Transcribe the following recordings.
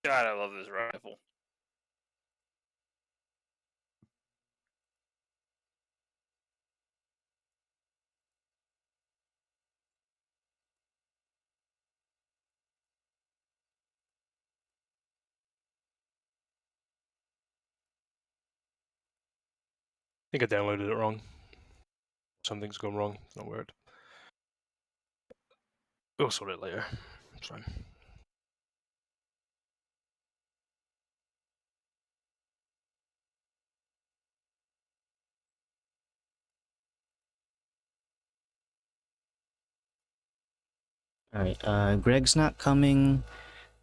God, I love this rifle. I think I downloaded it wrong. Something's gone wrong. It's not weird. We'll sort it later. It's fine. Alright, Greg's not coming,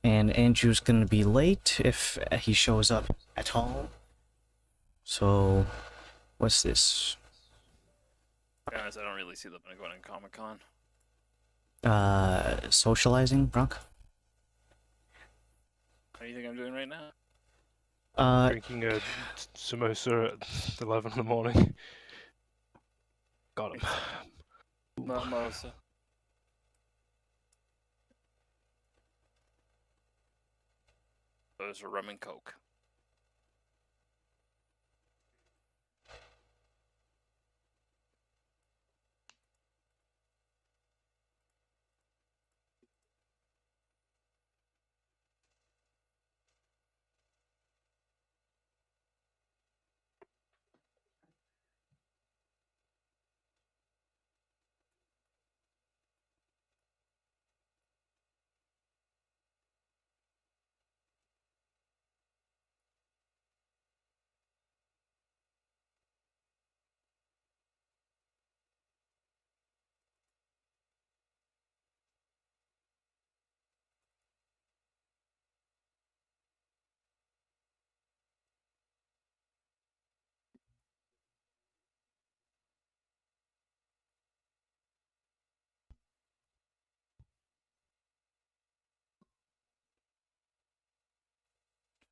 and Andrew's gonna be late if he shows up at all. So, what's this? To be honest, I don't really see the point of going to Comic-Con. Socializing, Bronk? What do you think I'm doing right now? Drinking a samosa at 11 in the morning. Got him. Mimosa. Those are rum and coke.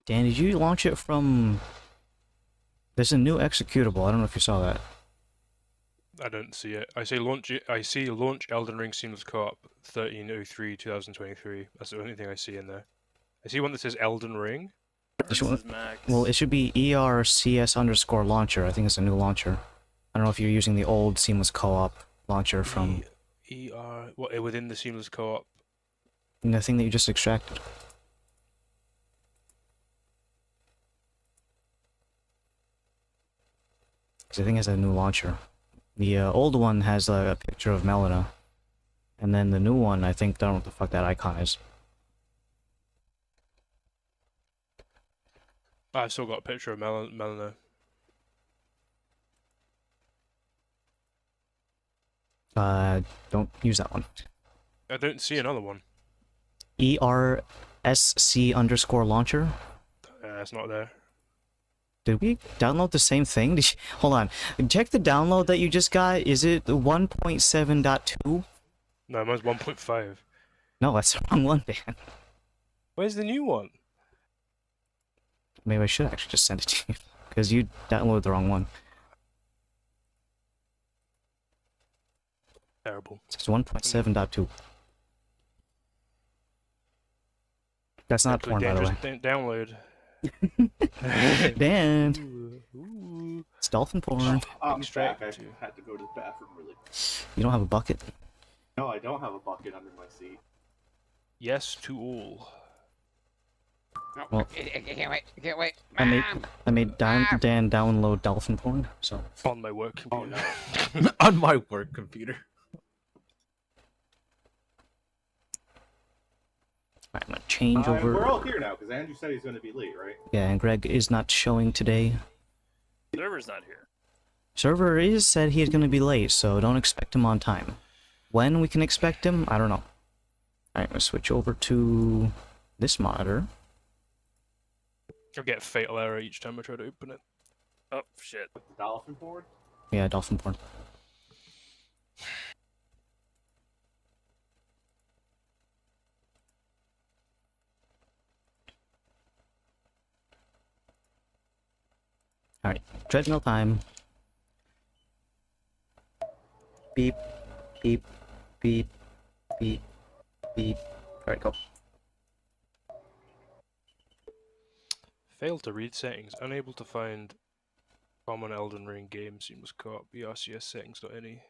Dan, did you launch it from... There's a new executable, I don't know if you saw that. I don't see it. I see launch Elden Ring Seamless Co-op 13/03/2023. That's the only thing I see in there. I see one that says Elden Ring. This is Max. Well, it should be ERCS_launcher. I think it's a new launcher. I don't know if you're using the old Seamless Co-op launcher from... What, within the Seamless Co-op? The thing that you just extracted. Because I think it's a new launcher. The old one has a picture of Melina. And then the new one, I think, I don't know what the fuck that icon is. I've still got a picture of Melina. Don't use that one. I don't see another one. ERSC_launcher? It's not there. Did we download the same thing? Hold on. Check the download that you just got. Is it 1.7.2? No, mine's 1.5. No, that's the wrong one, Dan. Where's the new one? Maybe I should actually just send it to you. Because you downloaded the wrong one. Terrible. It's 1.7.2. That's not porn, by the way. Download. Dan! Ooh. It's dolphin porn. I'm back. I had to go to the bathroom really quick. You don't have a bucket? No, I don't have a bucket under my seat. Yes to all. No. Well, I can't wait. I can't wait. I made Dan download dolphin porn, so... On my work computer. Oh, no. On my work computer. Alright, I'm gonna change over... We're all here now, because Andrew said he's going to be late, right? Yeah, and Greg is not showing today. Server's not here. Server is said he is gonna be late, so don't expect him on time. When we can expect him, I don't know. Alright, I'm gonna switch over to this monitor. I'll get a fatal error each time I try to open it. Oh, shit. With the dolphin board? Yeah, dolphin porn. Alright, treadmill time. Beep, beep, beep, beep, beep. Alright, go. Failed to read settings. Unable to find common Elden Ring games. You must co-op BRCS settings.ne.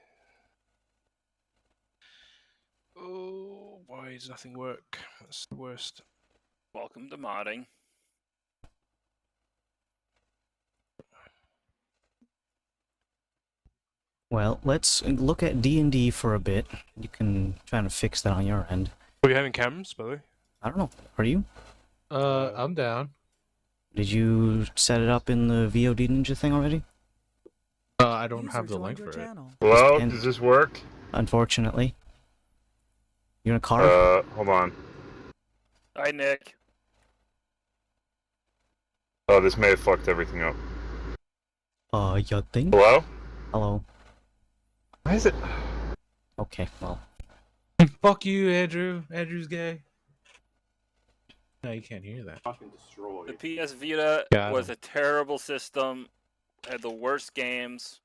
Oh, why does nothing work? That's the worst. Welcome to modding. Well, let's look at D&D for a bit. You can try to fix that on your end. Are you having cams, by the way? I don't know. Are you? I'm down. Did you set it up in the VOD Ninja thing already? I don't have the link for it. Hello, And- does this work? Unfortunately. You in a car? Hold on. Hi, Nick. Oh, this may have fucked everything up. You think? Hello? Hello. Why is it? Okay, well. Fuck you, Andrew. Andrew's gay. No, you can't hear that. Fucking destroyed. The PS Vita Got was him. a terrible system. Had the worst games.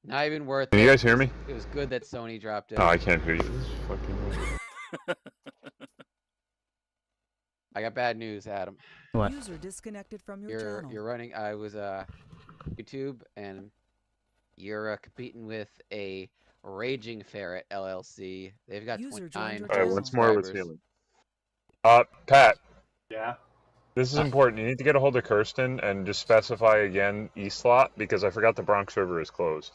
Not even worth Can it. you guys hear me? It was good that Sony dropped it. Oh, I can't hear you. This is fucking. I got bad news, Adam. What? User disconnected from your You're channel. you're running. I was YouTube, and you're competing with a Raging Ferret LLC. They've got User 29 joined your Alright, channel. once more with subscribers. healing. Pat, Yeah. this is important. You need to get a hold of Kirsten and just specify again East Lot because I forgot the Bronx server is closed.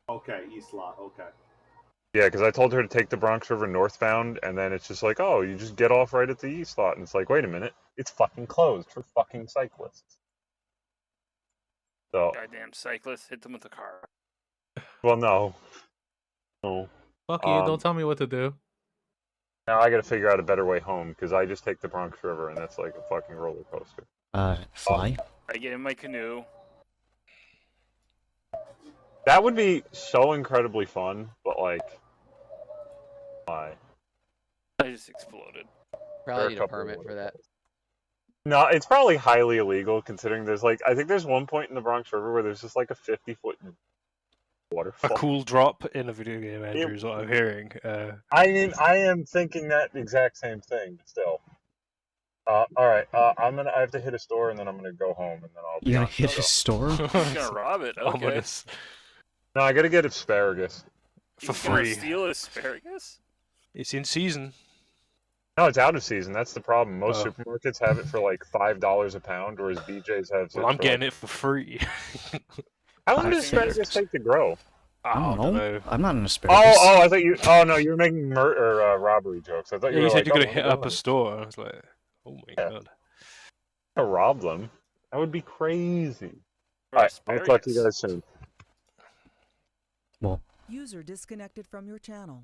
Okay, East Lot. Okay. Yeah, because I told her to take the Bronx River northbound, and then it's just like, oh, you just get off right at the East Lot, and it's like, wait a minute, it's fucking closed for fucking cyclists. So, Goddamn cyclists. Hit them with the car. well, no. No. Fuck you. Don't tell me what to do. Now I gotta figure out a better way home, because I just take the Bronx River, and that's like a fucking roller coaster. Fly? I get in my canoe. That would be so incredibly fun, but like, why? I just exploded. Probably need a couple of permit for that. No, it's probably highly illegal considering there's like, I think there's one point in the Bronx River where there's just like a 50-foot A waterfall. cool drop in a video game, Andrew, is what I'm hearing. I mean, I am thinking that exact same thing, but still. Alright, I have to hit a store and then I'm gonna go home and then I'll be You gonna on hit to a store? He's gonna rob it. Okay. Ominous. No, I gotta get asparagus. For He's gonna free. steal asparagus? It's in season. No, it's out of season, that's the problem. Most Oh. supermarkets have it for like $5 a pound, whereas BJ's has it Well, I'm for, getting like... it for free. How long I does figured. asparagus take to grow? I don't know. I'm not an Oh, asparagus. I thought you... Oh, no, you were making robbery jokes. I thought Yeah, you you were said like, you're gonna oh, hit I'm up a store. I was like, oh my Yeah. god. to rob them. That would be crazy. For Alright, I'll talk to you asparagus. guys soon. User disconnected from your channel.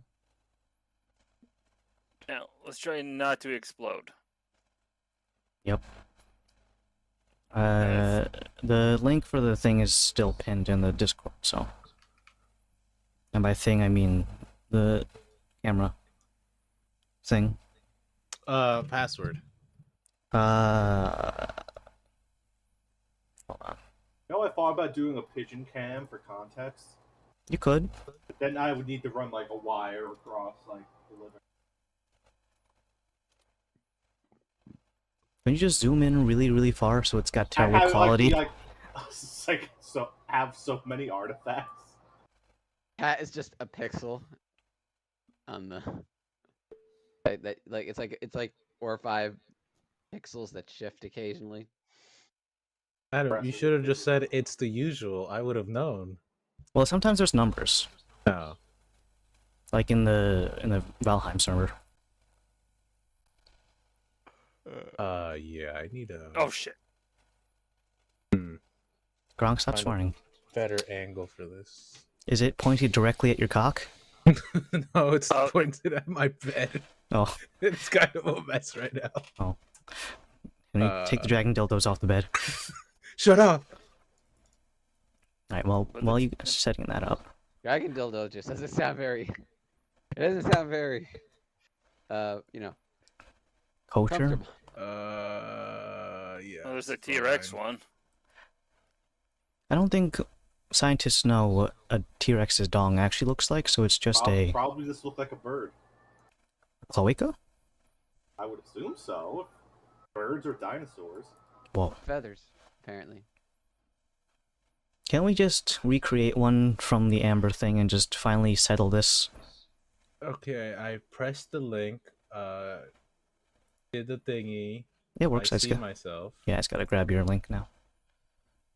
Now, let's try not to explode. The link for the thing is still pinned in the Discord, so. And by thing, I mean the camera thing. Password. Hold on. You know, I thought about doing a pigeon cam for context, You could. but then I would need to run like a wire across like the living. Can you just zoom in really, really far so it's got I terrible have, quality? Like, it's like so have so many artifacts. Cat is just a pixel on the. It's like 4 or 5 pixels that shift occasionally. Adam, you should have just said it's the usual. I would have known. Well, sometimes there's numbers, No. like in the Valheim server. Yeah, I need a Oh shit. Gronk, stop Kind of. swearing. better angle for this. Is it pointed directly at your cock? No, it's Oh. pointed at my bed. Oh, It's kind of a mess right now. can you take the dragon dildos off the bed? Shut up! Alright, well, But while you guys are setting that up. Dragon dildo just doesn't sound very. It doesn't sound very. Kosher? Comfortable. Yeah. Oh, there's a it's T-Rex fine. one. I don't think scientists know what a T-Rex's dong actually looks like, so it's just a Probably just look like a bird. cloaca? I would assume so. Birds or dinosaurs. Whoa. feathers, apparently. Can't we just recreate one from the Amber thing and just finally settle this? Okay, I pressed the link. Did the thingy. It works. I I see just myself. yeah, I just gotta grab your link now.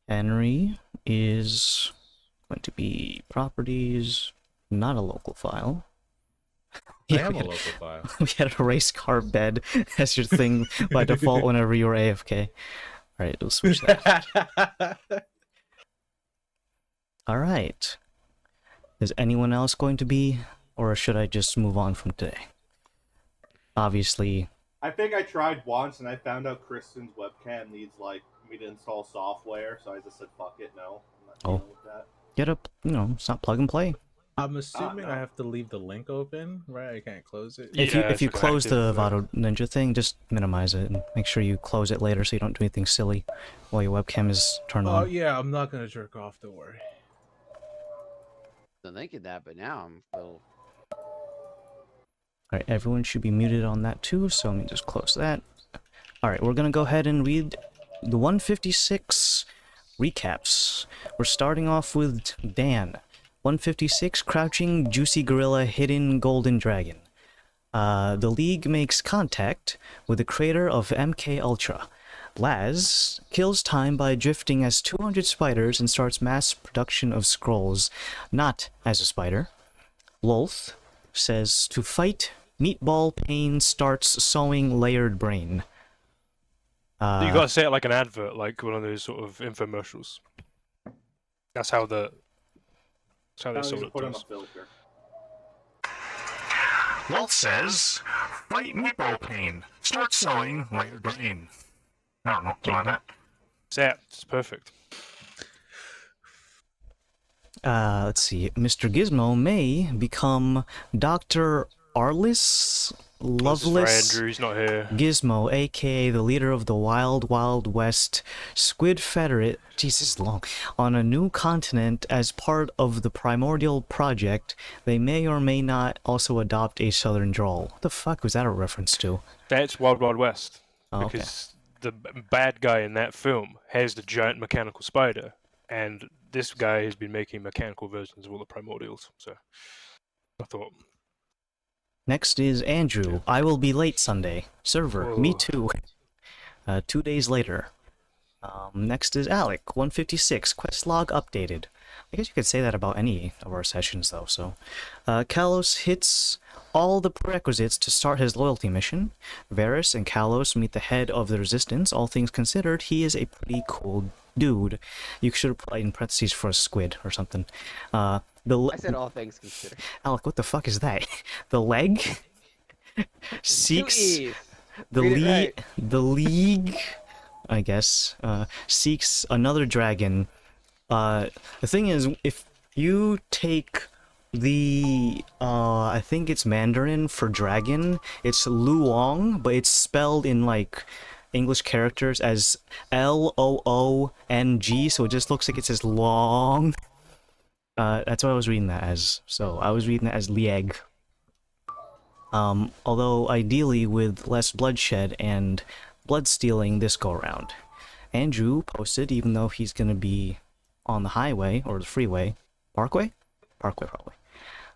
Henry is going to be properties, not a local file. I Yeah, am we a had- local file. We had a race car bed as your thing by default whenever you were AFK. Alright, we'll switch that. Alright. Is anyone else going to be, or should I just move on from today? Obviously, I think I tried once and I found out Kristen's webcam needs like me to install software, so I just said fuck it, no. I'm not dealing with that. get up, it's not plug and play. I'm assuming no. I have to leave the link open, right? I can't close it. If Yeah, you it's like an close the active, Vado Ninja thing, just minimize it and make sure you close it later so you don't do anything silly while your webcam is turned Oh on. yeah, I'm not gonna jerk off. Don't worry. Wasn't thinking that, but now I'm a little. Alright, everyone should be muted on that too, so let me just close that. Alright, we're gonna go ahead and read the 156 recaps. We're starting off with Dan. 156, Crouching Juicy Gorilla Hidden Golden Dragon. The League makes contact with the creator of MK Ultra. Laz kills time by drifting as 200 spiders and starts mass production of scrolls, not as a spider. Lolth says to fight meatball pain starts sewing layered brain. You gotta say it like an advert, like one of those sort of infomercials. That's how they Now sort you of put on a does. filter. Lolth says fight meatball pain start sewing layered brain. I don't know, that. Yeah, it's perfect. Let's see. Mr. Gizmo may become Dr. Arliss This is for Loveless Andrew, he's not here. Gizmo, aka the leader of the Wild Wild West Squid Federate, Jesus long, on a new continent as part of the Primordial Project. They may or may not also adopt a southern drawl. What the fuck was that a reference to? That's Wild Wild West. Oh, okay. Because the bad guy in that film has the giant mechanical spider, and this guy has been making mechanical versions of all the primordials. So I thought, Next is Andrew. I will be late Sunday. Server. Me Whoa. too. 2 days later. Next is Alec. 156. Quest log updated. I guess you could say that about any of our sessions, though. So, Kalos hits all the prerequisites to start his loyalty mission. Varys and Kalos meet the head of the Resistance. All things considered, he is a pretty cool dude. You should have put in parentheses for a squid or something. I said all things considered. Alec, what the fuck is that? The leg seeks Two E's. the Read it league. right. The league, I guess, seeks another dragon. The thing is, if you take the I think it's Mandarin for dragon, it's Luong, but it's spelled in like English characters as Loong, so it just looks like it says long. That's what I was reading that as. So I was reading that as Lieg. Although ideally with less bloodshed and blood stealing this go around. Andrew posted, even though he's gonna be on the highway or the freeway, Parkway probably.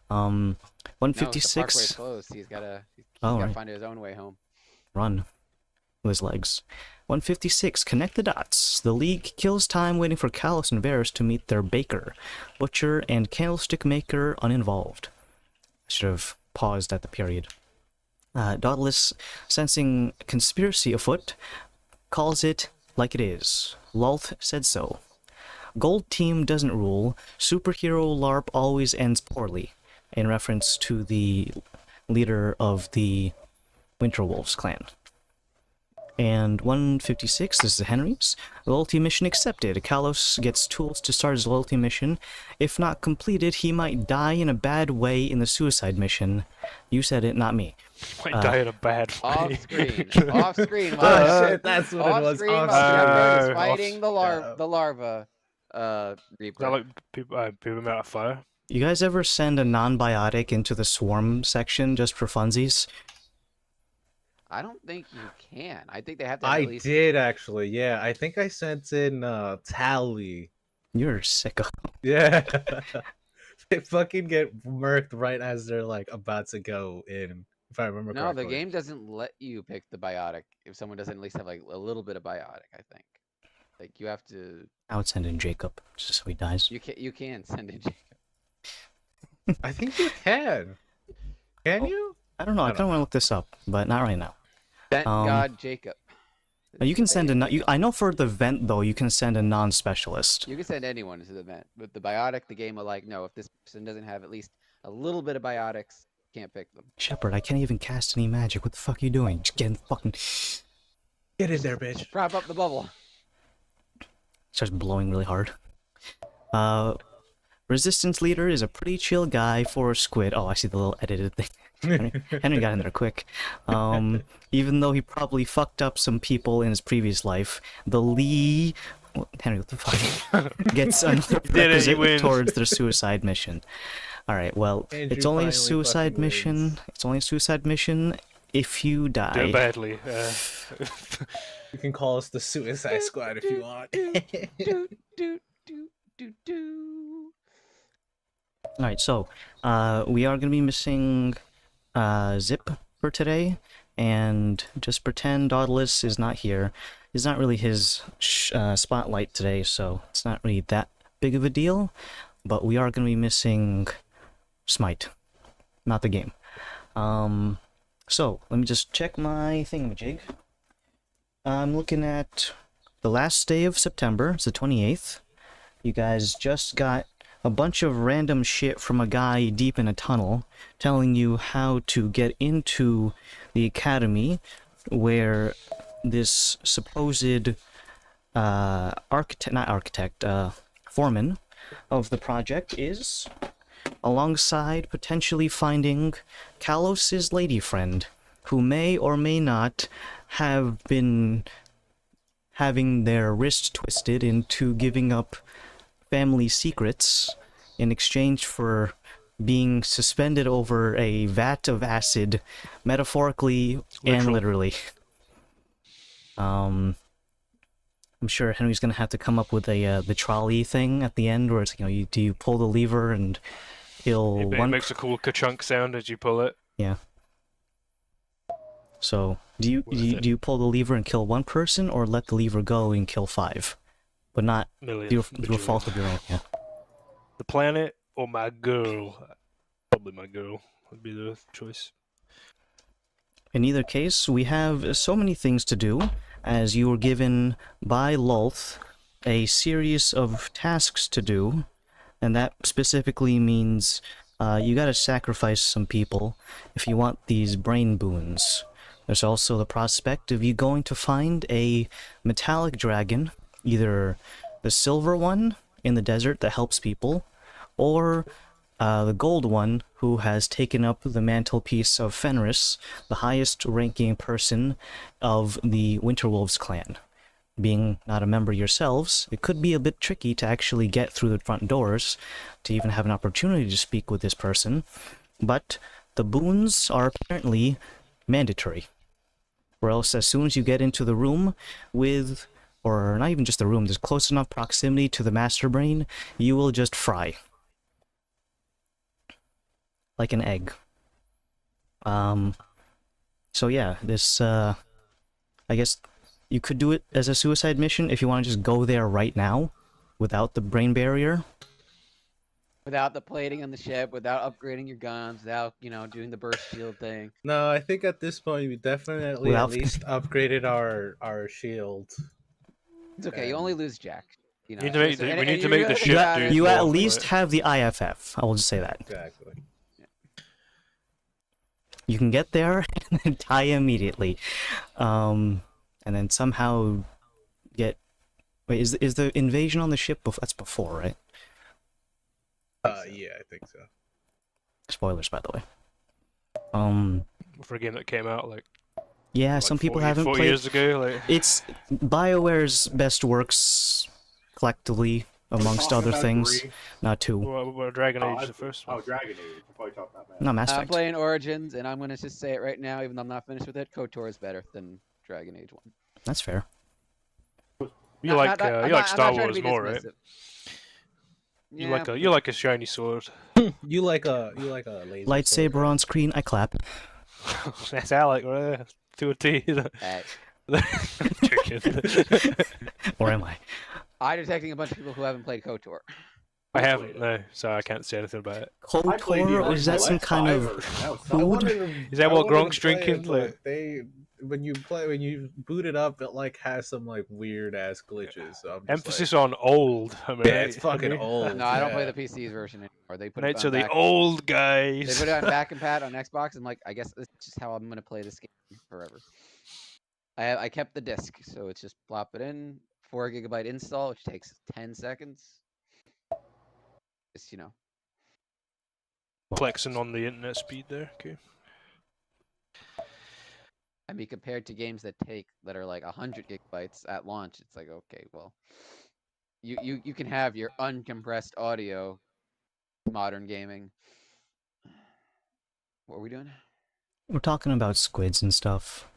No, the 156. parkway's closed. He's gotta Oh, gotta right. find his own way home. Run with his legs. 156. Connect the dots. The League kills time waiting for Kalos and Varys to meet their baker, butcher, and candlestick maker uninvolved. I should have paused at the period. Dauntless, sensing conspiracy afoot, calls it like it is. Lolth said so. Gold team doesn't rule. Superhero LARP always ends poorly, in reference to the leader of the Winterwolves clan. And 156, this is Henry's. Loyalty mission accepted. Kalos gets tools to start his loyalty mission. If not completed, he might die in a bad way in the suicide mission. You said it, not me. might die in a bad way. Off screen. Off screen. Oh shit, that's what it Off was. screen Off while Shepard is screen. fighting Yeah. the larva. Is Reaper. that like people out of fire? You guys ever send a non-biotic into the swarm section just for funsies? I don't think you can. I think they have to have I at least. did actually. Yeah, I think I sent in Tally. You're a sicko. Yeah. They fucking get murked right as they're like about to go in. If I remember No, correctly. the game doesn't let you pick the biotic if someone doesn't at least have like a little bit of biotic. I think. Like you have to. I would send in Jacob just so he dies. You can send in Jacob. I think you can. Can Oh. you? I don't know. I I kind don't of want to look this up, but not right now. Thank Um, God, Jacob. You can send a. Jacob. I know for the vent though, you can send a non-specialist. You can send anyone to the event. With the biotic, the game will like, no, if this person doesn't have at least a little bit of biotics, can't pick them. Shepard, I can't even cast any magic. What the fuck are you doing? Just getting fucking. Get in there, bitch. Prop up the bubble. Starts blowing really hard. Resistance leader is a pretty chill guy for a squid. Oh, I see the little edited thing. Henry got in there quick. Even though he probably fucked up some people in his previous life, the Lee. Henry, what the fuck? Gets another prerequisite towards their suicide mission. Alright, well, Andrew it's only a finally suicide fucking mission. wins. It's only a suicide mission if you Do it die. badly. You can call us the Suicide Squad if you want. do, do, do, do, do. Alright, so, we are gonna be missing, Zip for today, and just pretend Dauntless is not here. It's not really his spotlight today, so it's not really that big of a deal, but we are gonna be missing Smite, not the game. So, let me just check my thingamajig. I'm looking at the last day of September, it's the 28th. You guys just got a bunch of random shit from a guy deep in a tunnel telling you how to get into the academy where this supposed foreman of the project is, alongside potentially finding Kalos' lady friend, who may or may not have been having their wrist twisted into giving up family secrets in exchange for being suspended over a vat of acid, metaphorically and literally. I'm sure Henry's gonna have to come up with the trolley thing at the end, where it's do you pull the lever and he'll It makes a cool ka-chunk sound as you pull it. Yeah. So do you pull the lever and kill one person, or let the lever go and kill 5, but not through a fault of your own? Yeah. The planet or my girl? Probably my girl would be the choice. In either case, we have so many things to do, as you were given by Lulth a series of tasks to do, and that specifically means you gotta sacrifice some people if you want these brain boons. There's also the prospect of you going to find a metallic dragon, either the silver one in the desert that helps people, or the gold one who has taken up the mantelpiece of Fenris, the highest ranking person of the Winterwolves clan. Being not a member yourselves, it could be a bit tricky to actually get through the front doors to even have an opportunity to speak with this person, but the boons are apparently mandatory. Or else as soon as you get into the room with, or not even just the room, there's close enough proximity to the master brain, you will just fry. Like an egg. So yeah, this, I guess you could do it as a suicide mission if you want to just go there right now, without the brain barrier. Without the plating on the ship, without upgrading your guns, without, doing the burst shield thing. No, I think at this point we definitely Without- at least upgraded our shield. It's okay, you only lose Jack. We need to make the ship do You more at for least it. have the IFF, I will just say that. Exactly. You can get there and then die immediately. And then somehow get... Wait, is the invasion on the ship... That's before, right? Yeah, I think so. Spoilers, by the way. For a game that came out like Yeah, like some people 40 haven't played... years ago. Like It's BioWare's best works, collectively, amongst talking other about things. Green. Not 2. Well, Dragon Age is the first one. Oh, Dragon Age. I'm probably talking about that. No, Mass I'm Effect. playing Origins, and I'm gonna just say it right now, even though I'm not finished with it. KOTOR is better than Dragon Age 1. That's fair. You like Star Wars more, right? You Yeah, you like a shiny sword. You like a laser Lightsaber sword, on screen, I clap. That's Alec right there. To a T. Hey, Chicken. Or am I? I'm detecting a bunch of people who haven't played KOTOR. I haven't, no, so I can't say anything about it. I played the KOTOR, or is that some original kind Xbox of version. That was I solid. wanted Is that I what wanted Gronk's to play drinking? it, but when you boot it up, it like has some like weird ass glitches. So I'm just Emphasis on old. I mean, Yeah, it's fucking old. No, I don't play Yeah. the PC's version anymore. They put it Knights on are the back. old They guys. put it on back and pad on Xbox. I'm like, I guess this is just how I'm gonna play this game forever. I kept the disc, so it's just plop it in, 4 GB install, which takes 10 seconds. Just Flexing on the internet speed there. Okay. I mean, compared to games that are like 100 gigabytes at launch, it's like, okay, well, you can have your uncompressed audio, modern gaming. What are we doing? We're talking about squids and stuff.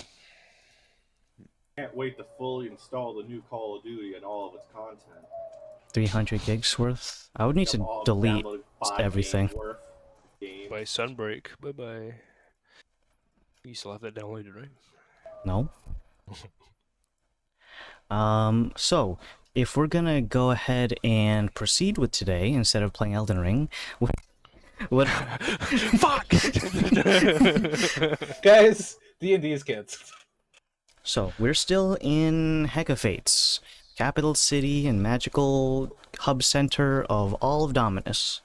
Can't wait to fully install the new Call of Duty and all of its content. 300 gigs worth. I would need Yep, to I'll delete download 5 everything. games worth of games. Bye, Sunbreak. Bye bye. You still have that downloaded, right? No. So if we're gonna go ahead and proceed with today instead of playing Elden Ring, what? Fuck! Guys, D&D is kids. So we're still in Hecafates, capital city and magical hub center of all of Dominus.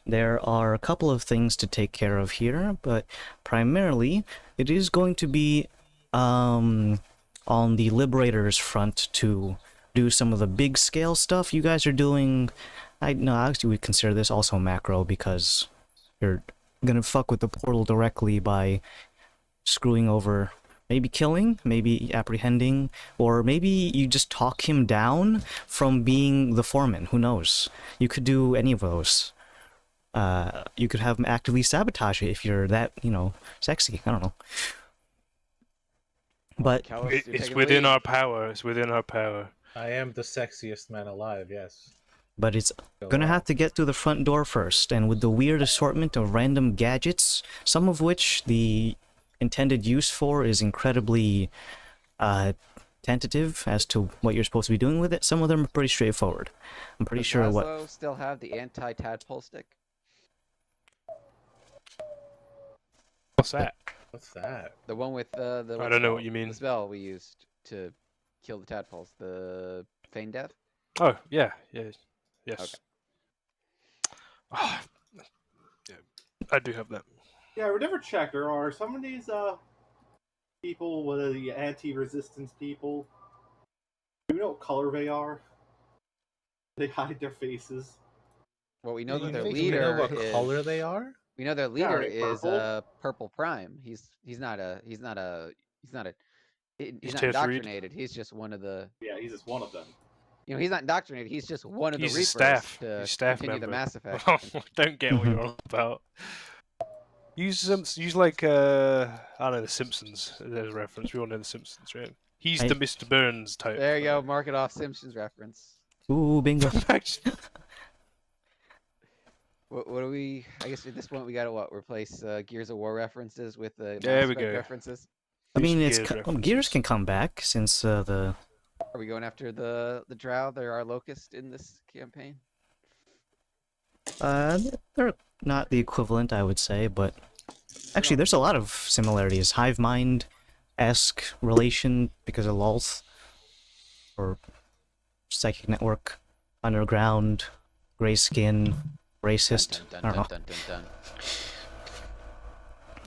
There are a couple of things to take care of here, but primarily it is going to be on the Liberators front to do some of the big scale stuff you guys are doing. Actually would consider this also macro because you're gonna fuck with the portal directly by screwing over, maybe killing, maybe apprehending, or maybe you just talk him down from being the foreman. Who knows? You could do any of those. You could have him actively sabotage it if you're that, sexy. I don't know. But Callus, you're It's taking the within lead. our power. It's within our power. I am the sexiest man alive, yes. it's Go gonna on. have to get through the front door first, and with the weird assortment of random gadgets, some of which the intended use for is incredibly tentative as to what you're supposed to be doing with it. Some of them are pretty straightforward. I'm pretty Does sure what. Laszlo still have the anti-tadpole stick? What's that? What's that? The one with I what's don't know it what you called? mean. The spell we used to kill the tadpoles. The feign death. Oh, yeah. Yes. Okay. Ah, yeah, I do have that. Yeah, we never checked. There are some of these people, what are the anti-resistance people? Do we know what color they are? They hide their faces. Well, we know You that their think leader we know what is. color they are? We know their leader they is purple? Purple Prime. He's not He's not tier 3. indoctrinated. He's just one of the. Yeah, he's just one of them. He's not indoctrinated. He's just one of He's the a Reapers staff. to He's staff continue the member. Mass Effect. Don't get what you're on about. Use like I don't know, the Simpsons as a reference. We all know the Simpsons, right? He's the Mr. Burns type. There you go. Mark it off. Simpsons reference. Ooh, bingo. What do we? I guess at this point we gotta replace Gears of War references with the There Mass we Effect go. references. I mean, Gears Gears references. can come back since the. Are we going after the Drow? They're our locust in this campaign. They're not the equivalent, I would say, but actually, there's a lot of similarities. Hive mind-esque relation because of Lolth, or psychic network, underground, gray skin, racist. I don't know. Dun, dun, dun.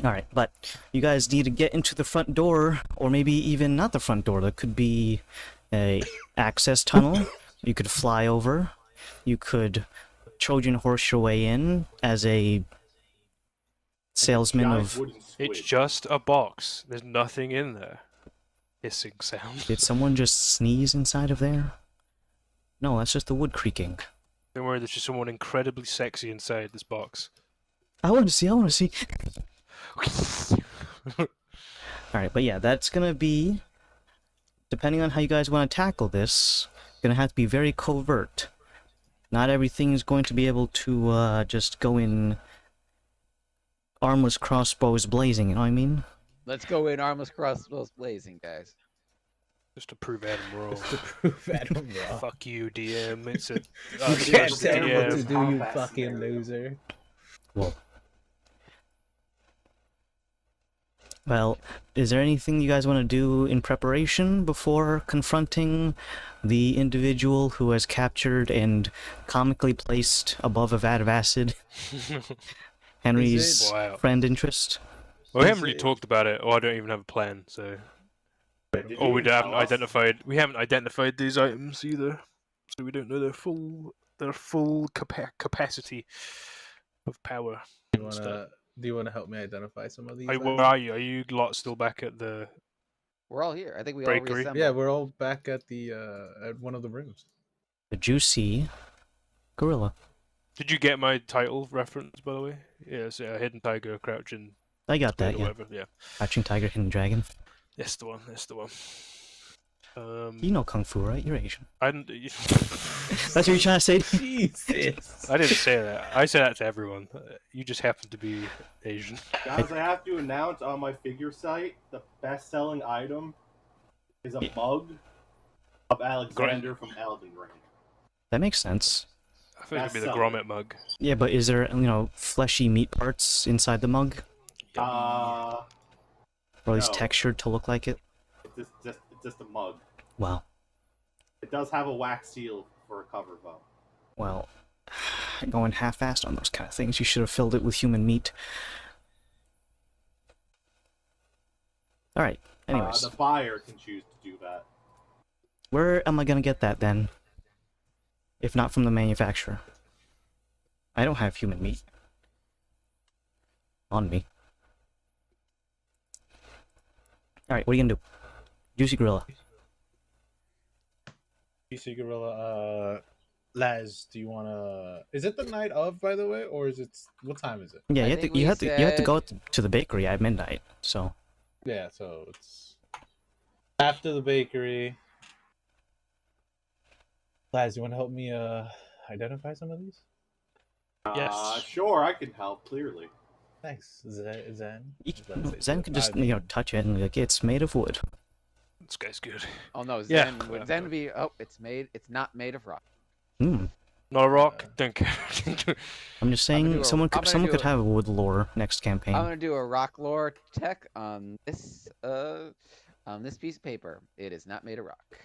Alright, but you guys need to get into the front door, or maybe even not the front door. There could be a access tunnel. You could fly over. You could Trojan horse your way in as a salesman Giant of... wooden squid. It's just a box. There's nothing in there. Hissing sound. Did someone just sneeze inside of there? No, that's just the wood creaking. Don't worry, there's just someone incredibly sexy inside this box. I want to see. Alright, but yeah, that's gonna be, depending on how you guys want to tackle this, gonna have to be very covert. Not everything's going to be able to just go in armless crossbows blazing, you know what I mean? Let's go in armless crossbows blazing, guys. Just to prove Adam wrong. Just to prove Adam wrong. Fuck you, DM. It's a. You can't tell me what to DM. do, you Combat fucking scenario. loser. Well, is there anything you guys want to do in preparation before confronting the individual who has captured and comically placed above a vat of acid Henry's Wow. friend interest? Well, we haven't Is really it- talked about it, or I don't even have a plan, so. Wait, did Or you we even haven't tell us? identified. We haven't identified these items either, so we don't know their full capacity of power. Do and stuff. you wanna help me identify some of these? Where items? are you? Are you lot still back at the? We're all here. I think we all Breakery? reassembled. Yeah, we're all back at the at one of the rooms. The juicy gorilla. Did you get my title reference, by the way? Yeah, it's Hidden Tiger, Crouching, I got that, or yeah. whatever. Yeah, Crouching Tiger, Hidden Dragon. that's the one. That's the one. You know Kung Fu, right? You're Asian. I didn't. That's what you're trying to say? Jesus. I didn't say that. I said that to everyone. You just happen to be Asian. Guys, I have to announce on my figure site, the best-selling item is a mug of Alexander from Elden Ring. That makes sense. I think it'd be the That's Grommet mug. Yeah, but is there, fleshy meat parts inside the mug? Uh, Or at least No. textured to look like it? it's just a mug. Wow. It does have a wax seal for a cover, though. Well, going half-assed on those kind of things. You should have filled it with human meat. Alright, anyways. The buyer can choose to do that. Where am I gonna get that then? If not from the manufacturer. I don't have human meat. On me. Alright, what are you gonna do? Juicy Gorilla. PC Gorilla, Laz, do you wanna? Is it the night of, by the way, or is it? What time is it? Yeah, I you have think to, you we have to, you have to go said- to the bakery at midnight, so... Yeah, so it's after the bakery. Laz, you wanna help me identify some of these? Yes. Sure, I can help, clearly. Thanks, Zen. You I was about to say Zen could just, I- touch it and be like, it's made of wood. This guy's good. Oh no, Yeah. Zen would Zen be? Oh, it's not made of rock. Hmm. Not a rock. Don't care. I'm just I'm gonna saying, do a- someone I'm could gonna someone do could a- have a wood lore next campaign. I'm gonna do a rock lore check on this piece of paper. It is not made of rock.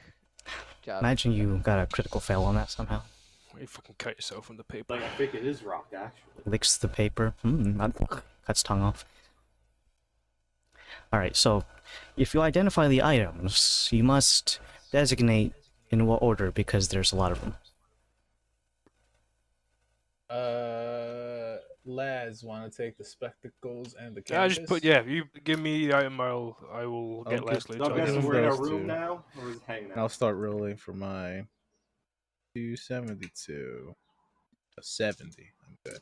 Job. Imagine you got a critical fail on that somehow. You fucking cut yourself on the paper. Like, I think it is rock, actually. Licks the paper. Cuts tongue off. Alright, so if you identify the items, you must designate in what order because there's a lot of them. Laz, wanna take the spectacles and the Yeah, canvas? just put. Yeah, you give me the item. I will get Okay. Leslie. So I'm to guess guessing identify. we're in a those room two. now, or is it hanging out? I'll start rolling for my 272. A 70. I'm good.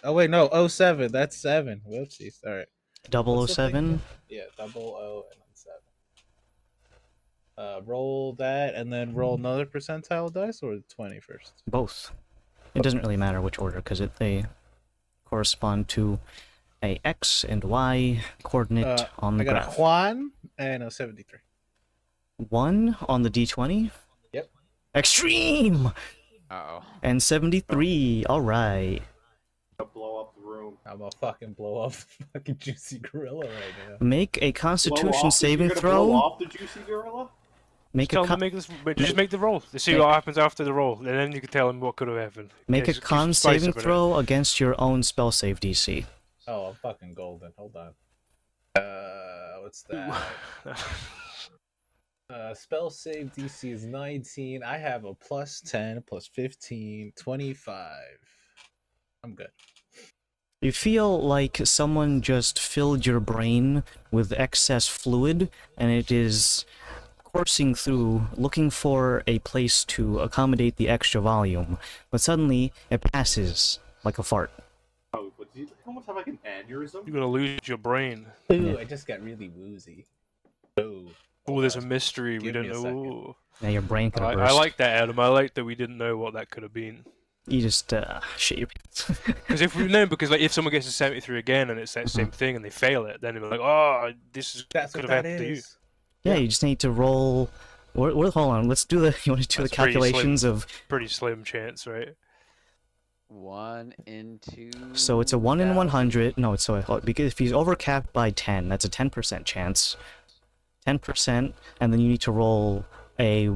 Oh wait, no, 07. That's 7. Whoopsies. All right. 007. Yeah, 00 and then 7. Roll that and then roll another percentile dice or 20 first. Both. It doesn't really matter which order because they correspond to a X and Y coordinate on the I got graph. a Juan and a 73. 1 on the D20. Yep. Extreme! Uh-oh. And 73. Alright. To blow up the room. I'm gonna fucking blow up the fucking juicy gorilla right now. Make a Blow constitution off- saving you're gonna blow throw. off the juicy gorilla? Make Tell a him to con- make this. Just make the roll. To see what happens after the roll, and then you can tell him what could have happened. Make Yeah, a just keep con some spice saving up in it. throw against your own spell save DC. Oh, I'm fucking golden. Hold on. What's that? Spell save DC is 19. I have a plus 10, plus 15, 25. I'm good. You feel like someone just filled your brain with excess fluid, and it is coursing through, looking for a place to accommodate the extra volume, but suddenly it passes like a fart. Oh, but do you almost have like an aneurysm? You're gonna lose your brain. Ooh, Yeah. I just got really woozy. Oh, Oh, there's a mystery we Give don't me a know. second. Ooh. Now your brain could have I burst. like that, Adam. I like that we didn't know what that could have been. You just shit your pants. Because if we know, because like if someone gets a 73 again and it's that same thing and they fail it, then they're like, oh, this is That's could what have that happened to you. is. Yeah, you just need to roll. Hold on, let's do the. You want to do the That's pretty slim. calculations of. Pretty slim chance, right? 1 in 2. So it's a 1 in 100. No, it's so because if he's overcapped by 10, that's a 10% chance. 10%, and then you need to roll a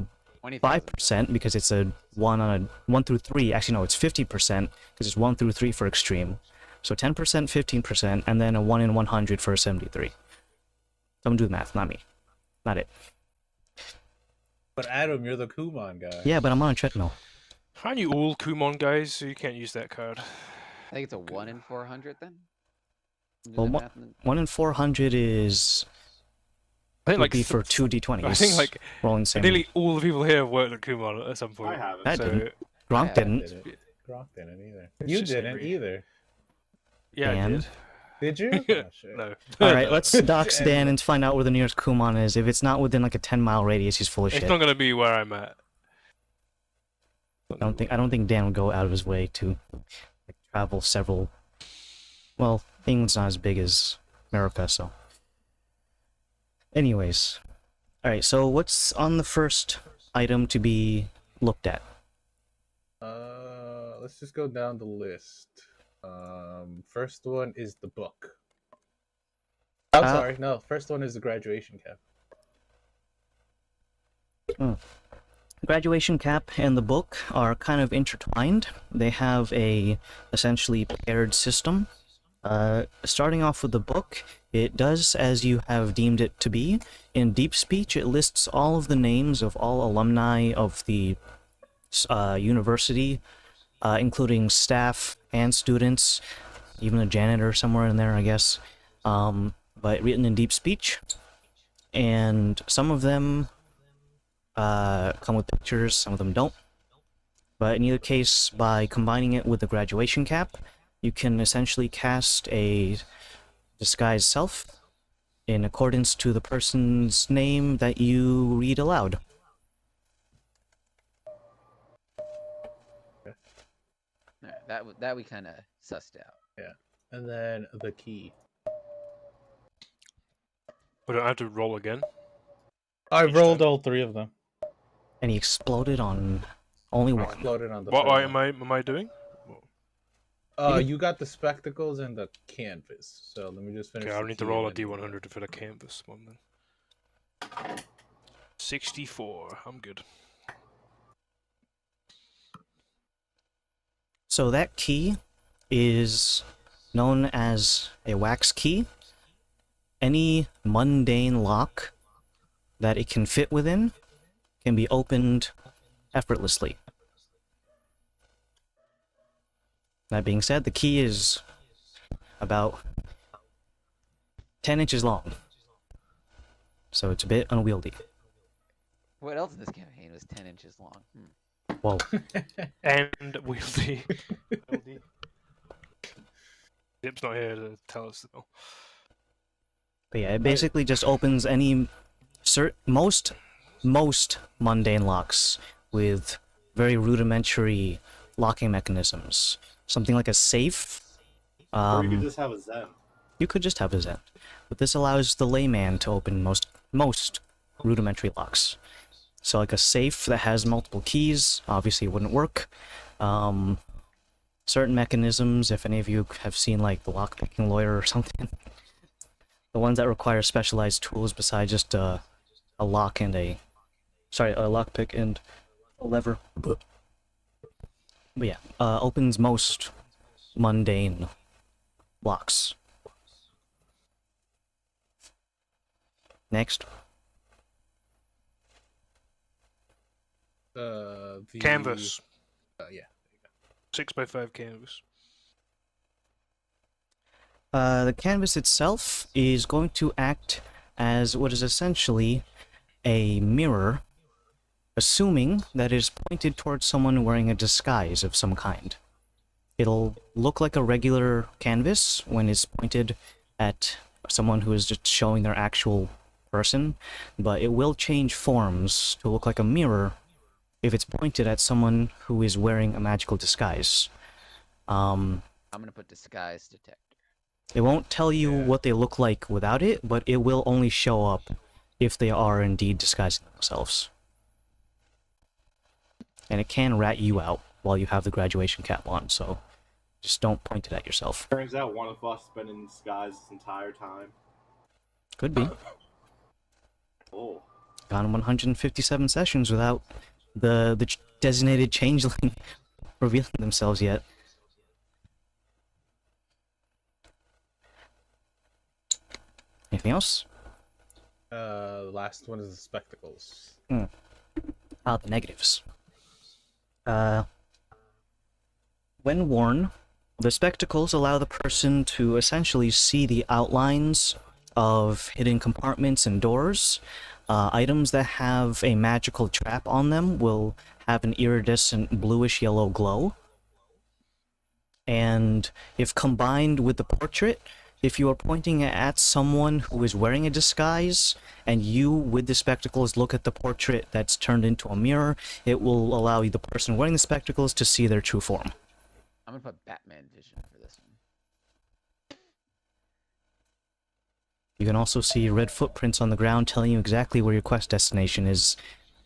5% because it's a 1 through 3. Actually, no, it's 50% because it's 1 through 3 for extreme. So 10%, 15%, and then a 1 in 100 for a 73. Someone do the math, not me. Not it. But Adam, you're the Kumon guy. Yeah, but I'm on a treadmill. Aren't you all Kumon guys, so you can't use that card? I think it's a 1 in 400 then. Do Well, that what- math and then- 1 in 400 is. I think Would like be for 2d20s. I think like rolling the same. nearly all the people here have worked at Kumon at some point. I haven't. I so, didn't. Gronk I didn't. Gronk didn't either. It's You just didn't every- either. Yeah, I Dan? did. Did you? Oh, shit. No. Alright, let's dox Dan and find out where the nearest Kumon is. If it's not within like a 10-mile radius, he's full of It's shit. not gonna be where I'm at. I don't think Dan would go out of his way to like, travel several. Well, England's not as big as America, so. Anyways, all right. So what's on the first item to be looked at? Let's just go down the list. First one is the book. I'm sorry, no. First one is the graduation cap. Graduation cap and the book are kind of intertwined. They have a essentially paired system. Starting off with the book, it does as you have deemed it to be. In deep speech, it lists all of the names of all alumni of the university, including staff and students, even a janitor somewhere in there, I guess. But written in deep speech, and some of them come with pictures, some of them don't. But in either case, by combining it with the graduation cap, you can essentially cast a disguised self in accordance to the person's name that you read aloud. Alright, that we kind of sussed out. And then the key. We don't have to roll again. I Each rolled time. all three of them. And he exploded on only one. Exploded on the What third item one. am I doing? You got the spectacles and the canvas. So let me just finish. Okay, the I'll need to key roll a and then- D100 for the canvas one then. 64. I'm good. So that key is known as a wax key. Any mundane lock that it can fit within can be opened effortlessly. That being said, the key is about 10 inches long, so it's a bit unwieldy. What else in this campaign was 10 inches long? Whoa. And wieldy. Wieldy. Zip's not here to tell us though. But yeah, it basically just opens any most mundane locks with very rudimentary locking mechanisms. Something like a safe. Or you could just have a Zen. You could just have a Zen, but this allows the layman to open most rudimentary locks. So like a safe that has multiple keys obviously wouldn't work. Certain mechanisms, if any of you have seen like the lockpicking lawyer or something, the ones that require specialized tools besides just a lock and a lockpick and a lever. But yeah, opens most mundane locks. Next. The Canvas. Yeah. 6x5 canvas. The canvas itself is going to act as what is essentially a mirror, assuming that it is pointed towards someone wearing a disguise of some kind. It'll look like a regular canvas when it's pointed at someone who is just showing their actual person, but it will change forms to look like a mirror if it's pointed at someone who is wearing a magical disguise. I'm gonna put disguise detector. It won't tell you Yeah. what they look like without it, but it will only show up if they are indeed disguising themselves. And it can rat you out while you have the graduation cap on, so just don't point it at yourself. Turns out one of us has been in disguise this entire time. Could be. Oh. Gone 157 sessions without the designated changeling revealing themselves yet. Anything else? The last one is the spectacles. The negatives. When worn, the spectacles allow the person to essentially see the outlines of hidden compartments and doors. Items that have a magical trap on them will have an iridescent bluish-yellow glow. And if combined with the portrait, if you are pointing at someone who is wearing a disguise, and you, with the spectacles, look at the portrait that's turned into a mirror, it will allow you, the person wearing the spectacles, to see their true form. I'm gonna put Batman vision for this one. You can also see red footprints on the ground telling you exactly where your quest destination is,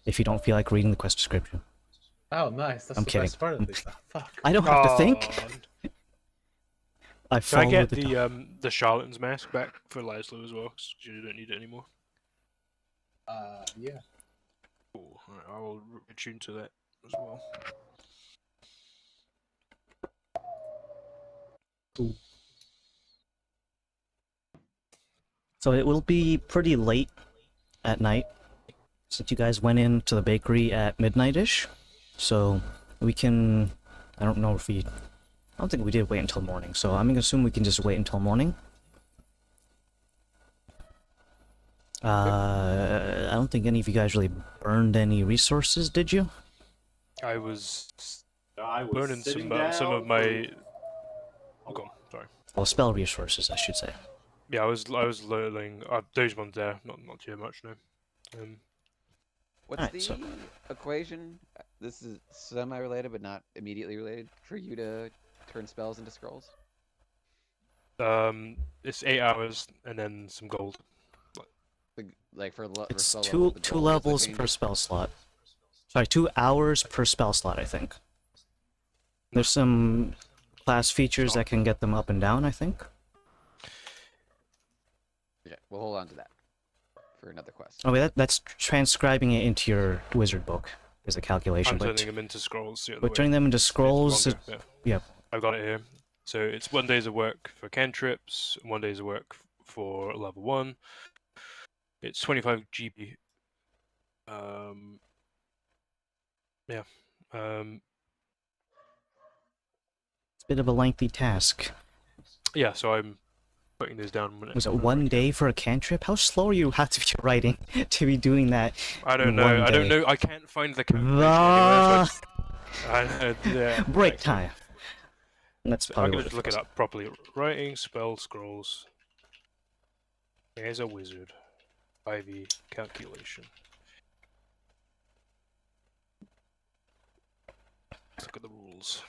if you don't feel like reading the quest description. Oh, nice. That's I'm the kidding. best part of this. Oh, fuck. I don't have to think. I Can I follow get the the charlatan's mask back for Laszlo as well? 'Cause you don't need it anymore. Yeah. Cool. Alright, I will attune to that as well. So it will be pretty late at night, since you guys went into the bakery at midnight-ish. So we can... I don't know if we... I don't think we did wait until morning, so I'm gonna assume we can just wait until morning. I don't think any of you guys really burned any resources, did you? I was I was burning sitting some of down my... Oh, go on, sorry. Well, spell resources, I should say. Yeah, I was learning... those ones there, not too much, no. What's Alright, the so- equation? This is semi-related, but not immediately related. For you to turn spells into scrolls. It's 8 hours and then some gold. Like for It's spell two level, the gold is what levels per changes. spell slot. Sorry, 2 hours per spell slot, I think. There's some class features that can get them up and down, I think. Okay, we'll hold on to that for another quest. Oh, wait, that's transcribing it into your wizard book is a calculation, I'm but turning them into scrolls. The other but way. turning them into It's scrolls, longer, yeah. yeah. I've got it here. So it's 1 day's of work for cantrips, 1 day's of work for level 1. It's 25 GB. Yeah. It's a bit of a lengthy task. Yeah, so I'm putting this down. Was it 1 day for a cantrip? How slow are you have to be writing to be doing that? I don't in know. 1 I don't day? know. I can't find the calculation anywhere. So yeah, Break excellent. time. That's So I'm probably gonna what just it look was. it up properly. Writing spell scrolls. As a wizard. IV calculation. Let's look at the rules.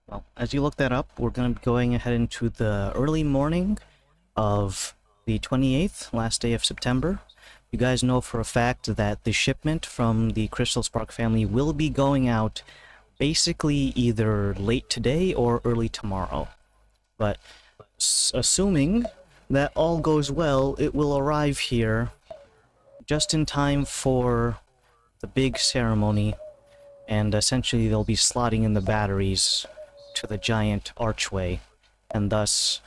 Well, as you look that up, we're going to be going ahead into the early morning of the 28th, last day of September. You guys know for a fact that the shipment from the Crystal Spark family will be going out basically either late today or early tomorrow. But assuming that all goes well, it will arrive here just in time for the big ceremony, and essentially they'll be slotting in the batteries to the giant archway, and thus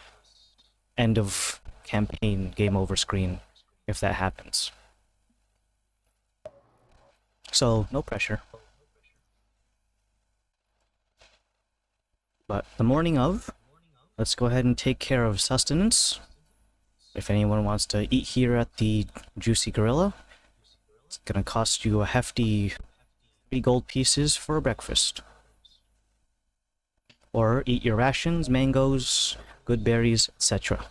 end of campaign game over screen if that happens. So no pressure. But the morning of, let's go ahead and take care of sustenance. If anyone wants to eat here at the Juicy Gorilla, it's gonna cost you a hefty 3 gold pieces for breakfast. Or eat your rations, mangoes, good berries, etc.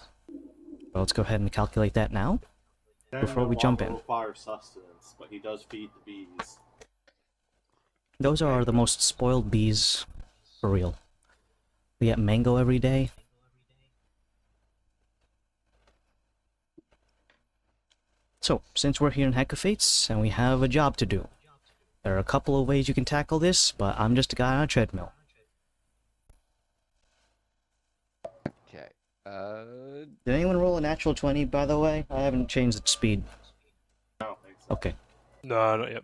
Well, let's go ahead and calculate that now. Zen Before no we jump longer in. requires sustenance, but he does feed the bees. Those are the most spoiled bees, for real. We get mango every day. So, since we're here in Hecafates, and we have a job to do, there are a couple of ways you can tackle this, but I'm just a guy on a treadmill. Okay. Did anyone roll a natural 20, by the way? I haven't changed the speed. I don't think so. Okay. No, not yet.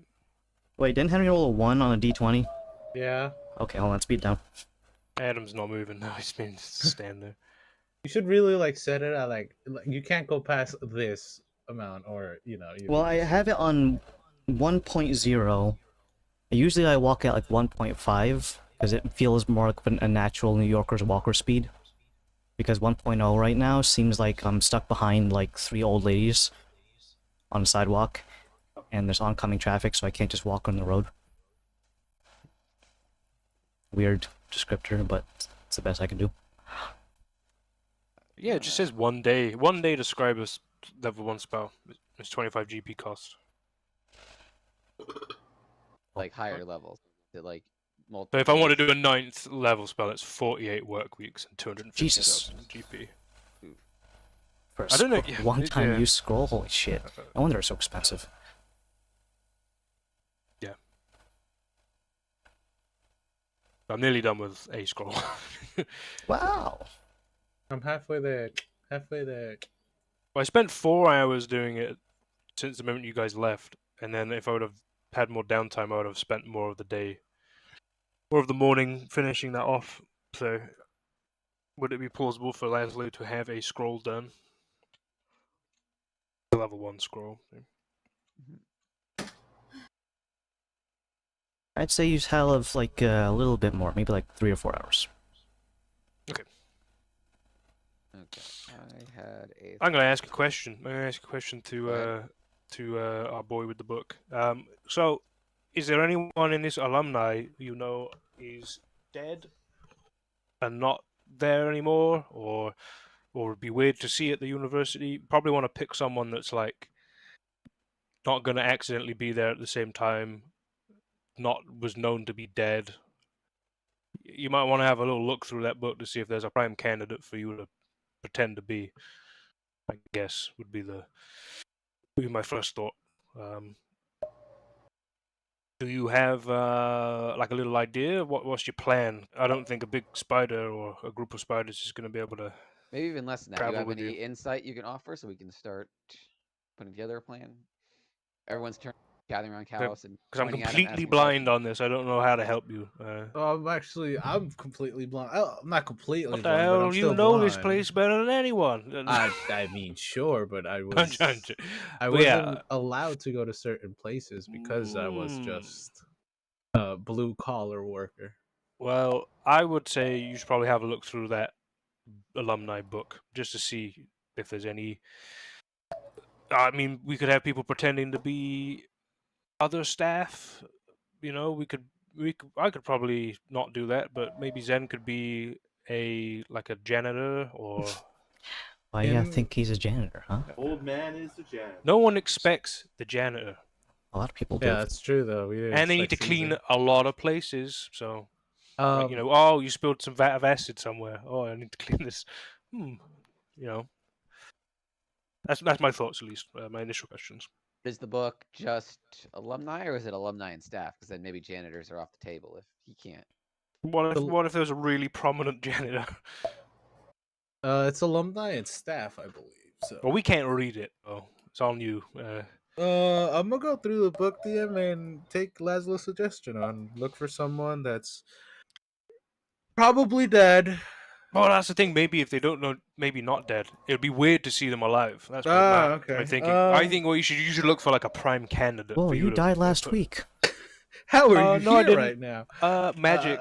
Wait, didn't Henry roll a 1 on a d20? Yeah. Okay, hold on, speed down. Adam's not moving now. He's been stand there. You should really like set it at like you can't go past this amount, or you know. Well, I have it on 1.0. Usually I walk at like 1.5, because it feels more like a natural New Yorker's walker speed. Because 1.0 right now seems like I'm stuck behind like 3 old ladies on the sidewalk, and there's oncoming traffic, so I can't just walk on the road. Weird descriptor, but it's the best I can do. Yeah, it just says 1 day. 1 day to describe as level 1 spell. It's 25 GP cost. Like higher levels. Is it like So multiple. if I want to do a 9th level spell, it's 48 work weeks and Jesus. 250,000 GP. For a I don't know, scroll- yeah, one-time yeah. use scroll, holy shit. No wonder they're so expensive. Yeah. I'm nearly done with a scroll. Wow! I'm halfway there. Halfway there. Well, I spent 4 hours doing it since the moment you guys left, and then if I would have had more downtime, I would have spent more of the day, more of the morning finishing that off. So, would it be plausible for Leslie to have a scroll done? A level 1 scroll. I'd say you have like a little bit more, maybe like 3 or 4 hours. Okay. I had a. I'm going to ask a question. I'm going to ask a question Go ahead. to our boy with the book. So, is there anyone in this alumni you know is dead and not there anymore, or would be weird to see at the university? Probably want to pick someone that's like not going to accidentally be there at the same time, not was known to be dead. You might want to have a little look through that book to see if there's a prime candidate for you to pretend to be. I guess would be my first thought. Do you have like a little idea? What's your plan? I don't think a big spider or a group of spiders is going to be able to. Maybe even less than that. You travel have with any you. insight you can offer so we can start putting together a plan? Everyone's gathering around Callus and Because I'm pointing at him, completely asking blind questions. on this. I don't know how to help you. I'm completely blind. I'm not completely What the blind, but I'm hell? still You know this blind. place better than anyone. I mean, sure, but I I'm was trying to- I but wasn't yeah. allowed to go to certain places because I was Mm. just a blue collar worker. Well, I would say you should probably have a look through that alumni book just to see if there's any. I mean, we could have people pretending to be other staff. You know, I could probably not do that, but maybe Zen could be a janitor or. Why you In- think he's a janitor, huh? Old man is the janitor. No one expects the janitor, A lot of people do. Yeah, that's true though. We didn't and they need to expect clean Caesar. a lot of places. So, like, Um, oh, you spilled some vat of acid somewhere. Oh, I need to clean this. You know, that's my thoughts at least. My initial questions. Is the book just alumni or is it alumni and staff? Because then maybe janitors are off the table if he can't. What if there's a really prominent janitor? it's alumni and staff, I believe. So. Well, we can't read it. Oh, it's on you. I'm gonna go through the book, DM, and take Laszlo's suggestion on look for someone that's probably dead. Well, that's the thing. Maybe if they don't know, maybe not dead. It'd be weird to see them alive. That's okay. my thinking. I think you should look for like a prime candidate. Whoa, for you to died last put- week. How are you no, I here didn't. right now? Magic.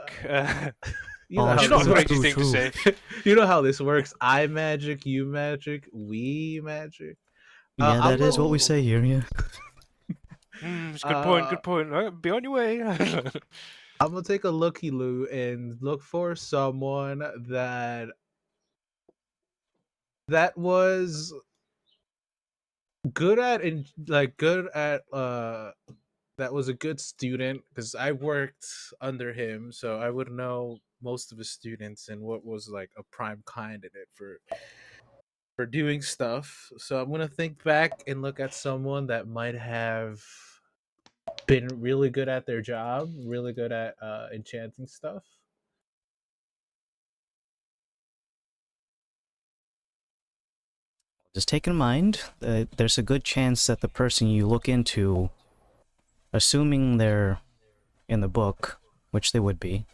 You know Oh, how It's not this a true, crazy true, thing to true. say. You know how this works. I magic, you magic, we magic. Yeah, I'm that is what we gonna- say here. Yeah. It's a good point. Uh, Good point. Be on your way. I'm gonna take a looky loo and look for someone that was good at and like good at that was a good student because I worked under him, so I would know most of his students and what was like a prime candidate for doing stuff. So I'm gonna think back and look at someone that might have been really good at their job, really good at enchanting stuff. Just take in mind that there's a good chance that the person you look into, assuming they're in the book, which they would be,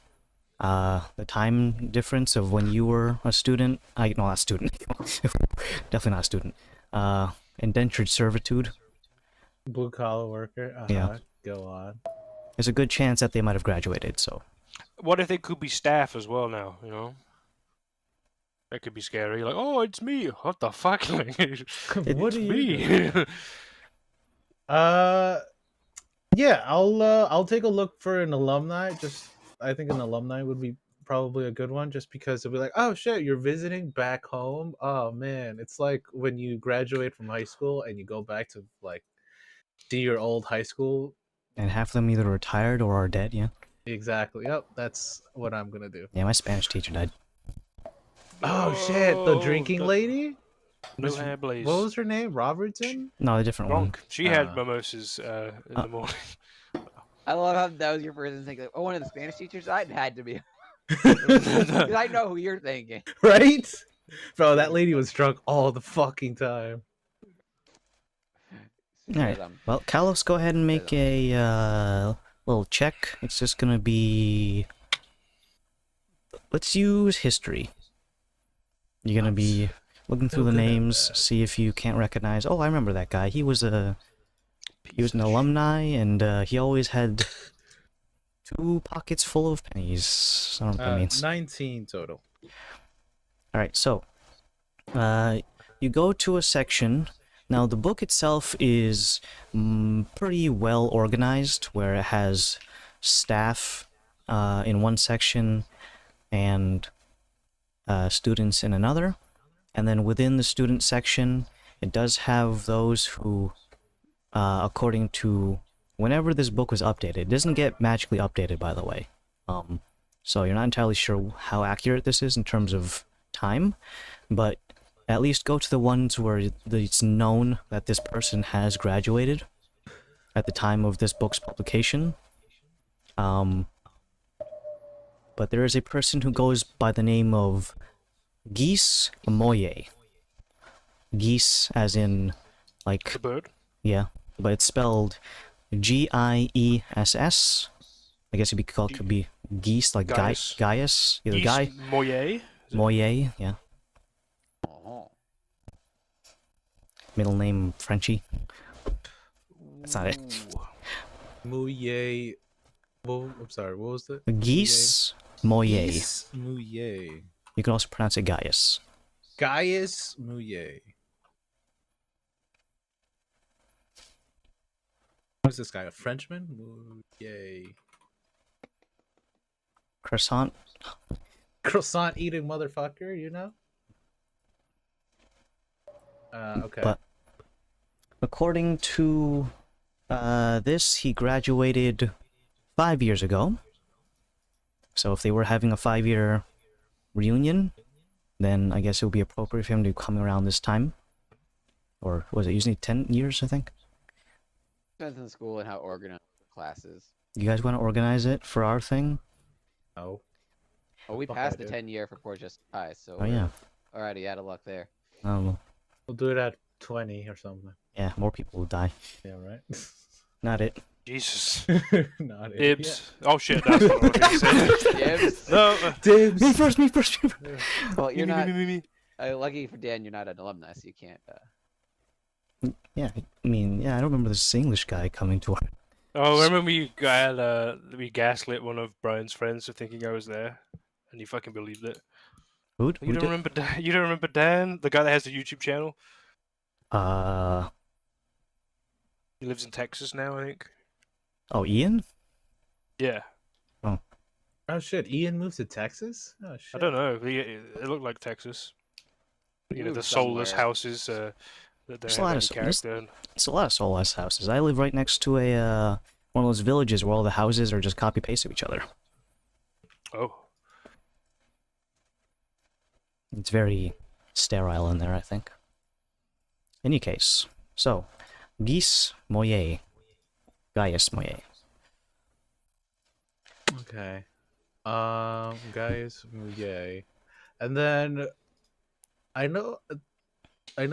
the time difference of when you were a student, not student, definitely not a student, indentured servitude, Blue collar worker. Yeah. Go on. there's a good chance that they might have graduated, so. What if they could be staff as well now, you know? That could be scary. Like, oh, it's me. What the fuck? What It's are you me. doing? Yeah, I'll take a look for an alumni. I think an alumni would be probably a good one, just because it'll be like, oh shit, you're visiting back home. Oh man, it's like when you graduate from high school and you go back to like see your old high school. And half of them either retired or are dead, yeah. Exactly. Yep, that's what I'm gonna do. Yeah, my Spanish teacher died. Oh shit, the Oh, drinking the- lady. No Miss- hair blaze. What was her name? Robertson. No, a different one. Wrong. She had Ah. mimosas in the morning. I love how that was your first instinct. Like, oh, one of the Spanish teachers. It had to be. Because I know who you're thinking. Right? Bro, that lady was drunk all the fucking time. Alright, well, Kalos, go ahead and make a little check. It's just gonna be... Let's use history. You're gonna be looking through the good at names, that. see if you can't recognize... Oh, I remember that guy. He was an alumni, and he always had 2 pockets full of pennies. I don't know what that means. 19 total. Alright, so, you go to a section. Now, the book itself is pretty well organized, where it has staff in one section and students in another. And then within the student section, it does have those who, according to whenever this book was updated, it doesn't get magically updated, by the way. So you're not entirely sure how accurate this is in terms of time, but at least go to the ones where it's known that this person has graduated at the time of this book's publication. But there is a person who goes by the name of Geese Moye. Geese as in, like, The bird. yeah, but it's spelled Giess. I guess could be Geese, like Gaius. Gaius. Either Geese Guy, Moye. Moye, yeah. Oh. Middle name Frenchy. That's not it. Mouye. Well, I'm sorry, what was that? Geese Moye. Mouye. You can also pronounce it Gaius. Gaius Mouye. What's this guy? A Frenchman? Mouye. Croissant. Croissant eating motherfucker, you know? Okay. But according to this, he graduated 5 years ago. So if they were having a 5-year reunion, then I guess it would be appropriate for him to come around this time. Or was it usually 10 years, I think? Depends on school and how organized the class is. You guys want to organize it for our thing? No. Well, we Fuck, passed I the did. 10-year for poor just eyes, so Oh, yeah. we're already out of luck there. I don't know. We'll do it at 20 or something. Yeah, more people will die. Yeah, right? Not it. Jesus. Not it. Dibs. Oh shit, that's what I was going to say. Dibs. No. Yeah. Dibs. Me first, me first. Me first. Well, you're not. Me. Lucky for Dan, you're not an alumni, so you can't. Yeah, I mean, yeah, I don't remember this English guy coming to our... Oh, remember we gaslit one of Brian's friends for thinking I was there, and you fucking believed it. Who You did? don't remember Dan? You don't remember Dan, the guy that has the YouTube channel? He lives in Texas now, I think. Oh, Ian? Yeah. Oh shit! Ian moves to Texas. Oh shit! I don't know. It looked like Texas. He You know, the moved soulless somewhere. houses that don't There's a have lot any of character. It's a lot of soulless houses. I live right next to a one of those villages where all the houses are just copy paste of each other. Oh. It's very sterile in there, I think. Any case, so Gaius Moye. Okay. Guys, yay. And then I know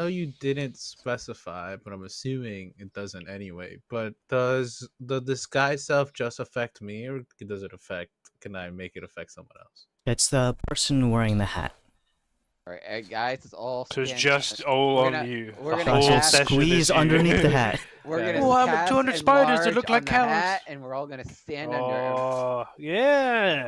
you didn't specify, but I'm assuming it doesn't anyway. But does the disguise self just affect me, or does it affect? Can I make it affect someone else? It's the person wearing the hat. All right, guys, it's all. So it's stand- just all we're on gonna- you. we're The gonna whole cast- session Squeeze is you. underneath the hat. We're Yeah. gonna Oh, I'm cast 200 spiders that enlarge look like on the cows. hat, and we're all gonna stand under. Oh, yeah.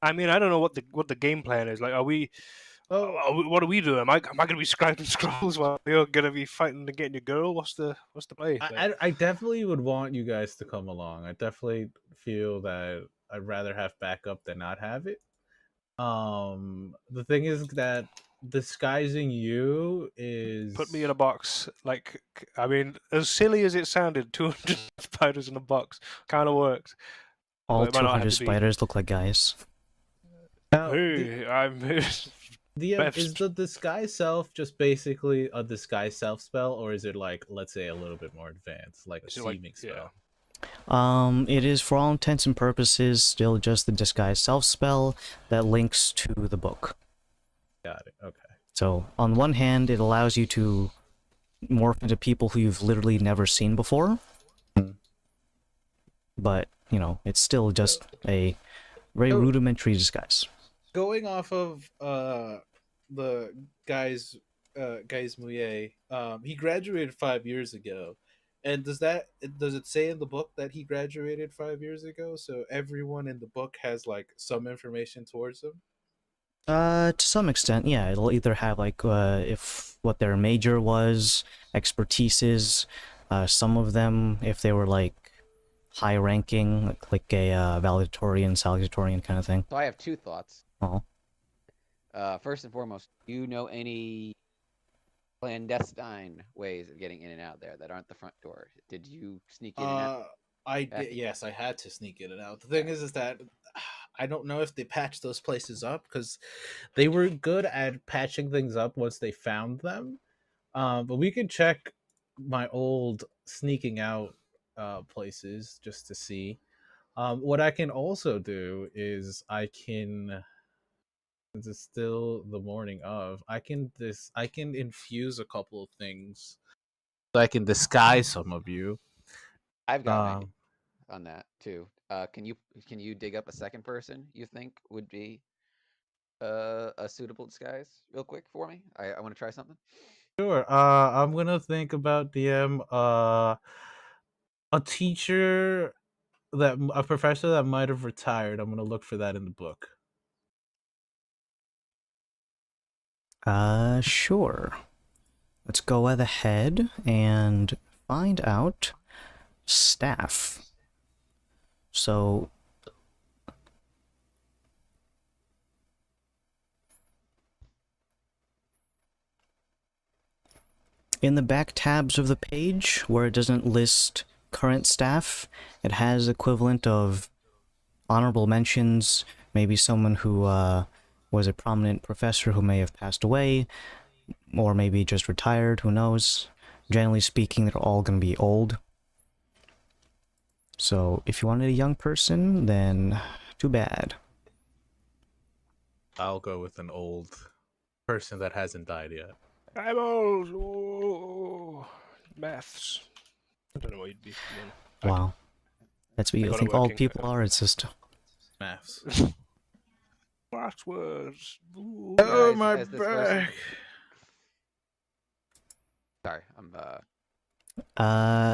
I mean, I don't know what the game plan is. Like, what are we doing? Am I gonna be scribing scrolls while you're gonna be fighting to get your girl? What's the play? I definitely would want you guys to come along. I definitely feel that I'd rather have backup than not have it. The thing is that disguising you is Put me in a box. Like, I mean, as silly as it sounded, 200 spiders in a box kind of worked. All Well, it might not have 200 to be. spiders look like guys. Now, Hey, I'm. is the disguise self just basically a disguise self spell, or is it like, let's say, a little bit more advanced, like a Is it like- seeming yeah. spell? It is for all intents and purposes still just the disguise self spell that links to the book. Got it. Okay. So on one hand, it allows you to morph into people who you've literally never seen before. But, you know, it's still just a very Oh. rudimentary disguise. Going off of the guy's Mouillet, he graduated 5 years ago. And does it say in the book that he graduated 5 years ago? So everyone in the book has like some information towards him? To some extent, yeah. It'll either have like if what their major was, expertises, some of them if they were like high ranking, like a valedictorian, salutatorian kind of thing. So I have two thoughts. Oh. First and foremost, do you know any clandestine ways of getting in and out there that aren't the front door? Did you sneak in and out? I did. Yes, I had to sneak in and out. The thing is that I don't know if they patched those places up because they were good at patching things up once they found them. But we can check my old sneaking out places just to see. What I can also do is I can. Since it's still the morning of, I can infuse a couple of things so I can disguise some of you. I've got an idea on that too. Can you dig up a second person you think would be a suitable disguise real quick for me? I want to try something. Sure. I'm gonna think about DM. A teacher a professor that might have retired. I'm gonna look for that in the book. Sure. Let's go ahead and find out staff. So in the back tabs of the page where it doesn't list current staff, it has equivalent of honorable mentions, maybe someone who was a prominent professor who may have passed away, or maybe just retired, who knows. Generally speaking, they're all going to be old. So if you wanted a young person, then too bad. I'll go with an old person that hasn't died yet. I'm old. Oh, maths. I don't know what you'd be doing. Wow. That's what I you got it think all working. people are, it's just... Maths. Passwords. Ooh. Oh, Guys, my as this person- back. Sorry, I'm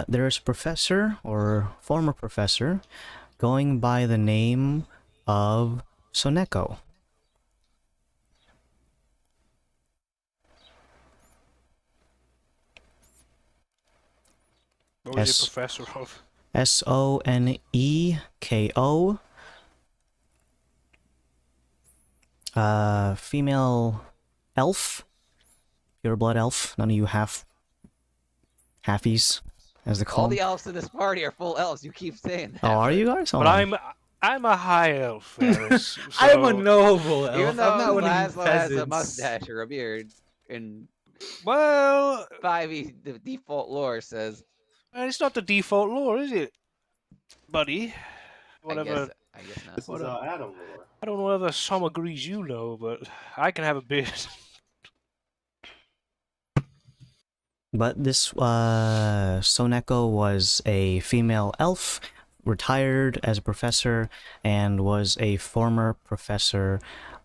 there's a professor, or former professor, going by the name of So Neko. What was S- he professor of? Soneko. Female elf. Pure blood elf. None of you halfies, as they call All them. the elves in this party are full elves. You keep saying that. Oh, are you guys? But I'm a high elf, Ferris. I'm a so- noble elf. Even I'm though not one of you Laszlo has a peasants. mustache or a beard, and Well, 5e, the default lore says, it's not the default lore, is it, buddy? Whatever. I guess not. This is Adam lore. I don't know whether some agrees you know, but I can have a beard. But this Soneko was a female elf, retired as a professor, and was a former professor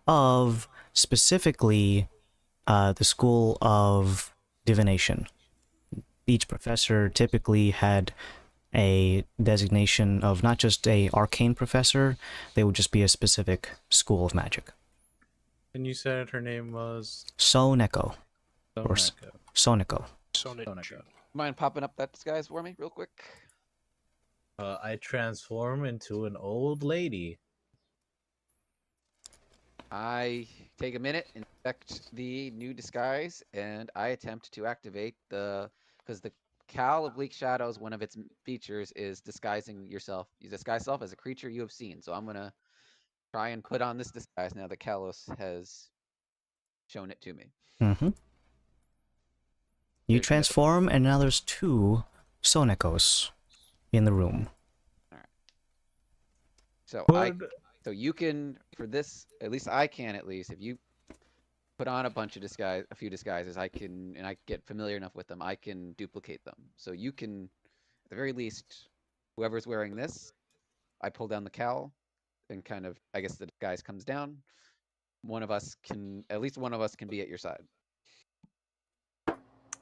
of specifically the School of Divination. Each professor typically had a designation of not just a arcane professor, they would just be a specific school of magic. And you said her name was Soneko. Or Soneko. Soneko. Sonic. Soneko. Mind popping up that disguise for me real quick? I transform into an old lady. I take a minute, inspect the new disguise, and I attempt to activate because the Cowl of Bleak Shadows, one of its features is disguising yourself. You disguise yourself as a creature you have seen. So I'm gonna try and put on this disguise now that Kalos has shown it to me. Mm-hmm. You There's transform, and now there's 2 Sonekos in the room. So Would- so you can, for this, at least I can, at least if you put on a few disguises, I get familiar enough with them, I can duplicate them. So you can, at the very least, whoever's wearing this, I pull down the cowl, and kind of, I guess the disguise comes down. At least one of us can be at your side.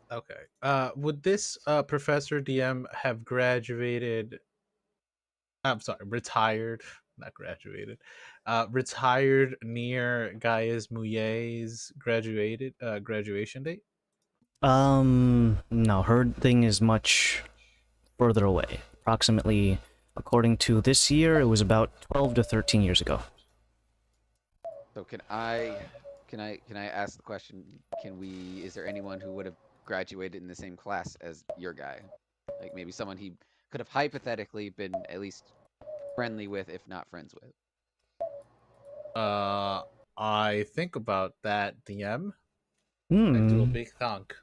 Okay. Would this Professor DM have graduated? I'm sorry, retired, not graduated. Retired near Gaius Mouillet's graduation date? No, her thing is much further away. Approximately, according to this year, it was about 12 to 13 years ago. So can I ask the question, is there anyone who would have graduated in the same class as your guy? Like maybe someone he could have hypothetically been at least friendly with, if not friends with. I think about that, DM. I do a big thunk.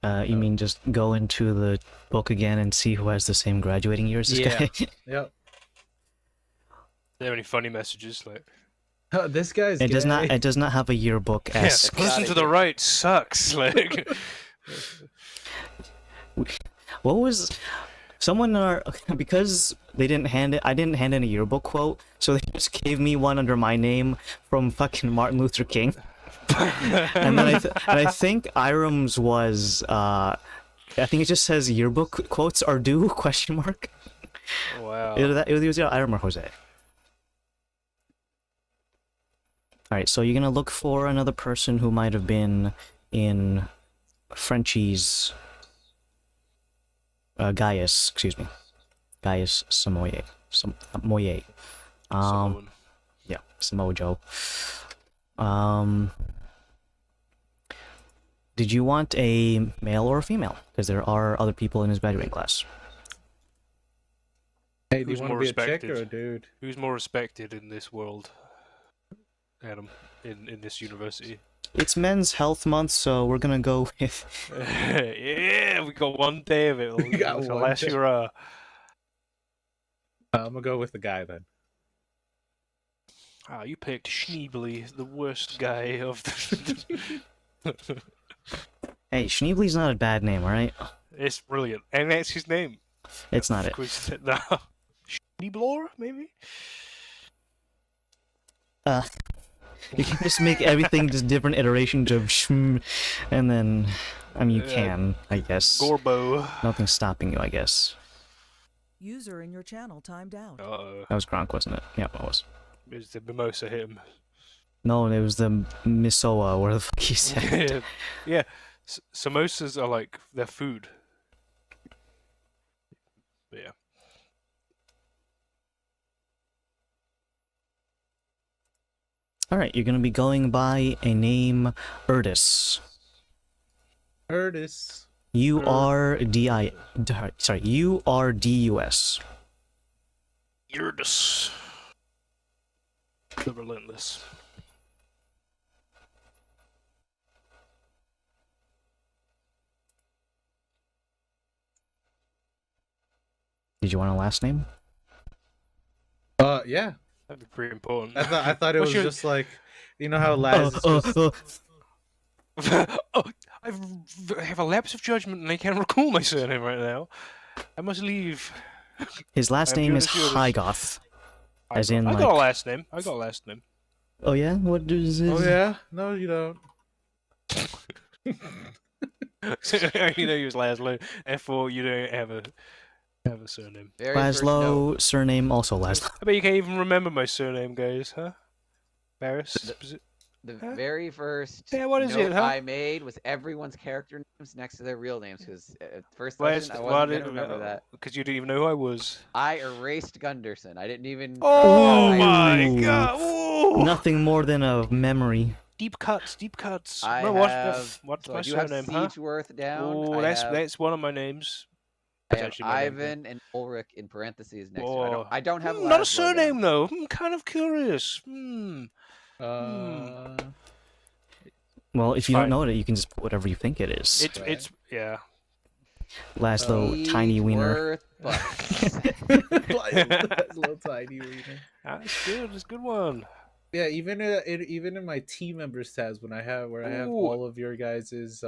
You mean just go into the book again and see who has the same graduating year as this Yeah. guy? Yep. Are there any funny messages like? This guy's It does not. gay. It does not have a yearbook Yes, esque. person to the right sucks. Like, What was someone in our because they didn't hand it? I didn't hand in a yearbook quote, so they just gave me one under my name from fucking Martin Luther King. And then I think Iram's was I think it just says yearbook quotes are due ? wow. It was either Iram or Jose. Alright, so you're gonna look for another person who might have been in Frenchie's Gaius, excuse me. Gaius Samoye. Moye. Someone. Yeah, Samoa Joe. Did you want a male or a female? Because there are other people in his graduating class. Hey, do Who's you want to more be a chick respected? or a dude? Who's more respected in this world, Adam? In this university? It's Men's Health Month, so we're gonna go with. Yeah, we got one day of it. We got one Unless day. you're I'm gonna go with the guy then. you picked Schneebly, the worst guy of the. Hey, Schneebly's not a bad name, alright? It's brilliant, and that's his name. It's not it. No. Schneeblor, maybe. You can just make everything just different iterations of shm, and then, I mean, you can, I guess. Gorbo. Nothing's stopping you, I guess. User in your channel timed out. Uh-oh. That was Gronk, wasn't it? Yeah, it was. Is the mimosa hit him? No, it was the Misoa, where the fuck he said. Yeah. Samosas are like, they're food. But yeah. Alright, you're gonna be going by a name Erdis. Erdis. U-R-D-U-S. Urdus. The Relentless. Did you want a last name? Yeah. That'd be pretty important. I thought it What's was your- just like, you know how Laz is just... Oh, I have a lapse of judgment and I can't recall my surname right now. I must leave. His last name is Urdis. Hygoth. As in, I like... got a last name. I got a last name. Oh yeah? What is it? Oh yeah? No, you don't. You know he was Laszlo. Therefore, you don't have a surname. Very first note, Laszlo, surname also Laszlo. I bet you can't even remember my surname, guys, huh? Barris? the Huh? very first Yeah, what is note it, huh? I made was everyone's character names next to their real names, because at first Where's lesson I the- wasn't why going did- to remember that. Because you didn't even know who I was. I erased Gunderson. I didn't even... Oh Ooh. my god! Ooh. Nothing more than a memory. Deep cuts, deep cuts. I No, have... what's so my I do have surname, huh? Siegeworth down. Oh, I have, that's one of my names. I That's have actually my name, yeah. Ivan and Ulrich in parentheses next to it. Whoa. I don't have Not a Laszlo surname down. though. I'm kind of curious. Well, if It's you fine. don't know it, you can just put whatever you think it is. It's yeah. Laszlo, tiny wiener. Siegeworth Bucks. Little tiny wiener. That's good. It's a good one. Yeah, even even in my team members tabs when I have Ooh. all of your guys's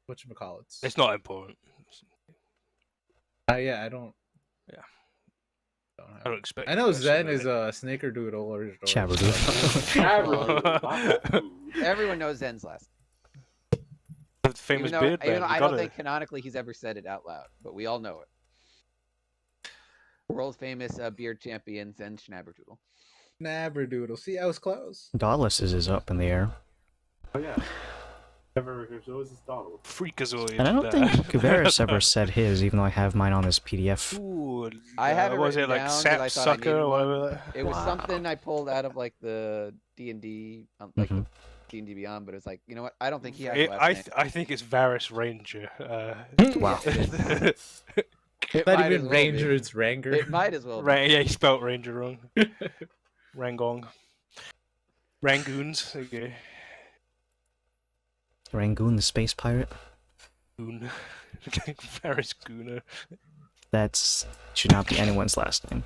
whatchamacallits. It's not important. Yeah, I don't. Yeah. Don't have I don't expect. I know you to Zen know is it. a Snickerdoodle or Chabberdoodle. Everyone knows Zen's last. The famous Even though, beard even man. though You I don't gotta- think canonically he's ever said it out loud, but we all know it. World famous beard champion Zen Schnabberdoodle. Snabberdoodle. See, I was close. Godless is up in the air. Oh yeah. Never shows his Donald. Freakazoid. And I don't think Kuveris ever said his, even though I have mine on this PDF. Ooh, I have it was it written like down 'cause Sap I thought I Sucker needed or one. whatever? It was Wow. something I pulled out of like the D&D, like Mhm. D&D Beyond, but it's like, you know what? I don't think he has It, a last I name. I think it's Varys Ranger. Wow. It Not might as even well be. Ranger, it's Ranger. It might as well be. Yeah, he spelt Ranger wrong. Rangong. Rangoons. Okay. Rangoon the space pirate. Goon. Varys Gooner. That's should not be anyone's last name.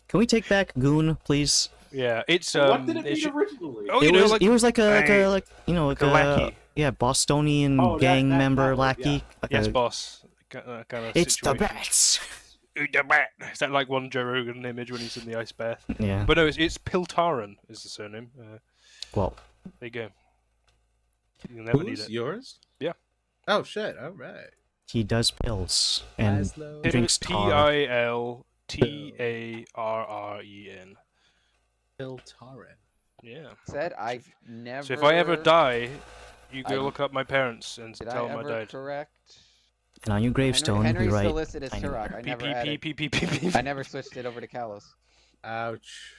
Can we take back Goon, please? Yeah, it's what did it mean should- originally? Oh, you know, like He was like a a lackey. yeah, Bostonian Oh, gang that member one, lackey. yeah. Like yes, a- boss. Kind of it's the situation. bats. The bat. Is that like one Joe Rogan image when he's in the ice bath? Yeah. But no, it's Piltaran is the surname. Well, There you go. You'll never need Who's it. yours? Yeah. Oh shit! All right. he does pills and Laszlo. drinks tar. Piltarren. Piltaran. Yeah. Said I've never. So if I ever die, you go I- look up my parents and Did tell I them I ever died. correct? And on your gravestone, Henry's you write. still listed as tiny Turok. I never added. Beep. I never switched it over to Kalos. Ouch.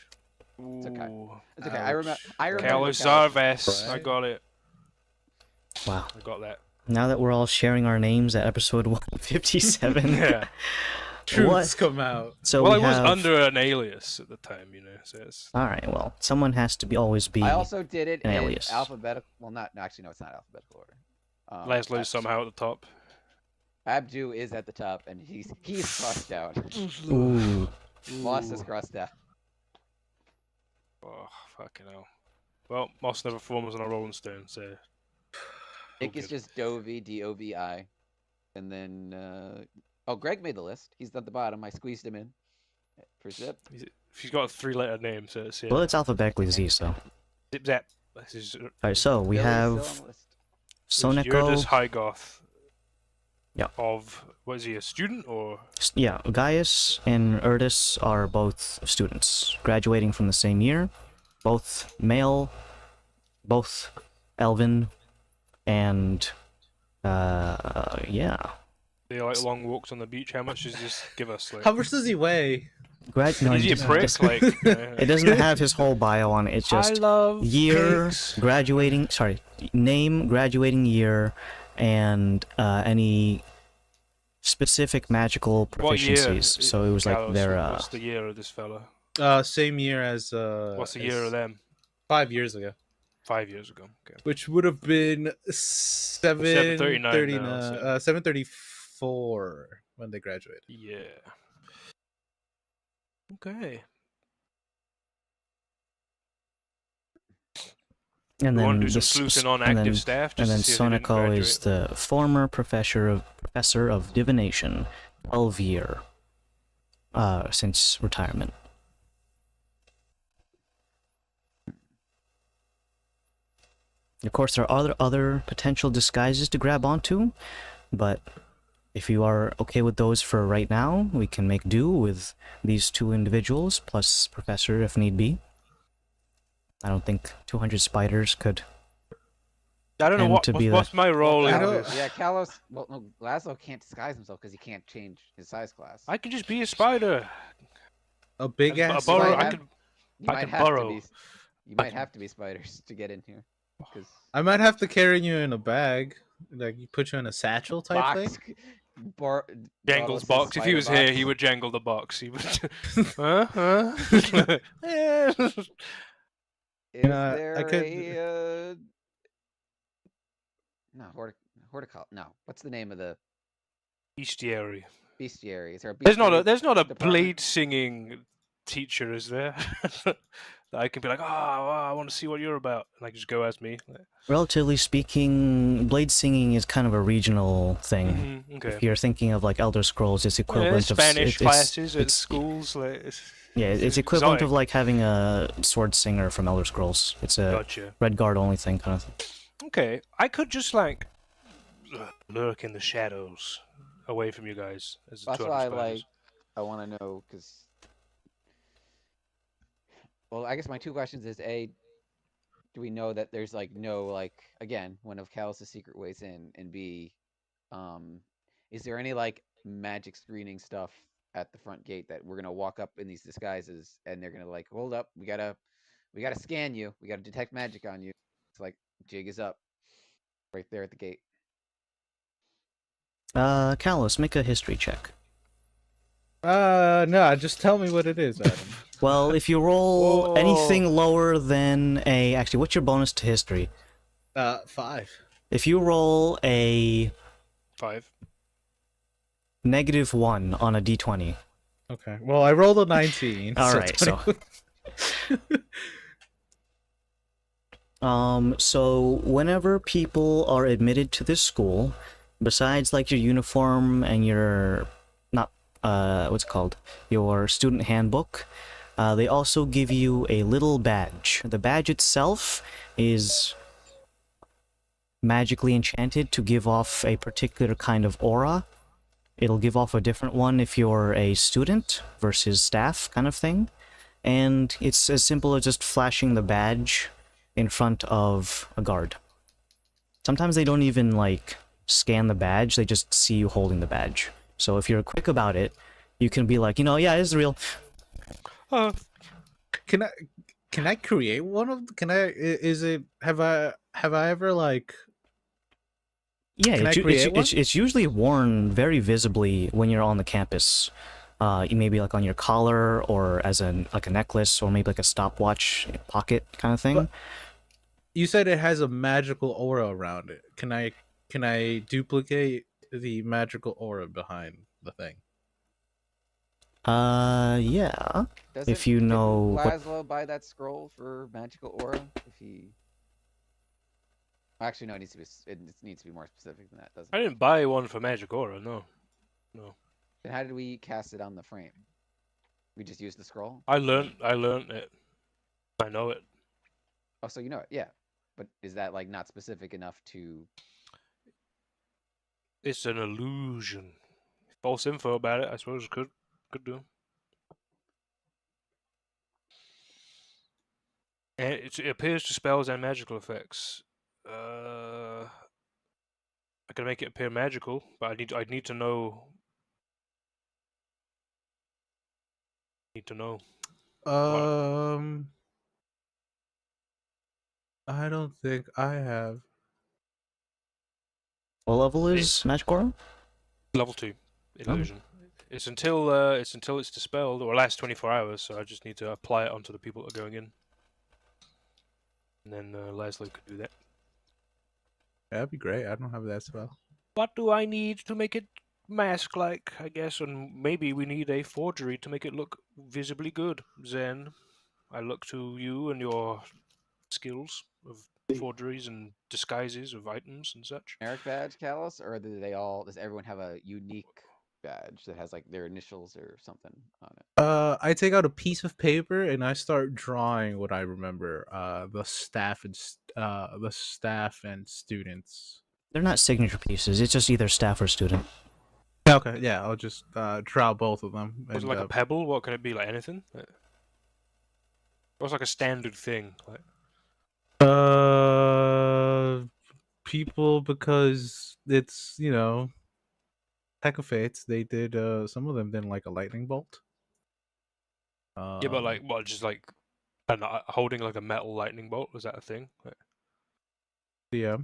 It's okay. Ooh. It's okay. I remember. I remember. Kalos Kalos. Zarvas. I Right. got it. Wow. I got that. Now that we're all sharing our names at episode 157. Yeah. Truths come out. So Well, I we was have... under an alias at the time, you know. So it's All right. Well, someone has to always be. I also did it an in alias. alphabetical. Well, not actually. No, it's not alphabetical order. Laszlo's somehow at the top. Abdu is at the top, and he's crossed out. Ooh. Moss is crossed out. Oh, fucking hell. Well, Moss never forms on a Rolling Stone, so. Nick is good. just Dovi, D-O-V-I. And then, oh, Greg made the list. He's at the bottom. I squeezed him in for Zip. She's got a 3-letter name, so it's yeah. Well, it's alphabetically Z, so. Zip Zap. This is All right. So we Billy's have still on the list. Yurdis Soneko. Highgoth. Of was he a student or? Yeah, Gaius and Erdis are both students, graduating from the same year. Both male, both elven, and yeah. They like long walks on the beach. How much does this give us? Like, How much does he weigh? No, is he a just- prick? just- Like, it doesn't have his whole bio on it. It's I just love year, pigs. graduating. Sorry, name, graduating year, and any specific magical What year? proficiencies. So it was like Carlos, their What's the year of this fella? Same year as What's the year as of them? 5 years ago, 5 years ago. Okay. which would have been 739 now, so- 734 when they graduated. Yeah. Okay. and We then want to do some this- sleuthing on and active then, staff. and Just then to see if they didn't Soniko is graduate. the former professor of divination, 12 year, since retirement. Of course, there are other potential disguises to grab onto, but if you are okay with those for right now, we can make do with these two individuals plus Professor if need be. I don't think 200 spiders could. I don't know and to be what's my role I in don't- this. Yeah, Kalos. Well, no, Laszlo can't disguise himself because he can't change his size class. I can just be a spider. A big A ass. burrow. might I have- could. You I might can have burrow. to be. You might have to be spiders to get in here. Because I might have to carry you in a bag, like you put you in a satchel type thing. box. Bar, Jangle's Barlos's box. If he spider was here, box. he would jangle the box. He would. Huh? Yeah. Is I there could- a no horticulture? No, what's the name of the Bestiary. bestiary? Is there a There's not a bestiary there's not a department? blade singing teacher, is there? That I can be like, I want to see what you're about, and I can just go as me. Relatively speaking, blade singing is kind of a regional thing. Okay. If you're thinking of like Elder Scrolls, it's Yeah, equivalent of Spanish classes at it's- schools. Like, Yeah, it's it's equivalent of exotic. like having a sword singer from Elder Scrolls. It's a Gotcha. red guard only thing kind of thing. Okay, I could just like lurk in the shadows, away from you guys. As the That's 200 why I spiders. I want to know because. Well, I guess my two questions is A, do we know that there's like no like again one of Kalos' secret ways in, and B, is there any like magic screening stuff at the front gate that we're gonna walk up in these disguises and they're gonna like hold up, we gotta scan you, we gotta detect magic on you. It's like jig is up, right there at the gate. Kalos, make a history check. No, just tell me what it is, Adam. Well, if you roll Whoa. anything lower than a... Actually, what's your bonus to history? 5. If you roll a $5. -1 on a d20. Okay. Well, I rolled a 19. Alright, so... 20. So whenever people are admitted to this school, besides like your uniform and your what's it called? Your student handbook, they also give you a little badge. The badge itself is magically enchanted to give off a particular kind of aura. It'll give off a different one if you're a student versus staff kind of thing. And it's as simple as just flashing the badge in front of a guard. Sometimes they don't even like scan the badge, they just see you holding the badge. So if you're quick about it, you can be like, yeah, it's real. Can I create one of? Can I? Is it? Have I ever like? Yeah, Can I create one? it's usually worn very visibly when you're on the campus. Maybe like on your collar or as a necklace or maybe like a stopwatch pocket kind of thing. But you said it has a magical aura around it. Can I duplicate the magical aura behind the thing? Yeah. If you know didn't what- Laszlo buy that scroll for magical aura? If he actually no, it needs to be more specific than that, doesn't I it? didn't buy one for Magic Aura, no. Then how did we cast it on the frame? We just used the scroll. I learned it. I know it. Oh, so you know it, yeah. But is that like not specific enough to? It's an illusion. False info about it, I suppose could do. And it appears to spells and magical effects. I can make it appear magical, but I'd need to know. Need to know. I don't think I have. What level is Magic Aura? Level 2 illusion. It's until it's dispelled or lasts 24 hours. So I just need to apply it onto the people that are going in, and then Leslie could do that. That'd be great. I don't have that spell. What do I need to make it mask-like? I guess, and maybe we need a forgery to make it look visibly good. Zen, I look to you and your skills of forgeries and disguises of items and such. Generic badge, Callus, or do they all? Does everyone have a unique badge that has like their initials or something on it? I take out a piece of paper and I start drawing what I remember. The staff and students. They're not signature pieces. It's just either staff or student. Okay, yeah, I'll just draw both of them. Was it like a pebble? What can it be? Like anything? What's like a standard thing? Like people, because it's, Heck of Fates. They did some of them did like a lightning bolt. yeah, but like what? Just like holding like a metal lightning bolt? Was that a thing? Yeah.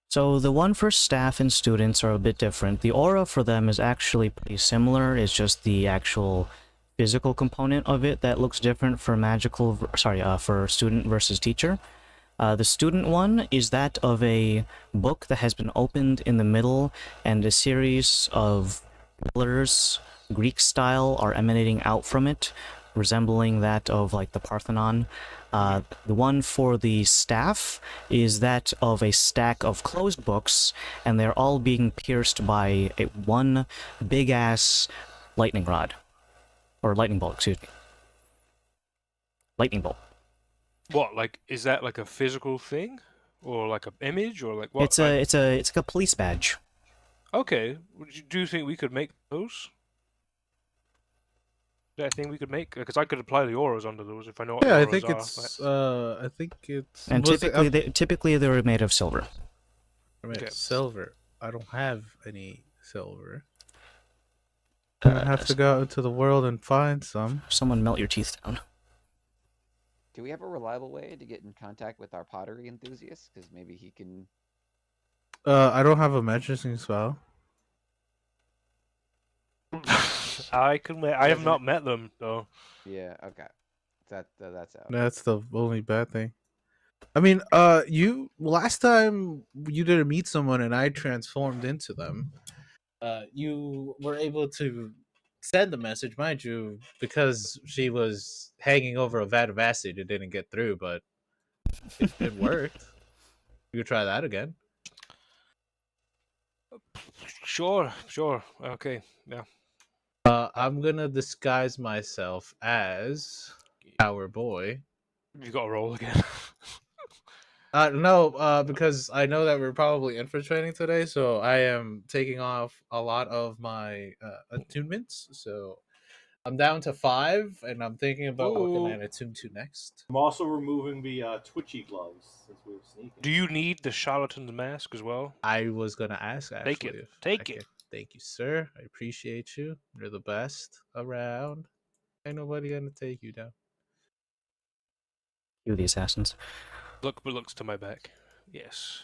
So the one for staff and students are a bit different. The aura for them is actually pretty similar. It's just the actual physical component of it that looks different for for student versus teacher. The student one is that of a book that has been opened in the middle, and a series of pillars, Greek style, are emanating out from it, resembling that of like the Parthenon. The one for the staff is that of a stack of closed books, and they're all being pierced by one big-ass lightning rod. Or lightning bolt, excuse me. Lightning bolt. What? Like, is that like a physical thing? Or like an image? Or like what? It's like a police badge. Okay. Do you think we could make those? Is that a thing we could make? Because I could apply the auras onto those if I know what the auras I think are. it's. I think it's. And typically they're made of silver. Okay. Silver. I don't have any silver. I have to go out into the world and find some. Someone melt your teeth down. Do we have a reliable way to get in contact with our pottery enthusiast? Because maybe he can. I don't have a menacing spell. I have not met them though. Yeah. Okay. That's out. That's the only bad thing. I mean, you last time you didn't meet someone and I transformed into them. You were able to send the message, mind you, because she was hanging over a vat of acid. It didn't get through, but it worked. You could try that again. Sure. Okay, yeah. I'm gonna disguise myself as our boy. You got to roll again. No, because I know that we're probably infiltrating today, so I am taking off a lot of my attunements. So I'm down to 5, and I'm thinking about what can I attune to next. I'm also removing the twitchy gloves since we were sneaking. Do you need the charlatan's mask as well? I was gonna ask. Actually, Take it. Take it. Thank you, sir. I appreciate you. You're the best around. Ain't nobody gonna take you down. You the assassins. Looks to my back. Yes.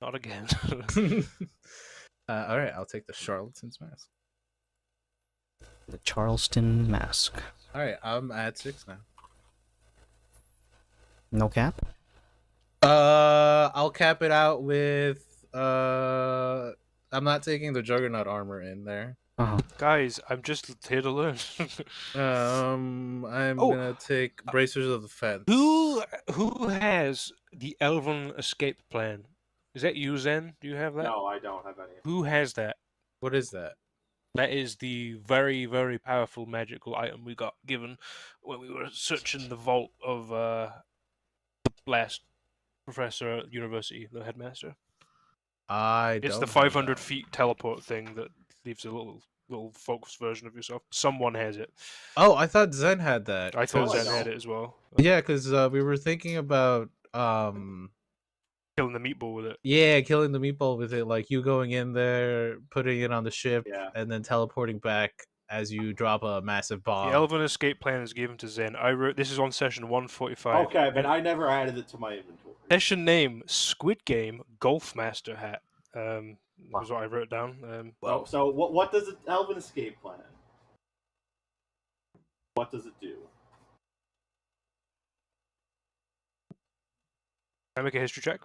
Not again. All right, I'll take the charlatan's mask. The Charleston mask. All right, I'm at 6 now. No cap? I'll cap it out with I'm not taking the Juggernaut armor in there. Guys, I'm just here to learn. I'm gonna take Bracers of the Fence. Who has the Elven escape plan? Is that you, Zen? Do you have that? No, I don't have any. Who has that? What is that? That is the very, very powerful magical item we got given when we were searching the vault of the last professor at university, the headmaster. I It's don't the have 500 that. feet teleport thing that leaves a little focused version of yourself. Someone has it. Oh, I thought Zen had that. I thought No, I Zen had don't. it as well. Yeah, because we were thinking about Killing the meatball with it. yeah, killing the meatball with it, like you going in there, putting it on the ship, Yeah. and then teleporting back as you drop a massive The bomb. Elven escape plan is given to Zen. I wrote this is on session 145. Okay, but I never added it to my inventory. Session name: Squid Game Golf Master Hat. Was what I wrote down. So what does an Elven escape plan? What does it do? Can I make a history check?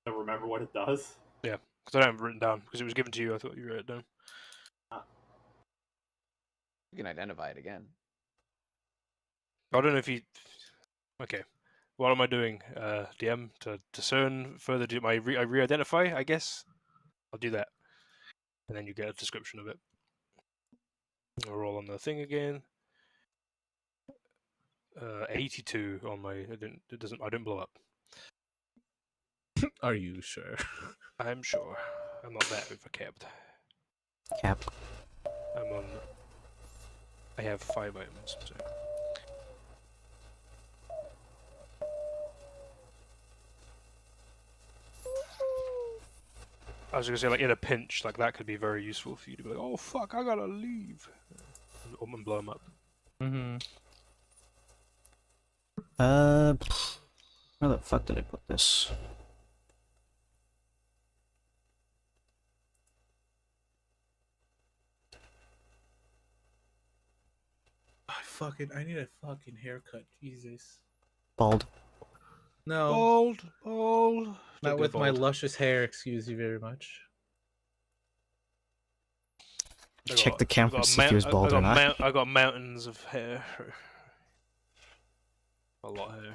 I don't remember what it does. Yeah, because I don't have it written down because it was given to you. I thought you wrote it down. You can identify it again. I don't know if you. Okay, what am I doing, DM? To discern further, do I re-identify? I guess I'll do that, and then you get a description of it. I'll roll on the thing again. 82 on my. It doesn't. I didn't blow up. Are you sure? I'm sure. I'm not that overcapped. Cap. I'm on. I have 5 items. So. I was gonna say, like in a pinch, like that could be very useful for you to be like, "Oh fuck, I gotta leave," and blow them up. Mm-hmm. Where the fuck did I put this? I need a fucking haircut. Jesus. Bald. No, Bald. not Don't with go my bald. luscious hair. Excuse you very much. I Check got- the I camera got to see if he was bald or not. I got mountains of hair. A lot of hair.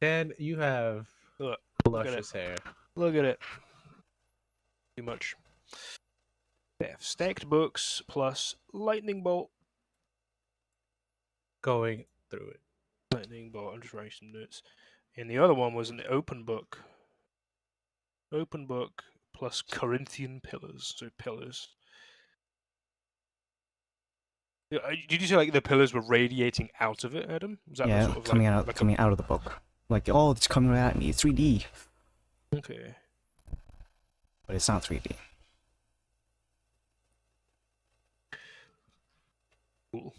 Dan, you have Look, luscious hair. Look at it. Too much. Yeah, stacked books plus lightning bolt. Going through it. Lightning bolt. I'm just writing some notes. And the other one was an open book. Open book plus Corinthian pillars. So pillars. Yeah, did you say like the pillars were radiating out of it, Adam? Was that Yeah, sort of coming like, out, like coming out of the book. Like, oh, it's coming right at me. 3D, Okay. but it's not 3D. Cool.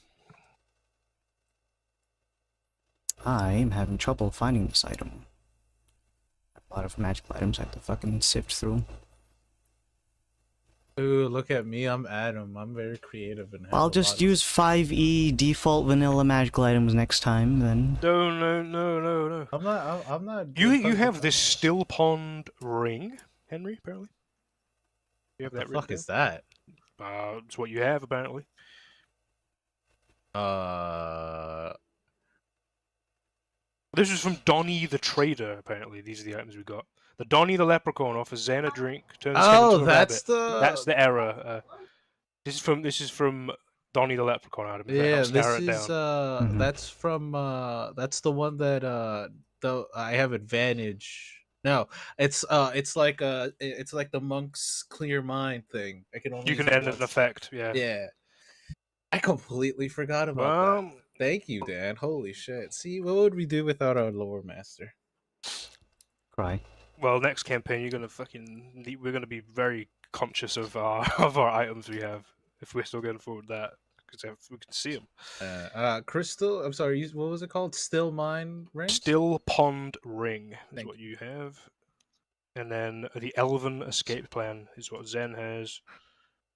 I'm having trouble finding this item. A lot of magical items I have to fucking sift through. Ooh, look at me. I'm Adam. I'm very creative and have I'll a just lot of- use 5e default vanilla magical items next time, then. No. I'm not. You have this still pond ring, Henry, apparently. You have What that the fuck written is that? down? It's what you have, apparently. This is from Donnie the Trader, apparently. These are the items we got. The Donnie the Leprechaun offers Zen a drink, turns him Oh, into a that's rabbit. That's the error. This is from Donnie the Leprechaun, Adam. In fact, yeah. I'll This narrow it is down. that's from that's the one that the I have advantage. No, it's like the monk's clear mind thing. I can only You use can it end an once. effect, yeah. Yeah. I completely forgot about Well, that. Thank you, Dan. Holy shit. See, what would we do without our lore master? Cry. well, next campaign we're gonna be very conscious of our our items we have if we're still going forward with that because we can see them. Crystal. I'm sorry. What was it called? Still Mine Ring. Still Pond Ring is Thank what you have, and then the Elven Escape Plan is what Zen has.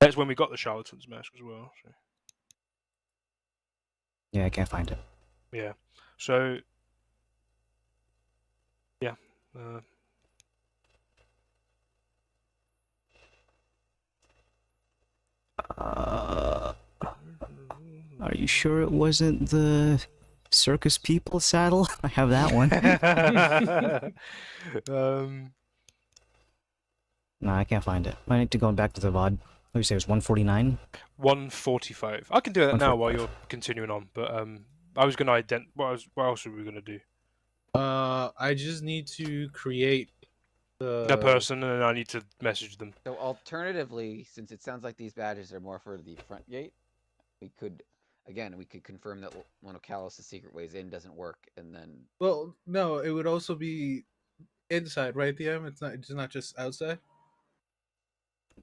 That's when we got the Charlatan's Mask as well. So. Yeah, I can't find it. Yeah. So. Yeah. Are you sure it wasn't the circus people saddle? I have that one. No, I can't find it. I need to go back to the VOD. What did you say? It was 149? 145. I can do that now while 145. you're continuing on, but I was gonna what else were we gonna do? I just need to create that person, and I need to message them. So alternatively, since it sounds like these badges are more for the front gate, we could confirm that one of Kalos' secret ways in doesn't work, and then Well, no, it would also be inside, right, DM? It's not just outside.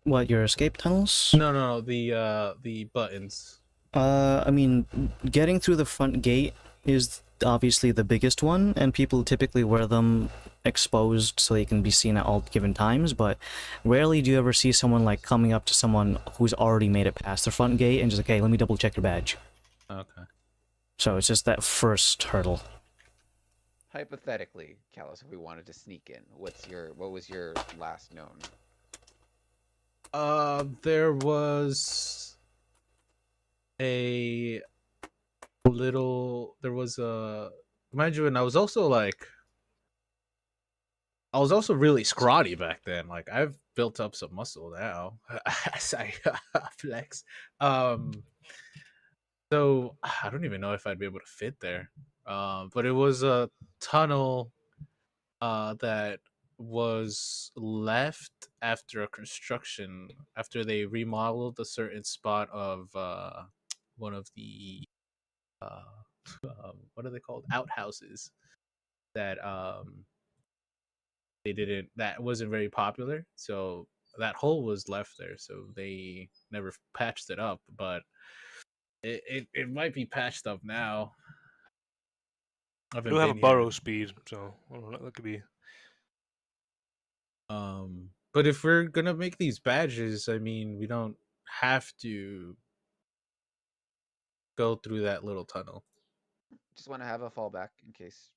What, your escape tunnels? No, the buttons. I mean, getting through the front gate is obviously the biggest one, and people typically wear them exposed so they can be seen at all given times, but rarely do you ever see someone like coming up to someone who's already made it past the front gate and just like, hey, let me double check your badge. Okay. So it's just that first hurdle. hypothetically, Kalos, if we wanted to sneak in, what was your last known? There was a mind you, and I was also really scrawny back then. Like, I've built up some muscle now as I flex. So I don't even know if I'd be able to fit there. But it was a tunnel that was left after a construction, after they remodeled a certain spot of one of the what are they called, outhouses that that wasn't very popular, so that hole was left there, so they never patched it up, but it might be patched up now. I We do have a burrow speed, so I don't know, that could be. But if we're gonna make these badges, I mean, we don't have to go through that little tunnel. Just want to have a fallback in case,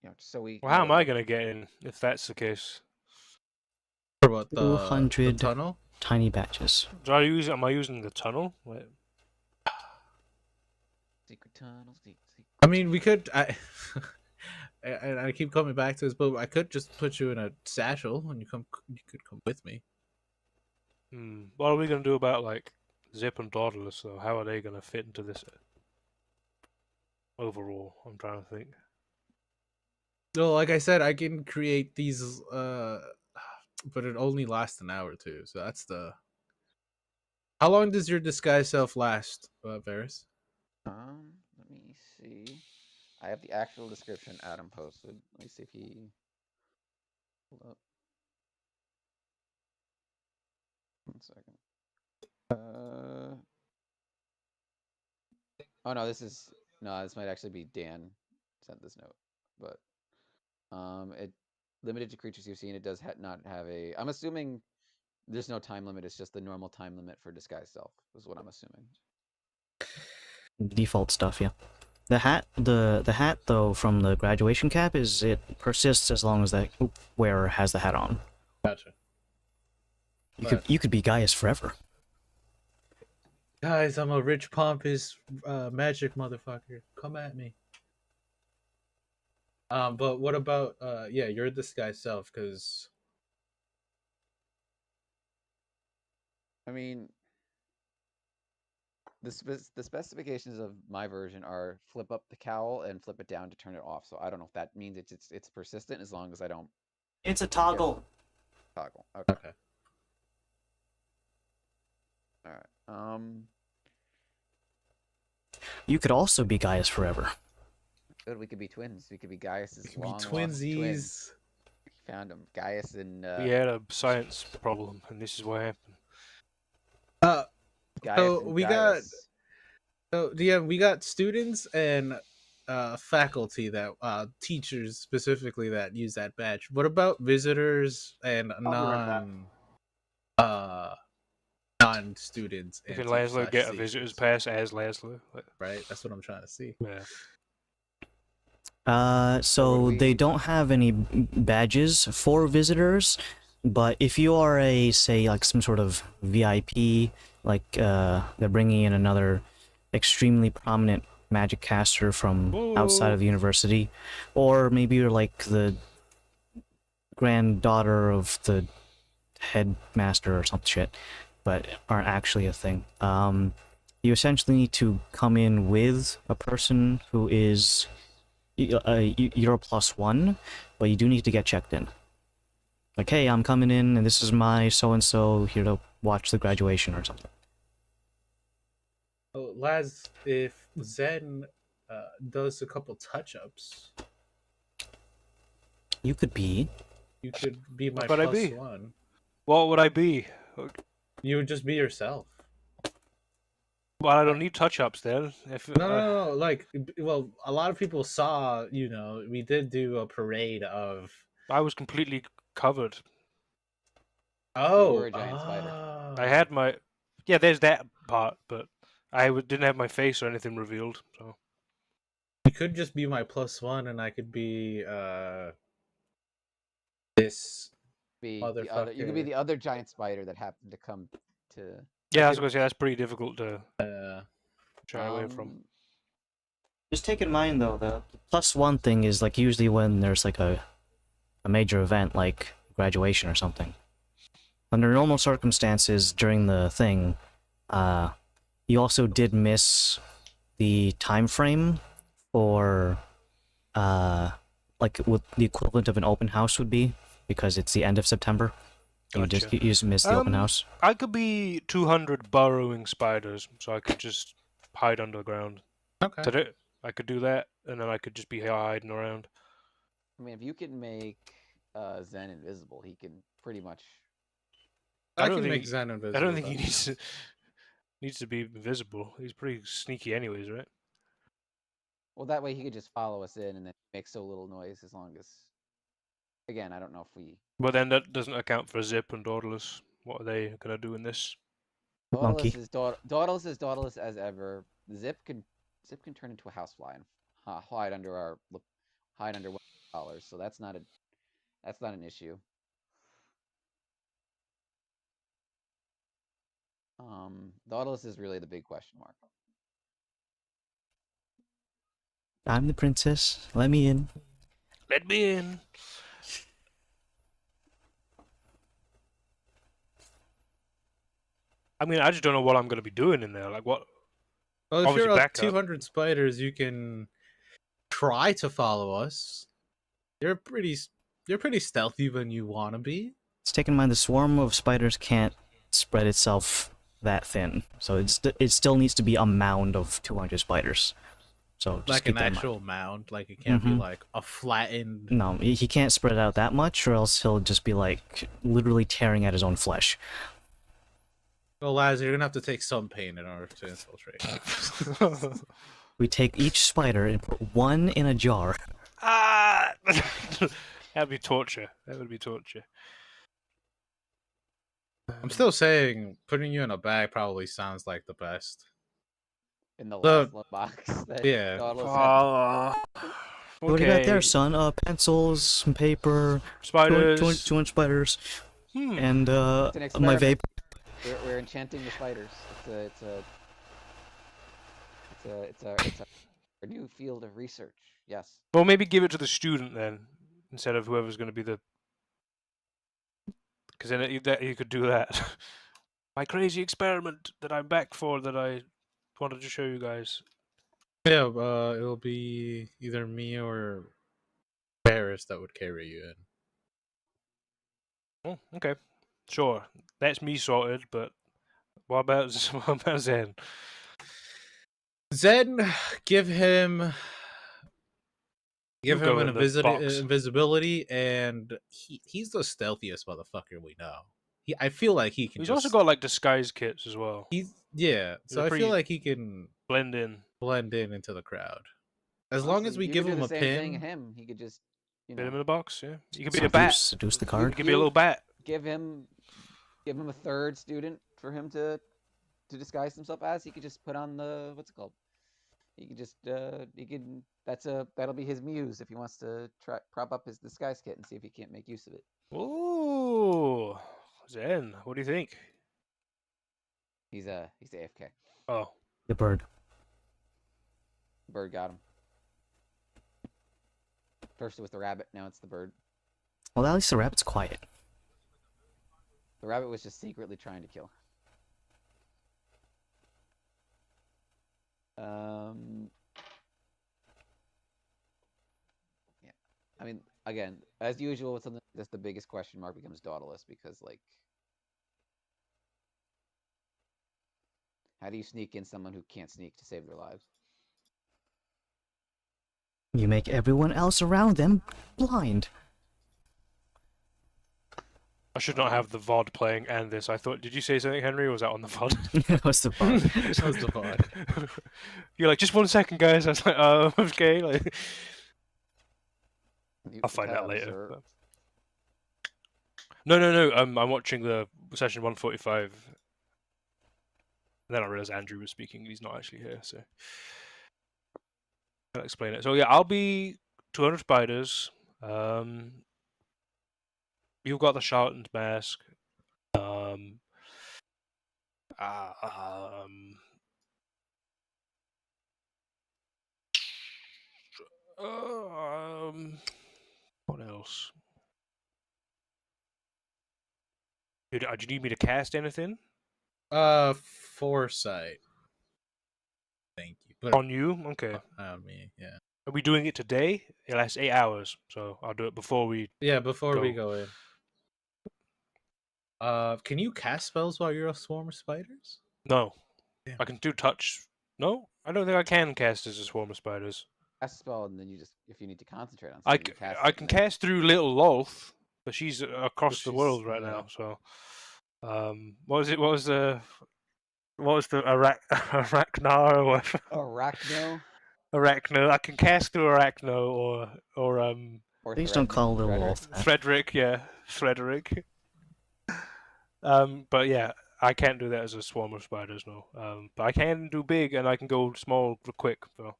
just so we. Well, how am I gonna get in if that's the case? For what, the 200 tunnel? tiny batches. Am I using the tunnel? Wait. Secret tunnel, secret. I mean, we could. And I keep coming back to this, but I could just put you in a satchel and you could come with me. What are we gonna do about like Zip and Dauntless though? How are they gonna fit into this overall? I'm trying to think. No, like I said, I can create these, but it only lasts an hour or two. So that's the. How long does your disguise self last, Varys? Let me see. I have the actual description Adam posted. Let me see if he. Hold up. 1 second. Oh no, this might actually be Dan sent this note, but it limited to creatures you've seen. It does not have a. I'm assuming there's no time limit. It's just the normal time limit for disguise self. Is what I'm assuming. Default stuff, yeah. The hat though from the graduation cap it persists as long as the wearer has the hat on. Gotcha. You could be Gaius forever. Guys, I'm a rich, pompous, magic motherfucker. Come at me. But what about your disguise self? Because I mean, the specifications of my version are flip up the cowl and flip it down to turn it off. So I don't know if that means it's persistent as long as I don't. It's a toggle. Toggle. Okay. All right. You could also be Gaius forever. Good. We could be twins. We could be Gaius's we could be long lost twin. twinsies. Found him, Gaius and. We had a science problem, and this is what happened. Gaius So and we Gaius. we got students and faculty that teachers specifically that use that badge. What about visitors and non-students? Can Laszlo get a visitor's pass as Laszlo? Right, that's what I'm trying to see. Yeah. So they don't have any badges for visitors, but if you are say like some sort of VIP, like they're bringing in another extremely prominent magic caster from outside of the university, or maybe you're like the granddaughter of the headmaster or some shit, but aren't actually a thing. You essentially need to come in with a person who is you're a +1, but you do need to get checked in. Like, hey, I'm coming in, and this is my so-and-so here to watch the graduation or something. Oh, Laz, if Zen does a couple touch-ups, You could be. you could be my What would I plus be? one. What would I be? You would just be yourself. Well, I don't need touch-ups then. If No. Like, well, a lot of people saw. We did do a parade of. I was completely covered. Oh, were a giant spider. I had my yeah. There's that part, but didn't have my face or anything revealed. So You could just be my plus one, and I could be this Be motherfucker. the other. You could be the other giant spider that happened to come to. yeah, I was gonna say that's pretty difficult to Uh, shy away from. Just take in mind, though, the plus one thing is, like, usually when there's, like, a major event, like graduation or something. Under normal circumstances during the thing, you also did miss the time frame for, like, what the equivalent of an open house would be, because it's the end of September. Gotcha. You just missed the open house. I could be 200 burrowing spiders, so I could just hide underground. okay. I could do that, and then I could just be hiding around. I mean, if you can make Zen invisible, he can pretty much. I I don't can think make Zen invisible. I don't think he though. needs to be invisible. He's pretty sneaky, anyways, right? Well, that way he could just follow us in and then make so little noise as long as. Again, I don't know if we. But then that doesn't account for Zip and Dauntless. What are they gonna do in this? Monkey. Dauntless is Dauntless as ever. Zip can turn into a housefly and hide under one of our collars. So that's not an issue. Dauntless is really the big question mark. I'm the princess. Let me in. Let me in. I mean, I just don't know what I'm gonna be doing in there. Like, what? Well, if Obviously you're up backup. 200 spiders, you can try to follow us. You're pretty stealthy when you want to be. Let's take in mind the swarm of spiders can't spread itself that thin, so it still needs to be a mound of 200 spiders. So just Like keep an that in mind. actual mound. Like it can't be Mhm. like a flattened. No, he can't spread it out that much, or else he'll just be like literally tearing at his own flesh. Well, Laz, you're gonna have to take some pain in order to infiltrate. We take each spider and put one in a jar. Ah! That'd be torture. That would be torture. I'm still saying putting you in a bag probably sounds like the best. In the The- last box. That yeah. Dauntless had. What do you got there, Okay. son? Pencils, some paper, Spiders. 200 spiders, Hmm. and It's an my experiment. vape. We're enchanting the spiders. It's a new field of research. Yes. Well, maybe give it to the student then, instead of whoever's going to be the. Because then you could do that. My crazy experiment that I'm back for that I wanted to show you guys. Yeah, it'll be either me or Paris that would carry you in. Oh, okay. Sure. That's me sorted, but what about what about Zen? Zen, give him You go an in the box. invisibility, and he's the stealthiest motherfucker we know. I feel like he can. He's also got like disguise kits as well. Yeah. So I pretty- feel like he can Blend in. blend in into the crowd. As long as Honestly, we you give could do him the a same thing pin. him, he could just, Fit him in the box, yeah. You could be a bat. Seduce the You card. could be a little bat. give him a third student for him to disguise himself as. He could just put on the what's it called? He could just that'll be his muse if he wants to prop up his disguise kit and see if he can't make use of it. Ooh, Zen. What do you think? He's AFK. Oh, The bird. Bird got him. First it was the rabbit, now it's the bird. Well, at least the rabbit's quiet. The rabbit was just secretly trying to kill him. Yeah. I mean, again, as usual with something that's the biggest question mark becomes daughterless because like, how do you sneak in someone who can't sneak to save their lives? You make everyone else around them blind. I should not have the VOD playing and this. I thought, did you say something, Henry, or was that on the VOD? What's the fun? That was the VOD. You're like, just 1 second, guys. I was like, oh, okay. Like, You I'll find out have, later. sir. but- No. I'm watching the session 145. And then I realized Andrew was speaking. He's not actually here, so I'll explain it. So yeah, I'll be 200 spiders. You've got the Charlatan's mask. What else? Do you need me to cast anything Foresight. Thank you. But on you? Okay. on me, yeah. Are we doing it today? It lasts 8 hours, so I'll do it before we. Yeah, before we Go. go in. Can you cast spells while you're a swarm of spiders? No, Damn. I can do touch. No, I don't think I can cast as a swarm of spiders. Cast a spell, and then you just, if you need to concentrate on I something, you cast I it, can and then- cast through Little Loth, but she's across the she's- world right yeah. now. So, what was it? What was the Arachnar or whatever? Arachno Arachno. I can cast through Arachno or or Please don't call Little Threadrip. Wolf that. Frederick. Yeah, Frederick. But yeah, I can't do that as a swarm of spiders. No. But I can do big, and I can go small quick. So,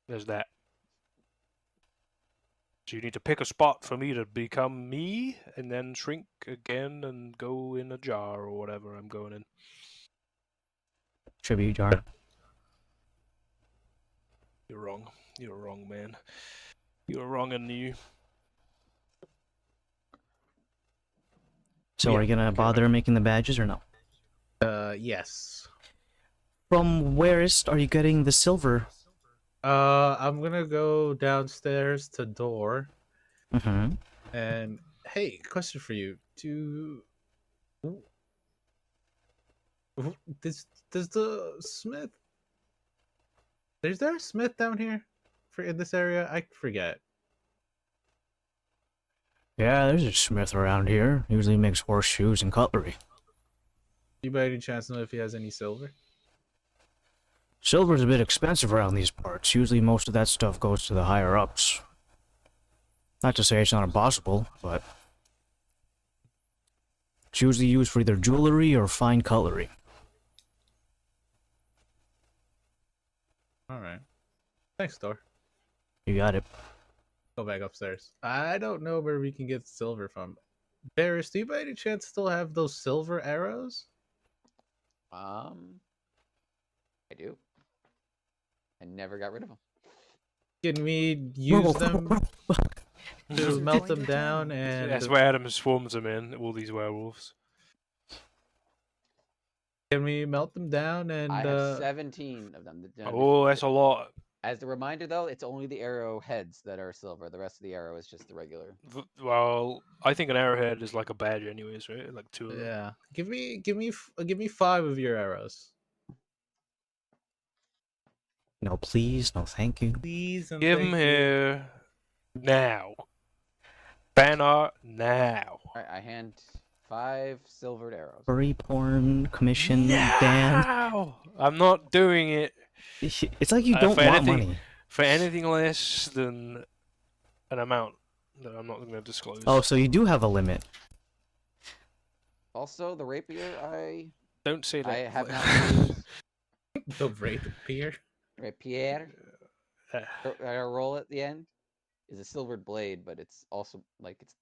there's that. So you need to pick a spot for me to become me, and then shrink again and go in a jar or whatever I'm going in. Tribute jar. You're wrong. You're wrong, man. You're wrong and you. So Yeah, are you gonna okay, bother making the badges or no? Yes. From where's are you getting the silver? I'm gonna go downstairs to door. Mm-hmm. And hey, question for you: does the smith? Is there a smith down here, in this area? I forget. Yeah, there's a smith around here. Usually makes horseshoes and cutlery. You by any chance know if he has any silver? Silver's a bit expensive around these parts. Usually most of that stuff goes to the higher ups. Not to say it's not impossible, but it's usually used for either jewelry or fine cutlery. All right. Thanks, Thor. You got it. Go back upstairs. I don't know where we can get silver from. Barris, do you by any chance still have those silver arrows? I do. I never got rid of them. Can we use them to User melt joined them your down channel. and That's where Adam swarms them in, all these werewolves. can we melt them down and I have 17 of them. Oh, that's a lot. As a reminder, though, it's only the arrow heads that are silver. The rest of the arrow is just the regular. Well, I think an arrowhead is like a badge anyways, right? Like 2 of them. yeah, give me 5 of your arrows, No, please, no, thank you. please. And Give thank them you. here now. Banner now. All right, I hand 5 silvered arrows. Furry porn commission band. Now! I'm not doing it It's like you don't for want anything- money. for anything less than an amount that I'm not going to disclose. Oh, so you do have a limit. Also, the rapier Don't say that. I have not used. The rapier. Rapier. Uh, I roll at the end is a silvered blade, but it's also like it's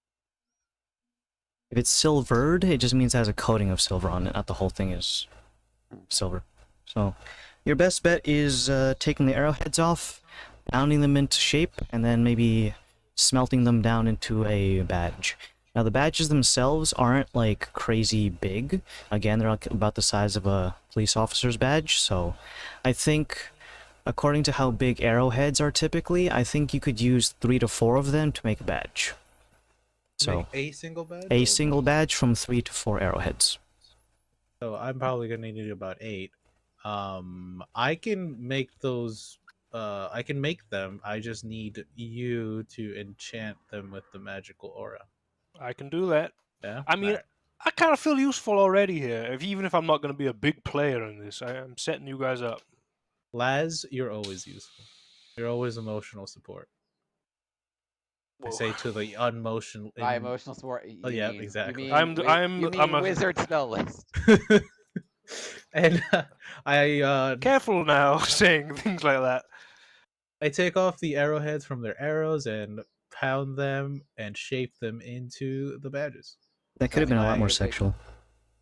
If it's silvered, it just means it has a coating of silver on it. Not the whole thing is silver. So, your best bet is taking the arrowheads off, pounding them into shape, and then maybe smelting them down into a badge. Now, the badges themselves aren't like crazy big. Again, they're like about the size of a police officer's badge. So, I think according to how big arrowheads are typically, I think you could use 3 to 4 of them to make a badge. So, Make a single badge? a or- single badge from 3 to 4 arrowheads. So I'm probably gonna need about 8. I can make those. I can make them. I just need you to enchant them with the magical aura. I can do that. Yeah. I mean, Alright. I kind of feel useful already here. Even if I'm not going to be a big player in this, I'm setting you guys up. Laz, you're always useful. You're always emotional support. I Whoa. say to the unmotion. By emotional support. Oh, yeah, mean, exactly. You mean, I'm a wizard spell list. And I careful now saying things like that. I take off the arrowheads from their arrows and pound them and shape them into the badges That could have been a lot more Nice. sexual.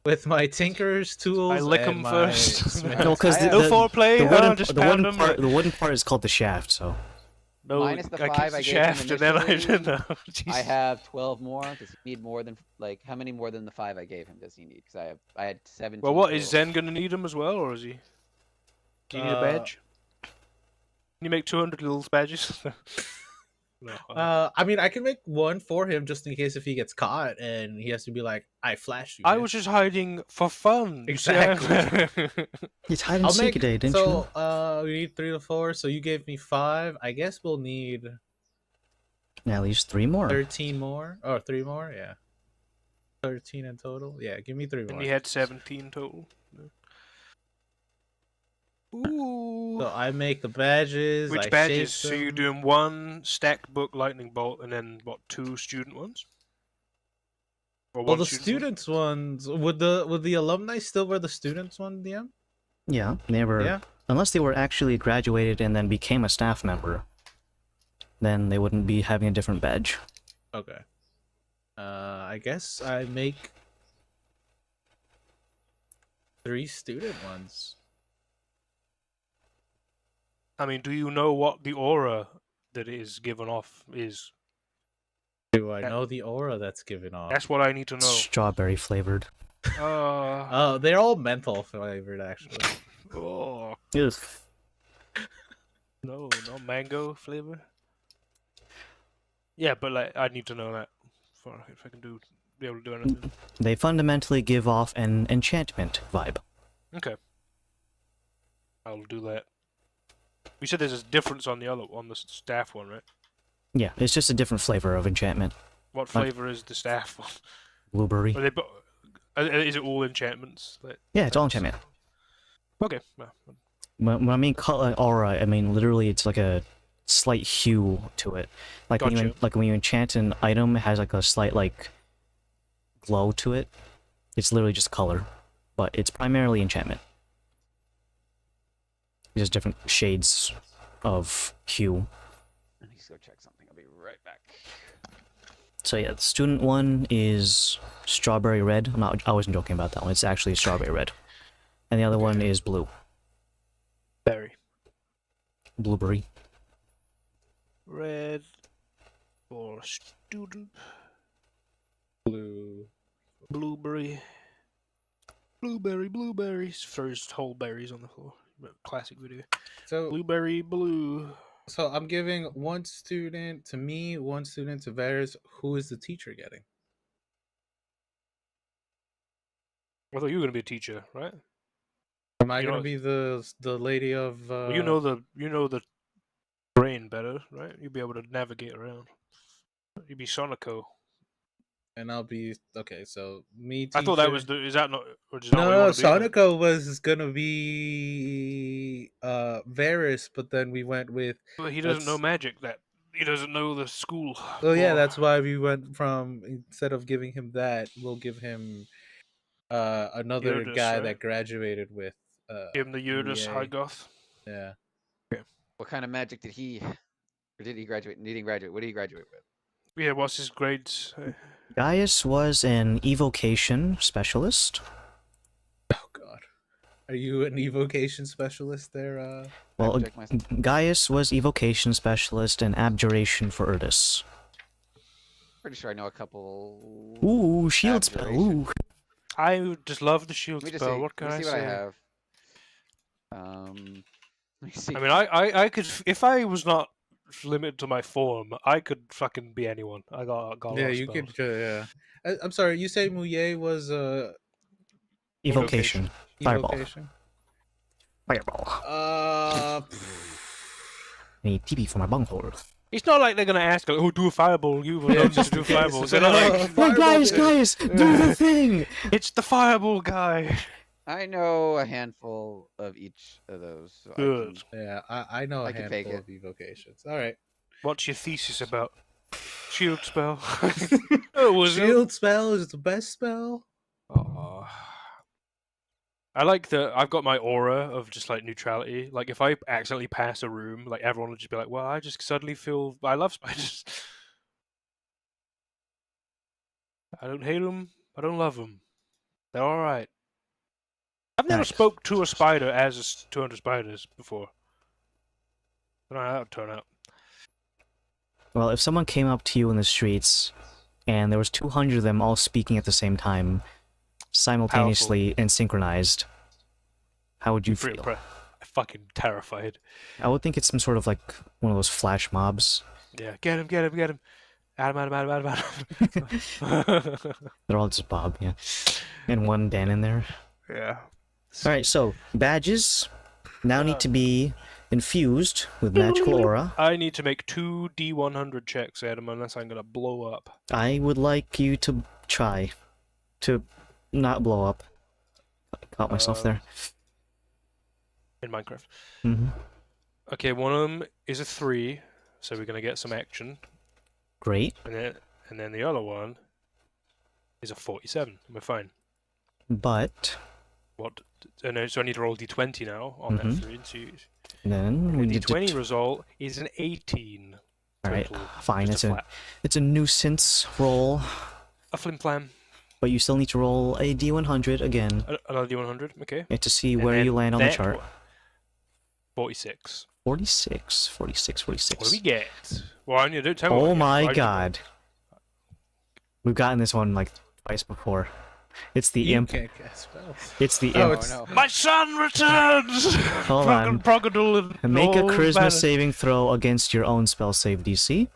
with my tinker's tools. I lick and 'em my first. smith. No, because I the, have- No foreplay. the wooden them. part, the wooden part is called the shaft. So No, Minus the I 5 kicked I the gave him shaft and then I initially, no, I Jesus. have 12 more. Does he need more than how many more than the 5 I gave him? Does he need? Because I had 17. Well, what is total. Zen gonna need him as well, or is he? Do you need a Uh, badge? Can you make 200 little badges? No. I mean, I can make one for him just in case if he gets caught and he has to be like, "I flashed you." I bitch." was just hiding for fun. You see, Exactly. he's hide and I'll seek make today, didn't you? so. We need 3 to 4. So you gave me 5. I guess we'll need At least 3 more. 13 more or 3 more. Yeah, 13 in total. Yeah, give me 3 and more. he had 17 total. Ooh. So I make the badges. Which I badges? shape So you're them. doing 1 stack book lightning bolt and then what, 2 student ones? Or Well, one the student students ones would the alumni still wear the students one, DM? Yeah, they were. Yeah. Unless they were actually graduated and then became a staff member, then they wouldn't be having a different badge. Okay. I guess I make 3 student ones. I mean, do you know what the aura that is given off is? Do I know the aura that's given off? That's what I need to know. Strawberry flavored. Oh, they're all menthol flavored, actually. Oh, Ugh. no mango flavor. Yeah, but like I need to know that for if I can be able to do anything. They fundamentally give off an enchantment vibe. Okay, I'll do that. You said there's a difference on the staff one, right? Yeah, it's just a different flavor of enchantment. What flavor is the staff one? Blueberry. Are they? Is it all enchantments? Yeah, it's all enchantment. Okay. Well, When I mean color aura, I mean literally it's like a slight hue to it. Like Gotcha. when you enchant an item, it has like a slight like glow to it. It's literally just color, but it's primarily enchantment. Just different shades of hue. I need to go check something. I'll be right back. So yeah, the student one is strawberry red. I wasn't joking about that one. It's actually strawberry red. And the other one is blue. berry. Blueberry. Red for student. Blue. Blueberry. Blueberries. First whole berries on the floor. Classic video. So Blueberry blue. So I'm giving 1 student to me, 1 student to Varys. Who is the teacher getting? I thought you were gonna be a teacher, right? Am I You gonna know- be the lady of? Well, you know the brain better, right? You'll be able to navigate around. You'd be Sonico. And I'll be okay. So me. I thought that was teacher- the. Is that not? Or is that No, what you no, wanna be then? Sonico was gonna be Varys, but then we went with. But he doesn't know Let's- magic. That he doesn't know the school. Oh yeah, law. that's why we went from instead of giving him that, we'll give him another Yodas, guy right? that graduated with Give him the Yurdus EA. High Goth. Yeah. What kind of magic did he, or did he graduate? Did he graduate? What did he graduate with? Yeah, what's his grades? Gaius was an evocation specialist. Oh god. Are you an evocation specialist there? Well, Check myself. Gaius was evocation specialist and abjuration for Urdus. Pretty sure I know a couple. Ooh, shield spell. Abjuration. Ooh. I just love the shield Let me just spell. see. What can Let I me see say? what I have. Let me see. I mean, I could, if I was not limited to my form, I could fucking be anyone. I got a lot Yeah, of you spells. could. Yeah. I'm sorry. You say Mouye was Evocation. Fireball. evocation. Fireball. I need TP for my bunghole. It's not like they're gonna ask, like, "Oh, do a fireball." You will Yeah, know to just do in case. fireballs. They're not like, Hey, Fireball guys, dude. guys, do the thing! "It's the fireball guy." I know a handful of each of those. So Good. Yeah, I know a I can fake handful of evocations. All right. What's your thesis about? Shield spell. Oh, was it? Shield spell is the best spell. Aw. I like that I've got my aura of just like neutrality. Like if I accidentally pass a room, like everyone will just be like, "Well, I just suddenly feel I love spiders." I don't hate them. I don't love them. They're all right. I've never Nice. spoke to a spider as 200 spiders before. I don't know how that would turn out. Well, if someone came up to you in the streets and there was 200 of them all speaking at the same time, simultaneously and synchronized, how would you Pretty feel? I'm fucking terrified. I would think it's some sort of like one of those flash mobs. Yeah, get him, get him, get him. Adam, Adam, Adam, Adam, Adam. They're all just Bob, yeah. And one Dan in there. Yeah. Alright, so badges now need to be infused with magical aura. I need to make 2 D100 checks, Adam, unless I'm gonna blow up. I would like you to try to not blow up. Caught myself there. In Minecraft. hmm Okay, one of them is a 3, so we're gonna get some action. Great. And then the other one is a 47. We're fine. But What? So I need to roll D20 now on that 3. So then we the need D20 to... result is an 18. Alright, total, fine. just It's a nuisance roll, a flim flam. but you still need to roll a d100 again Another D100. Okay. to see And where then you land on the that chart. 46. 46, 46, What do 46. we get? Well, I need to tell me. what Oh we get. my I don't- god. We've gotten this one like twice before. It's the You imp. can't cast spells. It's the Oh, imp. it's no. My son returns. Hold on. Progadul and Make a all charisma banner. saving throw against your own spell save DC.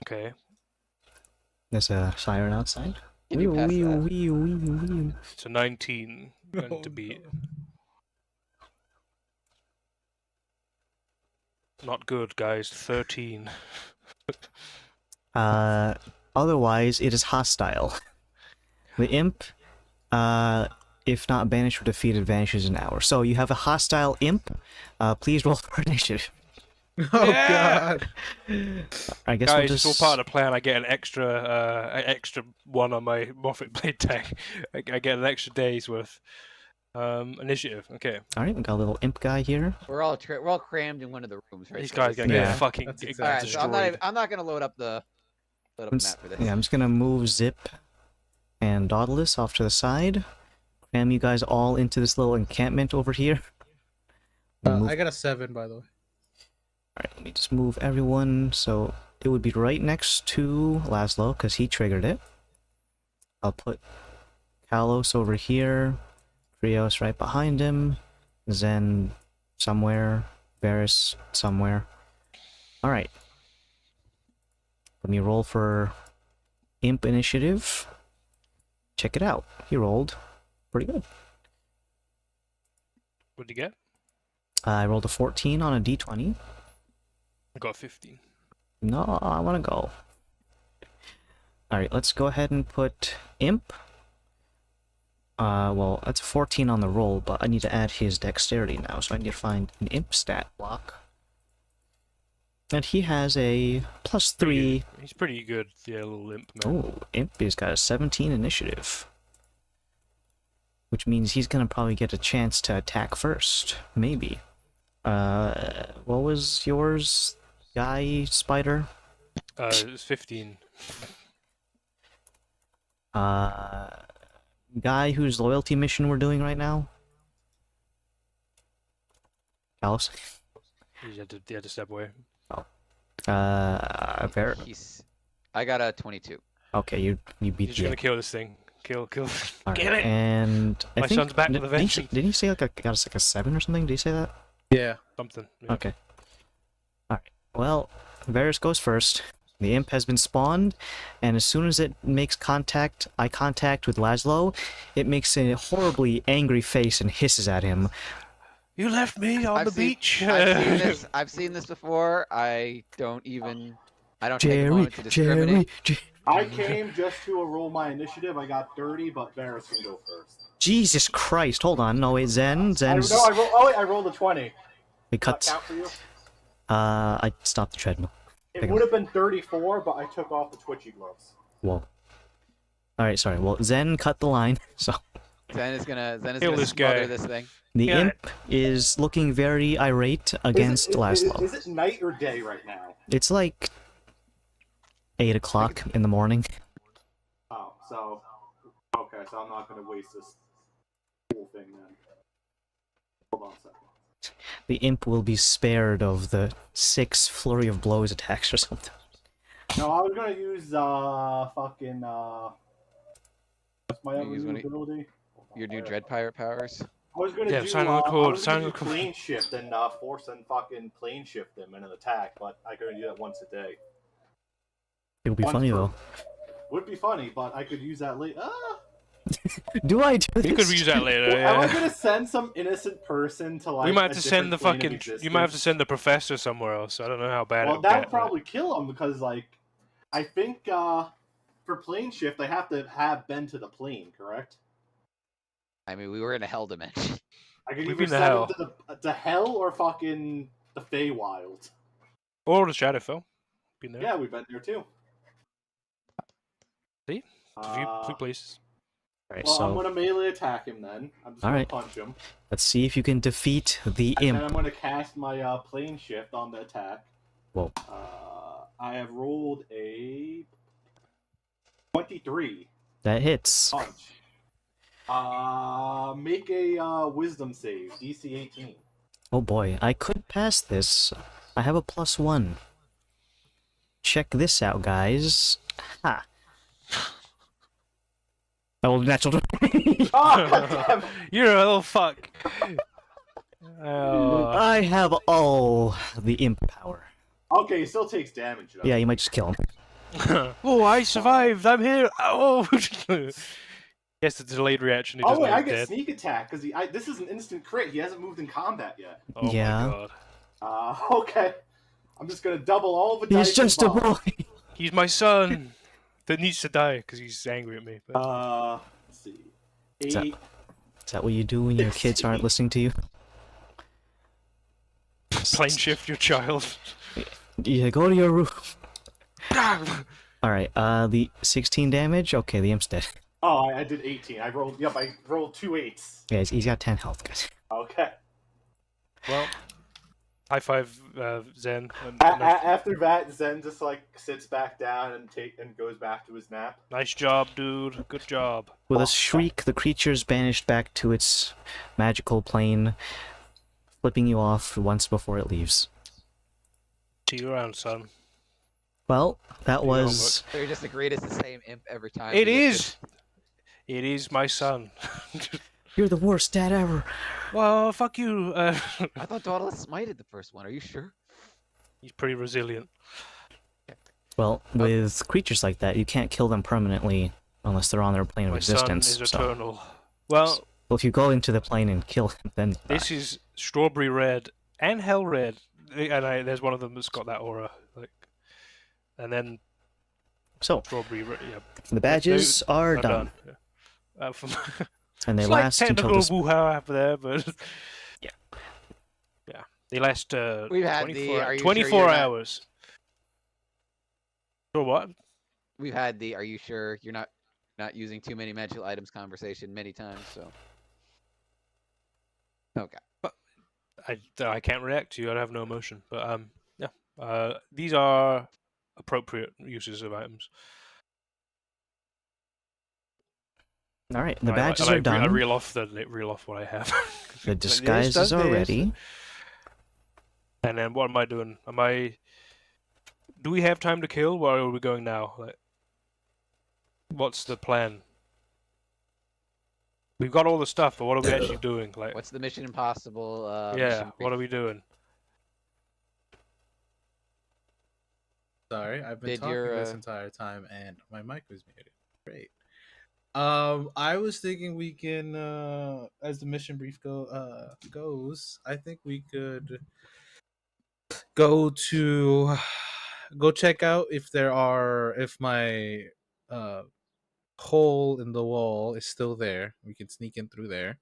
Okay. There's a siren outside. Can you pass that? Wee. It's a 19 going Oh, to beat. no. Not good, guys. 13. Otherwise, it is hostile. The imp, if not banished or defeated, vanishes in an hour. So you have a hostile imp. Please roll for initiative. Oh Yeah! god. I guess Guys, we'll it's just... all part of the plan. I get an extra one on my Moffat blade tag. I get an extra day's worth. Initiative. Okay. Alright, we got a little imp guy here. We're all crammed in one of the rooms, right? These So guys this- gotta Yeah. get fucking That's All right, so destroyed. I'm not gonna load up the map for this. Yeah, I'm just gonna move Zip and Dauntless off to the side. Cram you guys all into this little encampment over here. Move- I got a 7, by the way. Alright, let me just move everyone so it would be right next to Laszlo, because he triggered it. I'll put Kalos over here, Krios right behind him, Zen somewhere, Varus somewhere. Alright. Let me roll for Imp Initiative. Check it out. He rolled pretty good. What'd you get? I rolled a 14 on a d20. I got 15. No, I want to go. Alright, let's go ahead and put Imp. Well, that's a 14 on the roll, but I need to add his dexterity now, so I need to find an Imp stat block. And he has a +3. He's pretty good, the little imp man. Oh, Imp has got a 17 initiative. Which means he's gonna probably get a chance to attack first. Maybe. What was yours, guy spider? It was 15. Guy whose loyalty mission we're doing right now? Alice? You had to step away. I got a 22. Okay, you beat He's just the gonna kill this thing. Kill. Alright, Kill it! And I My think, son's back with a didn't he vengeance. didn't he say like got us like a 7 or something? Did he say that? Yeah. something. Yeah. Okay. Alright. Well, Varus goes first. The imp has been spawned, and as soon as it makes eye contact with Laszlo, it makes a horribly angry face and hisses at him. You left me on I've the seen- beach. I've seen this before. I don't take a Jerry, moment to discriminate. I came just to roll my initiative. I got 30, but Varus can go first. Jesus Christ! Hold on. No wait, Zen's. I rolled a 20. It Does that cuts. count for you? I stopped the treadmill. It would have been 34, but I took off the twitchy gloves. Whoa. Alright, sorry. Well, Zen cut the line, so. Zen is gonna Kill this smother guy. this thing. The Yeah. imp is looking very irate against Laszlo. Is it night or day right now? It's like 8 o'clock in the morning. Oh, so okay, so I'm not gonna waste this whole thing then. Hold on a second. The imp will be spared of the 6 flurry of blows attacks or something. No, I was gonna use fucking what's my You other use new one of ability? Your new Dread Pirate powers. I was gonna do sign on the cord, sign on the cord. plane shift and force and fucking plane shift them in an attack, but I could only do that once a day. It'll be Once funny per- though. Would be funny, but I could use that later. Do I do this? You could use that later. Am I Yeah. gonna send some innocent person to like? We might have a to send the different plane of fucking. You might have to existence? send the professor somewhere else. I don't know how bad. Well, it'll that get, would probably kill him because, like, I think for plane shift, I have to have been to the plane, correct? I mean, we were in a hell dimension. I could We've either been to send hell. him to hell or fucking the Feywild. Or the Shadowfell. Been there. Yeah, we've been there too. See? A few places. Alright, Well, I'm so gonna melee attack him then. I'm just gonna Alright. punch him, let's see if you can defeat the and then I'm imp. gonna cast my plane shift on the attack. Whoa. I have rolled a 23 That hits. punch. Make a wisdom save, DC 18. Oh boy, I could pass this. I have a +1. Check this out, guys. Ha. Oh, natural. Oh, goddamn. You're a little fuck. Oh. I have all the imp power. Okay, he still takes damage though. Yeah, you might just kill him. Oh, I survived. I'm here. Oh. Yes, the delayed reaction. He Oh doesn't wait, know I he's get dead. sneak attack because this is an instant crit. He hasn't moved in combat yet. Oh Yeah. my god. Okay. I'm just gonna double all the He's dice. just a involved. boy. He's my son that needs to die because he's angry at me. But... Let's see. Is that- 8. Is that what you do when your kids aren't listening to you? Plane shift your child. Yeah, go to your room. Alright, the 16 damage? Okay, the imp's dead. Oh, I did 18. I rolled 2 8s. Yeah, he's got 10 health, guys. Okay. Well, high five, Zen. After that, Zen just like sits back down and goes back to his nap. Nice job, dude. Good job. With a shriek, the creature's banished back to its magical plane, flipping you off once before it leaves. See you around, son. Well, that Do your was... So you're just agreed it's the same imp every time. It you get is. It is my son. You're the worst dad ever. Well, fuck you. I thought Dauntless smited the first one. Are you sure? He's pretty resilient. Well, with creatures like that, you can't kill them permanently unless they're on their plane of My son existence. is so- eternal. Well, Well, if you go into the plane and kill him, then this is strawberry red and hell red, and there's one of them that's got that aura, like, and then so strawberry red. Yeah, the badges are I'm done, Yeah. and they It's last like until technical this. woo-ha up there, but Yeah. yeah, they last We've had 24, are you 24 sure you're not- hours. For what? We've had the are you sure you're not using too many magical items conversation many times, so. Okay. I can't react to you. I have no emotion. But yeah, these are appropriate uses of items. All right, the And badges I are done. I reel off what I have. The Like, this disguises does are this. ready. And then what am I doing? Do we have time to kill? Where are we going now? Like, what's the plan? We've got all the stuff, but what are we actually doing? Like, What's the Mission Impossible? yeah, mission what are brief? we doing? Sorry, I've been Did talking your, this entire time and my mic was muted. Great. I was thinking we can, as the mission brief goes, I think we could go check out if my hole in the wall is still there. We can sneak in through there.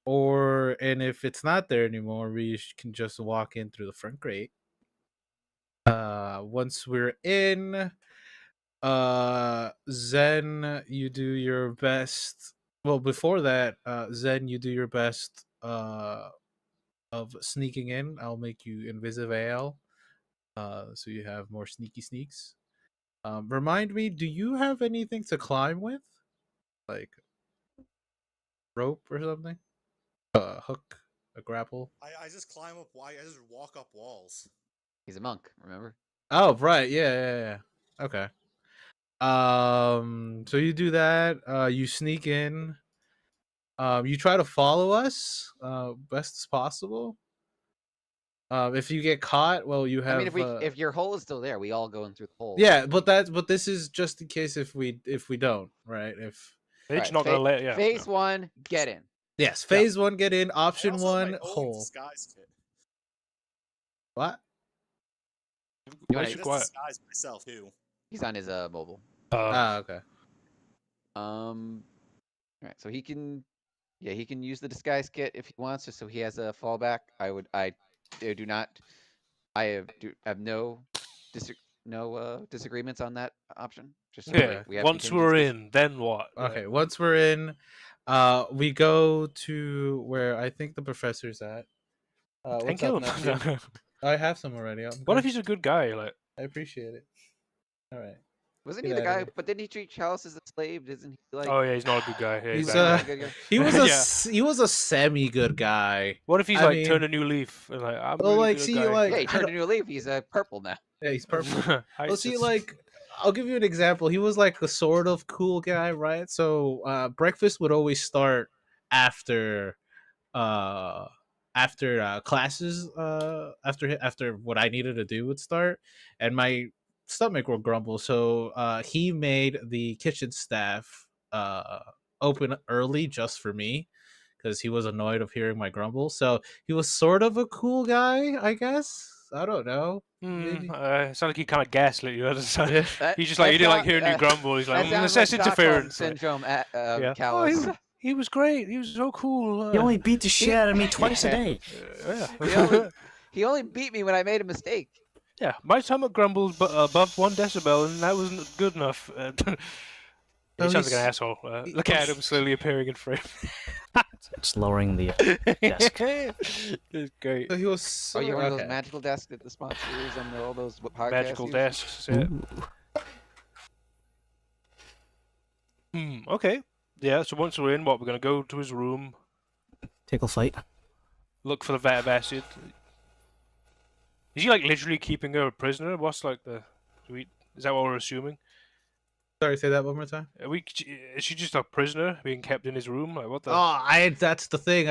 And if it's not there anymore, we can just walk in through the front gate. Once we're in, Zen, you do your best. Well, before that, Zen, you do your best of sneaking in. I'll make you invisiveil, so you have more sneaky sneaks. Remind me, do you have anything to climb with, like rope or something? A hook, a grapple. I just climb up. I just walk up walls. He's a monk, remember? Oh, right, yeah. Okay. So you do that. You sneak in. You try to follow us, best as possible. If you get caught, well, you have. I mean, if your hole is still there, we all go in through the hole. Yeah, but this is just in case if we don't, right? If They're All just right, not gonna let you. Phase 1, get in. yes, phase 1, get in. I Option also have 1, my own hole. disguise kit. What? You Why wanna- is I it quiet? just disguise myself too. He's on his mobile. Okay. All right, so he can use the disguise kit if he wants, just so he has a fallback. I have no disagreements on that option. Just so Okay. we have Once we're contingencies. in, then what? Okay. Once we're in, we go to where I think the professor's at. Then What's kill up, him. nephew? I have some already. What if he's a good guy? Like, I appreciate it. All right. Wasn't Get he the outta guy? here. But didn't he treat Chalice as a slave? Isn't he like? oh yeah, he's not a good guy. Yeah, He's he's bad a- guy. he was Yeah. he was a semi good guy. What if he's I like mean- turn a new leaf and like I'm Well, really like, good see, guy. like- Yeah, he I turned a don't- new leaf. He's purple now. Yeah, he's purple. I Well, see, just- like, I'll give you an example. He was like a sort of cool guy, right? So, breakfast would always start after, classes, after what I needed to do would start, and my stomach would grumble. So, he made the kitchen staff open early just for me, because he was annoyed of hearing my grumble. So he was sort of a cool guy, I guess. I don't know. Maybe. It's like he kind of gaslit you. He's just like That he didn't like hearing you that- grumble. He's like, that sounds that's like interference. Stockholm syndrome. Yeah. Oh, Callous. he was great. He was so cool. You only beat the shit out of me twice a day. yeah. He only beat me when I made a mistake. Yeah, my stomach grumbles above 1 decibel, and that wasn't good enough. He So sounds like an he's- asshole. Look at him slowly appearing in frame. It's lowering the desk. It's great. So he was. Oh, you're one of those okay. magical desks that the sponsors on all those podcasts Magical use? desks. Yeah. Ooh. Okay. Yeah. So once we're in, we're gonna go to his room, Tickle fight. look for the vat of acid. Is he like literally keeping her a prisoner? What's like the? Is that what we're assuming? Sorry, say that one more time. Is she just a prisoner being kept in his room? Like what the? That's the thing.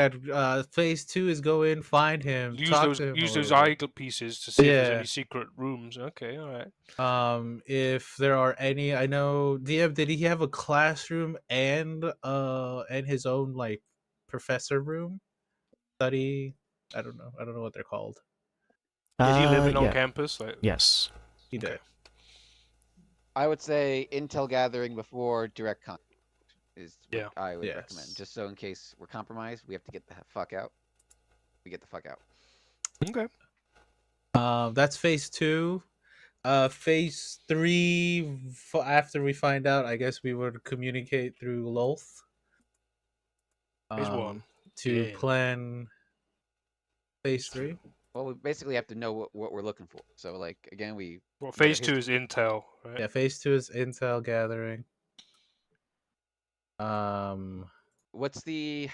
Phase 2 is go in, find him, talk to him. Use a those little bit. eye pieces to see if there's Yeah. any secret rooms. Okay, all right. If there are any, I know DM. Did he have a classroom and his own like professor room, study? I don't know. I don't know what they're called. Is he living on Yeah. campus? Like, Yes. He did. I would say intel gathering before direct contact is what Yeah. I would recommend. Yes. Just so in case we're compromised, we have to get the fuck out. We get the fuck out. okay. That's phase 2. Phase 3. After we find out, I guess we would communicate through Lolth. Phase 1. To Yeah. plan phase 3. Well, we basically have to know what we're looking for. So, like, again, we Well, Yeah, phase his- 2 is intel, right? Yeah, phase 2 is intel gathering. what's the?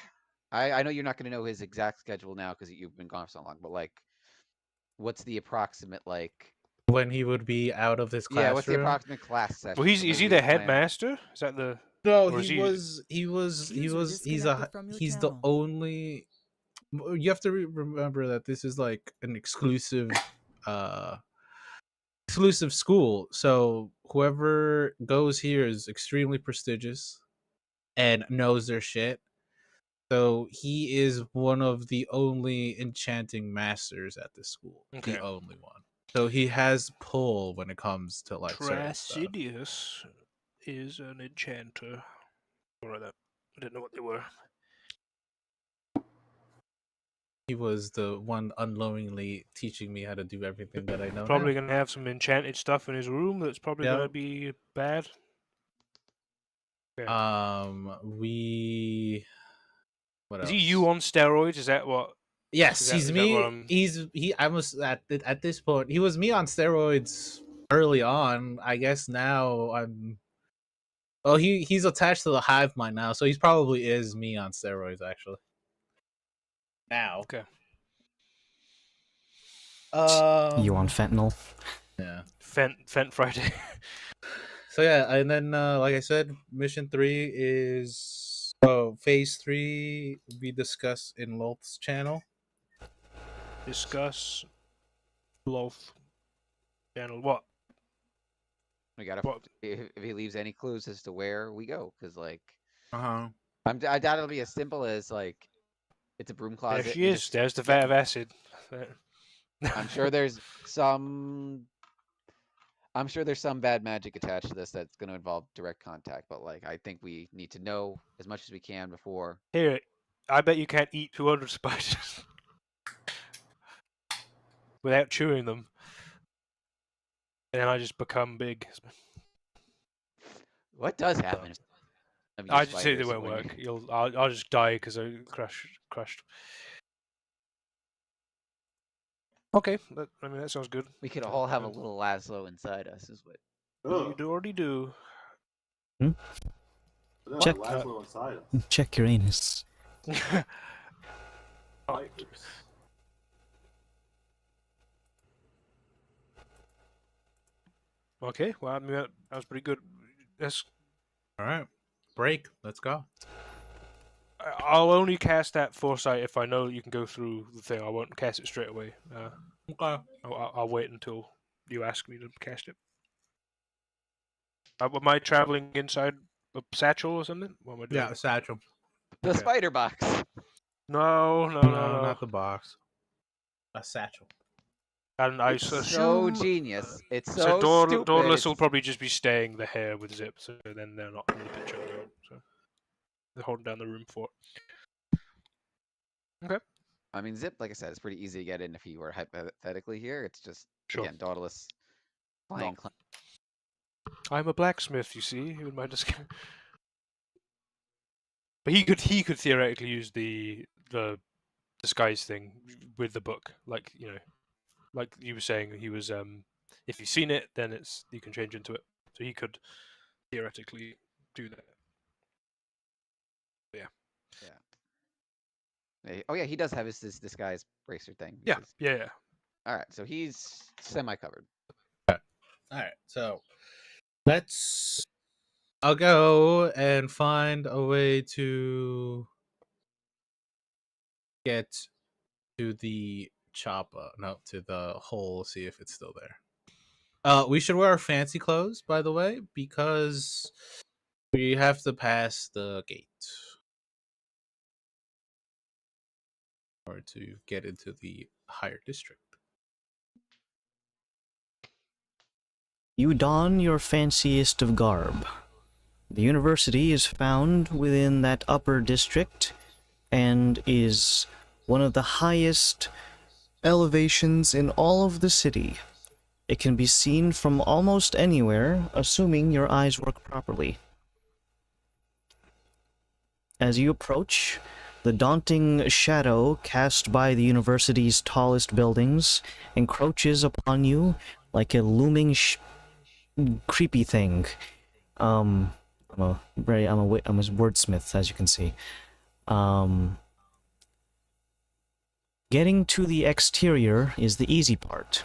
I know you're not going to know his exact schedule now because you've been gone for so long. But like, what's the approximate like? When he would be out of his classroom. Yeah, what's the approximate class session? Well, is so he maybe the we plan- headmaster? Is that the? No, Or is he- User disconnected from your he's the channel. only. You have to remember that this is like an uh exclusive school. So whoever goes here is extremely prestigious and knows their shit. So he is one of the only enchanting masters at this school. Okay. The only one. So he has pull when it comes to like certain stuff. Trasidius is an enchanter. Or that. I didn't know what they were. He was the one unknowingly teaching me how to do everything that I know. Probably now. going to have some enchanted stuff in his room that's probably Yeah. going to be bad. We. What Is else? he you on steroids? Is that what? Yes, Is that- he's is that me. what I'm- He. I was at this point. He was me on steroids early on. I guess now I'm. Oh, he's attached to the hive mind now, so he's probably is me on steroids actually. Now. Okay. You on fentanyl? Yeah. Fent Friday. So yeah, and then like I said, mission 3 is phase 3 we discuss in Lolth's channel. Discuss. Loaf. Channel. What? We gotta What? if he leaves any clues as to where we go, because like Uh-huh. I doubt it'll be as simple as like it's a broom closet. There she we is. just- There's the vat of acid. I'm sure there's some bad magic attached to this that's going to involve direct contact, but like I think we need to know as much as we can before. Here, I bet you can't eat 200 spiders without chewing them. And then I just become big. What does happen? Of your I just say they spiders won't when you- work. I'll just die because I crushed. Okay, that sounds good. We could all have a little Laszlo inside us, is what. You already do. Check- Laszlo inside us. Check your anus. Vipers. Okay, well, I mean, that was pretty good. All right. Break. Let's go. I'll only cast that foresight if I know you can go through the thing. I won't cast it straight away. Okay. I'll wait until you ask me to cast it. Am I traveling inside a satchel or something? What am I doing? Yeah, satchel. The Okay. spider box. No. Not the box. A satchel. And I It's so assume genius. It's so so stupid. Dauntless will it's- probably just be staying the hair with Zip, so then they're not in the picture anymore. So they're holding down the room for it. Okay. I mean, Zip, like I said, it's pretty easy to get in if he were hypothetically here. It's just Sure. again, Dauntless flying. I'm a blacksmith, you see. Who would mind just? But he could theoretically use the disguise thing with the book, like like you were saying. He was if you've seen it, then you can change into it. So he could theoretically do that. Oh yeah, he does have his disguise bracer thing. Yeah, because- yeah. All right, so he's semi-covered. All right. So I'll go and find a way to get to the chopper. No, to the hole. See if it's still there. We should wear our fancy clothes, by the way, because we have to pass the gate or to get into the higher district. You don your fanciest of garb. The university is found within that upper district and is one of the highest elevations in all of the city. It can be seen from almost anywhere, assuming your eyes work properly. As you approach, the daunting shadow cast by the university's tallest buildings encroaches upon you like a looming creepy thing. I'm a wordsmith, as you can see. Getting to the exterior is the easy part.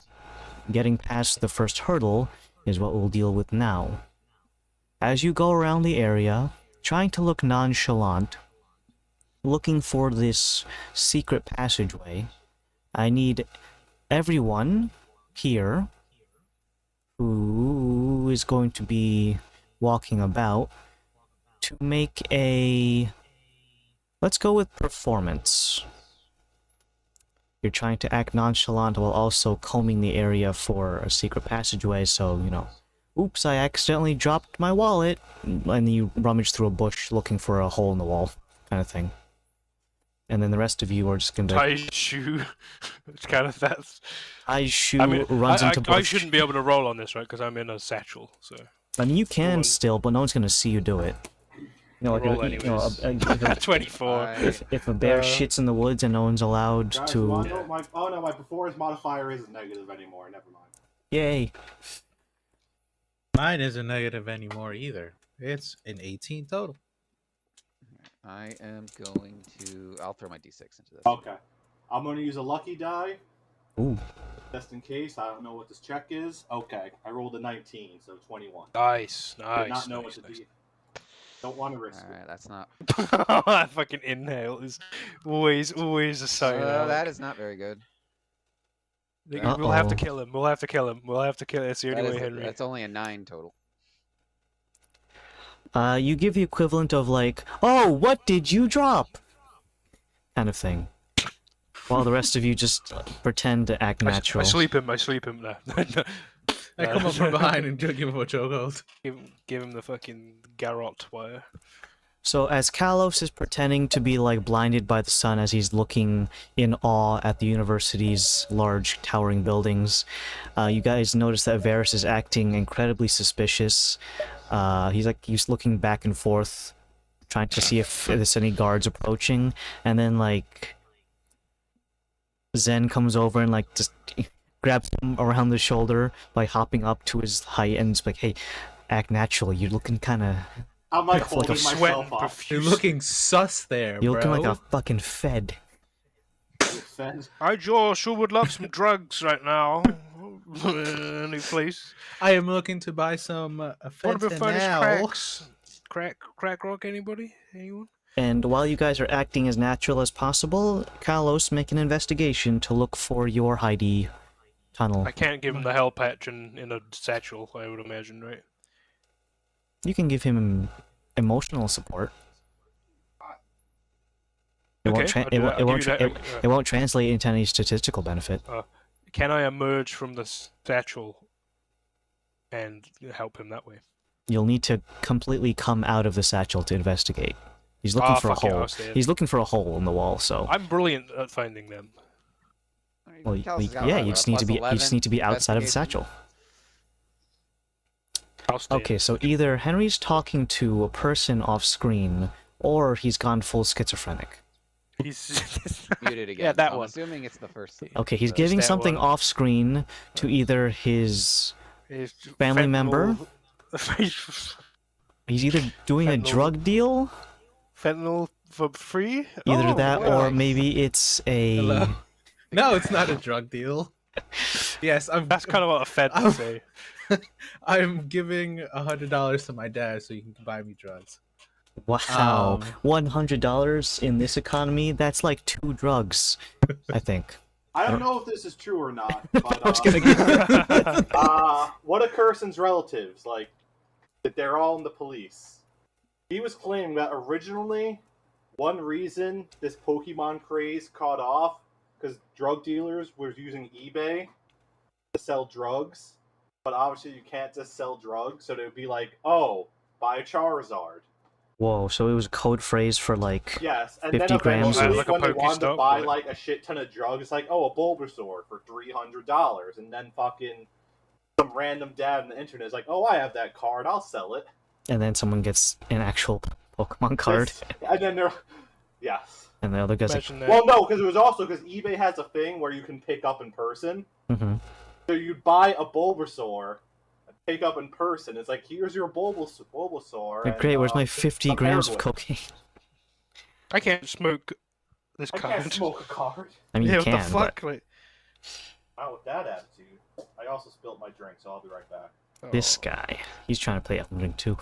Getting past the first hurdle is what we'll deal with now. As you go around the area, trying to look nonchalant, looking for this secret passageway. I need everyone here who is going to be walking about to make a... Let's go with performance. You're trying to act nonchalant while also combing the area for a secret passageway, so, you know, oops, I accidentally dropped my wallet, and you rummage through a bush looking for a hole in the wall, kind of thing. And then the rest of you are just gonna... Taishu. It's kind of that's... Taishu runs into bush. I shouldn't be able to roll on this, right? Because I'm in a satchel, so... I mean, you can still, but no one's gonna see you do it. You know, like, Roll you know, anyways. 24. if a bear shits in the woods and no one's allowed Guys, to... well, no, my performance modifier isn't negative anymore. Never mind. Yay. Mine isn't negative anymore either. It's an 18 total. I am going to. I'll throw my d6 into this. Okay. I'm going to use a lucky die. Ooh. Just in case. I don't know what this check is. Okay. I rolled a 19, so 21. Nice, Did nice. not know what to do. Don't want to risk Alright, that's not. That fucking inhale is always a sign. That is not very good. We'll have to kill him. We'll have to kill him. We'll have to kill him. It's the only way, Henry. That's only a 9 total. You give the equivalent of like, oh, what did you drop? Kind of thing. While the rest of you just pretend to act natural. I sleep him. No. I come up from behind and give him a chokehold. Give him the fucking garrote wire. So as Kalos is pretending to be like blinded by the sun as he's looking in awe at the university's large towering buildings, you guys notice that Varys is acting incredibly suspicious. He's looking back and forth, trying to see if there's any guards approaching, and then like Zen comes over and like just grabs him around the shoulder by hopping up to his height and just like, hey, act naturally. You're looking kind of... I'm like like holding a myself up. You're looking sus there, You're looking bro. like a fucking fed. I sure would love some drugs right now. Any place. I am looking to buy some Want to furnish fentanyl. cracks? Crack rock? Anybody? Anyone? And while you guys are acting as natural as possible, Kalos, make an investigation to look for your Heidi tunnel. I can't give him the hell patch in a satchel, I would imagine, right? You can give him emotional support. It won't Okay, I'll do that. it won't translate into any statistical benefit. Can I emerge from the satchel and help him that way? You'll need to completely come out of the satchel to investigate. He's looking for a fuck it, hole. I'll stay in. He's looking for a hole in the wall. So. I'm brilliant at finding them. Well, Kalos has got yeah, what, you a just need to be. You just +11 need to be outside of the investigation? satchel. I'll stay in. Okay, so either Henry's talking to a person off screen, or he's gone full schizophrenic. He's Muted again. Yeah, that I'm one. assuming it's the first. Okay, he's the- giving that something one. off screen to either his His family member. fentanyl- He's either doing a Fentanyl. drug deal, fentanyl for free? either Oh, that, wow. or maybe it's a. Hello? No, it's not a drug deal. Yes, That's kind of what a fed would say. I'm giving $100 to my dad so he can buy me drugs. Wow, $100 in this economy? That's like 2 drugs, I think. I don't know if this is true or not, but I was gonna get. one of Curson's relatives, like, that they're all in the police. He was claiming that originally, one reason this Pokemon craze caught off, because drug dealers were using eBay to sell drugs, but obviously you can't just sell drugs, so they would be like, oh, buy a Charizard. Whoa, so it was a code phrase for like. Yes, and 50 then grams eventually, of- when they Like a wanted to Pokestop, buy but- like a shit ton of drugs, it's like, oh, a Bulbasaur for $300, and then fucking some random dad on the internet is like, oh, I have that card, I'll sell it. And then someone gets an actual Pokemon card, This- and then they're, yes. and the other guy's like, Imagine that. Well, no, because it was also because eBay has a thing where you can pick up in person. mm-hmm. So you buy a Bulbasaur, and pick up in person. It's like, here's your Bulbasaur. Like, great, where's my 50 some grams of heroin. cocaine? I can't smoke this I card. can't smoke a card. I mean, Yeah, you what the can, but fuck? Like, Not with that attitude. I also spilled my drink, so I'll be right back. this guy, he's trying to play Elden Ring too.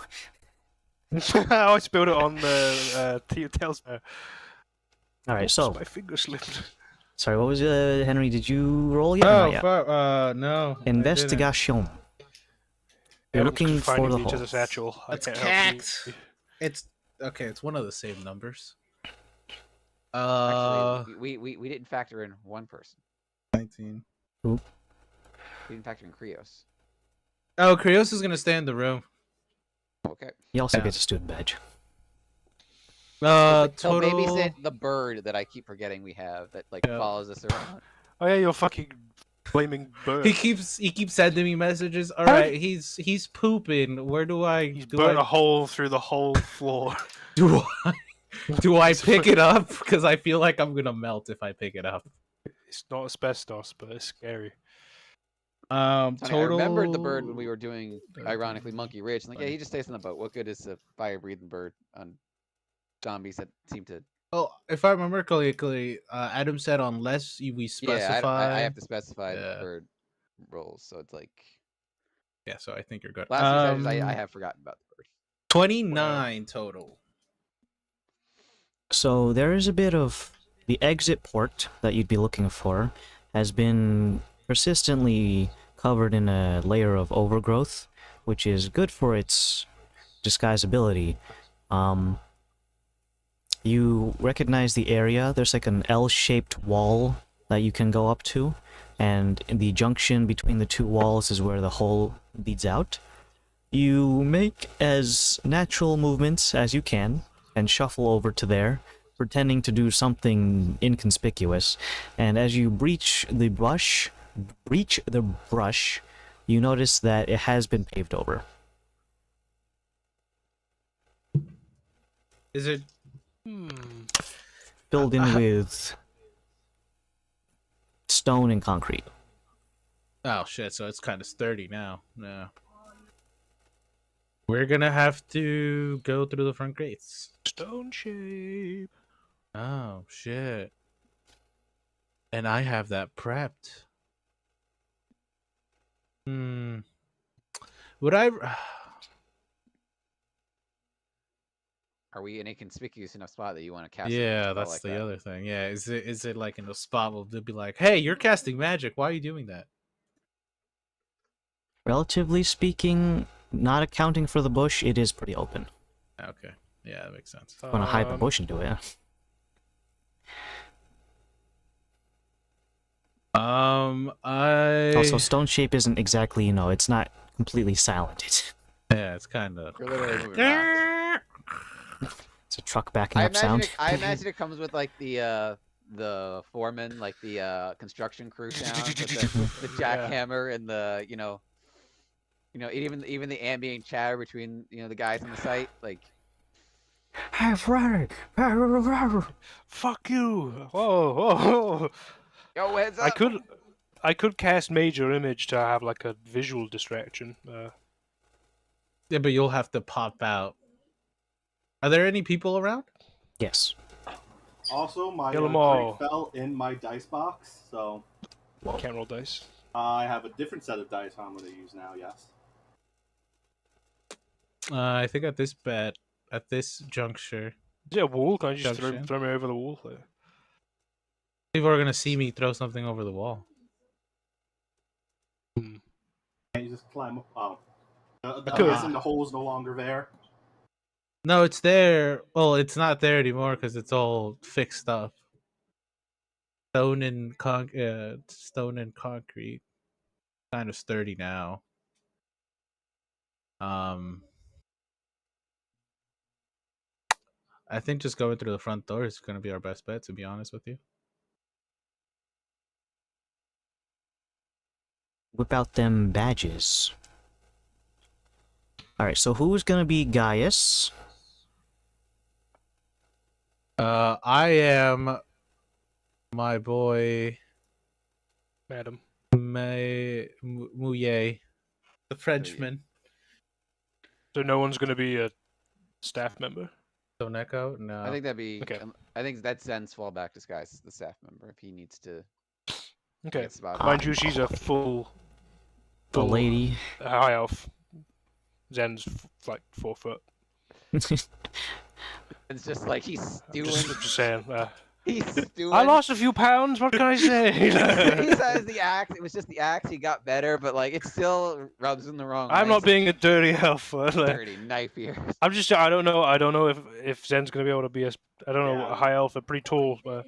I spilled it on the tails there. All right, Oops, so my finger slipped. sorry, what was Henry? Did you roll yet? Or Oh not yet? fuck! No. I didn't. Investigation. You're Adam's looking for confining the me to hole. the satchel. I It's can't help cat. you. It's okay. It's one of the same numbers. Actually, we didn't factor in one person. 19. We didn't factor in Krios. Oh, Krios is gonna stay in the room. Okay. He also Yeah. gets a student badge. He'll Total. babysit the bird that I keep forgetting we have that like Yeah. follows us around. Oh yeah, you're fucking flaming bird. He keeps sending me messages. All right, he's pooping. Where do I He's do burnt a I hole through the whole floor. do I pick it up? Because I feel like I'm gonna melt if I pick it up. It's not asbestos, but it's scary. Funny, Total. I remembered the bird when we were doing, ironically, Monkey Ridge. Like, yeah, he just stays on the boat. What good is a fire-breathing bird on zombies that seem to? Oh, if I remember correctly, Adam said unless we specify. Yeah, I have to specify the Yeah. bird roles, so it's like Yeah, so I think you're good. last few sessions I have forgotten about the bird. 29 total. So there is a bit of the exit port that you'd be looking for has been persistently covered in a layer of overgrowth, which is good for its disguisability. You recognize the area. There's like an L-shaped wall that you can go up to, and in the junction between the two walls is where the hole leads out. You make as natural movements as you can and shuffle over to there, pretending to do something inconspicuous. And as you breach the brush, you notice that it has been paved over. Is it? Filled in with stone and concrete. Oh shit! So it's kind of sturdy now. Yeah. We're gonna have to go through the front gates. Stone shape. Oh shit! And I have that prepped. Would I? Are we in a conspicuous enough spot that you want to cast? Yeah, that's like the that? other thing. Yeah, is it like in a spot where they'll be like, "Hey, you're casting magic. Why are you doing that?" Relatively speaking, not accounting for the bush, it is pretty open. Okay, yeah, that makes sense. Want to hide the bush and do it. Also, stone shape isn't exactly, it's not completely silent. Yeah, it's kind of. We're literally moving rocks. It's a truck backing up sound. I imagine it comes with like the foreman, like the construction crew sound, with the jackhammer and the even the ambient chatter between the guys on the site, like. Hey, Freddy! Fuck you! Whoa! Yo, heads up! I could cast Major Image to have like a visual distraction. Yeah, but you'll have to pop out. Are there any people around? Yes. Also, my Kill 'em all. trait fell in my dice box, so Can't roll dice. I have a different set of dice I'm going to use now. Yes. I think at this juncture, Is it a wall? Can you just Junction. throw me over the wall? There? people are gonna see me throw something over the wall. Can't you just climb up? Oh, I'm could. guessing the hole's no longer there. No, it's there. Well, it's not there anymore because it's all fixed up. Stone and concrete, kind of sturdy now. I think just going through the front door is going to be our best bet, to be honest with you. Whip out them badges. Alright, so who's gonna be Gaius? I am my boy Madam. Mouye, the Frenchman. So no one's gonna be a staff member? Don't echo? No. I think that'd be. Okay. I think that's Zen's fallback disguise, the staff member, if he needs to. Okay. It's about- Mind you, she's a full The lady. high elf. Zen's like 4 foot. It's just like he's stewing. Just saying. He's stewing. I lost a few pounds. What can I say? He says the axe. It was just the axe. He got better, but like it still rubs in the wrong. I'm way. not being a dirty elf. Dirty knife here. I'm just. I don't know. I don't know if Zen's gonna be able to be a. I don't know. Yeah. A high elf. Are pretty tall. But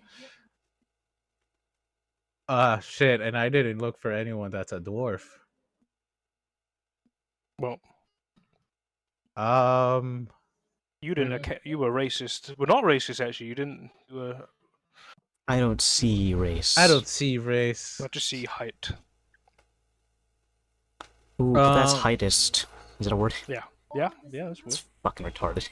Shit, and I didn't look for anyone that's a dwarf. well, You you didn't. You were racist. Well, not racist actually. You didn't. You were. I don't see race. I don't see race. I just see height. Ooh, but that's Um, heightist. Is that a word? Yeah. That's It's weird. fucking retarded.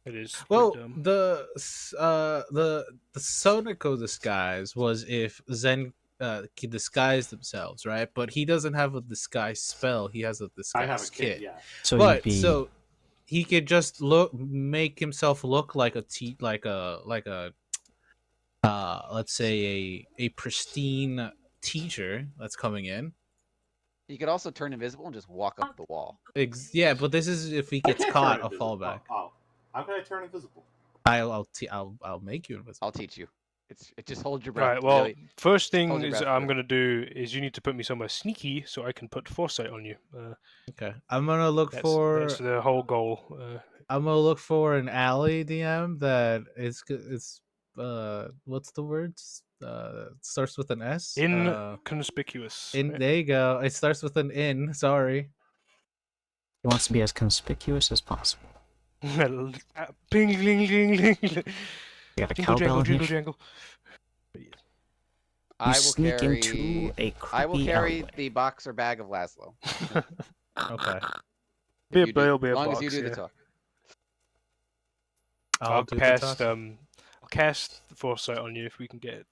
It is. Well, pretty dumb. the Sonico disguise was if Zen could disguise themselves, right? But he doesn't have a disguise spell. He has a I disguise have a kit. kid. Yeah. So But you'd be so he could just make himself look like a let's say a pristine teacher that's coming in. You could also turn invisible and just walk up the wall. Yeah, but this is if he I gets can't caught turn a invisible. fallback. Oh, how can I turn invisible? I'll make you invisible. I'll teach you. It just hold your breath. Right. Well, really. first thing Hold your is breath, I'm Chris. gonna do is you need to put me somewhere sneaky so I can put foresight on you. Okay, I'm gonna look That's, for that's the whole goal. I'm gonna look for an alley DM that is it's what's the words? Starts with an S. Inconspicuous. In right? there you go. It starts with an in. Sorry. he wants to be as conspicuous as possible. Ping, ling, ling, ling. You got a Jingle, cowbell jangle, in jingle, here. jangle. You I will sneak carry. into a I will creepy carry alleyway. the boxer bag of Laszlo. Okay. Be a You do- it'll be a as long box, as you do yeah. the talk. I'll do the cast talk. I'll cast foresight on you if we can get it.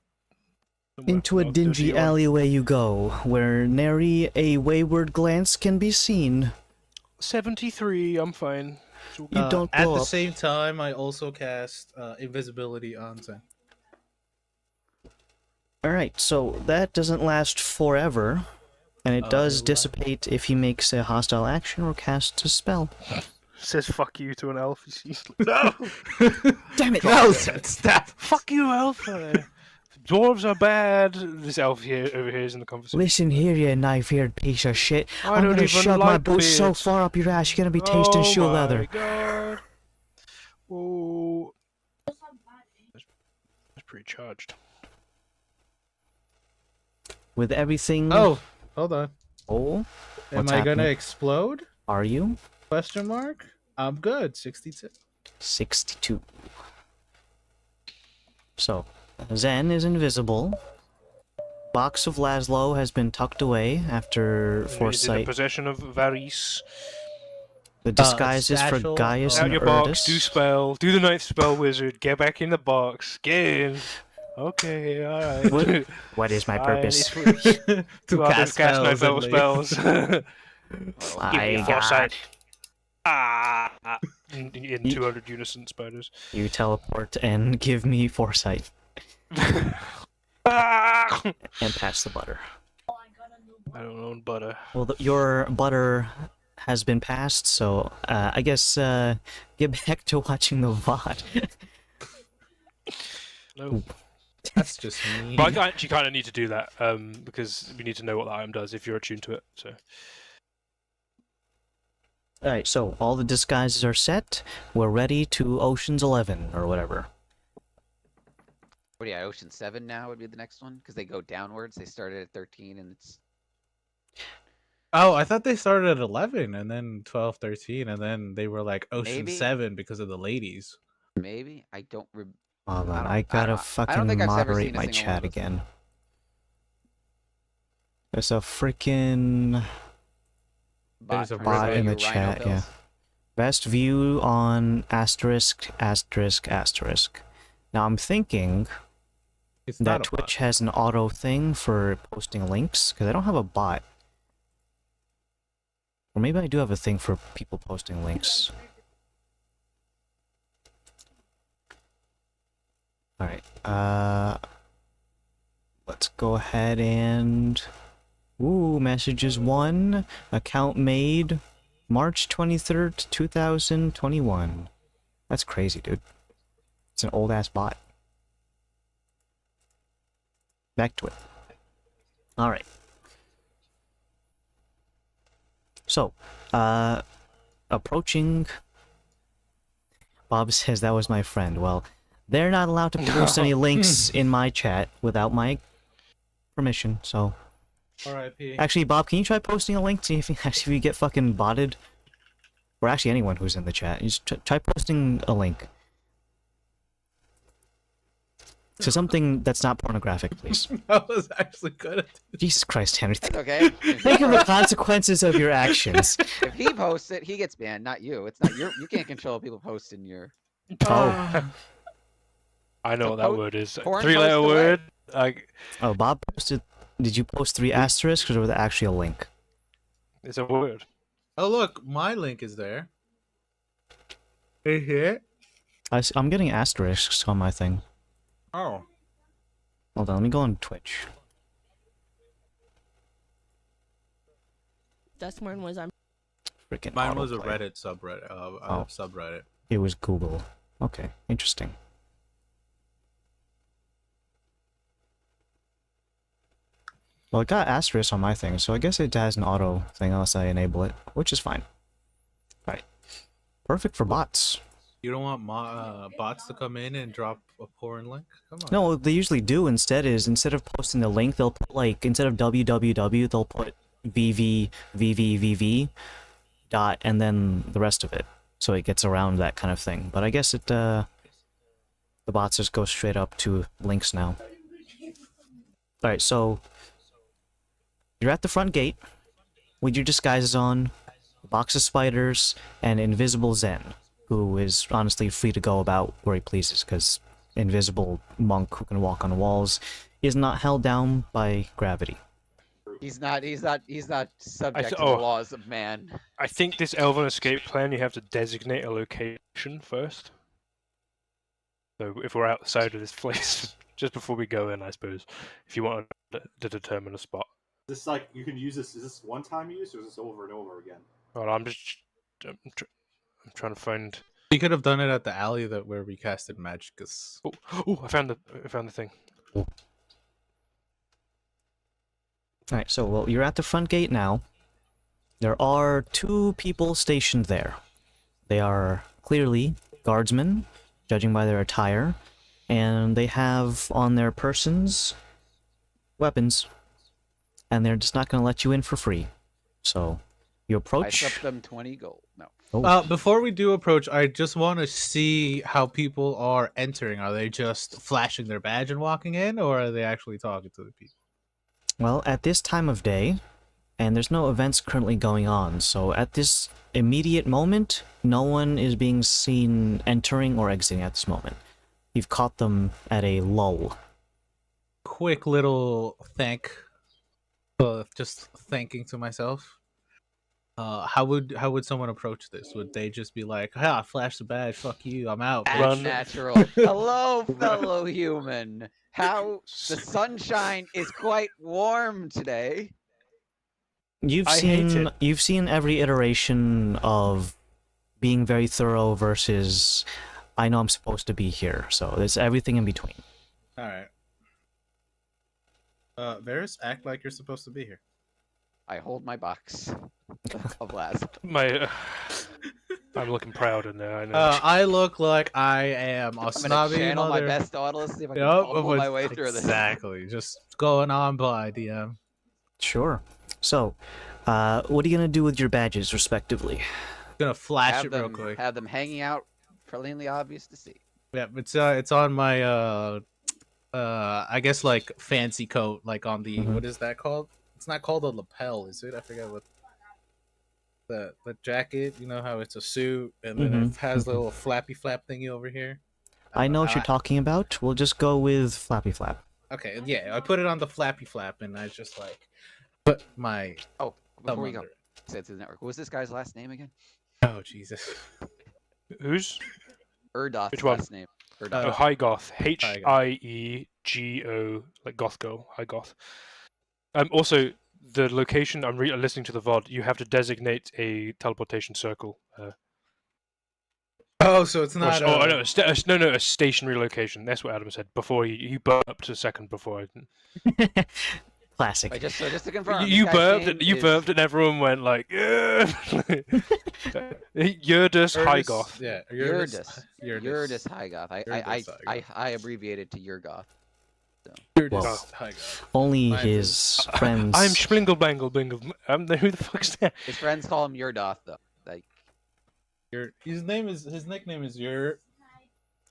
somewhere. Into a I'll do dingy one. alleyway you go, where nary a wayward glance can be seen. 73. I'm fine. So You don't At blow the up. same time, I also cast invisibility on Zen. Alright, so that doesn't last forever, and it does it'll dissipate if he makes a hostile action or casts a spell. says fuck you to an elf. No. Damn it! No, stop. Fuck you, elf. Dwarves are bad. This elf here over here is in the conversation. Listen here, you knife-haired piece of shit. I I'm don't gonna even shove my like boot so beards. far up your ass, you're gonna be tasting shoe Oh my leather. God. Oh. That's pretty charged. With everything... Oh, hold on. Oh? Am What's I gonna happening? explode? Are you? Question mark. I'm good. 62. 62. So, Zen is invisible. Box of Laszlo has been tucked away after Is in the foresight. possession of Varys. The disguise is for satchel Gaius of- Out and your box, Erdis. do spell, do the ninth spell wizard, get back in the box, get in. Okay, alright. What- What is my purpose? To Well, cast cast no spells and spell leave. spells. I Give me got foresight. In 200 unison spiders. you teleport and give me foresight Ah! and pass the butter. I don't own butter. Well, your butter has been passed, so I guess get back to watching the VOD. No. That's just me. But I actually kind of need to do that because we need to know what the item does if you're attuned to it. So Alright, so all the disguises are set. We're ready to Ocean's 11 or whatever. What do you, Ocean 7 now would be the next one? Because they go downwards. They started at 13 and it's... Oh, I thought they started at 11 and then 12, 13, and then they were like Ocean Maybe. 7 because of the ladies. Maybe? I don't... Hold on, don't- I gotta I don't fucking think I've ever moderate seen a my single one chat of those. again. There's a freaking There's a trying to bot sell in you the rhino chat, yeah. pills. Best view on asterisk, asterisk, asterisk. Now I'm thinking It's that not a Twitch has an auto thing for posting links, because I don't have a bot. Or maybe I do have a thing for people posting links. Alright, let's go ahead and... Ooh, messages 1, account made March 23rd, 2021. That's crazy, dude. It's an old ass bot. Back to it. Alright. So, approaching... Bob says that was my friend. Well, they're not allowed to post any links in my chat without my permission, so... R.I.P. Actually, Bob, can you try posting a link? See if you get fucking botted? Or actually anyone who's in the chat. You just try posting a link. To something that's not pornographic, please. That was actually good. Jesus Christ, Henry. That's okay. Think of the consequences of your actions. If he posts it, he gets banned, not you. It's not your. You can't control what people post in your. Oh. I know So what that word is. porn 3-letter post away. word. Like, Oh, Bob posted... Did you post 3 asterisks, or was it actually a link? it's a word. Oh look, my link is there. Hey here. I'm getting asterisks on my thing. Oh. Hold on, let me go on Twitch. That's one was I'm Freaking Mine was a autoplay. Reddit subreddit. Oh. Subreddit. It was Google. Okay, interesting. Well, it got asterisk on my thing, so I guess it has an auto thing unless I enable it, which is fine. Right. Perfect for bots. You don't want bots to come in and drop a porn link? Come on. No, what they usually do instead is, instead of posting the link, they'll put, like, instead of www, they'll put vv dot, and then the rest of it. So it gets around that kind of thing. But I guess it, the bots just go straight up to links now. Alright, so... You're at the front gate, with your disguises on, a box of spiders, and Invisible Zen, who is honestly free to go about where he pleases, because invisible monk who can walk on walls is not held down by gravity. He's not subject to the oh. laws of man. I think this Elven escape plan, you have to designate a location first. So if we're outside of this place, just before we go in, I suppose, if you want to determine a spot. This like you can use this. Is this one-time use or is this over and over again? Well, I'm trying to find. You could have done it at the alley where we casted Magicus. Oh! I found the thing. Alright, so well, you're at the front gate now. There are 2 people stationed there. They are clearly guardsmen, judging by their attire, and they have on their persons weapons. And they're just not going to let you in for free. So, you I approach... swept them 20 gold. No. Oh. Before we do approach, I just want to see how people are entering. Are they just flashing their badge and walking in, or are they actually talking to the people? Well, at this time of day, and there's no events currently going on, so at this immediate moment, no one is being seen entering or exiting at this moment. You've caught them at a lull. Quick little just thinking to myself. How would someone approach this? Would they just be like, "Ha, flash the badge, fuck you, I'm out." That's Run. natural. Hello, fellow human. How the sunshine is quite warm today. You've I hate seen it. you've seen every iteration of being very thorough versus I know I'm supposed to be here, so there's everything in between. All right. Varus, act like you're supposed to be here. I hold my box of last. I'm looking proud in there. I know. I look like I am a I'm gonna snobby channel my mother. best Nautilus, see if I can Yup, fumble my way through this. exactly. Just going on by DM. Sure. So, what are you gonna do with your badges, respectively? Gonna flash Have it real them, quick. have them hanging out, plainly obvious to see. Yeah, it's on my I guess like fancy coat, like on the Mhm. what is that called? It's not called a lapel, is it? I forget what the jacket. You know how it's a suit and then Mhm, it has the mhm. little flappy flap thingy over here. I know what you're talking about. We'll just go with Flappy Flap. Okay, yeah, I put it on the flappy flap and I just like put my Oh, thumb before we go, under it. said to the network. What was this guy's last name again? Oh Jesus. Who's? Erdoth's Which one? last name. Oh, Erdoth. Highgoth. Highgoth. Hiego, like Gothgo. Highgoth. Also, the location. I'm listening to the VOD. You have to designate a teleportation circle. Oh, so it's Or not. oh, no, a stationary location. That's what Adam said before he burped a second before. Classic. Wait, just to confirm, You this guy's burped, name you is burped, and everyone went like, yeah. Yurdus Highgoth. Yeah, Yurdus. Yurdus. Yurdus Highgoth. Yurdus Highgoth. I abbreviated to Yurgoth. Yurdus Well, Highgoth. Only Mine's his friends. I'm Splingle Bangle Bingle. Who the fuck's that? His friends call him Yurdoth though. Like His nickname is Yur.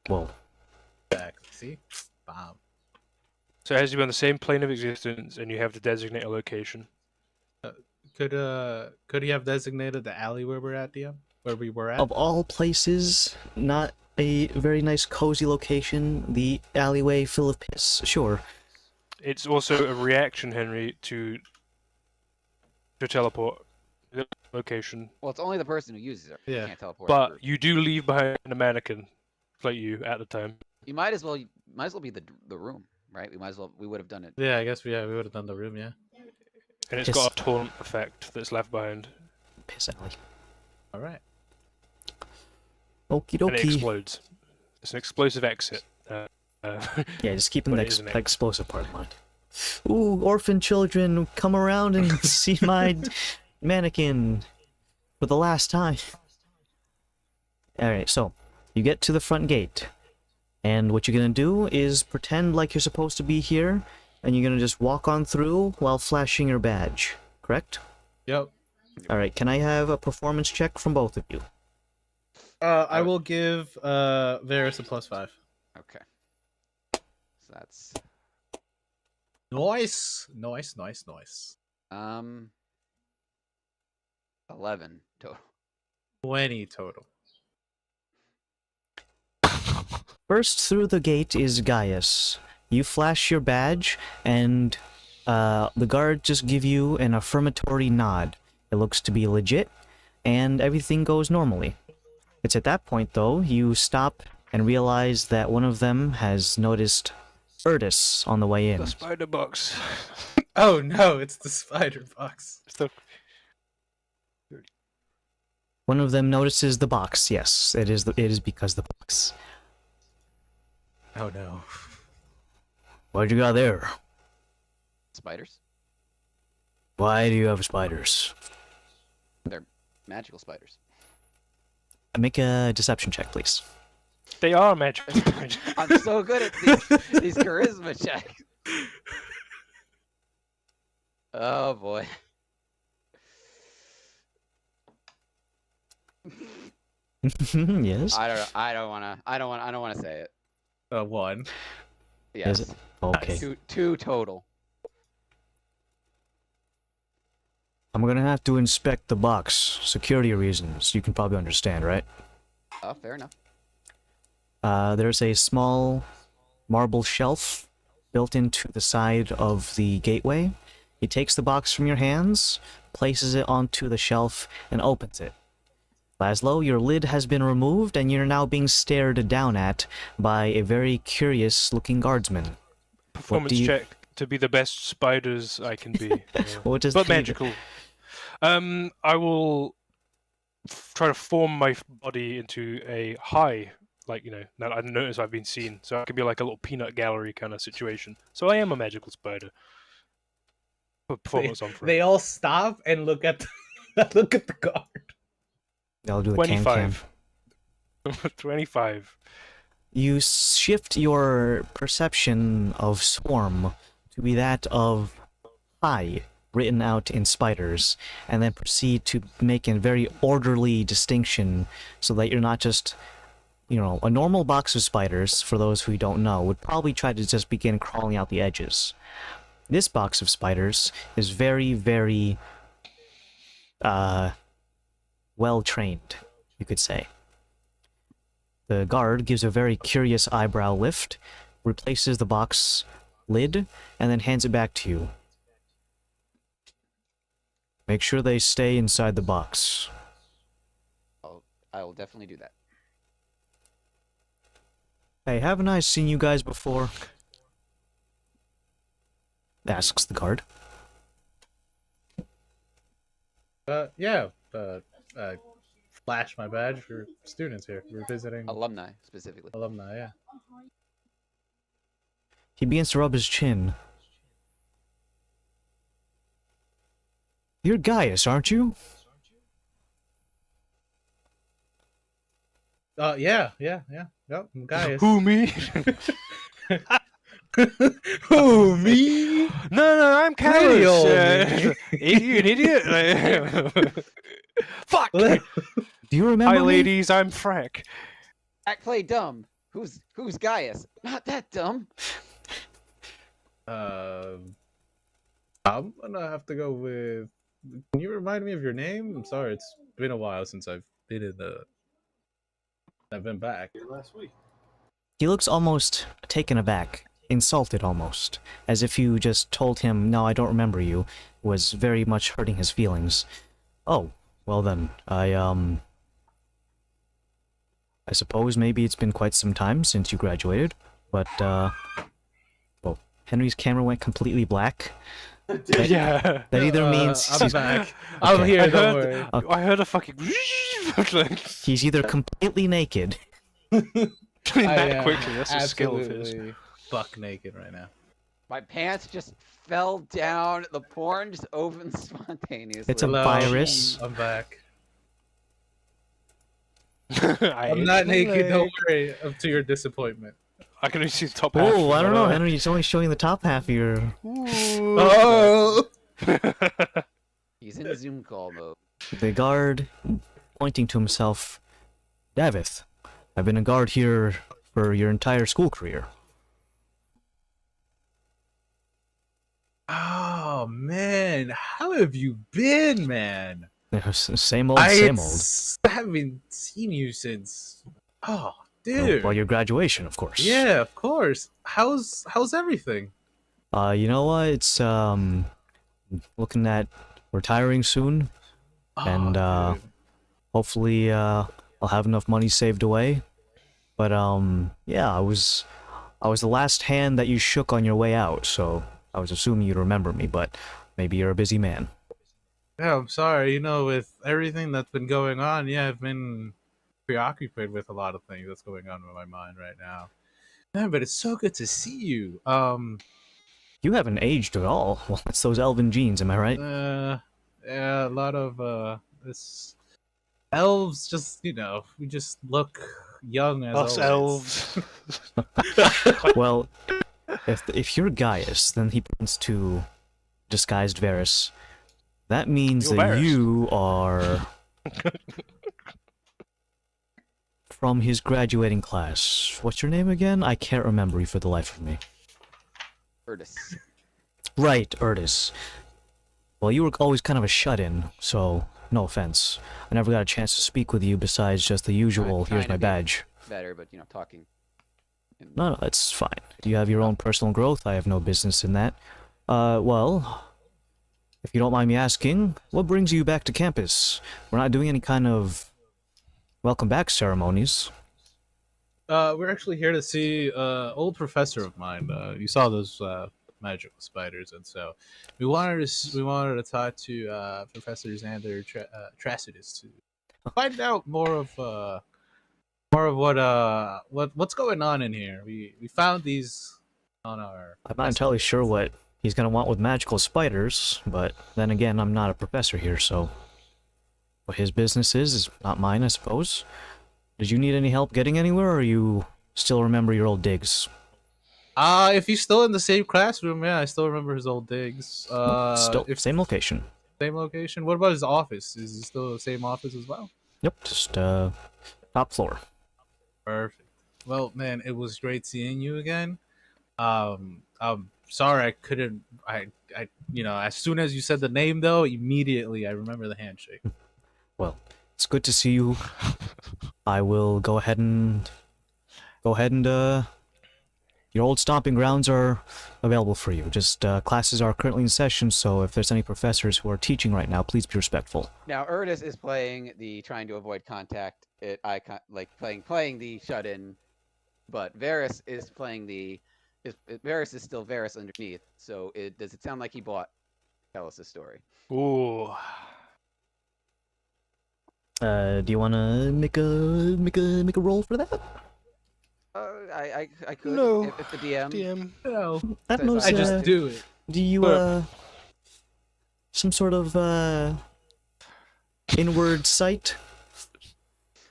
Whoa. See, bomb. So it has to be on the same plane of existence, and you have to designate a location. Could he have designated the alley where we're at, DM? Where we were at? Of all places, not a very nice cozy location. The alleyway full of piss. Sure. It's also a reaction, Henry, to teleport the location. well, it's only the person who uses it. Yeah. Can't teleport. But through. you do leave behind a mannequin, like you at the time, You might as well be the room, right? We would have done it. Yeah, I guess we would have done the room. Yeah. and it's got a taunt effect that's left behind, Piss alley. All right. Okie and it dokie. explodes. It's an explosive exit. Yeah, just keeping But the it isn't it? explosive part in mind. Ooh, orphan children, come around and see my mannequin for the last time. Alright, so you get to the front gate, and what you're gonna do is pretend like you're supposed to be here, and you're gonna just walk on through while flashing your badge, correct? Yep. Alright, can I have a performance check from both of you? I will give Varys a +5. Okay. So that's Nice. 11 total. 20 total. First through the gate is Gaius. You flash your badge, and the guard just give you an affirmatory nod. It looks to be legit, and everything goes normally. It's at that point, though, you stop and realize that one of them has noticed Erdis on the way in. The spider box. Oh no, it's the spider box. It's the One of them notices the box. Yes, it is because the box. Oh no. What you got there? Spiders. Why do you have spiders? They're magical spiders. Make a deception check, please. They are magical. I'm so good at these charisma checks. Oh boy. Yes. I don't wanna say it. 1. Yes. Is it? Okay. Two total. I'm gonna have to inspect the box. Security reasons. You can probably understand, right? Oh, fair enough. There's a small marble shelf built into the side of the gateway. He takes the box from your hands, places it onto the shelf, and opens it. Laszlo, your lid has been removed, and you're now being stared down at by a very curious-looking guardsman. Performance check to be the best spiders I can be. What does But the- magical. I will try to form my body into a high, like, now I notice I've been seen, so I could be like a little peanut gallery kind of situation. So I am a magical spider. Put performance on for They all stop and look at look at the guard. I'll do the can-can. 25. 25. You shift your perception of swarm to be that of high, written out in spiders, and then proceed to make a very orderly distinction so that you're not just, a normal box of spiders, for those who don't know, would probably try to just begin crawling out the edges. This box of spiders is very, very, well trained, you could say. The guard gives a very curious eyebrow lift, replaces the box lid, and then hands it back to you. Make sure they stay inside the box. I will definitely do that. Hey, haven't I seen you guys before? Asks the guard. Yeah. flash my badge for students here. We're visiting Alumni, specifically. alumni. Yeah. He begins to rub his chin. You're Gaius, aren't you? Yeah. Yep. I'm Gaius. Who me? Who me? No, I'm Pretty Callus. old me. You an idiot? Like, fuck. Do you remember Hi, me? ladies. I'm Freck. Act play dumb. Who's Gaius? Not that dumb. I'm gonna have to go with. Can you remind me of your name? I'm sorry, it's been a while since I've been in the. I've been back. Last week. He looks almost taken aback, insulted almost, as if you just told him, no, I don't remember you, was very much hurting his feelings. Oh, well then, I suppose maybe it's been quite some time since you graduated, but, well, Henry's camera went completely black. Yeah. That either means I'm he's, back. I'm Okay. here. I Don't heard, worry. I heard a fucking. he's either completely naked, that am quickly. That's a skill of his. absolutely buck naked right now. My pants just fell down. The porn just opened spontaneously. It's a Hello. virus. I'm back. I I'm not naked. Don't worry. Up to your disappointment. I can only see the top half. Oh, I don't know, but, Henry, he's only showing the top half of your... Oh. He's in Zoom call mode. The guard, pointing to himself, Davith, I've been a guard here for your entire school career. Oh man, how have you been, man? Same old, same old. I haven't seen you since. Oh, dude. Well, your graduation, of course. Yeah, of course. How's everything? You know what? It's looking at retiring soon, and dude. hopefully I'll have enough money saved away. But yeah, I was the last hand that you shook on your way out, so I was assuming you'd remember me, but maybe you're a busy man. Yeah, I'm sorry. You know, with everything that's been going on, yeah, I've been preoccupied with a lot of things that's going on in my mind right now. Man, but it's so good to see you. You haven't aged at all. Well, it's those elven genes, am I right? Yeah, a lot of this elves. Just we just look young as Us always. elves. Well, if you're Gaius, then he points to disguised Varys. That means You're that Varys. you are from his graduating class. What's your name again? I can't remember you for the life of me. Curtis. Right, Erdis. Well, you were always kind of a shut-in, so no offense. I never got a chance to speak with you besides just the usual, Trying here's to my be badge. Better, but talking. No, that's fine. You have your own personal growth. I have no business in that. Well, if you don't mind me asking, what brings you back to campus? We're not doing any kind of welcome back ceremonies. We're actually here to see old professor of mine. You saw those magical spiders, and so we wanted to talk to Professor Xander Tracidus to find out more of what's going on in here. We found these on our. I'm not entirely sure what he's gonna want with magical spiders, but then again, I'm not a professor here, so what his business is not mine, I suppose. Did you need any help getting anywhere, or you still remember your old digs? If he's still in the same classroom, yeah, I still remember his old digs. Still, If same location. same location. What about his office? Is he still the same office as well? Yep, just top floor. Perfect. Well, man, it was great seeing you again. I'm sorry I couldn't. As soon as you said the name, though, immediately I remember the handshake. Well, it's good to see you. I will go ahead and your old stomping grounds are available for you. Just classes are currently in session, so if there's any professors who are teaching right now, please be respectful. Now, Erdis is playing the trying to avoid contact. Playing the shut-in, but Varys is playing the. Varys is still Varys underneath. So does it sound like he bought Kellis' story? Ooh. Do you wanna make a roll for that? I could No, if the DM. DM. No, I don't know. I I just uh, do it. Do you But- some sort of inward sight?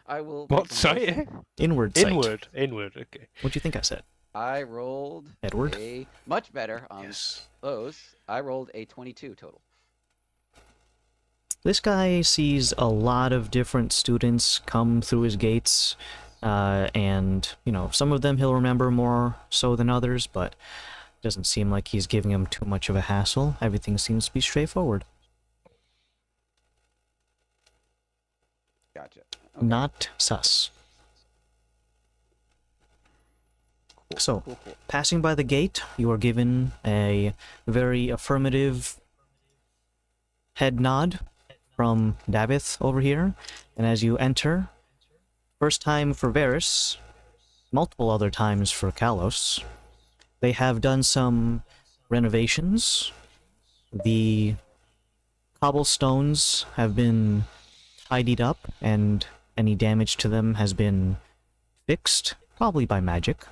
I will. What make a motion. site? Inward sight. Inward. Okay. What do you think I said? I rolled Edward? a much better on Yes. those. I rolled a 22 total. This guy sees a lot of different students come through his gates, and, you know, some of them he'll remember more so than others, but doesn't seem like he's giving him too much of a hassle. Everything seems to be straightforward. Gotcha. Okay. Not sus. Cool, So, cool. passing by the gate, you are given a very affirmative head nod from Davith over here, and as you enter, first time for Varys, multiple other times for Kalos, they have done some renovations. The cobblestones have been tidied up, and any damage to them has been fixed, probably by magic.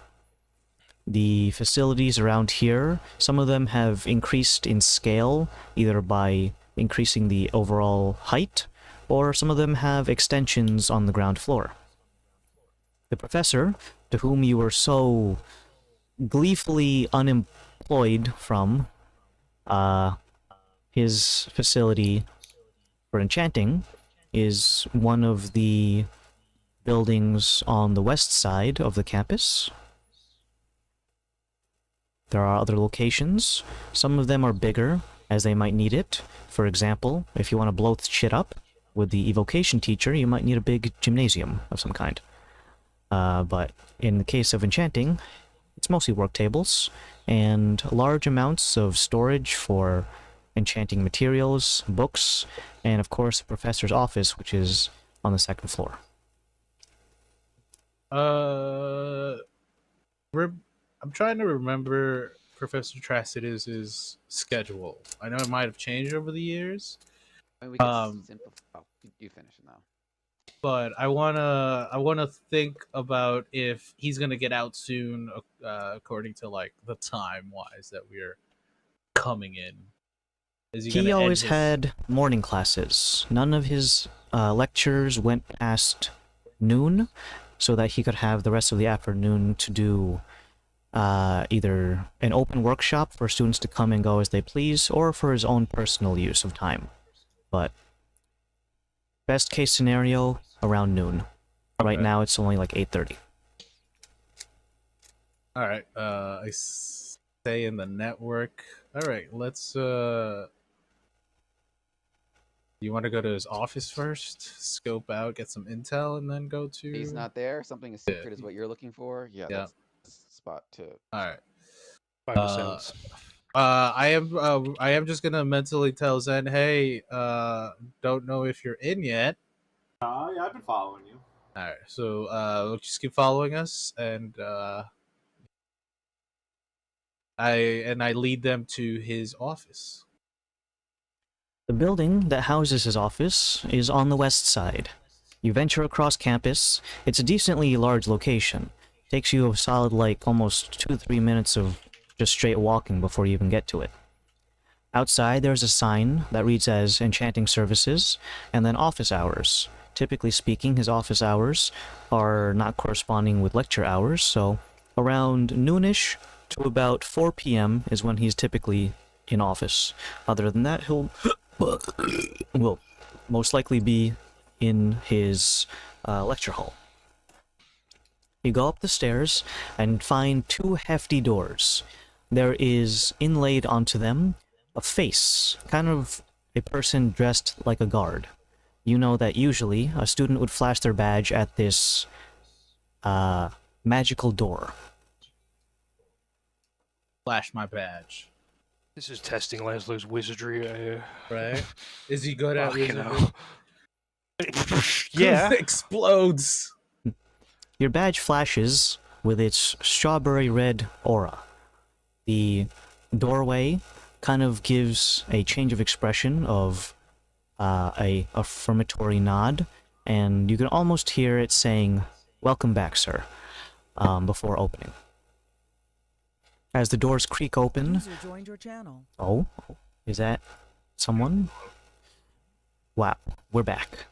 The facilities around here, some of them have increased in scale, either by increasing the overall height, or some of them have extensions on the ground floor. The professor, to whom you were so gleefully unemployed from, his facility for enchanting is one of the buildings on the west side of the campus. There are other locations. Some of them are bigger, as they might need it. For example, if you want to blow shit up with the evocation teacher, you might need a big gymnasium of some kind. But in the case of enchanting, it's mostly work tables, and large amounts of storage for enchanting materials, books, and of course the professor's office, which is on the second floor. I'm trying to remember Professor Trassidus's schedule. I know it might have changed over the years, I mean, we can simplify. Oh, you finish it now. but I wanna think about if he's gonna get out soon, according to like the time wise that we're coming in. Is He gonna end always his- had morning classes. None of his lectures went past noon, so that he could have the rest of the afternoon to do either an open workshop for students to come and go as they please, or for his own personal use of time. But best case scenario, around noon. Right Okay. now it's only like 8:30. All right. I stay in the network. All right. Let's. You want to go to his office first, scope out, get some intel, and then go to. He's not there. Something as secret is what you're looking for. Yeah, Yeah. that's the spot to. All right. 5%. I am just gonna mentally tell Zen, hey, don't know if you're in yet. Yeah, I've been following you. All right, so just keep following us, and I lead them to his office. The building that houses his office is on the west side. You venture across campus. It's a decently large location. Takes you a solid, like, almost 2 to 3 minutes of just straight walking before you even get to it. Outside, there's a sign that reads as Enchanting Services, and then office hours. Typically speaking, his office hours are not corresponding with lecture hours, so around noonish to about 4 p.m. is when he's typically in office. Other than that, he'll will most likely be in his lecture hall. You go up the stairs and find 2 hefty doors. There is inlaid onto them a face, kind of a person dressed like a guard. You know that usually a student would flash their badge at this magical door. Flash my badge. This is testing Leslie's wizardry. Right? Is he good at Fucking wizardry? hell. Yeah. Explodes. Your badge flashes with its strawberry red aura. The doorway kind of gives a change of expression of a affirmatory nod, and you can almost hear it saying, "Welcome back, sir," before opening. As the doors creak open... User joined your channel. Oh? Is that someone? Wow, we're back.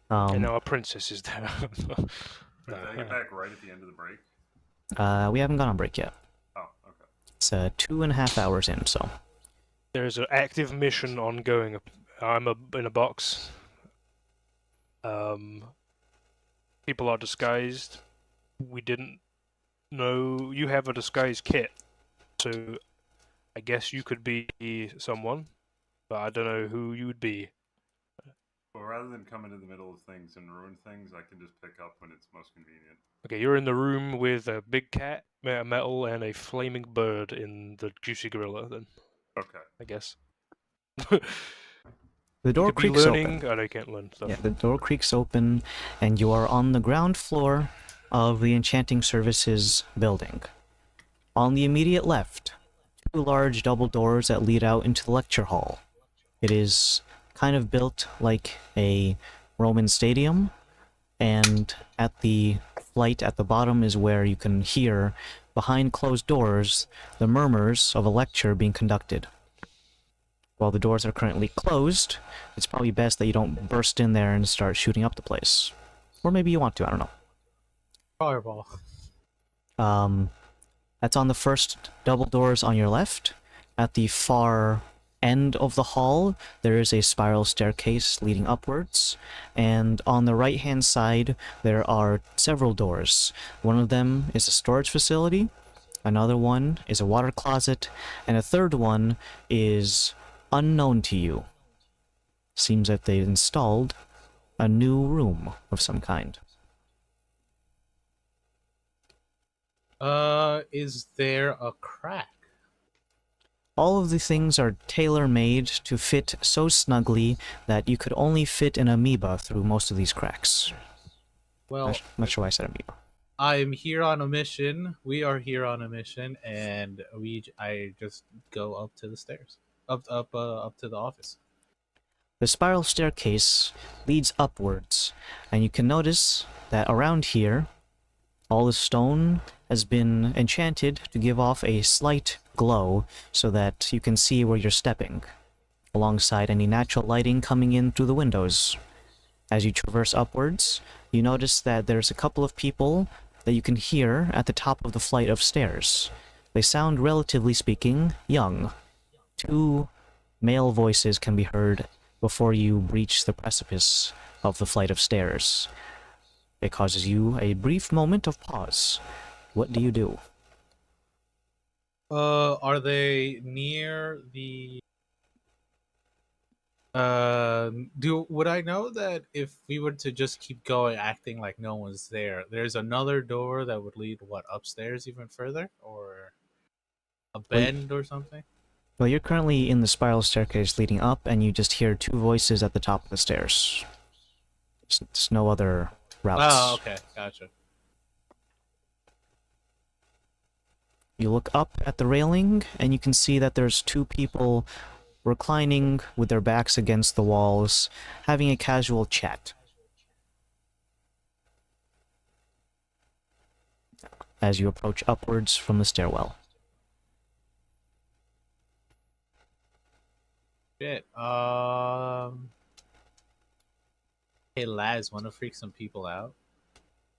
And now a princess is there. Did I get back right at the end of the break? We haven't gone on break yet. Oh, okay. It's 2.5 hours in, so... There's an active mission ongoing. I'm in a box. People are disguised. We didn't know you have a disguise kit, so I guess you could be someone, but I don't know who you would be. Well, rather than come into the middle of things and ruin things, I can just pick up when it's most convenient. Okay, you're in the room with a big cat, made of metal, and a flaming bird in the juicy gorilla. Then, Okay. I guess. The door You could be creaks learning. open. Oh, they can't learn stuff. Yeah, the door creaks open, and you are on the ground floor of the Enchanting Services building. On the immediate left, 2 large double doors that lead out into the lecture hall. It is kind of built like a Roman stadium, and at the flight at the bottom is where you can hear, behind closed doors, the murmurs of a lecture being conducted. While the doors are currently closed, it's probably best that you don't burst in there and start shooting up the place. Or maybe you want to, I don't know. Fireball. That's on the first double doors on your left. At the far end of the hall, there is a spiral staircase leading upwards. And on the right-hand side, there are several doors. One of them is a storage facility, another one is a water closet, and a third one is unknown to you. Seems that they've installed a new room of some kind. Is there a crack? All of the things are tailor-made to fit so snugly that you could only fit an amoeba through most of these cracks. Well, Not sure why I said amoeba. I am here on a mission. We are here on a mission, and I just go up to the stairs, up to the office. The spiral staircase leads upwards, and you can notice that around here, all the stone has been enchanted to give off a slight glow so that you can see where you're stepping, alongside any natural lighting coming in through the windows. As you traverse upwards, you notice that there's a couple of people that you can hear at the top of the flight of stairs. They sound, relatively speaking, young. 2 male voices can be heard before you reach the precipice of the flight of stairs. It causes you a brief moment of pause. What do you do? Are they near the? Would I know that if we were to just keep going, acting like no one's there, there's another door that would lead upstairs even further, or a bend or something? Well, you're currently in the spiral staircase leading up, and you just hear 2 voices at the top of the stairs. There's no other routes. Oh, okay, gotcha. You look up at the railing, and you can see that there's 2 people reclining with their backs against the walls, having a casual chat. As you approach upwards from the stairwell. Shit. Hey lads, wanna freak some people out?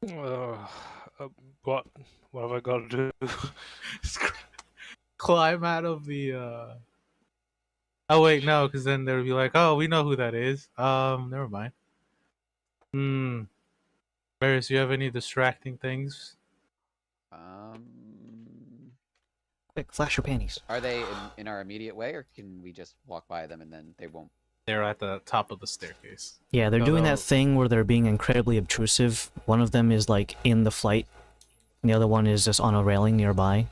What have I got to do? Climb out of the Oh wait, no, because then they'll be like, "Oh, we know who that is." Never mind. Varys, you have any distracting things? Quick, flash your panties. Are they in our immediate way, or can we just walk by them and then they won't? They're at the top of the staircase. Yeah, they're No, doing no. that thing where they're being incredibly obtrusive. One of them is like in the flight, and the other one is just on a railing nearby.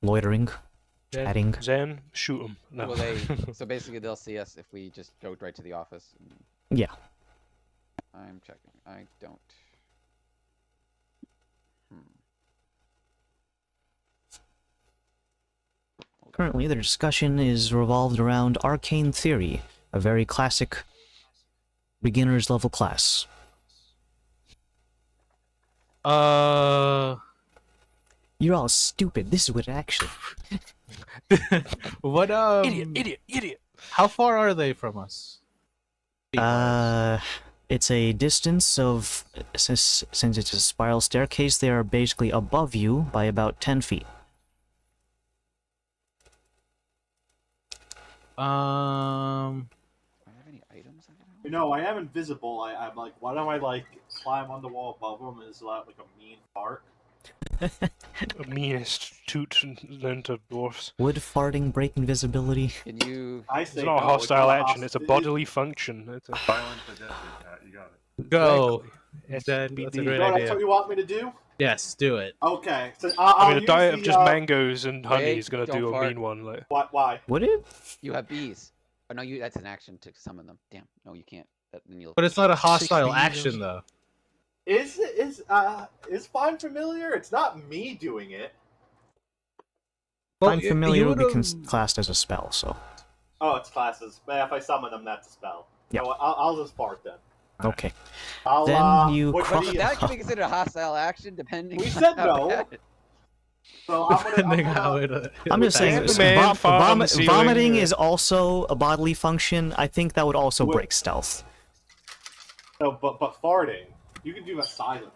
Loitering, chatting. Zen, shoot them. No. Will they? So basically, they'll see us if we just go right to the office. Yeah. I'm checking. I don't. Currently, the discussion is revolved around arcane theory, a very classic Beginner's level class. You're all stupid. This is what actually. What Idiot. How far are they from us? It's a distance of, since it's a spiral staircase, they are basically above you by about 10 feet. Do I have any items I can help? You know, I am invisible. I'm like, why don't I like climb on the wall above them? Is that like a mean fart? The meanest toot known to dwarfs. Would farting break invisibility? Can you? I It's say not a no, hostile not a action, it's a bodily function. It's a... Violent pedestrian cat, you got it. Go. Exactly. That's a SBD. great No, that's idea. what you want me to do? Yes, do it. Okay, so I I'll mean, a use diet of the, just mangoes and honey Wait, is gonna don't do a fart. mean one. Like, Why? Would it? You have bees. Oh no, that's an action to summon them. Damn. No, you can't. Then you'll. But it's not a hostile bees. action though. Is Find Familiar? It's not me doing it. Find familiar would be classed as a spell, so. Oh, it's classes. But if I summon them, that's a spell. Yeah. So I'll just fart then. Okay. I'll, Then you what cross- do you- That could be considered a hostile action, depending. We on said how no. bad it- So I'm gonna, Depending how I'm just saying, The man fart on the ceiling, vomiting or- is also a bodily function. I think that would also Wait. break stealth. No, but farting, you can do that silent.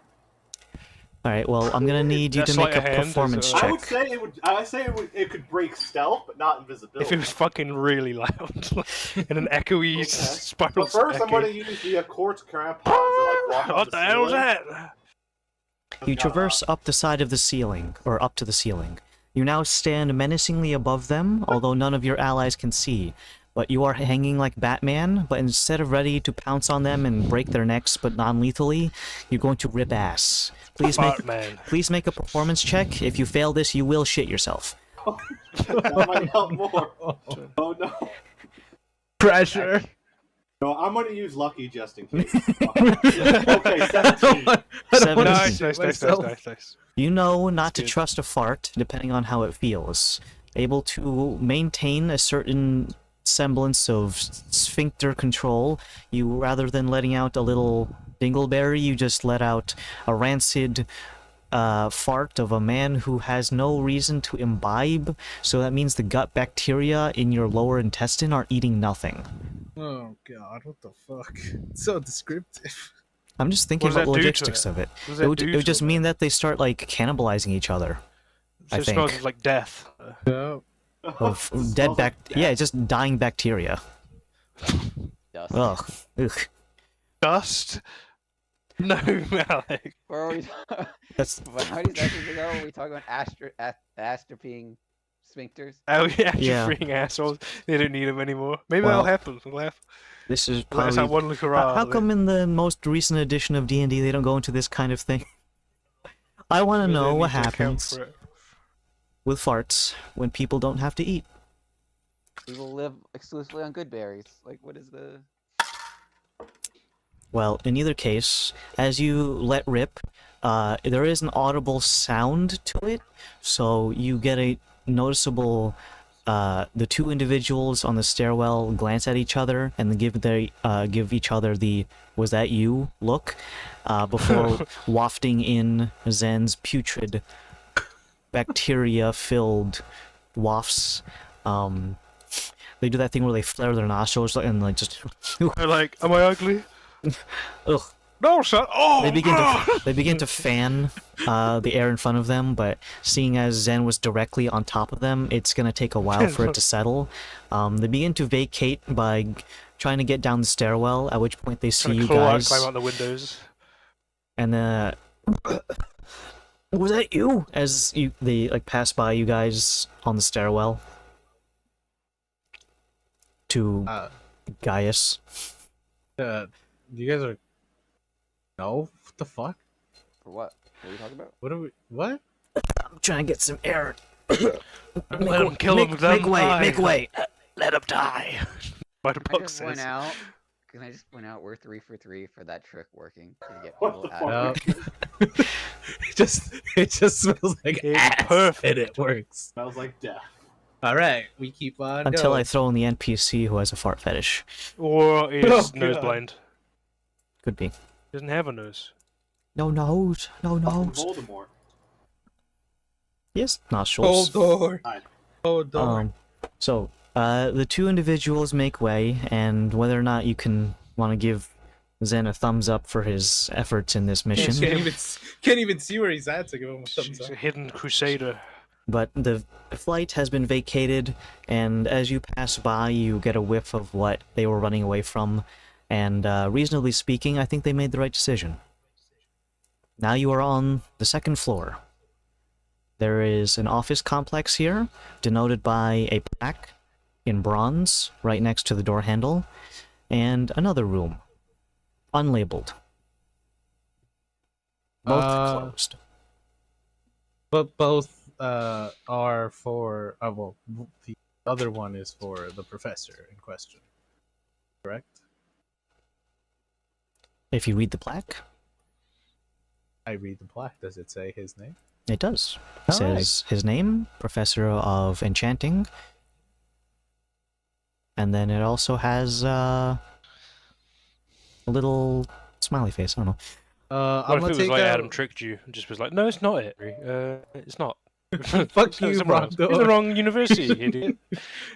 Alright, well, I'm gonna need you That's to make like a a hand, is performance it? check. I would say it would. I say it could break stealth, but not invisibility. if it was fucking really loud, in an echoey Okay. spiral But first, I'm staircase. going to use the quartz crampons to like walk What up the hell is ceiling. that? You traverse up the side of the ceiling, or up to the ceiling. You now stand menacingly above them, although none of your allies can see. But you are hanging like Batman, but instead of ready to pounce on them and break their necks, but non-lethally, you're going to rip ass. Please make a performance check. If you fail this, you will shit yourself. That might help more. Oh no. Pressure. No, I'm going to use lucky just in case. Okay, 17. Nice. You know not to good. trust a fart, depending on how it feels. Able to maintain a certain semblance of sphincter control, you, rather than letting out a little dingleberry, you just let out a rancid fart of a man who has no reason to imbibe, so that means the gut bacteria in your lower intestine are eating nothing. Oh god, what the fuck? It's so descriptive. I'm just thinking What does about that do to logistics it? of it. What does It that would, do it would to just it? mean that they start like cannibalizing each other. I It smells think. like death. No. Of It dead smells like yeah, just dying bacteria. Dust. Ugh. Ugh. Dust? No, Malik. Where are we? That's How many sessions ago were we talking about astropying sphincters? Oh yeah, Yeah. you're freaking assholes. They don't need them anymore. Maybe Well, that'll happen. We'll have. this is Let's have probably. one look How around. come in the most recent edition of D&D they don't go into this kind of thing? I want to know what happens with farts when people don't have to eat. We will live exclusively on good berries. Like, what is the? Well, in either case, as you let rip, there is an audible sound to it, so you get a noticeable. The two individuals on the stairwell glance at each other and give each other the "Was that you?" look, before wafting in Zen's putrid, bacteria-filled wafts. They do that thing where they flare their nostrils and like just. They're like, am I ugly? Ugh. No, son. Oh, They begin to fan the air in front of them, but seeing as Zen was directly on top of them, it's gonna take a while for it to settle. They begin to vacate by trying to get down the stairwell. At which point they see you guys, climb out the windows. and was that you? As they like pass by you guys on the stairwell to Gaius. You guys are. No? What the fuck? For what? What are we talking about? What are we. What? I'm trying to get some air. Let him kill him. Make way! Make way! Let him die. By the Can I book just point says. out? Can I just point out we're 3 for 3 for that trick working to get What people the out? fuck? No. it just smells like It's ass, perfect. and it works. Smells like death. All right, we keep on Until I going. throw in the NPC who has a fart fetish. Or is Oh, nose God. blind. Could be. He doesn't have a nose. No nose. No Fucking nose. Voldemort. Yes, nostrils. Door. Hi. Hold door. So, the two individuals make way, and whether or not you can want to give Zen a thumbs up for his efforts in this mission, Can't even see where he's at to give him a thumbs He's up. a hidden crusader. but the flight has been vacated, and as you pass by, you get a whiff of what they were running away from, and reasonably speaking, I think they made the right decision. Now you are on the second floor. There is an office complex here, denoted by a plaque in bronze right next to the door handle, and another room, unlabeled. Both closed. But both are for. Well, the other one is for the professor in question. Correct? If you read the plaque, I read the plaque. Does it say his name? it does. It Alright. says his name, Professor of Enchanting, and then it also has a little smiley face. I don't know. What I'm if gonna it was take like out. Adam tricked you and just was like, no, it's not it. It's not. Fuck It's you, somewhere else. Rondo. You're the wrong university, idiot.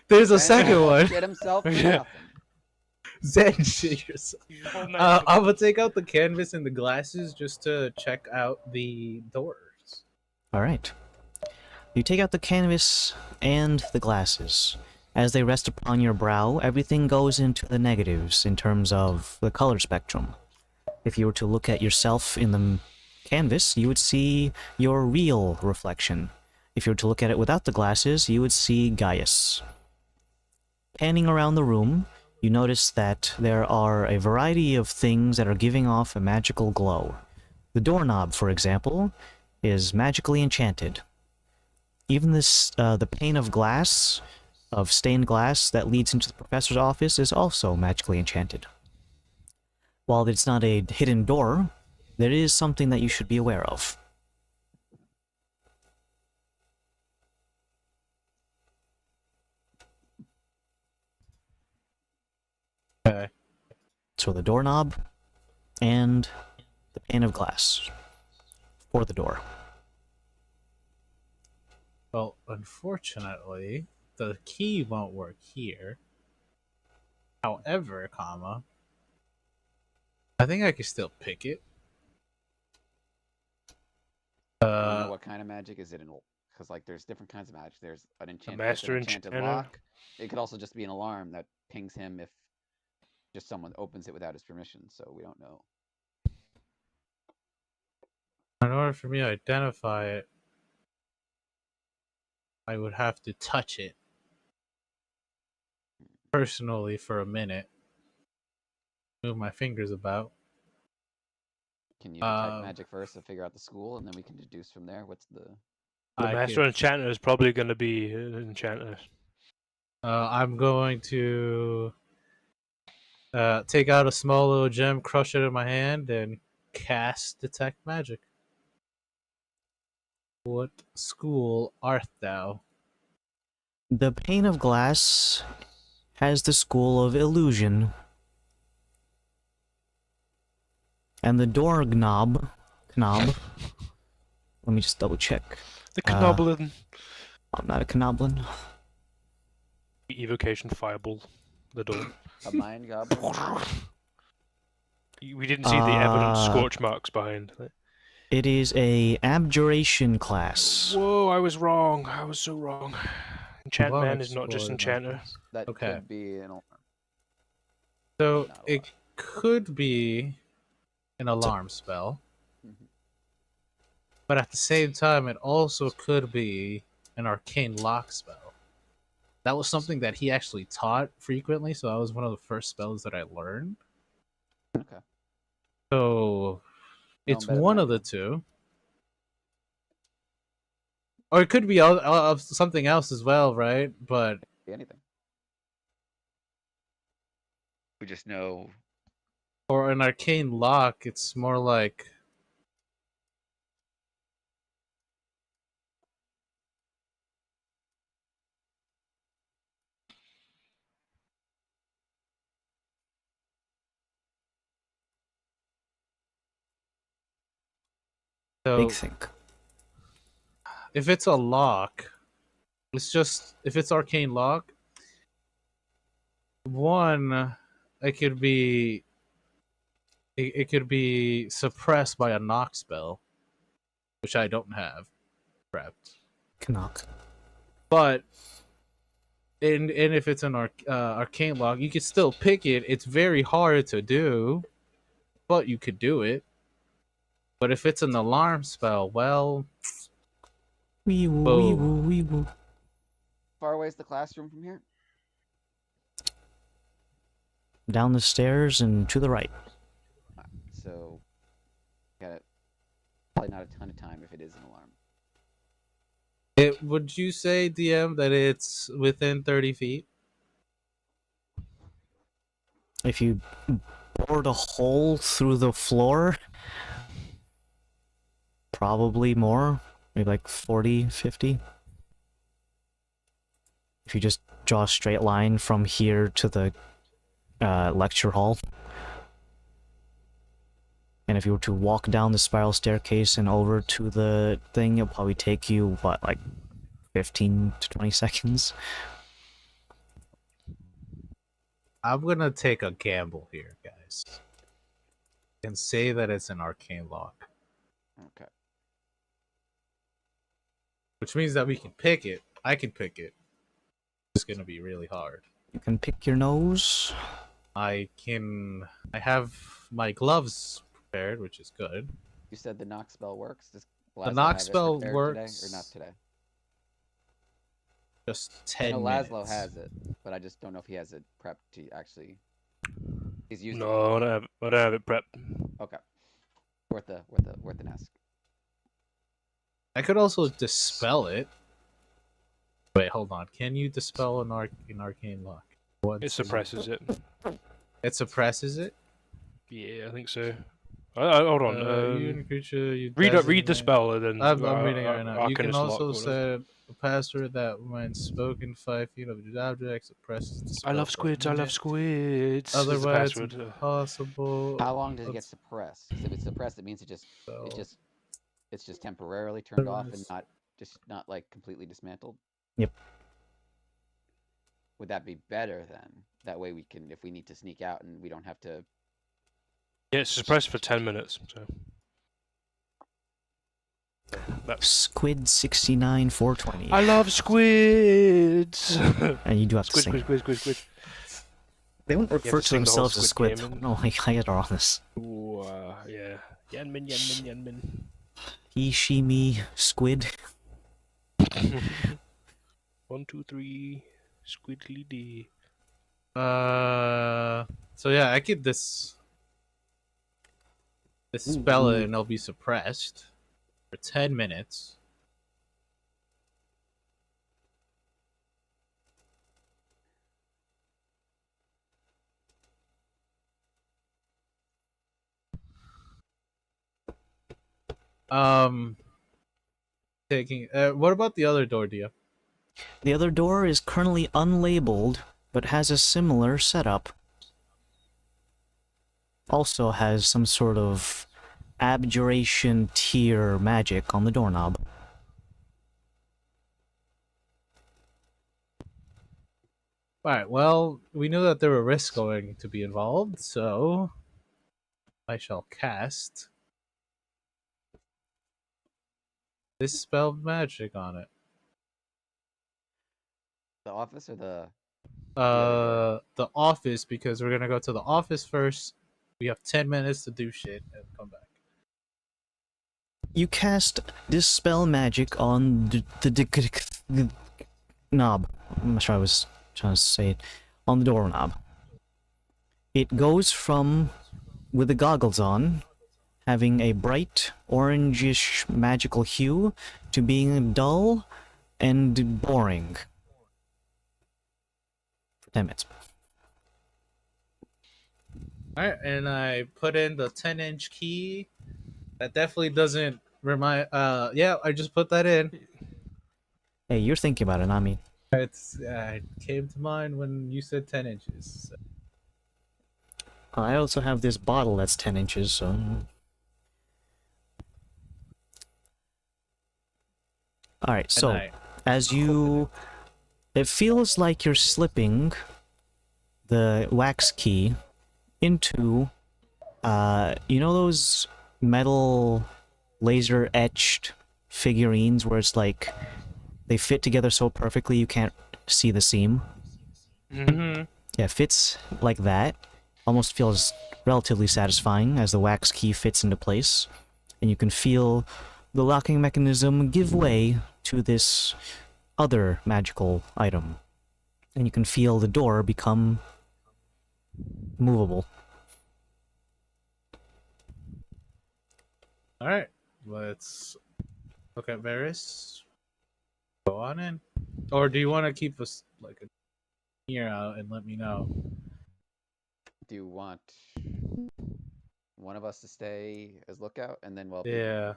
There's a And second one. Shit himself for Yeah. nothing. Zen, shit yourself. I'm gonna take out the canvas and the glasses just to check out the doors. All right. You take out the canvas and the glasses. As they rest upon your brow, everything goes into the negatives in terms of the color spectrum. If you were to look at yourself in the canvas, you would see your real reflection. If you were to look at it without the glasses, you would see Gaius. Panning around the room, you notice that there are a variety of things that are giving off a magical glow. The doorknob, for example, is magically enchanted. Even the pane of glass, of stained glass that leads into the professor's office is also magically enchanted. While it's not a hidden door, there is something that you should be aware of. Okay. So the doorknob and the pane of glass for the door. Well, unfortunately, the key won't work here. However, I think I can still pick it. I don't know what kind of magic is it in? Because like, there's different kinds of magic. There's an master enchanted enchanter? lock. It could also just be an alarm that pings him if just someone opens it without his permission. So we don't know. In order for me to identify it, I would have to touch it personally for a minute. Move my fingers about. Can you detect magic first to figure out the school, and then we can deduce from there? What's the? The I master could- enchanter is probably going to be an enchanter. I'm going to take out a small little gem, crush it in my hand, and cast Detect Magic. What school art thou? The pane of glass has the school of illusion. And the door knob, let me just double check. The Knoblin. I'm not a Knoblin. Evocation fireball. The door. A mind goblin? We didn't see the evident Uh, scorch marks behind it. It is a abjuration class. Whoa, I was wrong. I was so wrong. Enchant Well, man is not just explore the enchanter. methods. That Okay. could be an alarm. So Not a it lot. could be an alarm spell, Mhm. but at the same time, it also could be an arcane lock spell. That was something that he actually taught frequently, so that was one of the first spells that I learned. Okay. So it's better than one I of the do. two. Or it could be something else as well, right? But Be anything. We just know. for an arcane lock, it's more like So Big think. if it's a lock, it's just if it's arcane lock. One, it could be it could be suppressed by a knock spell, which I don't have prepped. Knock. But and if it's an arcane lock, you could still pick it. It's very hard to do, but you could do it. But if it's an alarm spell, well, Wee woo, wee woo, wee woo. Far away is the classroom from here? Down the stairs and to the right. So, got it. Probably not a ton of time if it is an alarm. would you say, DM, that it's within 30 feet? If you bored a hole through the floor, probably more. Maybe like 40, 50. If you just draw a straight line from here to the lecture hall. And if you were to walk down the spiral staircase and over to the thing, it'll probably take you, what, like 15 to 20 seconds? I'm gonna take a gamble here, guys, and say that it's an arcane lock, Okay. which means that we can pick it. I can pick it. It's gonna be really hard. You can pick your nose. I have my gloves prepared, which is good. You said the knock spell works? Does The Laszlo knock have it spell prepared works. today or not today? Just I 10 know minutes. Laszlo has it, but I just don't know if he has it prepped to actually. He's using No, I don't have it prepped. it. Okay. Worth an ask. I could also dispel it. Wait, hold on. Can you dispel an arcane lock? What It suppresses it. It suppresses it. Yeah, I think so. Hold on. You and a creature you read the designate- spell and then. I'm reading it right now. You can Arcanist lock, also what is it? set a password that, when spoken 5 feet of the object, suppresses the I spell love for a squids. I love minute. squids. Is the Otherwise, password. impossible. How long does it get Let's- suppressed? 'Cause if it's suppressed, it means so- it's just temporarily turned off and Otherwise- not like completely dismantled. Yep. Would that be better then? That way we can, if we need to sneak out and we don't have to. Yeah, it's suppressed for 10 minutes. So. Squid 69 420. I love squids. And you do have to Squid, sing. squid, squid, squid, squid. They won't have refer to to sing the whole themselves as Squid squid. Game, No, I get are on this. Ooh, yeah. Yanmin, Yanmin, Yanmin. He, she, me, squid. 1, 2, 3. Squidly D. So yeah, I could dispel it and it'll be suppressed for 10 minutes. Taking. What about the other door, Dia? The other door is currently unlabeled, but has a similar setup. Also has some sort of abjuration tier magic on the doorknob. Alright, well, we knew that there were risks going to be involved, so I shall cast this spell magic on it. The office or the. The office, because we're gonna go to the office first. We have 10 minutes to do shit and come back. You cast Dispel Magic on the knob. I'm not sure I was trying to say it. On the doorknob. It goes from, with the goggles on, having a bright, orangish magical hue, to being dull and boring. For 10 minutes. Alright, and I put in the 10-inch key. That definitely doesn't remind. Yeah, I just put that in. Hey, you're thinking about it, not me. It came to mind when you said 10 inches. So. I also have this bottle that's 10 inches, so... All right, At so night. as you, it feels like you're slipping the wax key into, you know those metal laser etched figurines where it's like they fit together so perfectly you can't see the seam? Mm-hmm. Yeah, it fits like that. Almost feels relatively satisfying as the wax key fits into place, and you can feel the locking mechanism give way to this other magical item, and you can feel the door become movable. All right, let's look at Varys. Go on in. Or do you want to keep us like a ear out and let me know? Do you want one of us to stay as lookout, and then while Yeah.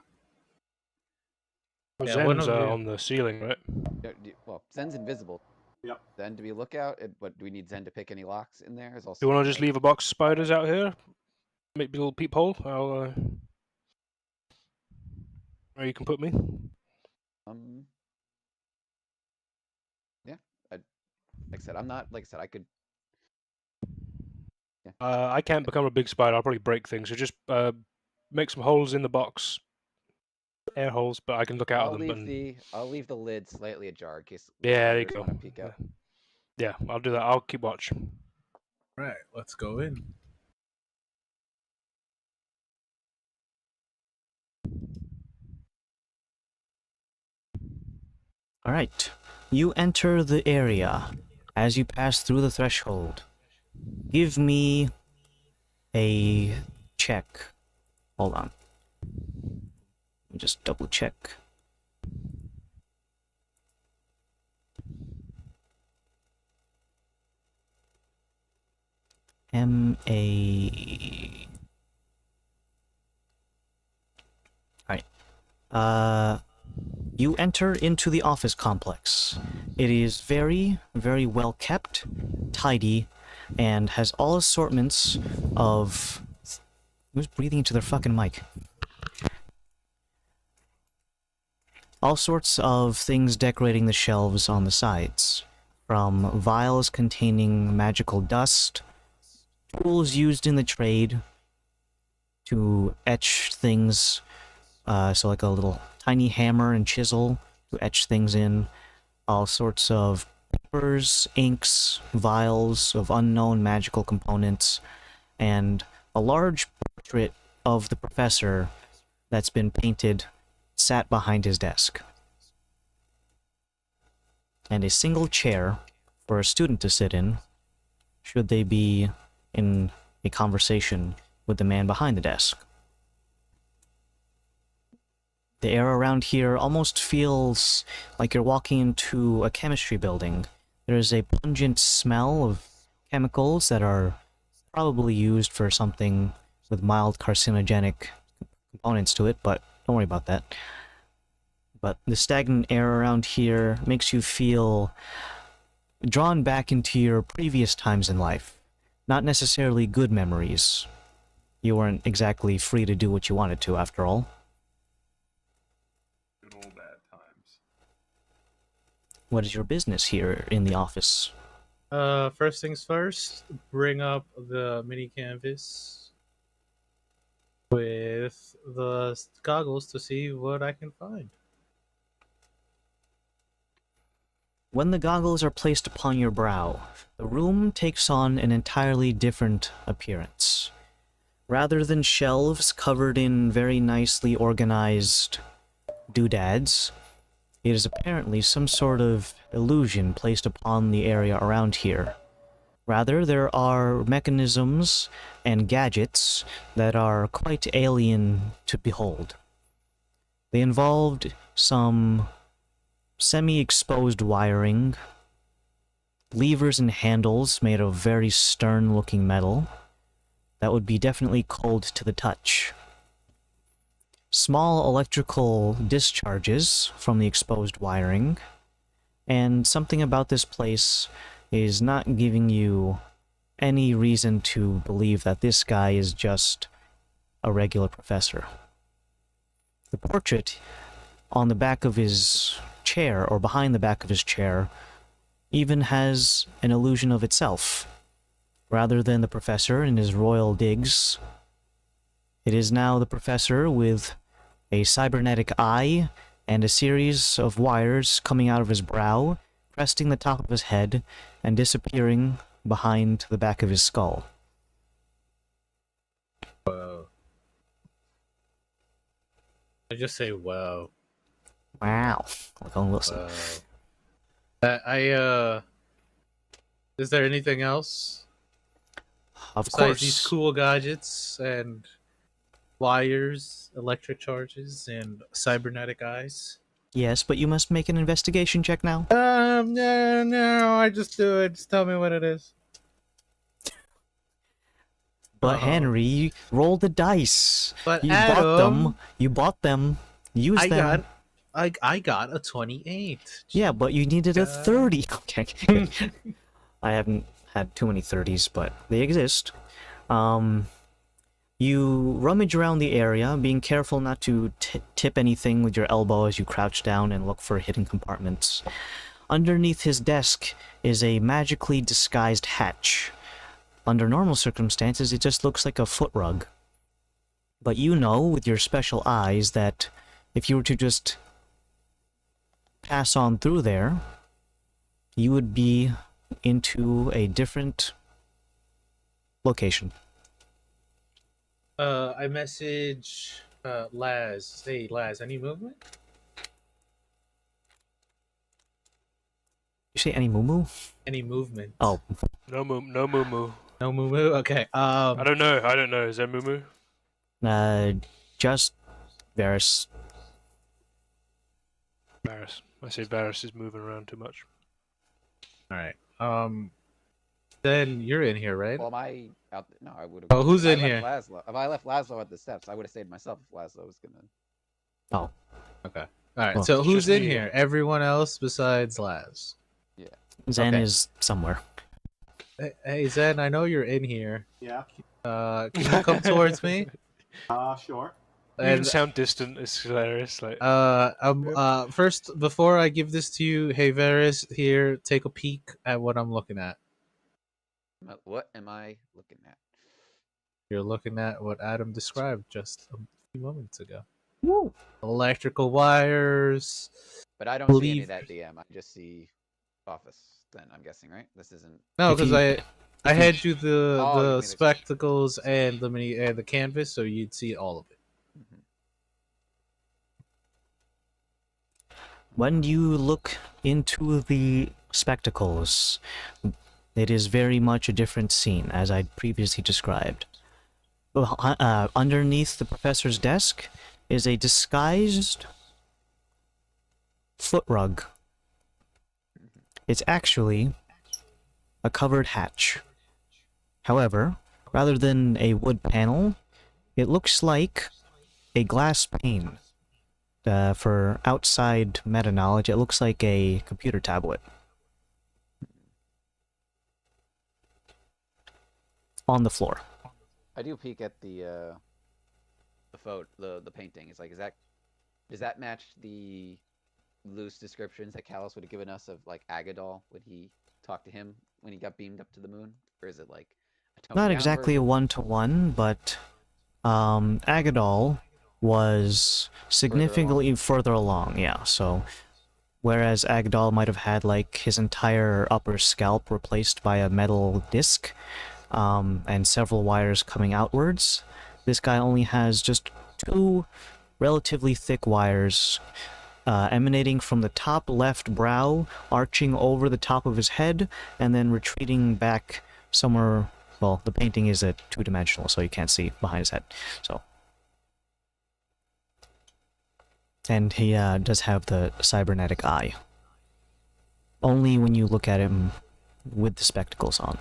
Well, Yeah, one Zen's of you. on the ceiling, right? well, Zen's invisible. Yep. Zen to be lookout. What do we need Zen to pick any locks in there? Is Do also you want to just like- leave a box of spiders out here? Make a little peephole. Where you can put me. Yeah. Like I said, I'm not like I said. I could. Yeah. I can't become a big spider. I'll probably break things. So just make some holes in the box, air holes, but I can look out of them. I'll leave the lid slightly ajar in case Yeah, there you spiders go. want to peek out. Yeah, I'll do that. I'll keep watch. Right, let's go in. Alright, you enter the area. As you pass through the threshold, give me a check. Hold on. Let me just double check. M.A. Alright. You enter into the office complex. It is very, very well kept, tidy, and has all assortments of... Who's breathing into their fucking mic? All sorts of things decorating the shelves on the sides. From vials containing magical dust, tools used in the trade to etch things, so like a little tiny hammer and chisel to etch things in, all sorts of papers, inks, vials of unknown magical components, and a large portrait of the professor that's been painted sat behind his desk. And a single chair for a student to sit in, should they be in a conversation with the man behind the desk. The air around here almost feels like you're walking into a chemistry building. There is a pungent smell of chemicals that are probably used for something with mild carcinogenic components to it, but don't worry about that. But the stagnant air around here makes you feel drawn back into your previous times in life. Not necessarily good memories. You weren't exactly free to do what you wanted to, after all. Good old bad times. What is your business here in the office? First things first, bring up the mini canvas with the goggles to see what I can find. When the goggles are placed upon your brow, the room takes on an entirely different appearance. Rather than shelves covered in very nicely organized doodads, it is apparently some sort of illusion placed upon the area around here. Rather, there are mechanisms and gadgets that are quite alien to behold. They involved some semi-exposed wiring, levers and handles made of very stern-looking metal that would be definitely cold to the touch. Small electrical discharges from the exposed wiring, and something about this place is not giving you any reason to believe that this guy is just a regular professor. The portrait on the back of his chair, or behind the back of his chair, even has an illusion of itself. Rather than the professor in his royal digs, it is now the professor with a cybernetic eye and a series of wires coming out of his brow, cresting the top of his head, and disappearing behind the back of his skull. Whoa. I just say wow. Wow. Like Owen Wilson. Wow. Is there anything else Of besides course. these cool gadgets and wires, electric charges, and cybernetic eyes? Yes, but you must make an investigation check now. No, I just do it. Just tell me what it is. But Henry, roll the dice. But You Adam, bought them. You bought them. Use them. I got a 28. Yeah, but you needed a 30. Okay. I haven't had too many 30s, but they exist. You rummage around the area, being careful not to tip anything with your elbow as you crouch down and look for hidden compartments. Underneath his desk is a magically disguised hatch. Under normal circumstances, it just looks like a foot rug. But you know, with your special eyes, that if you were to just pass on through there, you would be into a different location. I message Laz. Hey, Laz, any movement? You say any moo-moo? Any movement? Oh. No moo moo. No moo. Okay. I don't know. Is there moo moo? Just Varys. Varys. I say Varys is moving around too much. All right. Then you're in here, right? Well, am I out? No, I would have. Oh, who's in here? If I left Laszlo at the steps, I would have stayed myself if Laszlo was gonna. Oh. Okay. All right. Well, so it's who's just in me. here? Everyone else besides Laz. Zen Okay. is somewhere. Hey, Zen, I know you're in here. Yeah. Can you come towards me? Sure. You even And sound distant. It's hilarious. Like, first, before I give this to you, hey Varys, here, take a peek at what I'm looking at. What am I looking at? You're looking at what Adam described just a few moments ago. Woo. Electrical wires. But I don't see any Believe- of that DM. I just see office. Then I'm guessing, right? This isn't. No, If because you- I had you the Oh, you the made it. spectacles and the canvas, so you'd see all of it. Mhm. When you look into the spectacles, it is very much a different scene, as I previously described. Underneath the professor's desk is a disguised foot rug. It's actually a covered hatch. However, rather than a wood panel, it looks like a glass pane. For outside meta knowledge, it looks like a computer tablet. On the floor. I do peek at the painting. It's like, does that match the loose descriptions that Callus would have given us of like Agadol when he talked to him when he got beamed up to the moon, or is it like a toned Not down exactly a version? one-to-one, but Agadol was significantly further along, yeah, so whereas Agadol might have had like his entire upper scalp replaced by a metal disc, and several wires coming outwards, this guy only has just two relatively thick wires emanating from the top left brow, arching over the top of his head, and then retreating back somewhere. Well, the painting is a two-dimensional, so you can't see behind his head. So, and he does have the cybernetic eye. Only when you look at him with the spectacles on.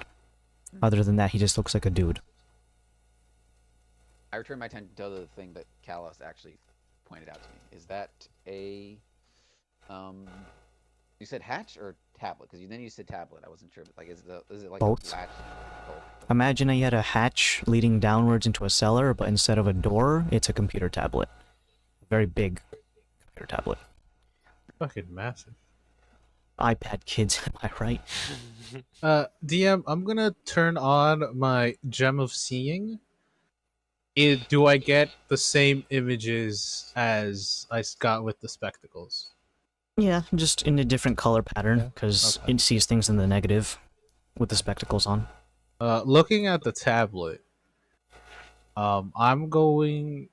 Other than that, he just looks like a dude. I return my attention to the thing that Callus actually pointed out to me. Is that a you said hatch or tablet? Because then you said tablet. I wasn't sure. But like, is it like Both. a latch? Both. Imagine he had a hatch leading downwards into a cellar, but instead of a door, it's a computer tablet. A very big computer tablet. Fucking massive. iPad kids, am I right? DM, I'm gonna turn on my Gem of Seeing. Do I get the same images as I got with the spectacles? Yeah, just in a different color pattern, Yeah, because okay. it sees things in the negative with the spectacles on. Looking at the tablet, I'm going.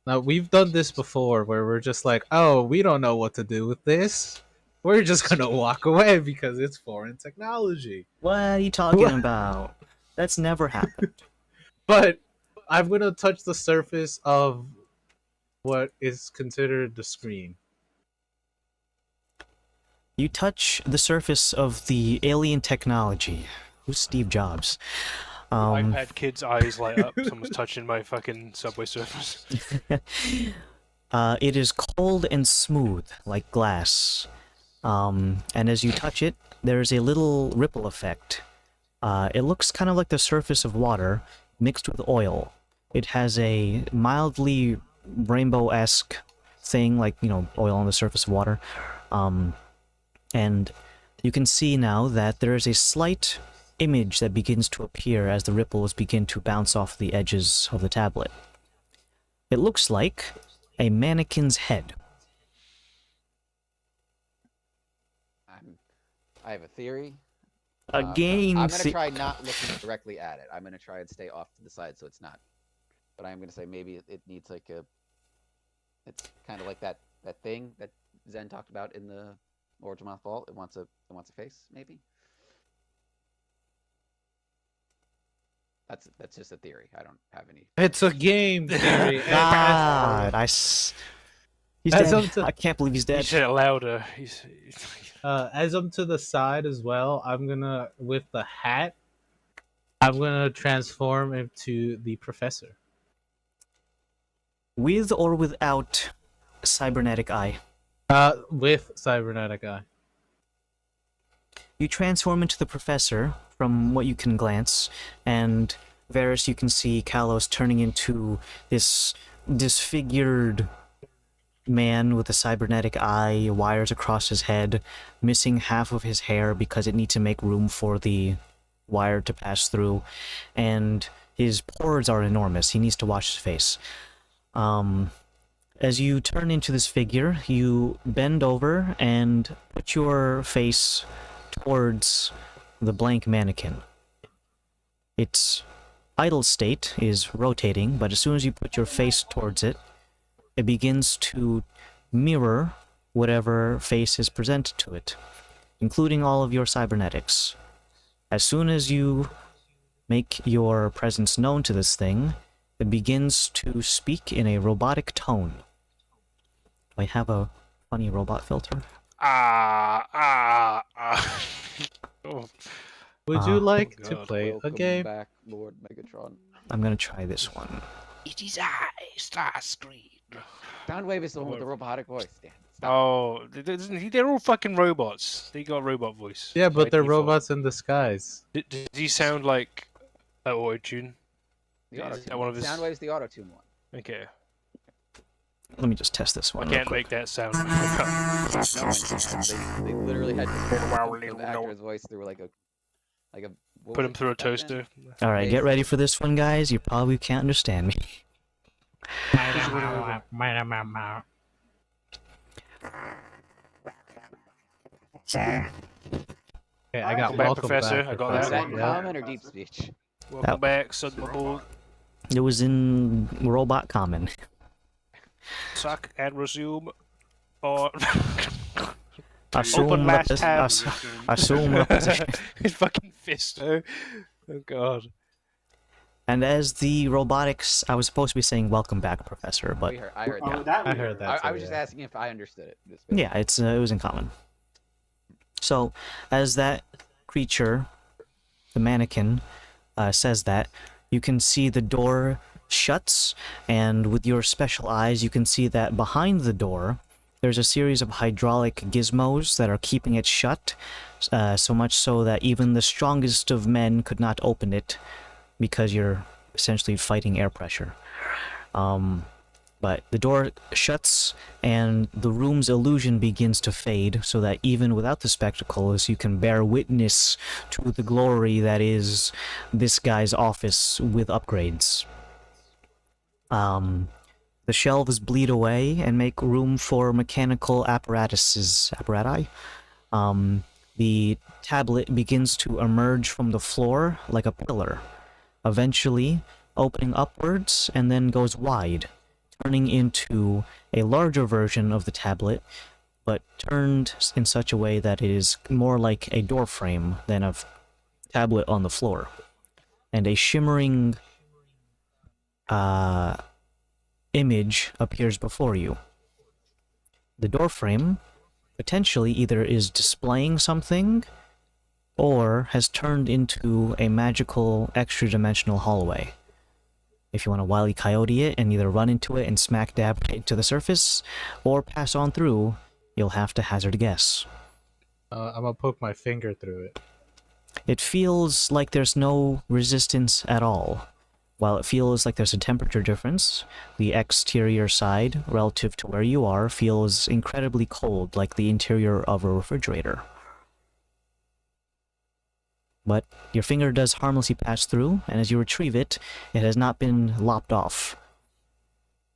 Now we've done this before, where we're just like, "Oh, we don't know what to do with this. We're just gonna walk away because it's foreign technology." What are you talking about? That's never happened. But I'm gonna touch the surface of what is considered the screen. You touch the surface of the alien technology. Who's Steve Jobs? iPad kid's eyes light up. Someone's touching my fucking subway surface. It is cold and smooth, like glass. And as you touch it, there's a little ripple effect. It looks kind of like the surface of water mixed with oil. It has a mildly rainbow-esque thing, like, you know, oil on the surface of water. And you can see now that there is a slight image that begins to appear as the ripples begin to bounce off the edges of the tablet. It looks like a mannequin's head. I have a theory. A game. I'm gonna try not looking directly at it. I'm gonna try and stay off to the side so it's not. But I'm gonna say maybe it needs like a. It's kind of like that thing that Zen talked about in the Origin Mouth Vault. It wants a face, maybe. That's just a theory. I don't have any. It's a game theory. God, he's dead. I can't believe he's You dead. said it louder. As I'm to the side as well, I'm gonna, with the hat, I'm gonna transform into the professor. With or without cybernetic eye? With cybernetic eye. You transform into the professor, from what you can glance, and Varys, you can see Kalos turning into this disfigured man with a cybernetic eye, wires across his head, missing half of his hair because it needs to make room for the wire to pass through, and his pores are enormous. He needs to wash his face. As you turn into this figure, you bend over and put your face towards the blank mannequin. Its idle state is rotating, but as soon as you put your face towards it, it begins to mirror whatever face is presented to it, including all of your cybernetics. As soon as you make your presence known to this thing, it begins to speak in a robotic tone. Do I have a funny robot filter? Oh. Would you like to God. play a Welcome game? back, Lord Megatron. I'm gonna try this one. It is I, Starscream. Soundwave is the one with the robotic voice. Damn. Stop. Oh, they're all fucking robots. They got robot voice. Yeah, by but they're default. robots in disguise. Does he sound like an auto-tune? The Is auto that one of his- Soundwave's the auto tune one. Okay. Let me just test this one I real can't quick. make that sound. No one can. They literally had to put the actor's voice through like a what Put was him it? through a Back then? toaster. Alright, get ready for this one, guys. You probably can't understand me. Okay, I got Welcome back, welcome Professor. back, I got Was that that one. in Yeah. common or deep speech? Welcome back, Suddenable. It was in Robot Common. Suck and resume. Or Assume open the last pos- tab. assume the position. His fucking fist. Oh god. And as the robotics, I was supposed to be saying "Welcome back, Professor," but I heard Oh, that. that I we heard that. I too, was just yeah. asking if I understood it. yeah, it was in common. So, as that creature, the mannequin, says that, you can see the door shuts, and with your special eyes, you can see that behind the door, there's a series of hydraulic gizmos that are keeping it shut, so much so that even the strongest of men could not open it, because you're essentially fighting air pressure. But But the door shuts, and the room's illusion begins to fade, so that even without the spectacles, you can bear witness to the glory that is this guy's office with upgrades. The shelves bleed away and make room for mechanical apparati. The tablet begins to emerge from the floor like a pillar, eventually opening upwards and then goes wide, turning into a larger version of the tablet, but turned in such a way that it is more like a door frame than a tablet on the floor. And a shimmering image appears before you. The doorframe potentially either is displaying something or has turned into a magical extra-dimensional hallway. If you want to Wile E. Coyote it and either run into it and smack dab right to the surface, or pass on through, you'll have to hazard a guess. I'm gonna poke my finger through it. It feels like there's no resistance at all. While it feels like there's a temperature difference, the exterior side, relative to where you are, feels incredibly cold, like the interior of a refrigerator. But your finger does harmlessly pass through, and as you retrieve it, it has not been lopped off.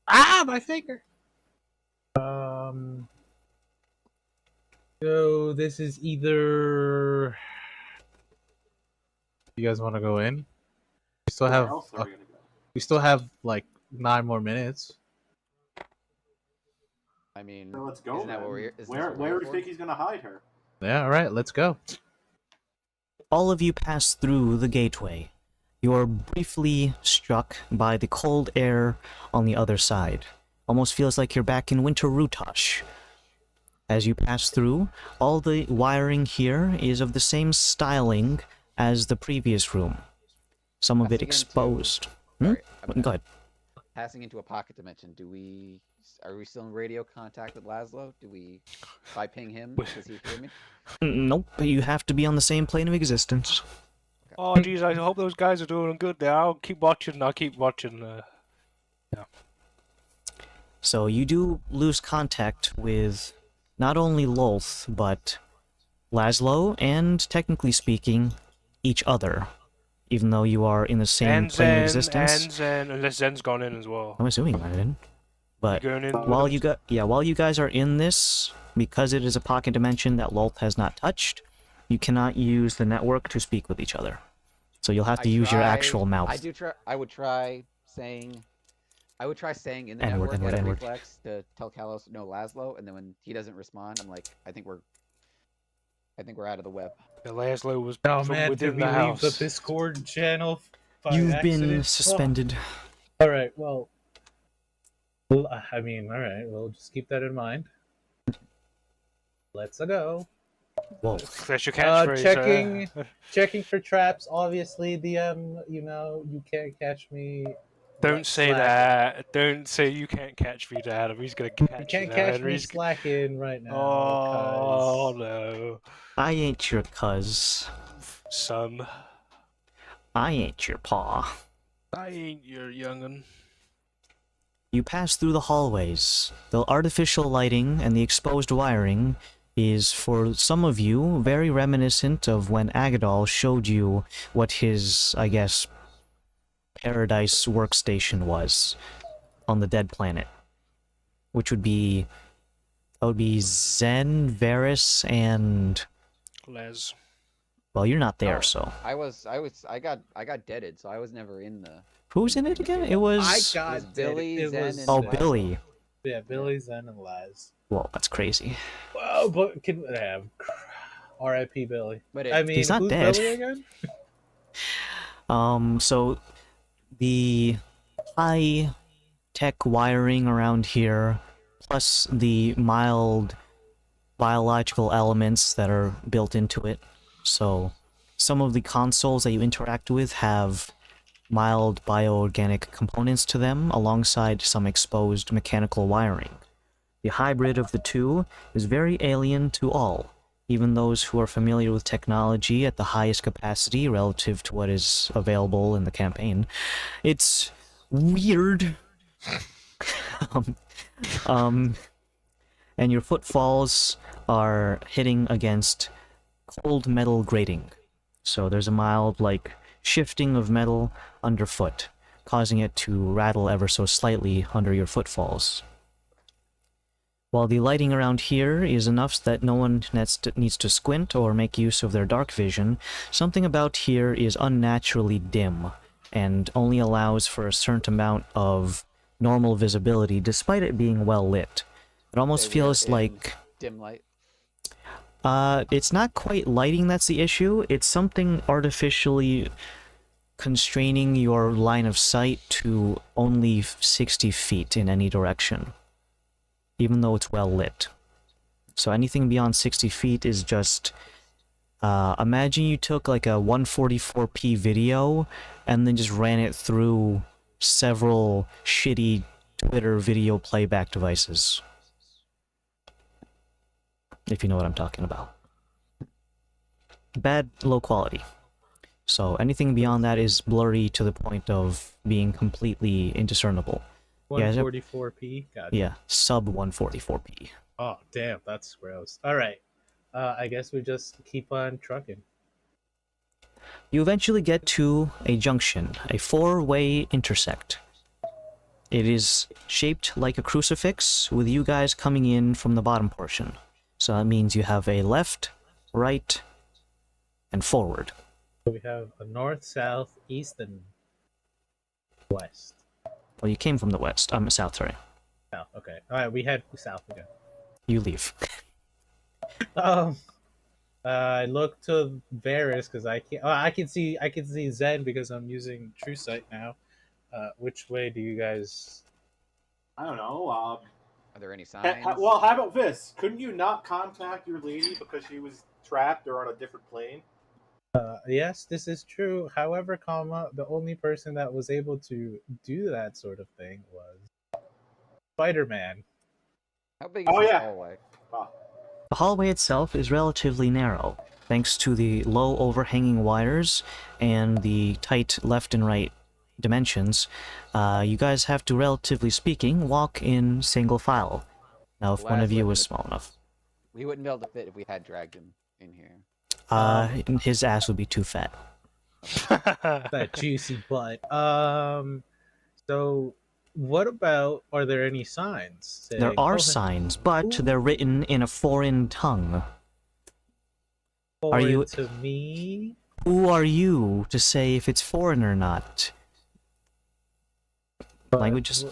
Ah, my finger! So this is either... You guys want to go in? We still Where have... else are we gonna go? We still have, like, 9 more minutes. I mean, So let's go. isn't that then. what we're, isn't this Where what where we're do you for? think he's gonna hide her? Yeah, alright, let's go. All of you pass through the gateway. You are briefly struck by the cold air on the other side. Almost feels like you're back in Winter Rutash. As you pass through, all the wiring here is of the same styling as the previous room. Some of it Passing into- exposed. Sorry, I'm Go ahead. passing into a pocket dimension. Are we still in radio contact with Laszlo? If I ping him, does he hear me? Nope, but you have to be on the same plane of existence. Oh, geez, I hope those guys are doing good there. I'll keep watching. So you do lose contact with not only Lolth, but Laszlo, and technically speaking, each other. Even though you are in the same And plane of Zen, existence. and Zen, unless Zen's gone in as well. I'm assuming you might have been. But You going in? while you guys are in this, because it is a pocket dimension that Lolth has not touched, you cannot use the network to speak with each other. So you'll have to use your actual mouth. I would try saying in the N-word, network N-word, as a N-word. reflex to tell Kalos no Laszlo, and then when he doesn't respond, I'm like, I think we're out of the web. The Laszlo was Oh from man, within did we the leave house. the Discord channel by You've been accident? suspended. Oh. Alright, well... I mean, alright, we'll just keep that in mind. Let's go. Whoa. That's your catchphrase. Checking for traps, obviously, DM, you can't catch me. Don't say slacking. that. Don't say you can't catch me, Dad. He's gonna catch You can't now, catch and me he's- slacking right now. Oh 'cause- no, I ain't your cuz. son. I ain't your paw. I ain't your young'un. You pass through the hallways. The artificial lighting and the exposed wiring is, for some of you, very reminiscent of when Agadol showed you what his, I guess, paradise workstation was on the dead planet. Which would be... That would be Zen, Varys, and... Les. Well, you're not there, Oh. so... I got deaded, so I was never in the. Who's in it again? It was... I got Billy, it. It Zen, was- and Oh, Laszlo. Billy. Yeah, Billy, Zen, and Laz. Whoa, that's crazy. Whoa, but can R.I.P. Billy. But I mean, He's not who's dead. Billy again? So the high-tech wiring around here, plus the mild biological elements that are built into it. So some of the consoles that you interact with have mild bioorganic components to them, alongside some exposed mechanical wiring. The hybrid of the two is very alien to all, even those who are familiar with technology at the highest capacity relative to what is available in the campaign. It's weird. um, um, and your footfalls are hitting against cold metal grating. So there's a mild, like, shifting of metal underfoot, causing it to rattle ever so slightly under your footfalls. While the lighting around here is enough that no one needs to squint or make use of their dark vision, something about here is unnaturally dim, and only allows for a certain amount of normal visibility despite it being well lit. It almost Say we are feels in like... dim light. It's not quite lighting that's the issue, it's something artificially constraining your line of sight to only 60 feet in any direction, even though it's well lit. So anything beyond 60 feet is just... imagine you took like a 144p video and then just ran it through several shitty Twitter video playback devices. If you know what I'm talking about. Bad, low quality. So anything beyond that is blurry to the point of being completely indiscernible. Yeah, 144p. Gotcha. Yeah, sub 144p. Oh, damn, that's gross. All right. I guess we just keep on trucking. You eventually get to a junction, a four-way intersect. It is shaped like a crucifix, with you guys coming in from the bottom portion. So that means you have a left, right, and forward. So we have a north, south, east, and west. Well, you came from the west. South, sorry. South, okay. All right, we head south again. You leave. I look to Varus because I can't. Oh, I can see Zen because I'm using True Sight now. Which way do you guys? I don't know. Are there any signs? Well, how about this? Couldn't you not contact your lady because she was trapped or on a different plane? Yes, this is true. However, the only person that was able to do that sort of thing was Spider-Man. How big is this hallway? The hallway itself is relatively narrow, thanks to the low overhanging wires and the tight left and right dimensions. You guys have to, relatively speaking, walk in single file. Now, if one of you was small enough. We wouldn't be able to fit if we had dragged him in here. His ass would be too fat. That juicy butt. So what about, are there any signs saying, There are signs, but they're written in a foreign tongue. Are you to me? Who are you to say if it's foreign or not? Languages?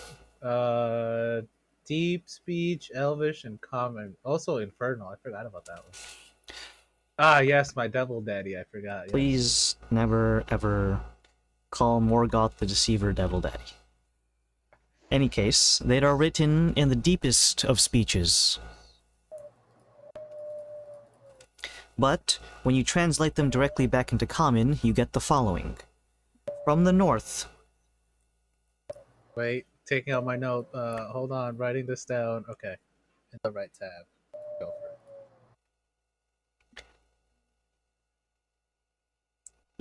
Deep speech, Elvish, and Common. Also Infernal. I forgot about that one. Ah, yes, my devil daddy. I forgot. Yes. Please never ever call Morgoth the Deceiver Devil Daddy. Any case, they are written in the deepest of speeches. But when you translate them directly back into Common, you get the following. From the north. Wait, taking out my note. Hold on, writing this down. Okay, in the right tab. Go for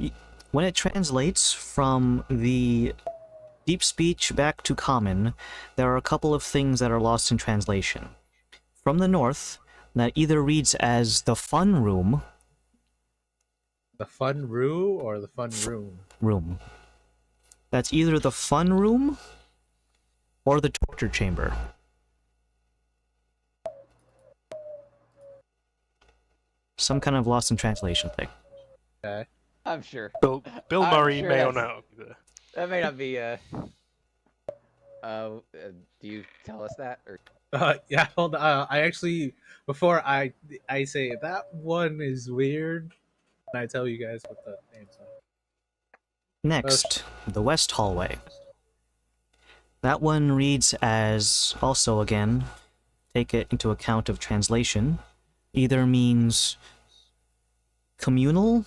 it. When it translates from the deep speech back to Common, there are a couple of things that are lost in translation. From the north, that either reads as the fun room. The fun room or the fun room? Room. That's either the fun room or the torture chamber. Some kind of lost in translation thing. Okay. I'm sure. Bill I'm Murray sure may or that's- not. That may not be. Do you tell us that or? Yeah, hold on. I actually, before I say that one is weird, and I tell you guys what the names are. Next, the west hallway. That one reads as, also again, take it into account of translation, either means communal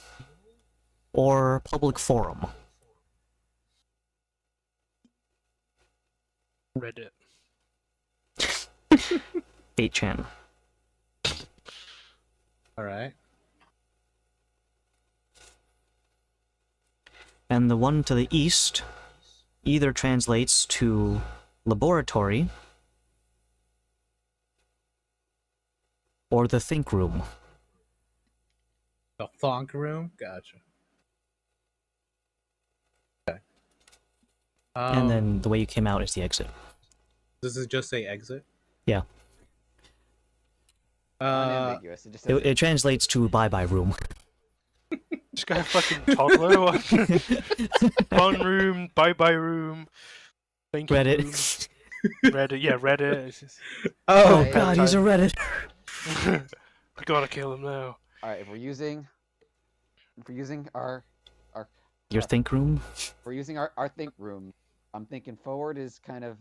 or public forum. Reddit. 8chan. Alright. And the one to the east either translates to laboratory, or the think room. The thonk room. Gotcha. Okay. And then the way you came out is the exit. Does it just say exit? Yeah. Unambiguous. It just says It translates to bye-bye room. This guy fucking toddler. What? Fun room, bye room, thank you Reddit. room. Reddit, yeah, Reddit. It's just... Oh Hey. god, he's a Reddit. I gotta kill him now. all right. If we're using our Your think room? if we're using our think room, I'm thinking forward is kind of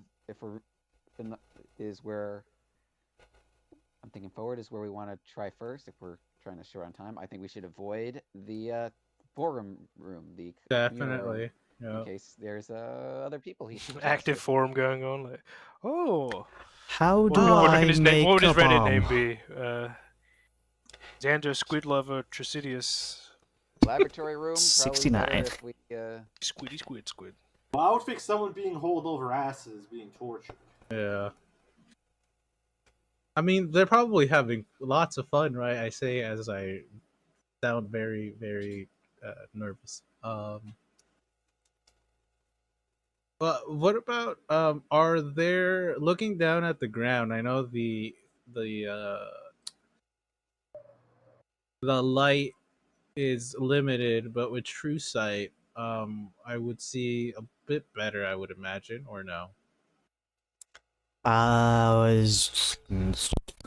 is where I'm thinking forward is where we want to try first. If we're trying to short on time, I think we should avoid the forum room, the communal room, Definitely. Yeah. in case there's other people he should Active forum going on. Like, oh, How do what I make what would his a Reddit bomb? name be? Xander Squid Lover Tricidius. laboratory room. Probably 69. better if we Squid. Well, I would fix someone being hauled over asses being tortured. Yeah. I mean, they're probably having lots of fun, right? I say as I sound very, very nervous. But what about are there, looking down at the ground? I know the light is limited, but with true sight, I would see a bit better, I would imagine, or no?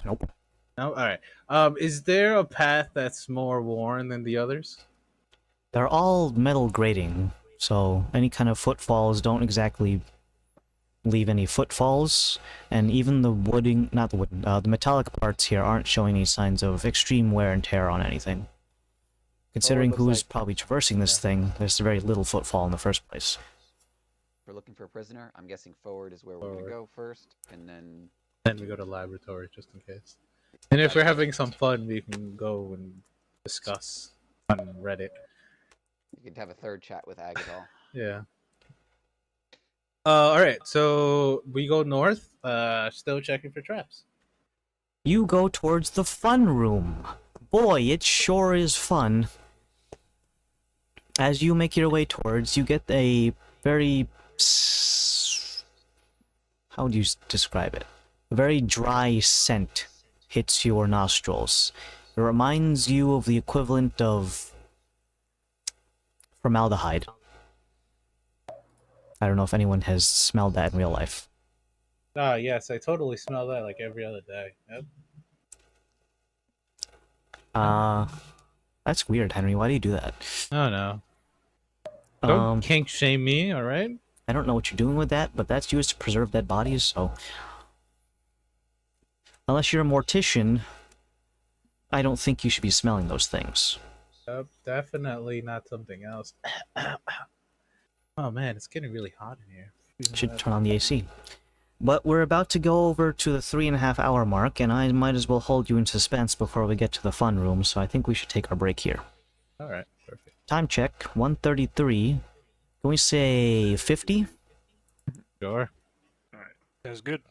Nope. No, all right. Is there a path that's more worn than the others? They're all metal grating, so any kind of footfalls don't exactly leave any footfalls, and even the the metallic parts here aren't showing any signs of extreme wear and tear on anything. Considering looks who's like- probably traversing this thing, there's very little footfall in the first place. we're looking for a prisoner. I'm guessing forward is where we're gonna Forward. go first, and then Then we go to laboratory just in case. And if we're having some fun, we can go and discuss on Reddit. you could have a third chat with Agathol. Yeah. All right. So we go north. Still checking for traps. You go towards the fun room. Boy, it sure is fun. As you make your way towards, you get a very... how would you describe it? A very dry scent hits your nostrils. It reminds you of the equivalent of formaldehyde. I don't know if anyone has smelled that in real life. Ah, yes, I totally smell that like every other day. Yep. That's weird, Henry. Why do you do that? Oh no. Don't Um, kink shame me, all right? I don't know what you're doing with that, but that's used to preserve dead bodies, so... Unless you're a mortician, I don't think you should be smelling those things. Definitely not something else. Oh man, it's getting really hot in here. Should turn on the AC. But we're about to go over to the 3.5 hour mark, and I might as well hold you in suspense before we get to the fun room, so I think we should take our break here. All right, perfect. Time check, 1:33. Can we say 50? Sure. That's good.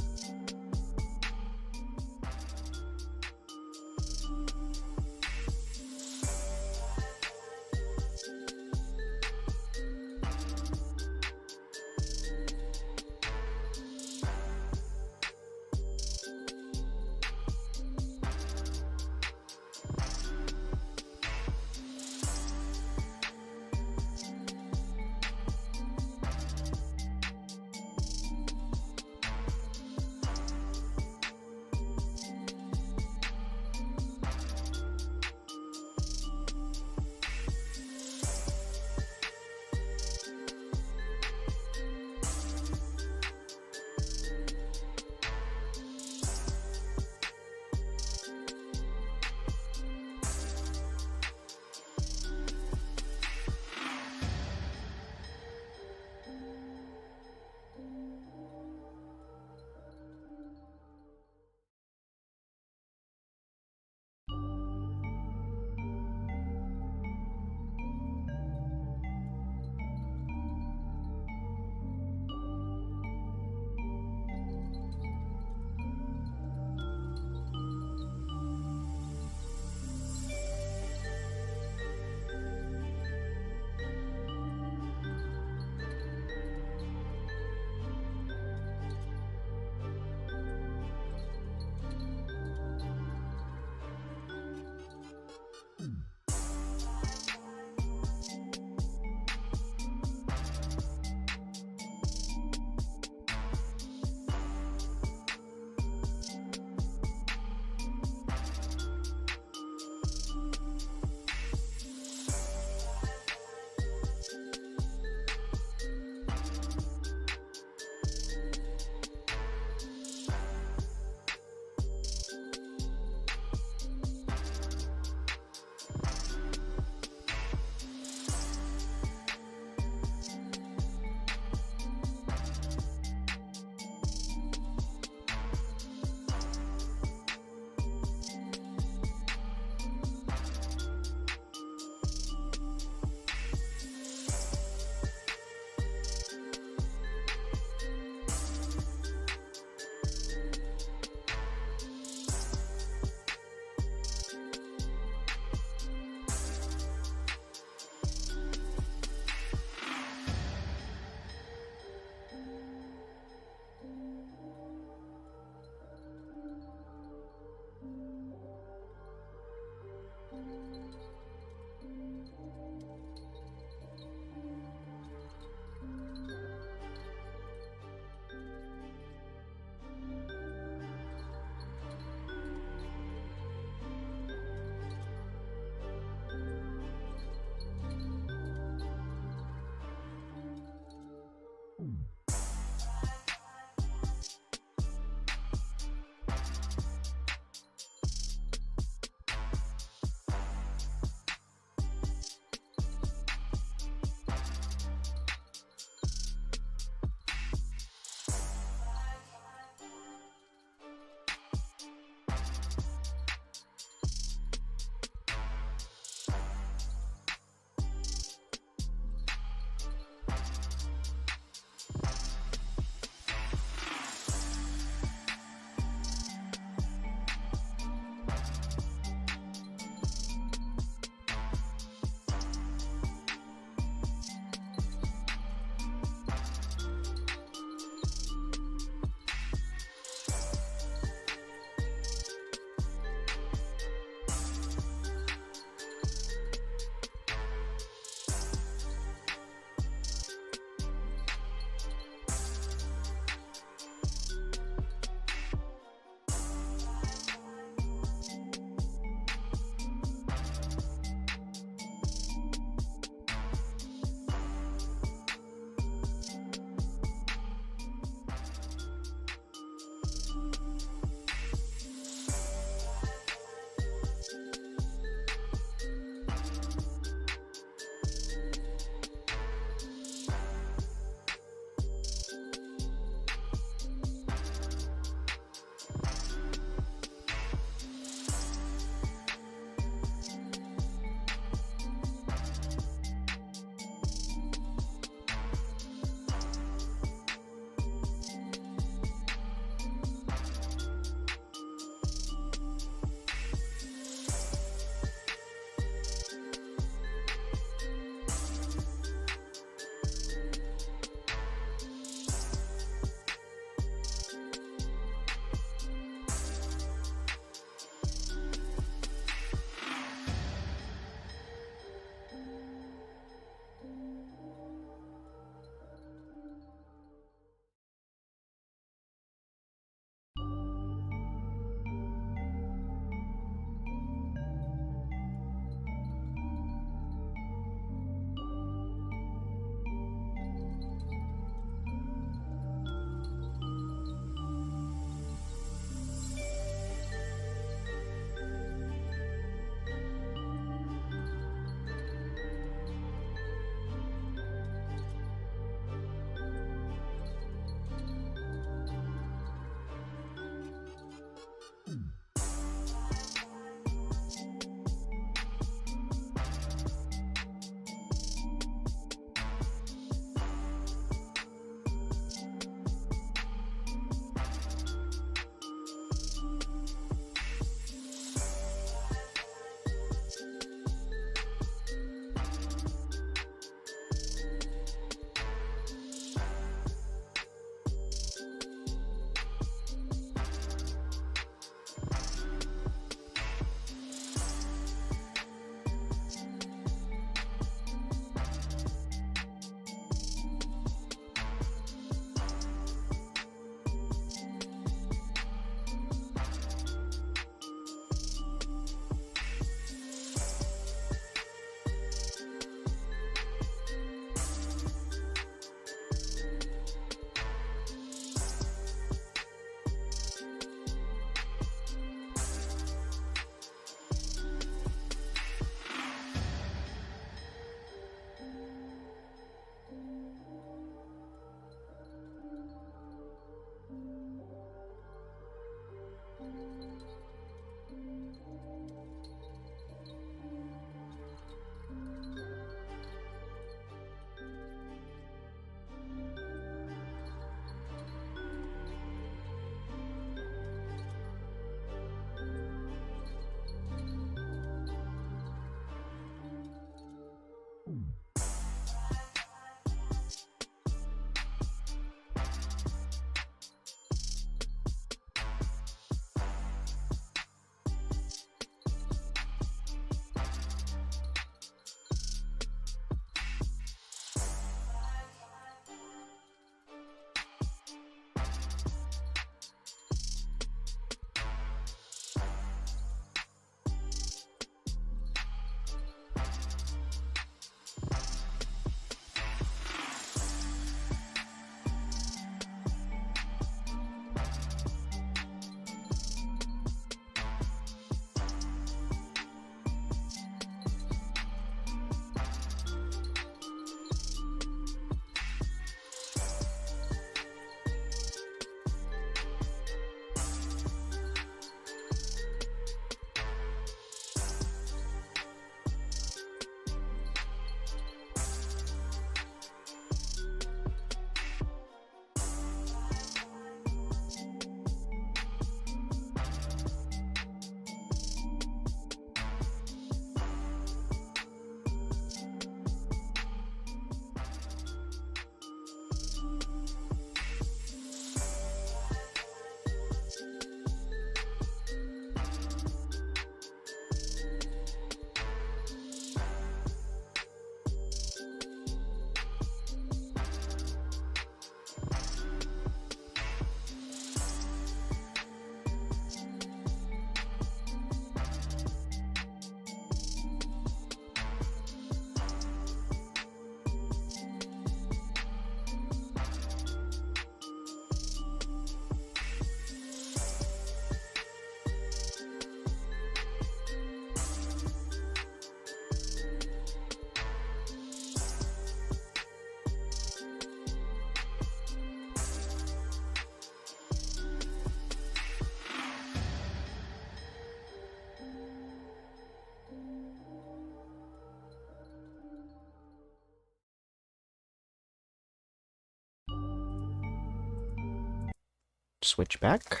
Switch back.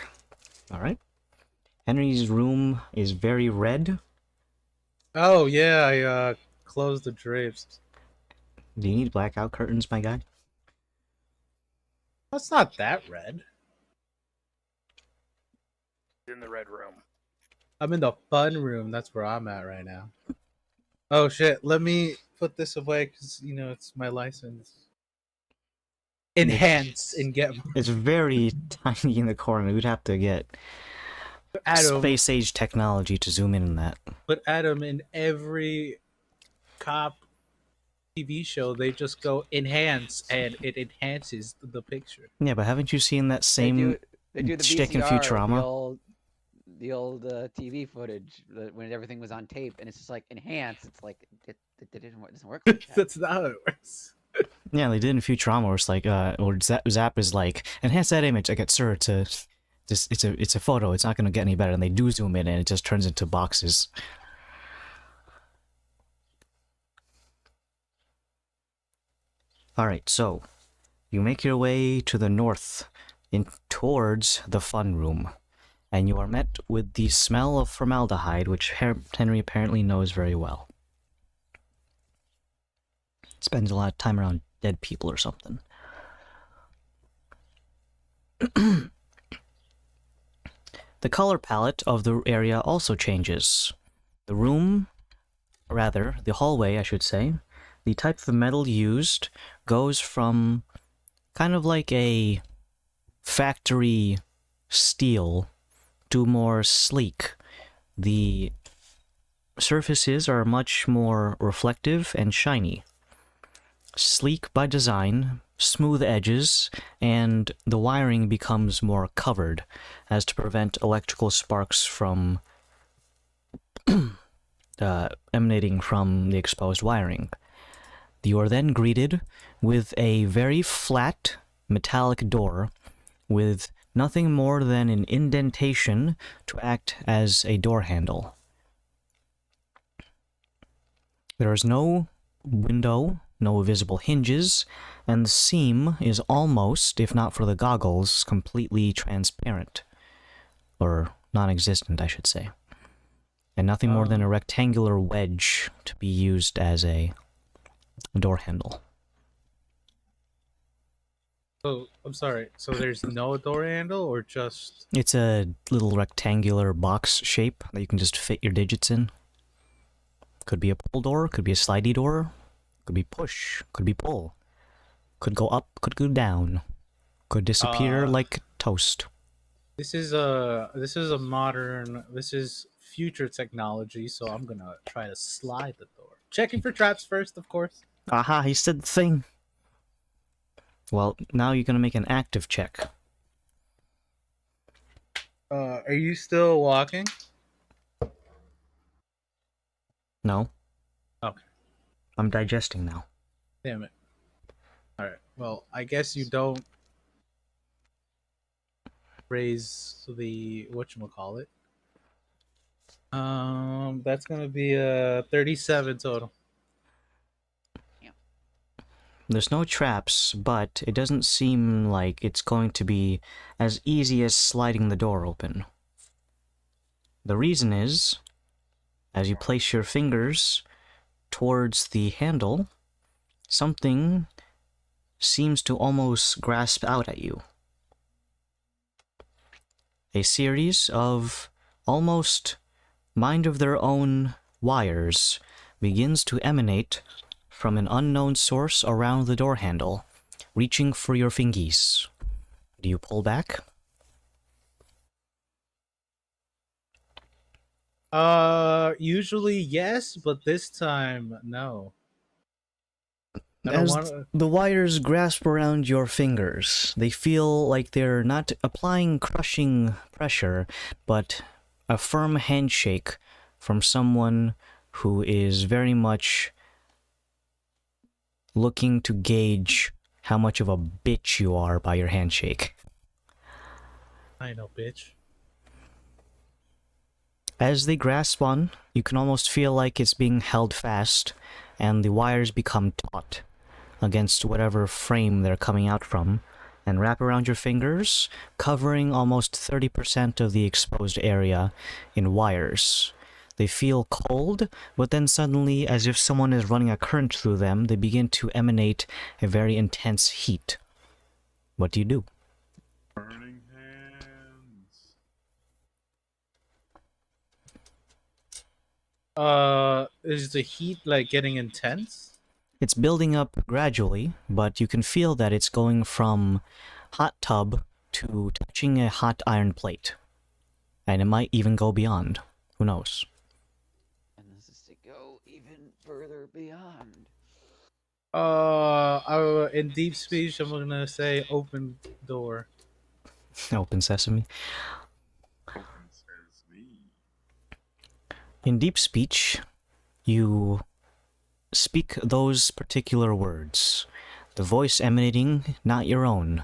Alright. Henry's room is very red. Oh yeah, I closed the drapes. Do you need blackout curtains, my guy? That's not that red. In the red room. I'm in the fun room. That's where I'm at right now. Oh shit! Let me put this away because you know it's my license. Enhance and get It's very tiny in the corner. We'd have to get Adam. space age technology to zoom in on that. But Adam, in every cop TV show, they just go enhance and it enhances the picture. Yeah, but haven't you seen that same They do the shtick in VCR, Futurama? the old TV footage when everything was on tape, and it's just like enhance. It's like it doesn't work. Like that. That's not how it works. Yeah, they did in Futurama where it's like, or Zap is like, enhance that image. Like, sir, it's a photo. It's not gonna get any better. And they do zoom in, and it just turns into boxes. All right, so you make your way to the north, towards the fun room, and you are met with the smell of formaldehyde, which Henry apparently knows very well. Spends a lot of time around dead people or something. The color palette of the area also changes. The hallway, I should say, the type of metal used goes from kind of like a factory steel to more sleek. The surfaces are much more reflective and shiny. Sleek by design, smooth edges, and the wiring becomes more covered as to prevent electrical sparks from emanating from the exposed wiring. You are then greeted with a very flat metallic door with nothing more than an indentation to act as a door handle. There is no window, no visible hinges, and the seam is almost, if not for the goggles, completely transparent. Or non-existent, I should say. And nothing more than a rectangular wedge to be used as a door handle. Oh, I'm sorry. So there's no door handle, or just... It's a little rectangular box shape that you can just fit your digits in. Could be a pull door, could be a slidey door, could be push, could be pull. Could go up, could go down. Could disappear like toast. This is future technology, so I'm gonna try to slide the door. Checking for traps first, of course. Aha, he said the thing. Well, now you're gonna make an active check. Are you still walking? No. Okay. I'm digesting now. Damn it. Alright, well, I guess you don't raise the whatchamacallit. That's gonna be 37 total. There's no traps, but it doesn't seem like it's going to be as easy as sliding the door open. The reason is, as you place your fingers towards the handle, something seems to almost grasp out at you. A series of almost mind-of-their-own wires begins to emanate from an unknown source around the door handle, reaching for your fingies. Do you pull back? Usually yes, but this time no. As the wires grasp around your fingers, they feel like they're not applying crushing pressure, but a firm handshake from someone who is very much looking to gauge how much of a bitch you are by your handshake. I know, bitch. As they grasp on, you can almost feel like it's being held fast, and the wires become taut against whatever frame they're coming out from, and wrap around your fingers, covering almost 30% of the exposed area in wires. They feel cold, but then suddenly, as if someone is running a current through them, they begin to emanate a very intense heat. What do you do? Burning hands. Is the heat like getting intense? It's building up gradually, but you can feel that it's going from hot tub to touching a hot iron plate. And it might even go beyond. Who knows? And this is to go even further beyond. In deep speech, I'm gonna say open door. Open sesame. Open sesame. In deep speech, you speak those particular words, the voice emanating not your own,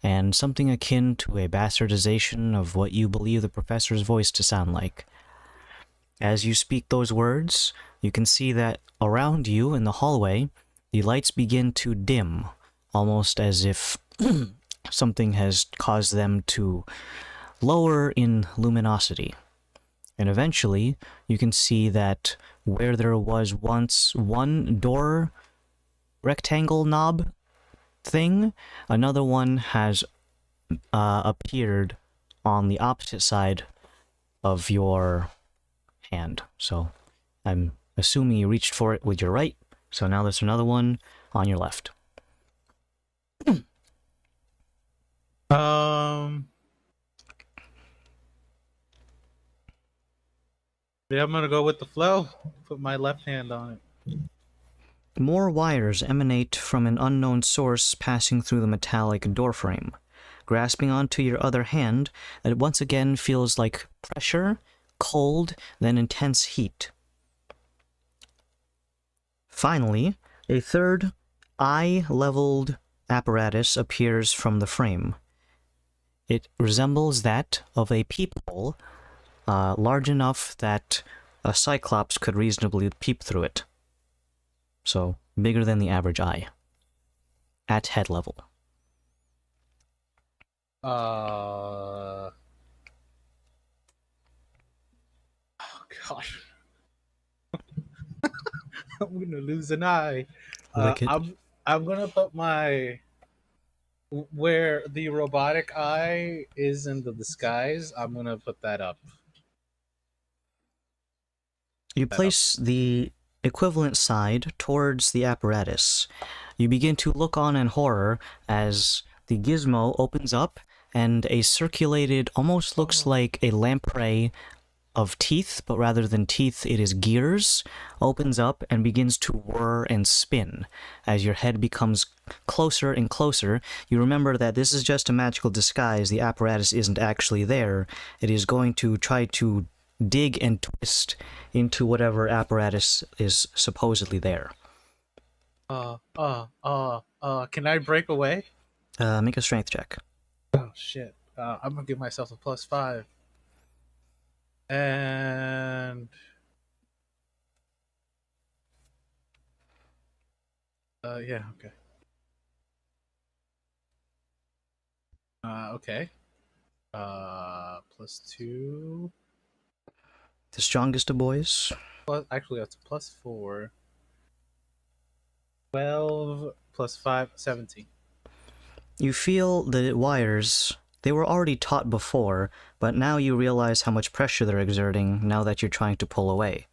and something akin to a bastardization of what you believe the professor's voice to sound like. As you speak those words, you can see that around you in the hallway, the lights begin to dim, almost as if something has caused them to lower in luminosity. And eventually, you can see that where there was once one door rectangle knob thing, another one has appeared on the opposite side of your hand. So I'm assuming you reached for it with your right, so now there's another one on your left. Yeah, I'm gonna go with the flow. Put my left hand on it. More wires emanate from an unknown source passing through the metallic doorframe. Grasping onto your other hand, it once again feels like pressure, cold, then intense heat. Finally, a third eye-leveled apparatus appears from the frame. It resembles that of a peephole, large enough that a cyclops could reasonably peep through it. So, bigger than the average eye. At head level. Oh gosh. I'm gonna lose an eye. Lick it. I'm gonna put my where the robotic eye is in the disguise. I'm gonna put that up. You place the equivalent side towards the apparatus. You begin to look on in horror as the gizmo opens up and a circulated, almost looks like a lamprey of teeth, but rather than teeth, it is gears, opens up and begins to whir and spin. As your head becomes closer and closer, you remember that this is just a magical disguise. The apparatus isn't actually there. It is going to try to dig and twist into whatever apparatus is supposedly there. Can I break away? Make a strength check. Oh shit. I'm gonna give myself a +5. And yeah, okay. Okay. +2. The strongest of boys. Well, actually, that's a +4. 12 +5, 17. You feel the wires, they were already taut before, but now you realize how much pressure they're exerting now that you're trying to pull away.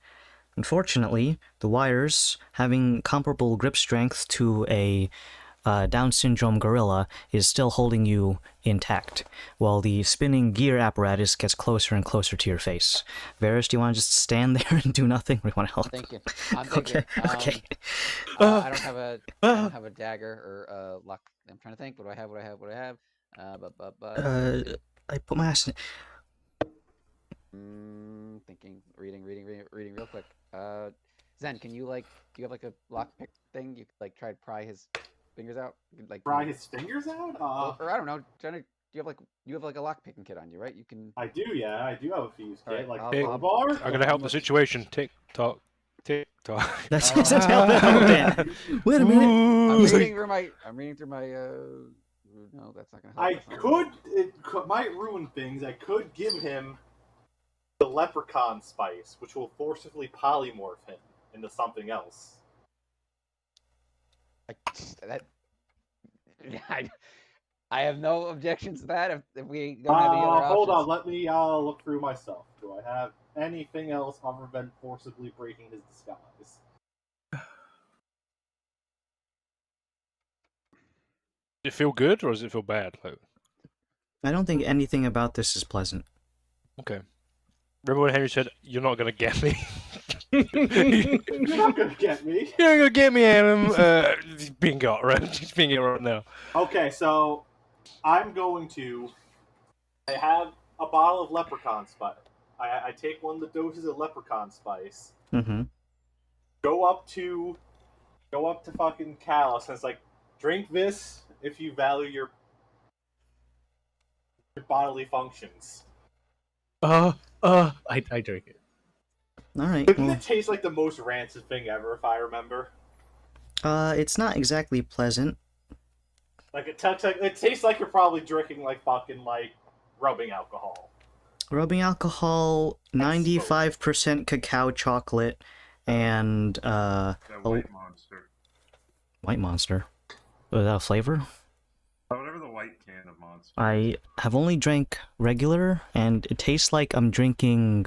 Unfortunately, the wires, having comparable grip strength to a Down syndrome gorilla, is still holding you intact, while the spinning gear apparatus gets closer and closer to your face. Varys, do you want to just stand there and do nothing, or do you want to help? Thank you. I'm thinking. Okay. I don't have a dagger or lock. I'm trying to think. What do I have? I put my ass in it. Thinking. Reading real quick. Zen, can you do you have like a lockpick thing? You could try to pry his fingers out? Pry his fingers out? Or I don't know. Jenna, you have a lock picking kit on you, right? You can. I do, yeah. I do have a fuse kit. Right, Like bar. I'm gonna help the situation. Tick tock, tick tock. That's help it. Wait a minute. I'm reading through my No, that's not gonna help. I That's not gonna help. might ruin things. I could give him the leprechaun spice, which will forcibly polymorph him into something else. That I have no objections to that if we don't have any other options. Hold on, let me look through myself. Do I have anything else other than forcibly breaking his disguise? Does it feel good or does it feel bad? Like, I don't think anything about this is pleasant. okay. Remember when Henry said, "You're not gonna get me." You're not gonna get me. You're not gonna get me, Adam. He's being got right. He's being got right now. Okay, so I'm going to. I have a bottle of leprechaun spice. I take one of the doses of leprechaun spice. Mm-hmm. Go up to fucking Callus and it's like, drink this if you value your bodily functions. I drink it. All right. Didn't Well, it taste like the most rancid thing ever, if I remember? it's not exactly pleasant. Like it tastes like you're probably drinking like fucking like rubbing alcohol. Rubbing alcohol, 95% cacao chocolate, and That white monster. white monster. Without flavor. Whatever the white can of monster. I have only drank regular, and it tastes like I'm drinking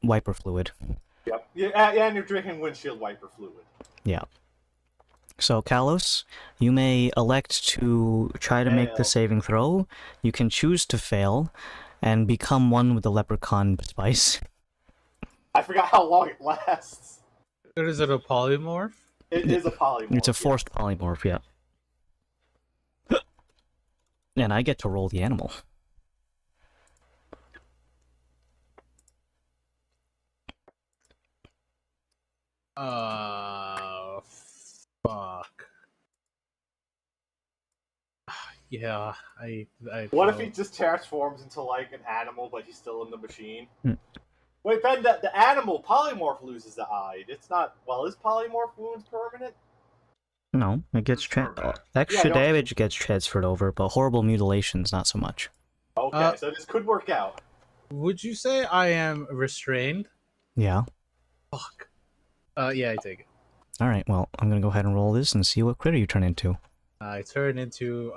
wiper fluid. Yep. Yeah, and you're drinking windshield wiper fluid. Yeah. So, Kalos, you may elect to try to make the Fail. saving throw. You can choose to fail and become one with the leprechaun spice. I forgot how long it lasts. Is it a polymorph? It is a polymorph. It's a forced polymorph, yeah. And I get to roll the animal. Fuck. Yeah, I What if fell. he just transforms into like an animal, but he's still in the machine? Hmm. Wait, Ben, the animal polymorph loses the eye. It's not. Well, is polymorph wounds permanent? No, it gets extra don't- damage gets transferred over, but horrible mutilations not so much. Okay, so this could work out. Would you say I am restrained? Yeah. Fuck. Yeah, I take it. All right. Well, I'm gonna go ahead and roll this and see what critter you turn into. I turn into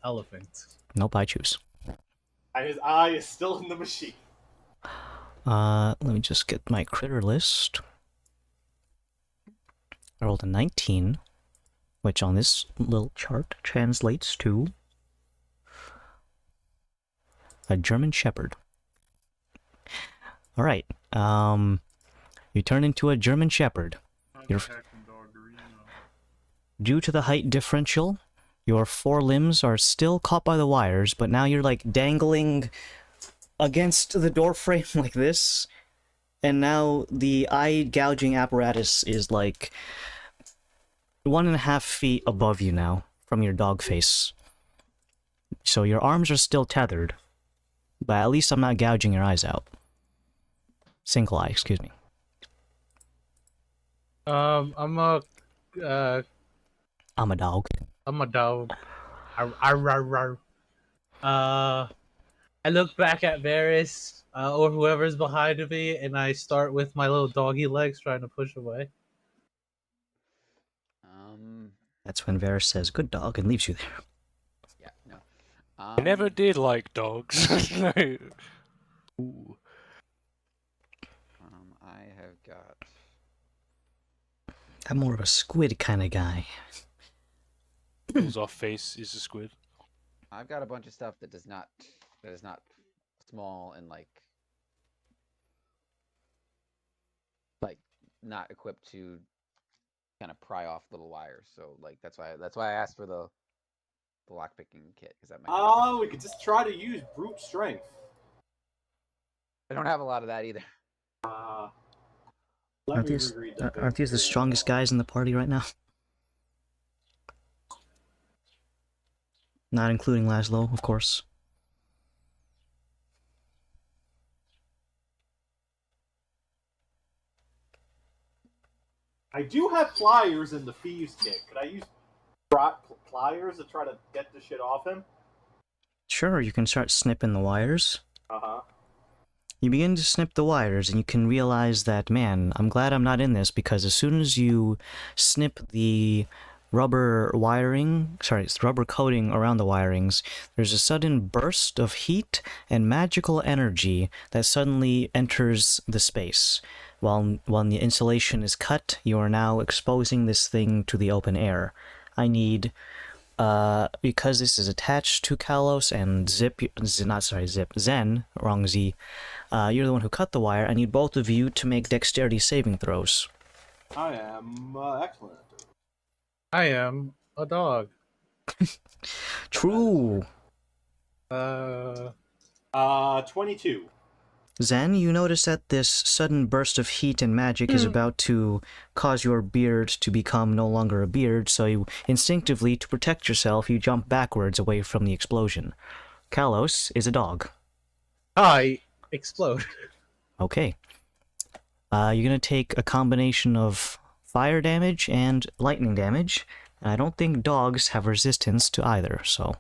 elephant. Nope, I choose. And his eye is still in the machine. Let me just get my critter list. I rolled a 19, which on this little chart translates to a German Shepherd. All right. You turn into a German Shepherd. Due to the height differential, your forelimbs are still caught by the wires, but now you're like dangling against the door frame like this, and now the eye gouging apparatus is like 1.5 feet above you now from your dog face. So your arms are still tethered, but at least I'm not gouging your eyes out. Single eye, excuse me. I'm a dog. I'm a dog. I look back at Varys or whoever's behind me, and I start with my little doggy legs trying to push away. That's when Varys says, "Good dog," and leaves you there. Yeah, no. I never did like dogs. Ooh. I have got. I'm more of a squid kind of guy. Pulls off face is a squid. I've got a bunch of stuff that is not small and like not equipped to kind of pry off little wires. So like that's why I asked for the lockpicking kit, because that might. Oh, we could just try to use brute strength. I don't have a lot of that either. Aren't these the strongest guys in the party right now? Not including Laszlo, of course. I do have pliers in the Thieves kit. Could I use pliers to try to get the shit off him? Sure, you can start snipping the wires. Uh-huh. You begin to snip the wires, and you can realize that, man, I'm glad I'm not in this, because as soon as you snip the rubber coating around the wirings, there's a sudden burst of heat and magical energy that suddenly enters the space. While the insulation is cut, you are now exposing this thing to the open air. I need... because this is attached to Kalos and Zen, wrong Z, you're the one who cut the wire. I need both of you to make dexterity saving throws. I am excellent. I am a dog. True. 22. Zen, you notice that this sudden burst of heat and magic is about to cause your beard to become no longer a beard, so you instinctively, to protect yourself, you jump backwards away from the explosion. Kalos is a dog. I explode. Okay. You're gonna take a combination of fire damage and lightning damage. And I don't think dogs have resistance to either, so...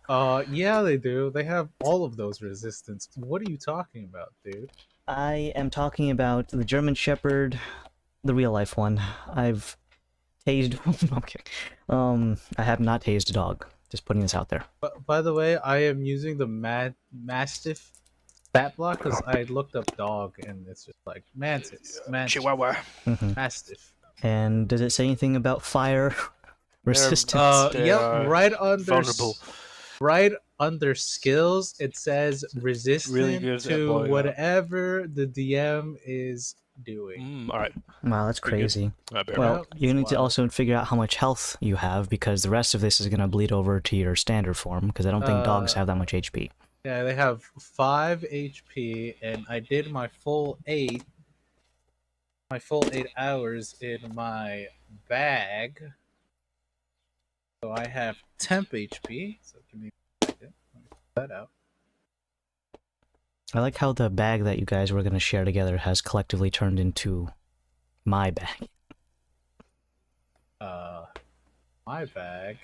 Yeah, they do. They have all of those resistance. What are you talking about, dude? I am talking about the German Shepherd, the real-life one. I've tased... okay. I have not tased a dog. Just putting this out there. But by the way, I am using the Mastiff stat block because I looked up dog and it's just like Mantis, Chihuahua. Mastiff. And does it say anything about fire resistance? They Yep, are right under vulnerable. right under skills, it says resistant Really good at to blowing up. whatever the DM is doing. Alright. Wow, that's Pretty good. crazy. Well, Well, you need to wild. also figure out how much health you have, because the rest of this is going to bleed over to your standard form, because I don't think dogs have that much HP. Yeah, they have 5 HP, and I did my full 8 hours in my bag. So I have temp HP. So give me a second. Let me put that out. I like how the bag that you guys were going to share together has collectively turned into my bag. My bag.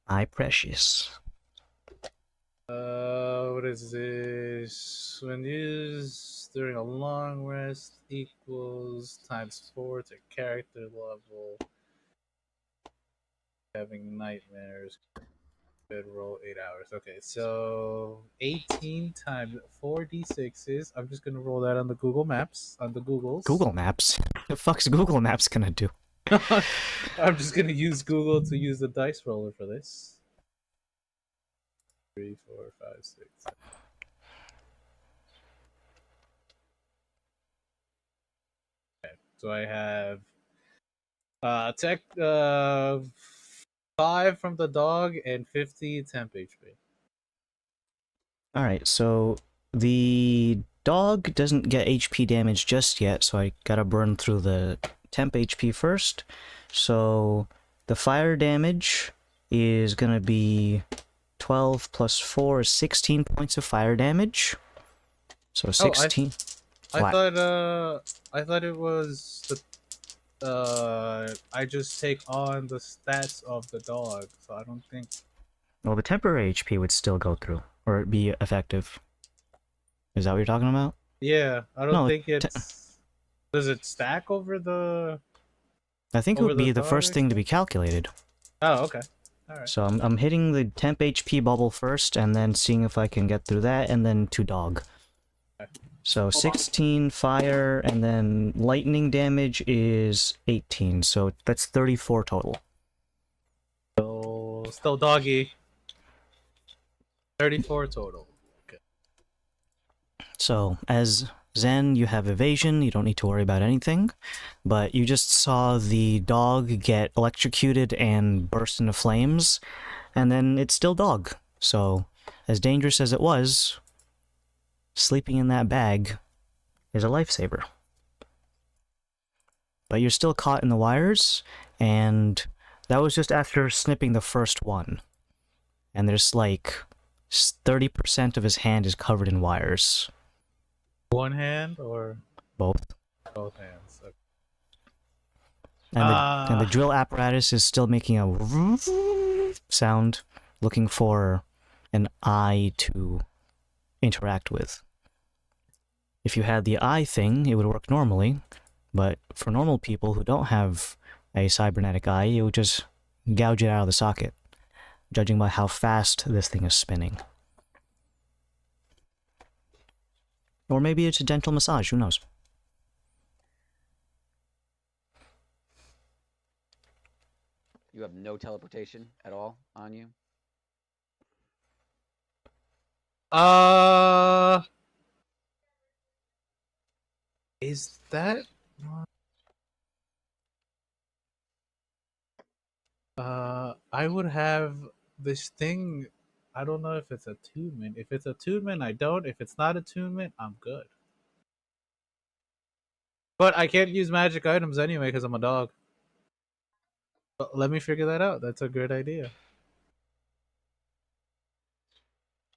My precious. What is this? When used during a long rest equals ×4 to character level. Having nightmares. Good roll 8 hours. Okay, so 18 times 4d6s. I'm just gonna roll that on the Google Maps. On the Googles. Google Maps? The fuck's Google Maps gonna do? I'm just gonna use Google to use the dice roller for this. 3, 4, 5, 6. 7. Okay, so I have tech 5 from the dog and 50 temp HP. Alright, so the dog doesn't get HP damage just yet, so I gotta burn through the temp HP first. So the fire damage is gonna be 12 plus 4 is 16 points of fire damage. So 16. I thought it was the I just take on the stats of the dog, so I don't think. Well, the temporary HP would still go through, or be effective. Is that what you're talking about? Yeah, I don't No, think it's. Does it stack over the? I think it Over would be the the first dog thing to be calculated. Oh, okay. All right. So I'm hitting the temp HP bubble first, and then seeing if I can get through that, and then to dog. Okay. So 16 fire, and then lightning damage is 18, so that's 34 total. So still doggy. 34 total. So, as Zen, you have evasion, you don't need to worry about anything, but you just saw the dog get electrocuted and burst into flames, and then it's still dog. So, as dangerous as it was, sleeping in that bag is a lifesaver. But you're still caught in the wires, and that was just after snipping the first one. And there's like 30% of his hand is covered in wires. One hand or Both. both hands? Okay. And the drill apparatus is still making a sound, looking for an eye to interact with. If you had the eye thing, it would work normally, but for normal people who don't have a cybernetic eye, it would just gouge it out of the socket, judging by how fast this thing is spinning. Or maybe it's a gentle massage, who knows? You have no teleportation at all on you? Is that? I would have this thing. I don't know if it's attunement. If it's attunement, I don't. If it's not attunement, I'm good. But I can't use magic items anyway because I'm a dog. But let me figure that out. That's a great idea.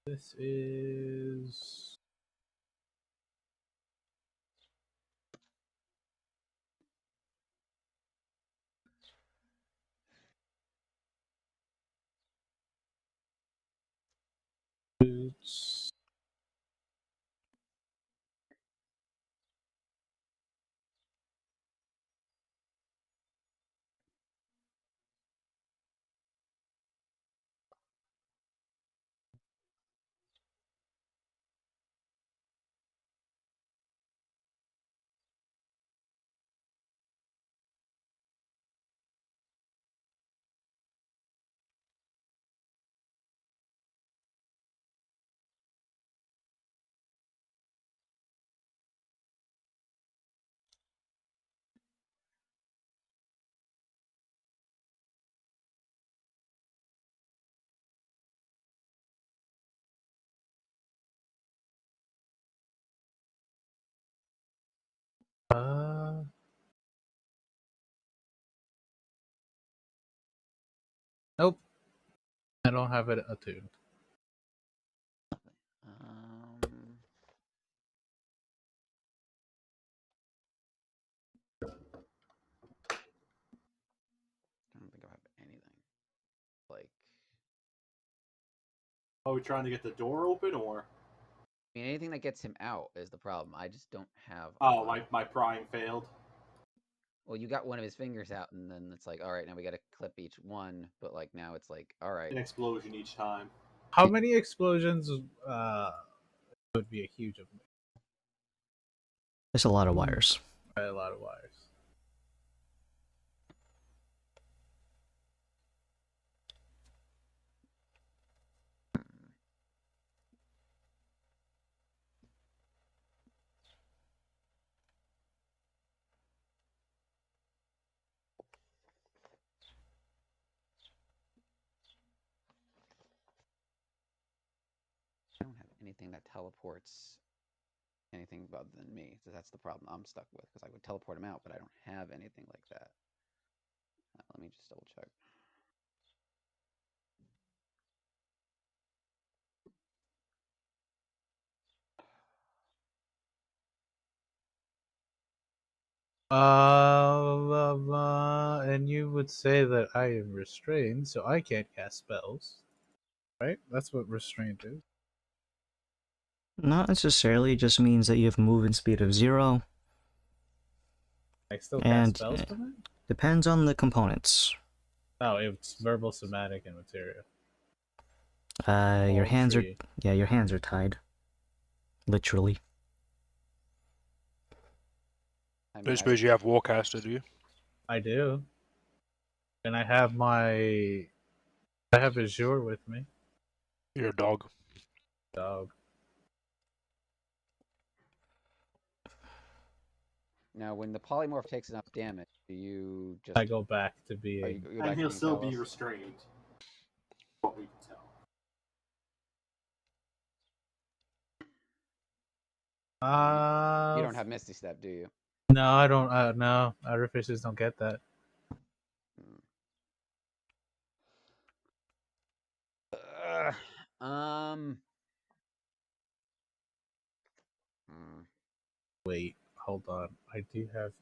This is... Boots. Nope. I don't have it attuned. I don't think I have anything. Like, Are we trying to get the door open, or? I mean, anything that gets him out is the problem. I just don't have. Oh, my prying failed. Well, you got one of his fingers out, and then it's like, all right, now we got to clip each one. But like now, it's like, all right, An explosion each time. How many explosions would be a huge of There's a lot of wires. a lot of wires. I don't have anything that teleports anything other than me. So that's the problem I'm stuck with because I would teleport him out, but I don't have anything like that. Let me just double check. And you would say that I am restrained, so I can't cast spells. Right? That's what restraint is. Not necessarily, it just means that you have movement speed of 0. I still And cast spells from it? depends on the components. Oh, it's verbal, somatic, and material. Your All hands three. your hands are tied. Literally. I I mean, suppose you have Warcaster, do you? I do. And I have Azure with me. You're a dog. Dog. now when the polymorph takes enough damage, do you just? I go back to Oh, being. you go back And to he'll being still be Talos? restrained. What we can tell. You don't have Misty Step, do you? No, I don't. No, outer fishes don't get that. Um. Wait, hold on. I do have.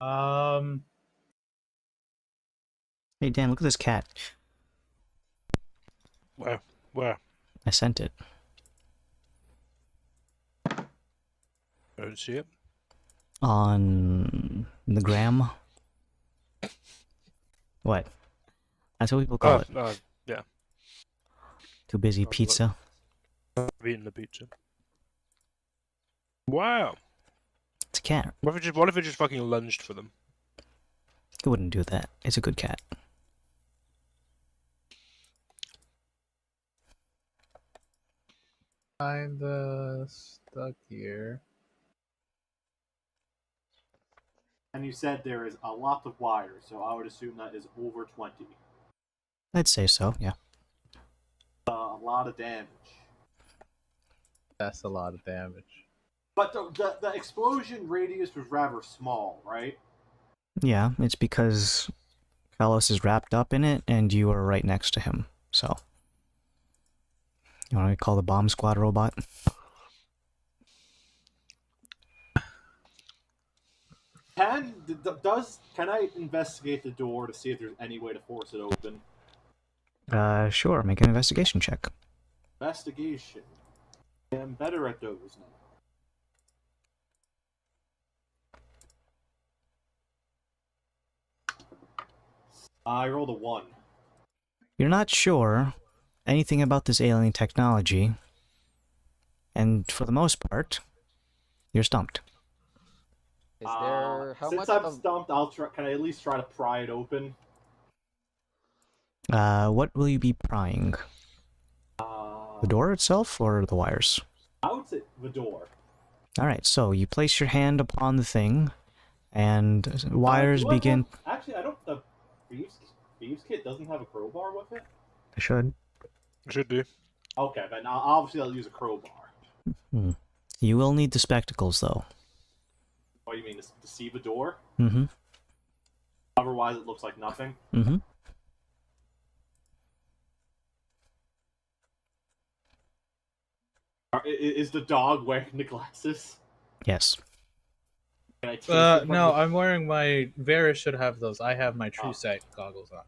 Hey Dan, look at this cat. Where? Where? I sent it. I don't see it. On the gram. What? That's what people call it. Yeah. Too busy I've pizza. I've eaten the pizza. Wow. It's a cat. What if it just fucking lunged for them? It wouldn't do that. It's a good cat. Kinda stuck here. And you said there is a lot of wires, so I would assume that is over 20. I'd say so, yeah. A lot of damage. That's a lot of damage. But the explosion radius was rather small, right? Yeah, it's because Kalos is wrapped up in it and you are right next to him, so. You want to call the bomb squad robot? Can I investigate the door to see if there's any way to force it open? Sure, make an investigation check. Investigation. I'm better at those now. I rolled a 1. You're not sure anything about this alien technology, and for the most part, you're stumped. Is there how Since much? I'm stumped, I'll try. Can I at least try to pry it open? What will you be prying? The door itself or the wires? I would say the door. Alright, so you place your hand upon the thing, and wires Do I begin... have- actually, I don't. The thieves kit doesn't have a crowbar with it. They should. Should do. Okay, but now obviously I'll use a crowbar. You will need the spectacles, though. What do you mean, to see the door? Mm-hmm. Otherwise, it looks like nothing. Mm-hmm. Is the dog wearing the glasses? Yes. Can I take it from No, the- I'm wearing my... Varys should have those. I have my true Oh. sight goggles on.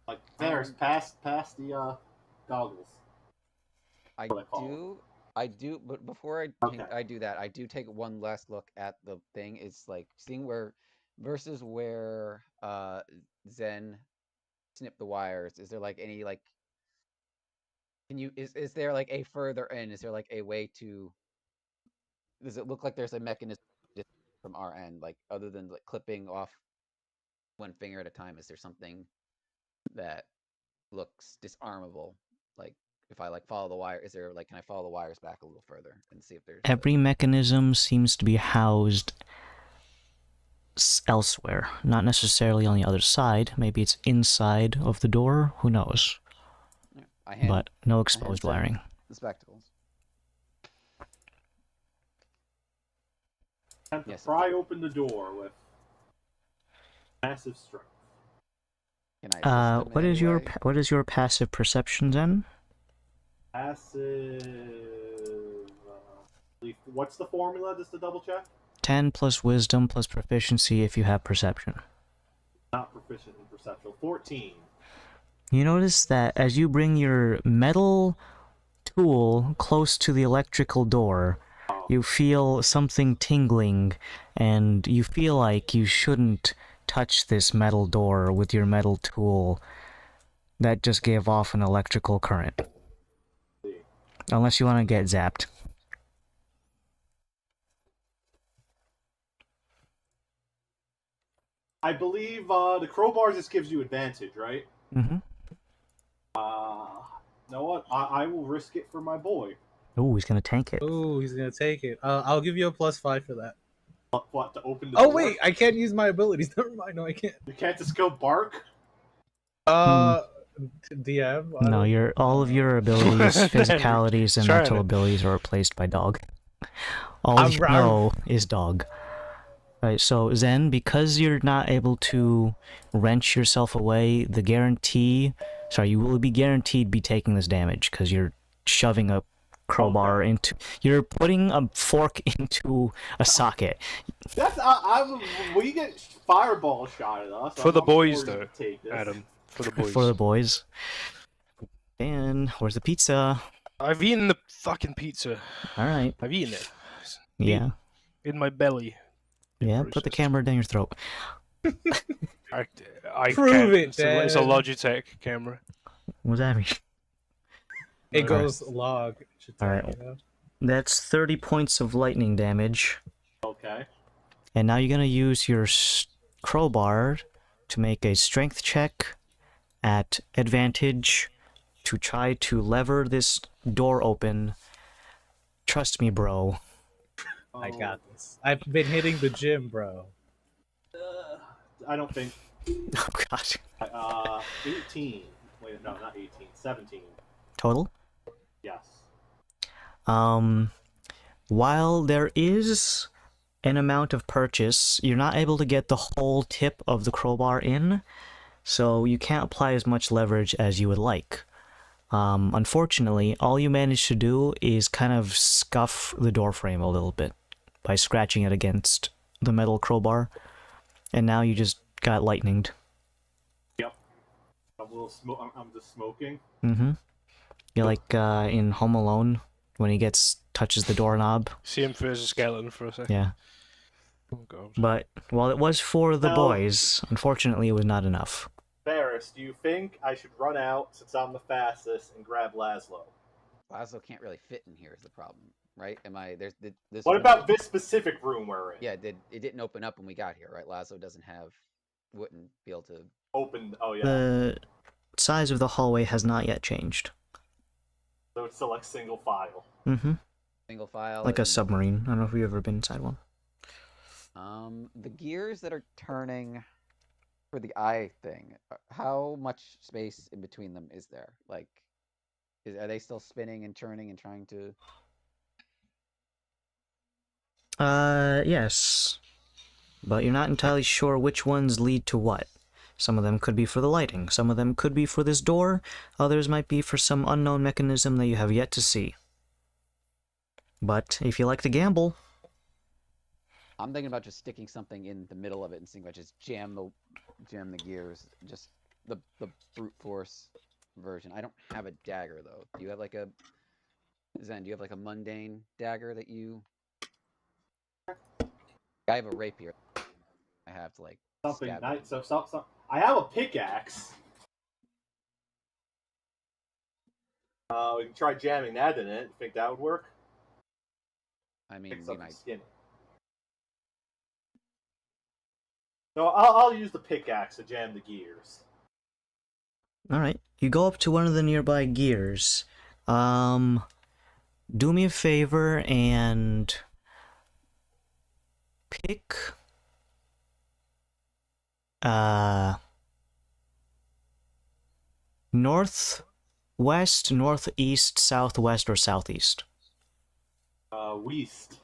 Like, there's past the goggles. I what I call do, but before Okay. I do that, I do take one last look at the thing. It's like seeing where versus where Zen snipped the wires. Is there like any like is there like a further in? Is there like a way to does it look like there's a mechanism from our end, like other than like clipping off one finger at a time? Is there something that looks disarmable? Like if I like follow the wire, is there like can I follow the wires back a little further and see if there's Every mechanism seems to be housed elsewhere, not necessarily on the other side. Maybe it's inside of the door, who knows? I hand But no I exposed hand Zen wiring. the spectacles. Attempt to Yes. pry open the door with massive strength. Can I assist them in What is any your way? what is your passive perception then? Passive. What's the formula? Just to double check. 10 plus wisdom plus proficiency if you have perception. Not proficient in perceptual. 14. You notice that as you bring your metal tool close to the electrical door, you feel something tingling, and you feel like you shouldn't touch this metal door with your metal tool. That just gave off an electrical current. Unless you want to get zapped. I believe the crowbar just gives you advantage, right? Mm-hmm. You know what? I will risk it for my boy. Ooh, he's gonna tank it. Ooh, he's gonna take it. I'll give you a +5 for that. What, to open the Oh door? wait, I can't use my abilities. Never mind. No, I can't. You can't just go bark? DM. No, all of your abilities, physicalities, and Trying mental it. abilities are replaced by dog. All I'm you wrong. know is dog. Right, so Zen, because you're not able to wrench yourself away, you will be guaranteed be taking this damage, because you're shoving a crowbar into. You're putting a fork into a socket. That's we get fireball shot at us. For I'm the not boys, forced to though, take this. Adam. For the boys. For the boys. And where's the pizza? I've eaten the fucking pizza. All right. I've eaten it. Yeah. In my belly. Yeah. Put the Processed. camera down your throat. I Prove can't. it, It's a Dad. Logitech camera. What does that mean? It No. goes log. It should tell Alright. you, That's 30 points of lightning damage. Okay. And now you're going to use your crowbar to make a strength check at advantage to try to lever this door open. Trust me, bro. I got this. I've been hitting the gym, bro. I don't think. Oh, God. 18. Wait, no, not 18. 17. Total? Yes. While there is an amount of purchase, you're not able to get the whole tip of the crowbar in, so you can't apply as much leverage as you would like. Unfortunately, all you managed to do is kind of scuff the door frame a little bit by scratching it against the metal crowbar, and now you just got lightninged. Yep. I'm just smoking. Mm-hmm. You're like in Home Alone when he touches the doorknob. See him as a skeleton for a second. Yeah. Oh, God. But while it was for the Now- boys, unfortunately it was not enough. Ferris, do you think I should run out since I'm the fastest and grab Laszlo? Laszlo can't really fit in here is the problem, right? Am I there's this? What about this specific room we're in? Yeah, it didn't open up when we got here, right? Laszlo wouldn't be able to. Open. Oh yeah. The size of the hallway has not yet changed. So it's still like single file. Mm-hmm. Single file. Like a and, submarine. I don't know if you've ever been inside one. The gears that are turning for the eye thing, how much space in between them is there? Like, are they still spinning and turning and trying to? Yes. But you're not entirely sure which ones lead to what. Some of them could be for the lighting, some of them could be for this door, others might be for some unknown mechanism that you have yet to see. But if you like to gamble... I'm thinking about just sticking something in the middle of it and seeing if I just jam the gears. Just the brute force version. I don't have a dagger though. Do you have like a Zen? Do you have like a mundane dagger that you? I have a rapier. I have to like Something stab nice. it. So I have a pickaxe. We can try jamming that in it. Think that would work? I mean, Pick we something might. skinny. No, I'll use the pickaxe to jam the gears. Alright, you go up to one of the nearby gears. Do me a favor and pick north, west, northeast, southwest, or southeast. West.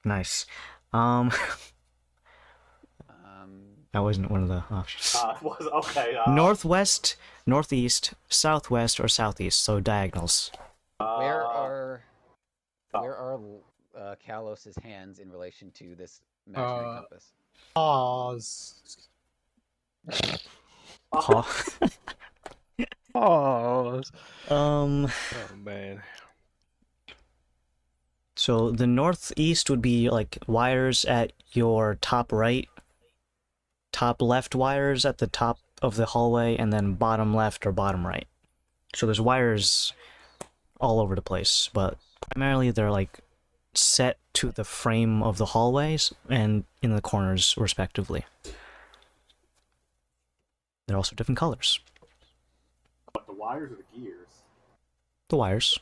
Nice. That wasn't one of the options. Was okay. Northwest, northeast, southwest, or southeast, so diagonals. Where are Kalos's hands in relation to this imaginary compass? Pause. Oh, Um, oh man. so the northeast would be like wires at your top right, top left wires at the top of the hallway, and then bottom left or bottom right. So there's wires all over the place, but primarily they're like set to the frame of the hallways and in the corners respectively. They're also different colors. What, the wires or the gears? The wires.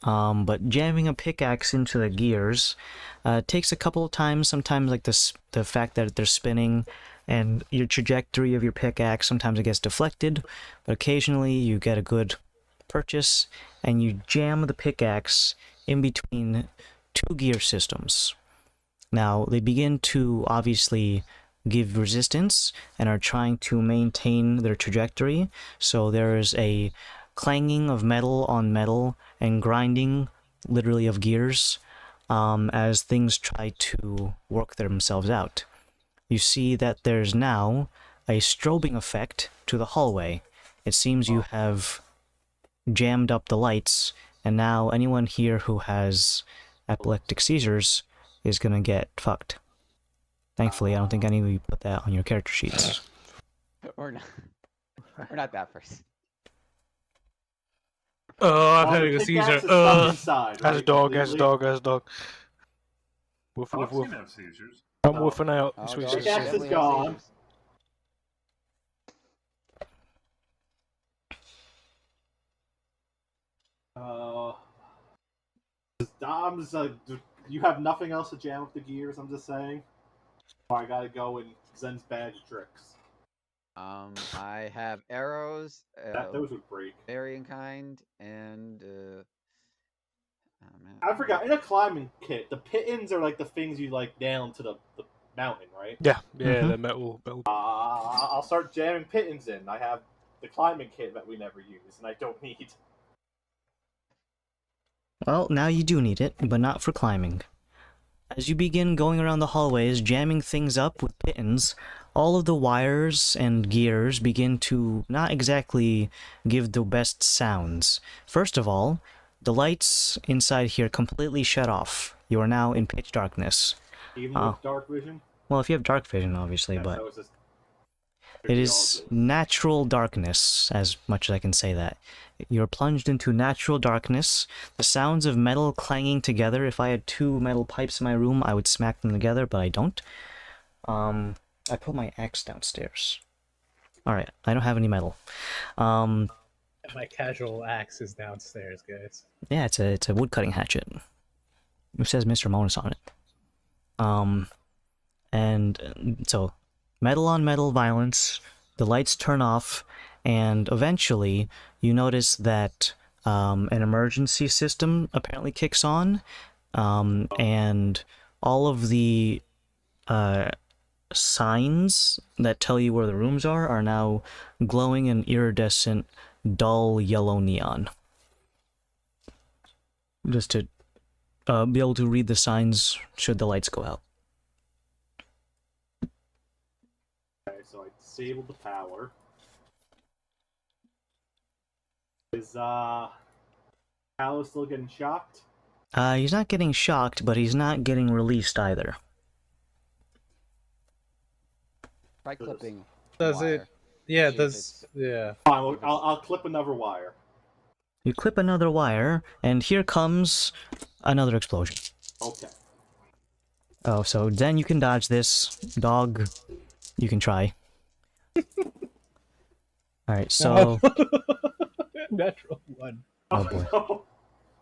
But jamming a pickaxe into the gears takes a couple of times. Sometimes, like the fact that they're spinning and your trajectory of your pickaxe, sometimes it gets deflected, but occasionally you get a good purchase and you jam the pickaxe in between two gear systems. Now, they begin to obviously give resistance and are trying to maintain their trajectory, so there is a clanging of metal on metal and grinding, literally, of gears, as things try to work themselves out. You see that there's now a strobing effect to the hallway. It seems you have jammed up the lights, and now anyone here who has epileptic seizures is gonna get fucked. Thankfully, I don't think any of you put that on your character sheets. Or not. We're not that person. Oh, I'm Oh, having the a seizure. pickaxe is stuck inside, As a right, dog, as a completely? dog, as a dog. Woof, Dogs woof, woof. can have seizures. I'm Oh. woofing out. Oh, Sweet dogs Pickaxe is definitely have gone. seizures. Dom's, you have nothing else to jam up the gears, I'm just saying? Or I gotta go and Zen's bag of tricks. I have arrows, Those would break. varying kind, and oh, man. I forgot, in a climbing kit, the pittons are like the things you like nail into the mountain, right? Yeah, yeah, Mhm. the metal. I'll start jamming pittons in. I have the climbing kit that we never use, and I don't need. Well, now you do need it, but not for climbing. As you begin going around the hallways, jamming things up with pittons, all of the wires and gears begin to not exactly give the best sounds. First of all, the lights inside here completely shut off. You are now in pitch darkness. Even Oh. with dark vision? Well, if you have dark vision, obviously, Yeah, but so it's just it is natural darkness, as much as I can say that. You're plunged into natural darkness. The sounds of metal clanging together. If I had two metal pipes in my room, I would smack them together, but I don't. I put my axe downstairs. Alright, I don't have any metal. My casual axe is downstairs, guys. Yeah, it's a woodcutting hatchet. It says Mr. Monus on it. And so, metal on metal violence, the lights turn off, and eventually you notice that an emergency system apparently kicks on, and all of the signs that tell you where the rooms are now glowing in iridescent, dull yellow neon. Just to be able to read the signs should the lights go out. Okay, so I disabled the power. Is Paolo still getting shocked? He's not getting shocked, but he's not getting released either. Try clipping. Does wire. it? Yeah, See if does yeah. Fine, I'll clip another wire. You clip another wire, and here comes another explosion. Okay. Oh, so then you can dodge this. Dog, you can try. Alright, so... Natural one. Oh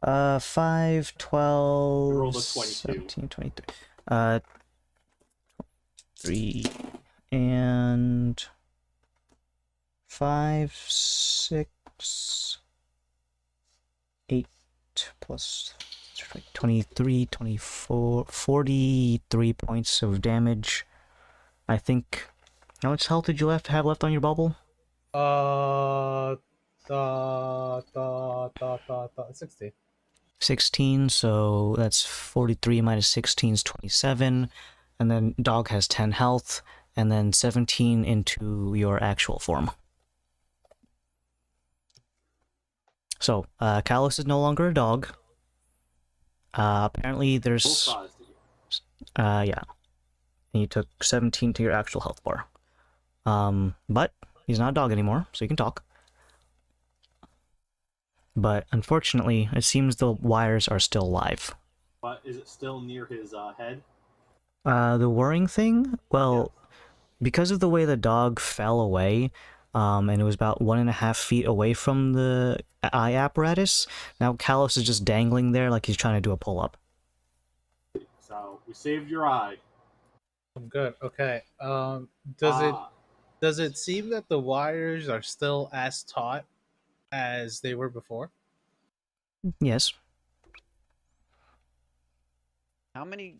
boy. 5, 12, Rolled a 22. 17, 23. 3, and 5, 6, 8 plus 23, 24, 43 points of damage. I think. How much health did you have left on your bubble? 16. 16, so that's 43 minus 16 is 27, and then dog has 10 health, and then 17 into your actual form. So, Callus is no longer a dog. Apparently Full there's... size to you. yeah. And you took 17 to your actual health bar. But he's not a dog anymore, so you can talk. But unfortunately, it seems the wires are still live. But is it still near his head? The whirring thing? Well, because of the way the dog fell away, and it was about 1.5 feet away from the eye apparatus, now Callus is just dangling there like he's trying to do a pull-up. So we saved your eye. I'm good. Okay. Does it seem that the wires are still as taut as they were before? Yes. How many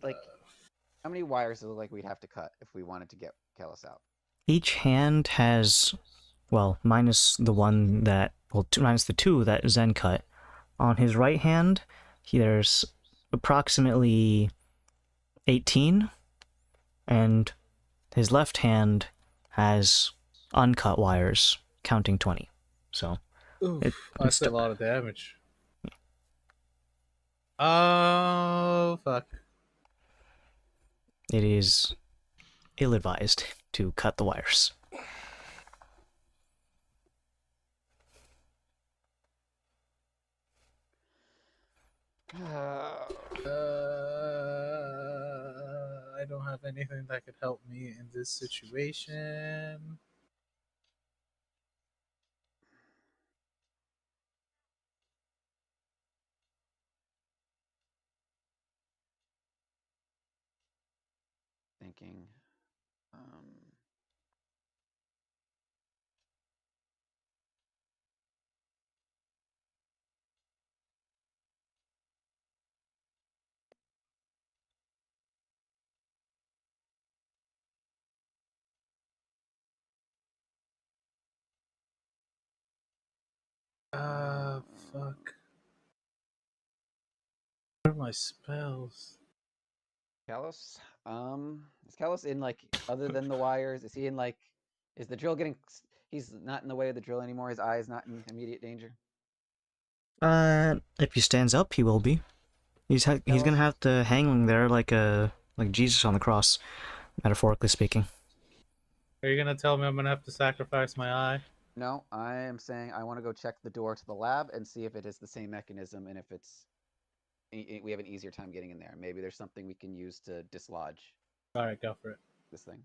wires does it look like we'd have to cut if we wanted to get Kellis out? Each hand has well, minus the one that, well, minus the 2 that Zen cut. On his right hand, there's approximately 18, and his left hand has uncut wires, counting 20. So, Oof, that's a lot of damage. Oh, fuck. it is ill-advised to cut the wires. I don't have anything that could help me in this situation. Thinking. Fuck. What are my spells? Kalos? Is Kalos in like other than the wires? Is he in like? Is the drill getting? He's not in the way of the drill anymore. His eye is not in immediate danger. If he stands up, he will be. He's gonna have to hang there like Jesus on the cross, metaphorically speaking. Are you gonna tell me I'm gonna have to sacrifice my eye? No, I am saying I want to go check the door to the lab and see if it is the same mechanism and if it's we have an easier time getting in there. Maybe there's something we can use to dislodge. All right, go for it. This thing.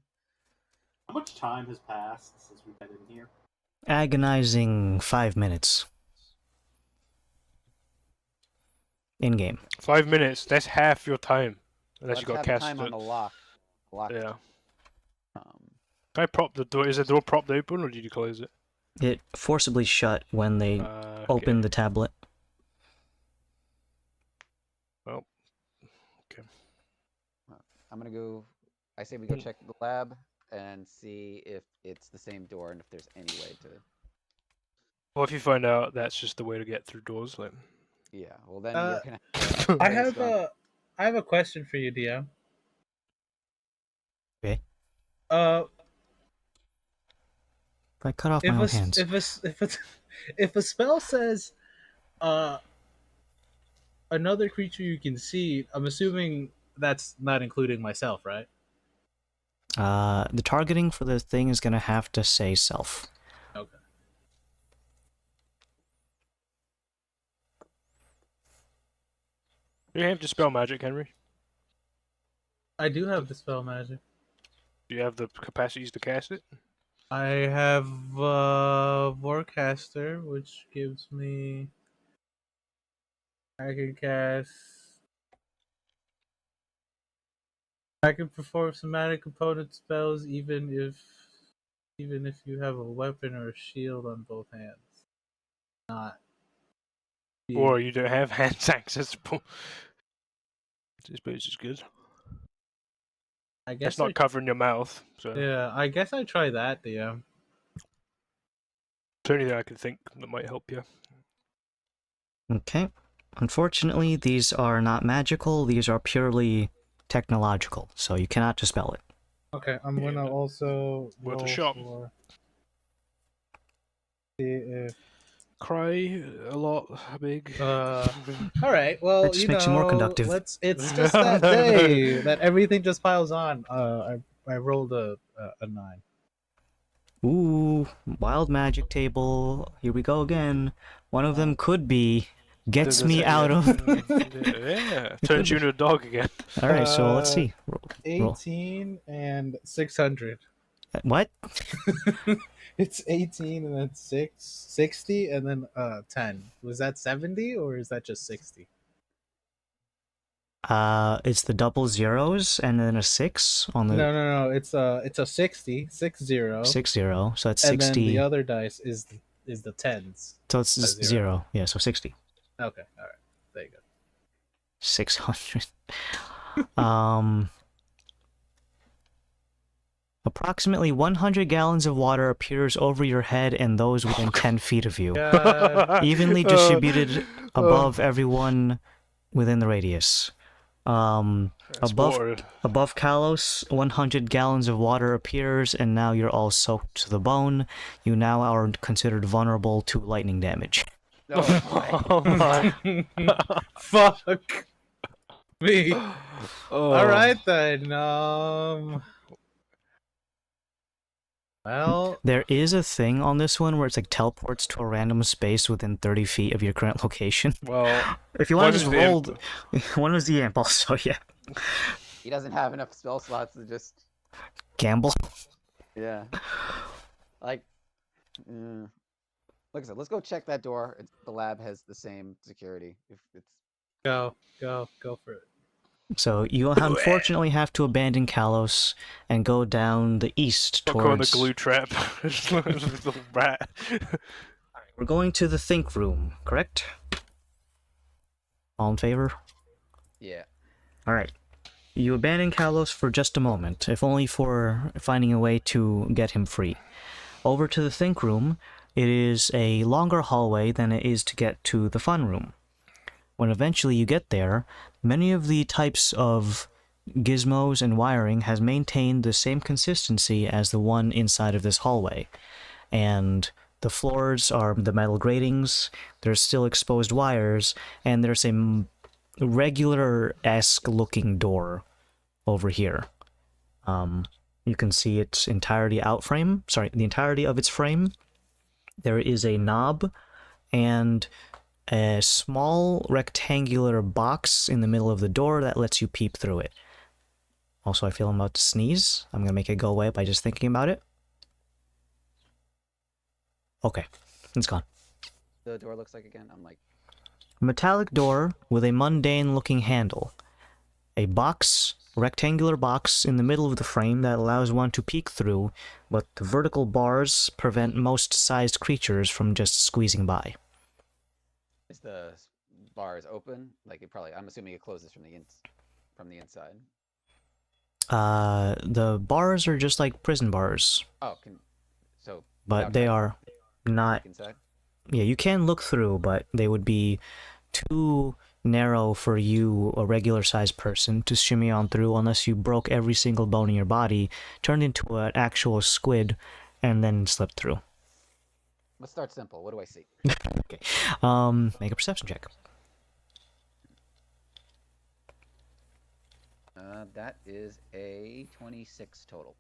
How much time has passed since we've been in here? Agonizing 5 minutes. In game. 5 minutes. That's half your time, unless Let's you got have cast. time on the lock. Yeah. Um, Can I prop the door? Is the door propped open, or did you close it? It forcibly shut when they Okay. opened the tablet. Well, okay. I'm gonna go. I say we go check the lab and see if it's the same door and if there's any way to. Well, if you find out that's just the way to get through doors, like. Yeah. Well, then you're gonna. I have a question for you, DM. Okay. Uh, If I cut off my own hands. If a spell says, another creature you can see, I'm assuming that's not including myself, right? The targeting for the thing is gonna have to say self. Okay. Do you have to spell magic, Henry? I do have the spell magic. Do you have the capacities to cast it? I have Warcaster, which gives me. I can cast. I can perform somatic component spells even if you have a weapon or a shield on both hands. Not. Or you don't have hands accessible. I suppose it's good. I guess It's not covering your mouth, so. Yeah, I guess I try that, DM. It's the only thing I can think that might help you. Okay. Unfortunately, these are not magical, these are purely technological, so you cannot dispel it. Okay, I'm gonna also Worth a roll shot. for. See if. Cry a lot, big. All right. Well, That just makes you more conductive. It's just that day that everything just piles on. I rolled a 9. Ooh, wild magic table. Here we go again. One of them could be gets me out of. Yeah, turns you into a dog again. All right, so let's see. Roll. 18 and 600. What? It's 18 and then 60 and then 10. Was that 70 or is that just 60? It's the double zeros and then a 6 on the. No. It's a 60, 60. 60, so that's and 60. then the other dice is the tens. So it's a 0. Yeah, so 60. Okay, all right. There you go. 600. Approximately 100 gallons of water appears over your head and those within 10 feet of you, evenly distributed above everyone within the radius. That's Above water. above Kalos, 100 gallons of water appears, and now you're all soaked to the bone. You now are considered vulnerable to lightning damage. Oh, Oh my. Fuck me. Oh. All right then. Well, There is a thing on this one where it's like teleports to a random space within 30 feet of your current location. Well, If you want one to just is the roll, imp. one was the imp also, yeah. He doesn't have enough spell slots to just. Gamble. Yeah. Like. Like I said, let's go check that door. The lab has the same security. If it's. go for it. So you unfortunately have to abandon Kalos and go down the east Don't go in the towards... glue trap. It's a little rat. We're going to the think room, correct? All in favor? Yeah. Alright. You abandon Kalos for just a moment, if only for finding a way to get him free. Over to the think room, it is a longer hallway than it is to get to the fun room. When eventually you get there, many of the types of gizmos and wiring has maintained the same consistency as the one inside of this hallway. And the floors are the metal gratings, there's still exposed wires, and there's a regular-esque looking door over here. You can see its entirety the entirety of its frame. There is a knob and a small rectangular box in the middle of the door that lets you peep through it. Also, I feel I'm about to sneeze. I'm gonna make it go away by just thinking about it. Okay, it's gone. The door looks like again. I'm like. Metallic door with a mundane-looking handle. A rectangular box in the middle of the frame that allows one to peek through, but the vertical bars prevent most sized creatures from just squeezing by. Is the bars open? Like it probably. I'm assuming it closes from the inside. The bars are just like prison bars, Oh, but they are not... inside. Yeah, you can look through, but they would be too narrow for you, a regular-sized person, to shimmy on through unless you broke every single bone in your body, turned into an actual squid, and then slipped through. Let's start simple. What do I see? Okay. Make a perception check. That is a 26 total.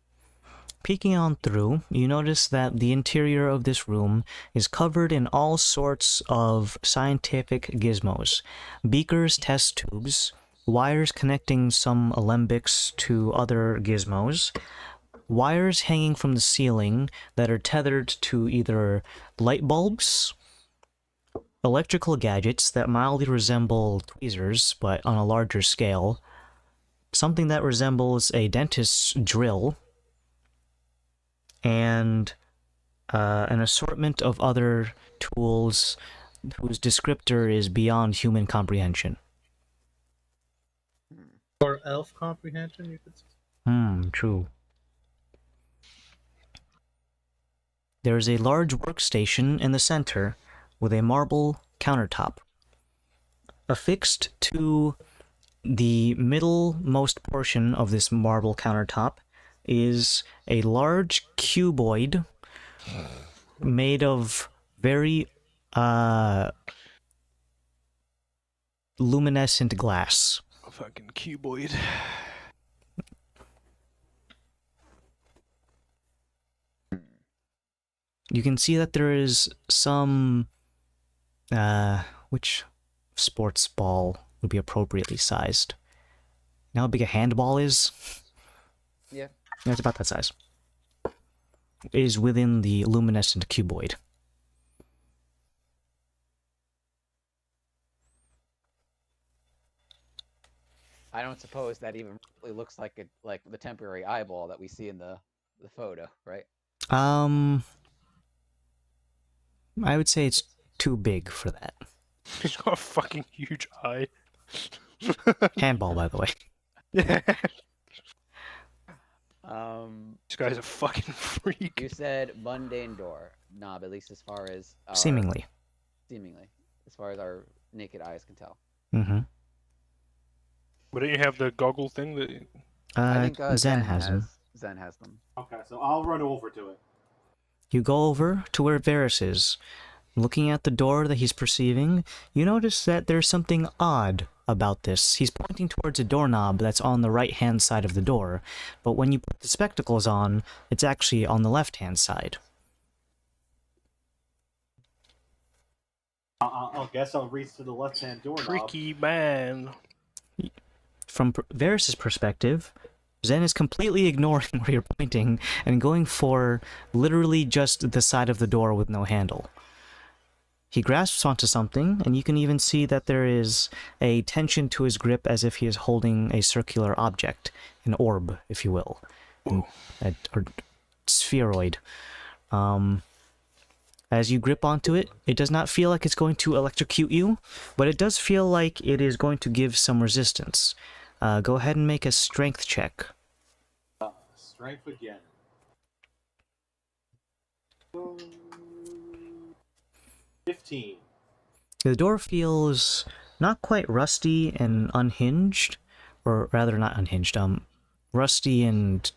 Peeking on through, you notice that the interior of this room is covered in all sorts of scientific gizmos. Beakers, test tubes, wires connecting some alembics to other gizmos, wires hanging from the ceiling that are tethered to either light bulbs, electrical gadgets that mildly resemble tweezers, but on a larger scale, something that resembles a dentist's drill, and an assortment of other tools whose descriptor is beyond human comprehension. Or elf comprehension, you could say. True. There is a large workstation in the center with a marble countertop. Affixed to the middlemost portion of this marble countertop is a large cuboid made of very luminescent glass. A fucking cuboid. You can see that there is some which sports ball would be appropriately sized. You know how big a handball is? Yeah. Yeah, it's about that size. It is within the luminescent cuboid. I don't suppose that even really looks like the temporary eyeball that we see in the photo, right? I would say it's too big for that. He's got a fucking huge eye. Handball, by the way. Yeah. This guy's a fucking freak. You said mundane door. Nah, but at least as far as our, Seemingly. seemingly, as far as our naked eyes can tell. Mm-hmm. But don't you have the goggle thing that? I think Zen has them. Zen has them. Okay, so I'll run over to it. You go over to where Varys is. Looking at the door that he's perceiving, you notice that there's something odd about this. He's pointing towards a doorknob that's on the right-hand side of the door, but when you put the spectacles on, it's actually on the left-hand side. I'll guess I'll reach to the left-hand doorknob. Tricky man. From Varys' perspective, Zen is completely ignoring where you're pointing and going for literally just the side of the door with no handle. He grasps onto something, and you can even see that there is a tension to his grip as if he is holding a circular object, an orb, if you will, or spheroid. As you grip onto it, it does not feel like it's going to electrocute you, but it does feel like it is going to give some resistance. Go ahead and make a strength check. Strength again. 15. The door feels not quite rusty and unhinged, or rather not unhinged, rusty and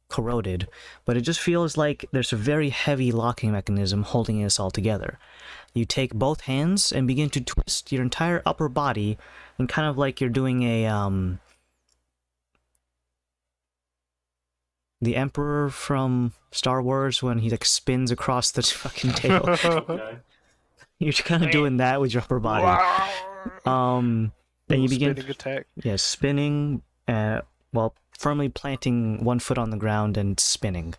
corroded, but it just feels like there's a very heavy locking mechanism holding this all together. You take both hands and begin to twist your entire upper body, and kind of like you're doing a, the Emperor from Star Wars when he like spins across the fucking table. Okay. You're kind of doing that with your upper body. And you begin Spinning attack. spinning, while firmly planting one foot on the ground and spinning.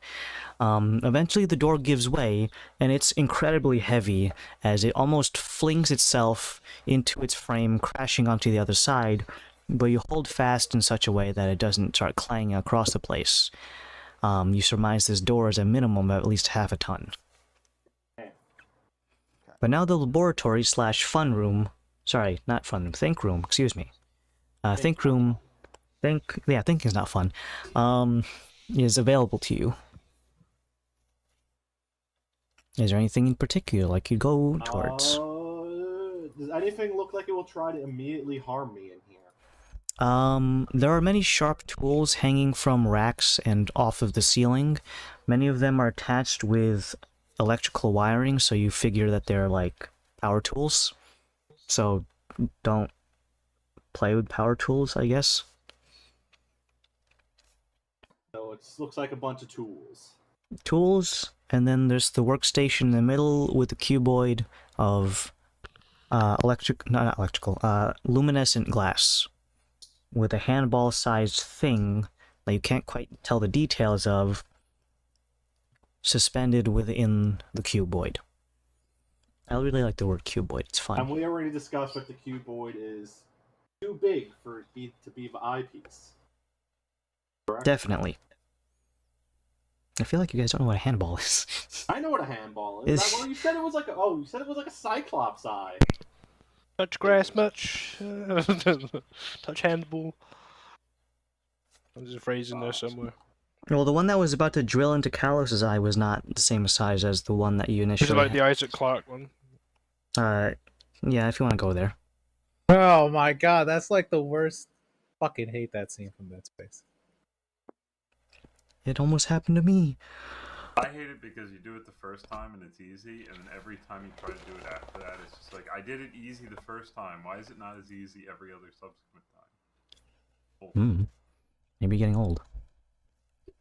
Eventually the door gives way, and it's incredibly heavy as it almost flings itself into its frame, crashing onto the other side, but you hold fast in such a way that it doesn't start clanging across the place. You surmise this door is a minimum of at least half a ton. But now the laboratory slash fun room, sorry, not fun room, think room, excuse me. Think room, thinking's not fun, is available to you. Is there anything in particular like you go towards? Does anything look like it will try to immediately harm me in here? There are many sharp tools hanging from racks and off of the ceiling. Many of them are attached with electrical wiring, so you figure that they're like power tools. So don't play with power tools, I guess. So it looks like a bunch of tools. Tools, and then there's the workstation in the middle with the cuboid of luminescent glass with a handball-sized thing that you can't quite tell the details of, suspended within the cuboid. I really like the word cuboid, it's fun. And we already discussed that the cuboid is too big for it to be the eyepiece. Correct? Definitely. I feel like you guys don't know what a handball is. I know what a handball is. Is- You said it was like you said it was like a cyclops eye. Touch grass much? Touch handball? There's a phrase in there somewhere. Well, the one that was about to drill into Kalos's eye was not the same size as the one that you Is initially it like the Isaac Clarke one? yeah, if you want to go there. Oh my god, that's like the worst. Fucking hate that scene from Dead Space. It almost happened to me. I hate it because you do it the first time and it's easy, and then every time you try to do it after that, it's just like, I did it easy the first time. Why is it not as easy every other subsequent time? Maybe getting old.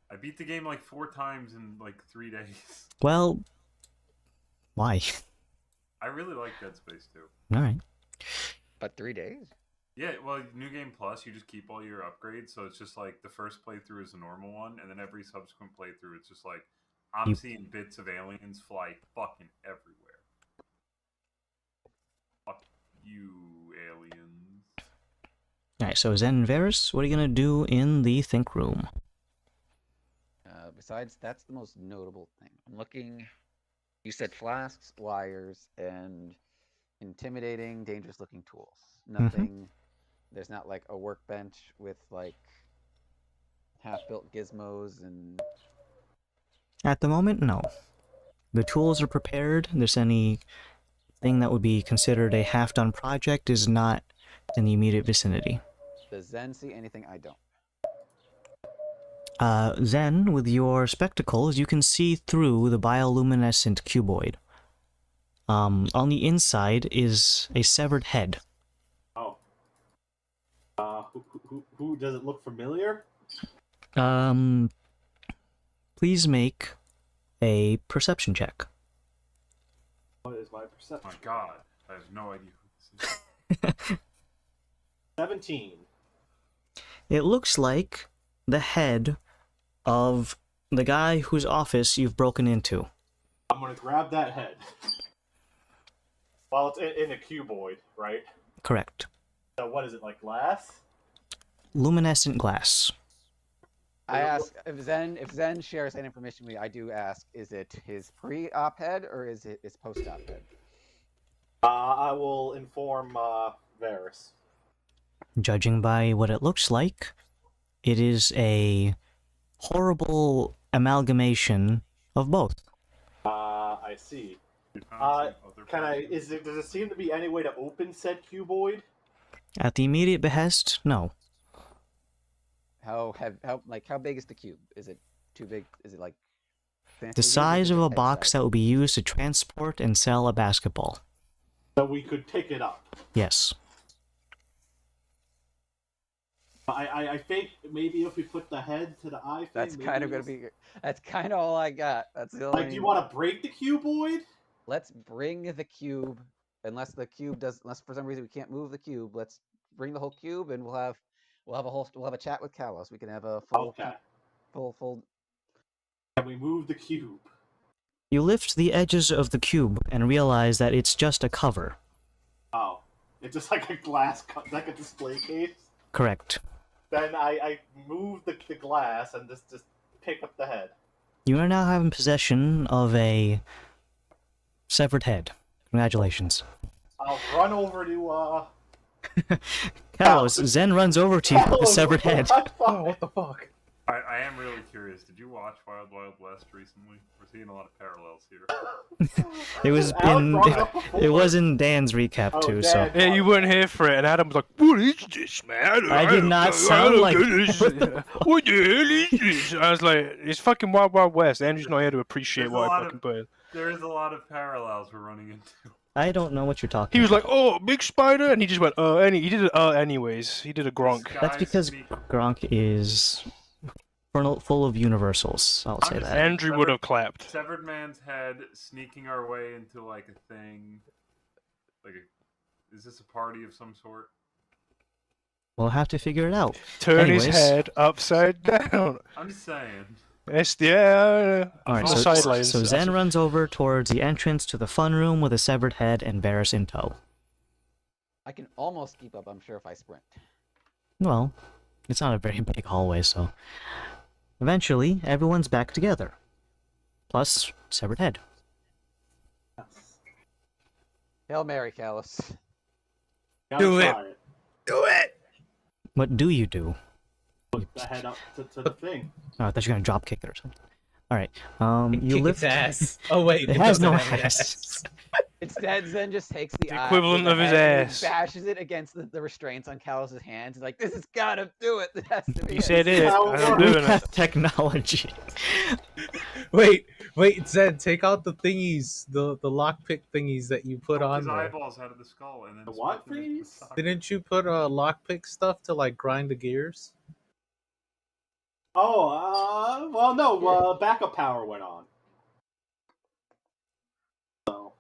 I beat the game like 4 times in like 3 days. Well, why? I really like Dead Space 2. Alright. But 3 days? Yeah, well, New Game Plus, you just keep all your upgrades, so it's just like the first playthrough is a normal one, and then every subsequent playthrough, it's just like, I'm seeing bits of aliens fly fucking everywhere. Fuck you, aliens. Alright, so Zen and Varys, what are you gonna do in the think room? Besides, that's the most notable thing. I'm looking. You said flasks, wires, and intimidating, dangerous-looking tools. Nothing. There's not like a workbench with like half-built gizmos and? At the moment, no. The tools are prepared. There's anything that would be considered a half-done project is not in the immediate vicinity. Does Zen see anything I don't? Zen, with your spectacles, you can see through the bioluminescent cuboid. On the inside is a severed head. Oh. Who does it look familiar? Please make a perception check. What is my Oh perception? my god, I have no idea who this is. 17. It looks like the head of the guy whose office you've broken into. I'm gonna grab that head. Well, it's in a cuboid, right? Correct. So what is it, like glass? Luminescent glass. I ask if Zen shares that information with me. I do ask: is it his pre-op head or is it his post-op head? I will inform Varys. Judging by what it looks like, it is a horrible amalgamation of both. I see. Can I? Does it seem to be any way to open said cuboid? At the immediate behest, no. How big is the cube? Is it too big? Is it like The size of a box that would be used to transport and sell a basketball. So we could pick it up. Yes. I think maybe if we put the head to the eye thing, That's kind of gonna be. That's kind of all I got. That's the only. Like, do you want to break the cuboid? Let's bring the cube. Unless for some reason we can't move the cube, let's bring the whole cube, and we'll have a chat with Kalos. We can have a full. Okay. Full. Can we move the cube? You lift the edges of the cube and realize that it's just a cover. Oh, it's just like a glass, like a display case. Correct. Then I move the glass and just pick up the head. You are now having possession of a severed head. Congratulations. I'll run over to Kalos, Zen runs over to you with the severed head. Oh, what the fuck? I am really curious. Did you watch Wild Wild West recently? We're seeing a lot of parallels here. It was in Dan's recap too, so. Yeah, you weren't here for it, and Adam was like, "What is this, man?" I did not sound like. What the hell is this? I was like, "It's fucking Wild Wild West." Andrew's not here to appreciate There's a what I lot fucking of- put in. There is a lot of parallels we're running into. I don't know what you're talking. He was about. like, "Oh, big spider," and he just went, he did it, anyways. He did a Gronk. That's because Gronk is full of universals. I'll say that. Andrew would have clapped. Severed man's head, sneaking our way into like a thing. Is this a party of some sort? We'll have to figure it out. Turn Anyways. his head upside down. I'm just saying. It's yeah. Alright, from the sidelines. so Zen runs over towards the entrance to the fun room with a severed head and Varys in tow. I can almost keep up. I'm sure if I sprint. Well, it's not a very big hallway, so. Eventually, everyone's back together. Plus, severed head. Hail Mary, Kalos. Do it. Do it! What do you do? Put the head up to the thing. Oh, I thought you were gonna drop kick it or something. Alright, you Kick lift. its ass. Oh wait, It has no doesn't have an ass. Instead, Zen just takes the equivalent of his and ass. bashes it against the restraints on Kalos' hands. He's like, "This has gotta do it. It has to be." You said it. how it I'm works. doing it. Technology. Wait, Zed, take out the thingies, the lockpick thingies that you put on His there. eyeballs out of the skull and then The what split them into things? a socket. Didn't you put lockpick stuff to like grind the gears? Oh, well, no, backup power went on. So,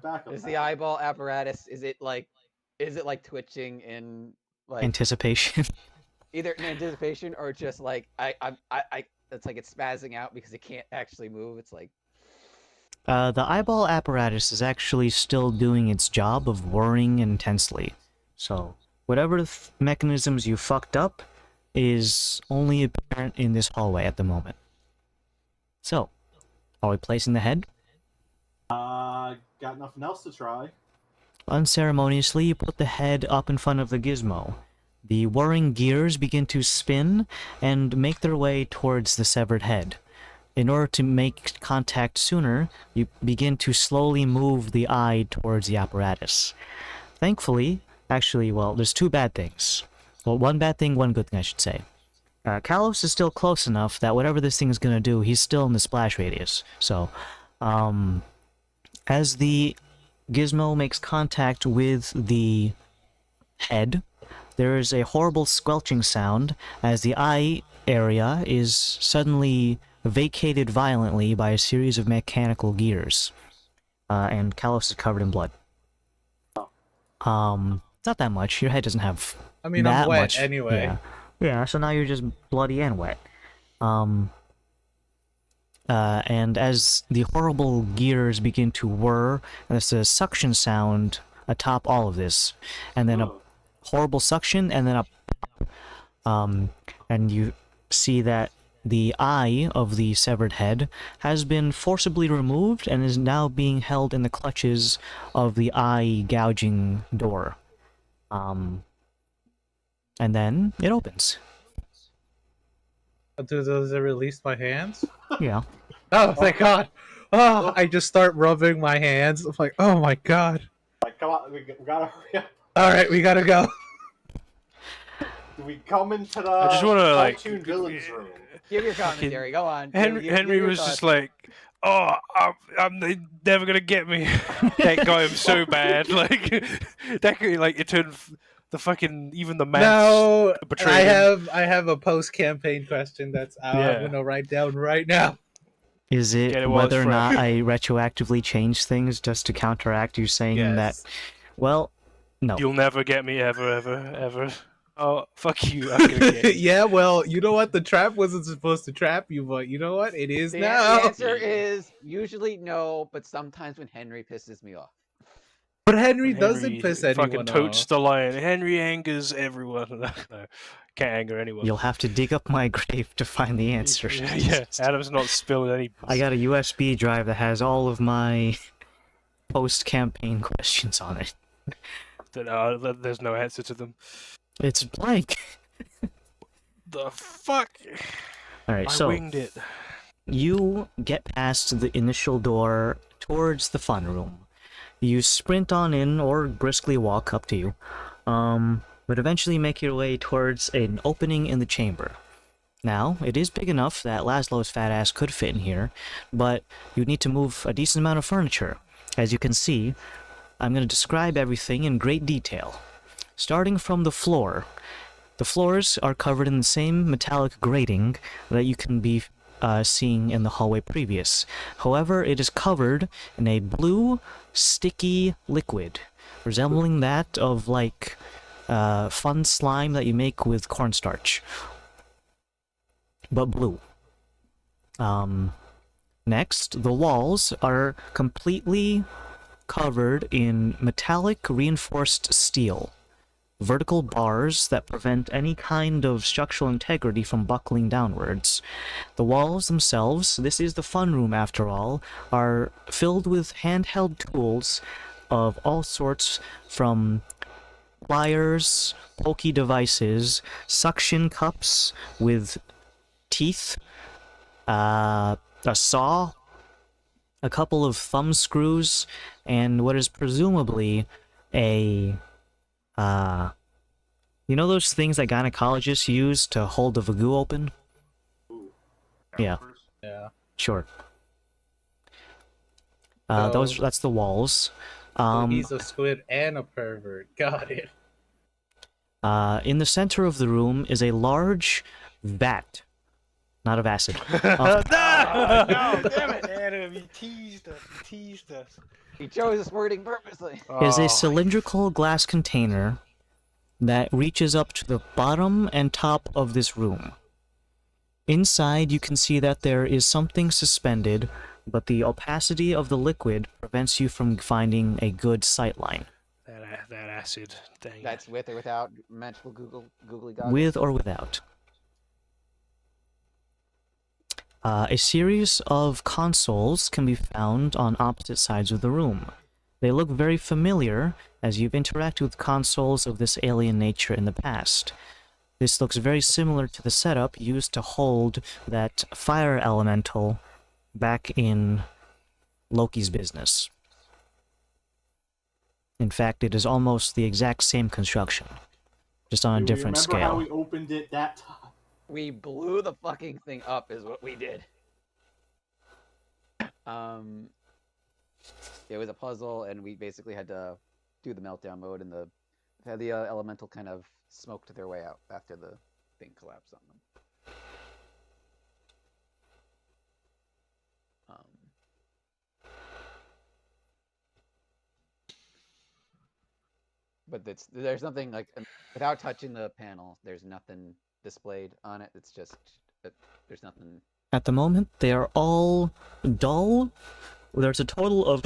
backup Is power. the eyeball apparatus? Is it like twitching in like Anticipation. either in anticipation or just like I it's like it's spazzing out because it can't actually move. It's like The eyeball apparatus is actually still doing its job of whirring intensely. So, whatever mechanisms you fucked up is only apparent in this hallway at the moment. So, are we placing the head? Got nothing else to try. Unceremoniously, you put the head up in front of the gizmo. The whirring gears begin to spin and make their way towards the severed head. In order to make contact sooner, you begin to slowly move the eye towards the apparatus. Thankfully, actually, well, there's two bad things. Well, one bad thing, one good thing, I should say. Kalos is still close enough that whatever this thing is going to do, he's still in the splash radius. So, as the gizmo makes contact with the head, there is a horrible squelching sound as the eye area is suddenly vacated violently by a series of mechanical gears. And Kalos is covered in blood. Not that much. Your head doesn't have I mean, that I'm wet much. anyway. Yeah, so now you're just bloody and wet. And as the horrible gears begin to whir, there's a suction sound atop all of this, and then a horrible suction, and then and you see that the eye of the severed head has been forcibly removed and is now being held in the clutches of the eye gouging door. And then it opens. Does it release my hands? Yeah. Oh, thank God. Oh, I just start rubbing my hands. I'm like, oh my God. Like, come on, we gotta hurry up. All right, we gotta go. Do we come into the I just wanna, like, cartoon villains room? Give your commentary. Go on. Henry was just like, "Oh, I'm never gonna get me." That got him so bad. Like that, like it turned the fucking even the man. No, betrayed him. I have a post-campaign question that's I'm gonna write down right now. Is it Get it while whether it's or not fresh. I retroactively change things just to counteract you saying that? Well, no. You'll never get me ever. Oh, fuck you! I'm gonna get you. Yeah, well, you know what? The trap wasn't supposed to trap you, but you know what? It is The now. answer is usually no, but sometimes when Henry pisses me off. But Henry Henry doesn't piss anyone fucking totes off. the lion. Henry angers everyone. No, can't anger anyone. You'll have to dig up my grave to find the answer. Yeah, Adam's not spilling any. I got a USB drive that has all of my post-campaign questions on it. There's no answer to them. It's blank. The fuck? Alright, I so winged it. you get past the initial door towards the fun room. You sprint on in or briskly walk, up to you, but eventually make your way towards an opening in the chamber. Now, it is big enough that Laszlo's fat ass could fit in here, but you need to move a decent amount of furniture. As you can see, I'm going to describe everything in great detail. Starting from the floor. The floors are covered in the same metallic grating that you can be seeing in the hallway previous. However, it is covered in a blue, sticky liquid, resembling that of, like, fun slime that you make with cornstarch. But blue. Next, the walls are completely covered in metallic reinforced steel. Vertical bars that prevent any kind of structural integrity from buckling downwards. The walls themselves, this is the fun room after all, are filled with handheld tools of all sorts, from pliers, pokey devices, suction cups with teeth, a saw, a couple of thumb screws, and what is presumably a you know those things that gynecologists use to hold the vagoo open? Yeah. Yeah. Sure. So- That's the walls. So he's a squid and a pervert. Got it. In the center of the room is a large vat, not of acid. No, damn it, Adam! You teased us. He chose this wording purposely. Is Oh. a cylindrical glass container that reaches up to the bottom and top of this room. Inside, you can see that there is something suspended, but the opacity of the liquid prevents you from finding a good sightline. That acid thing. That's with or without magical googly goggles. With or without. A series of consoles can be found on opposite sides of the room. They look very familiar, as you've interacted with consoles of this alien nature in the past. This looks very similar to the setup used to hold that fire elemental back in Loki's business. In fact, it is almost the exact same construction, just on a Do we different remember how scale. we opened it that time? We blew the fucking thing up, is what we did. It was a puzzle, and we basically had to do the meltdown mode, and had the elemental kind of smoked their way out after the thing collapsed on them. But there's nothing like, without touching the panel, there's nothing displayed on it. It's just there's nothing. At the moment, they are all dull. There's a total of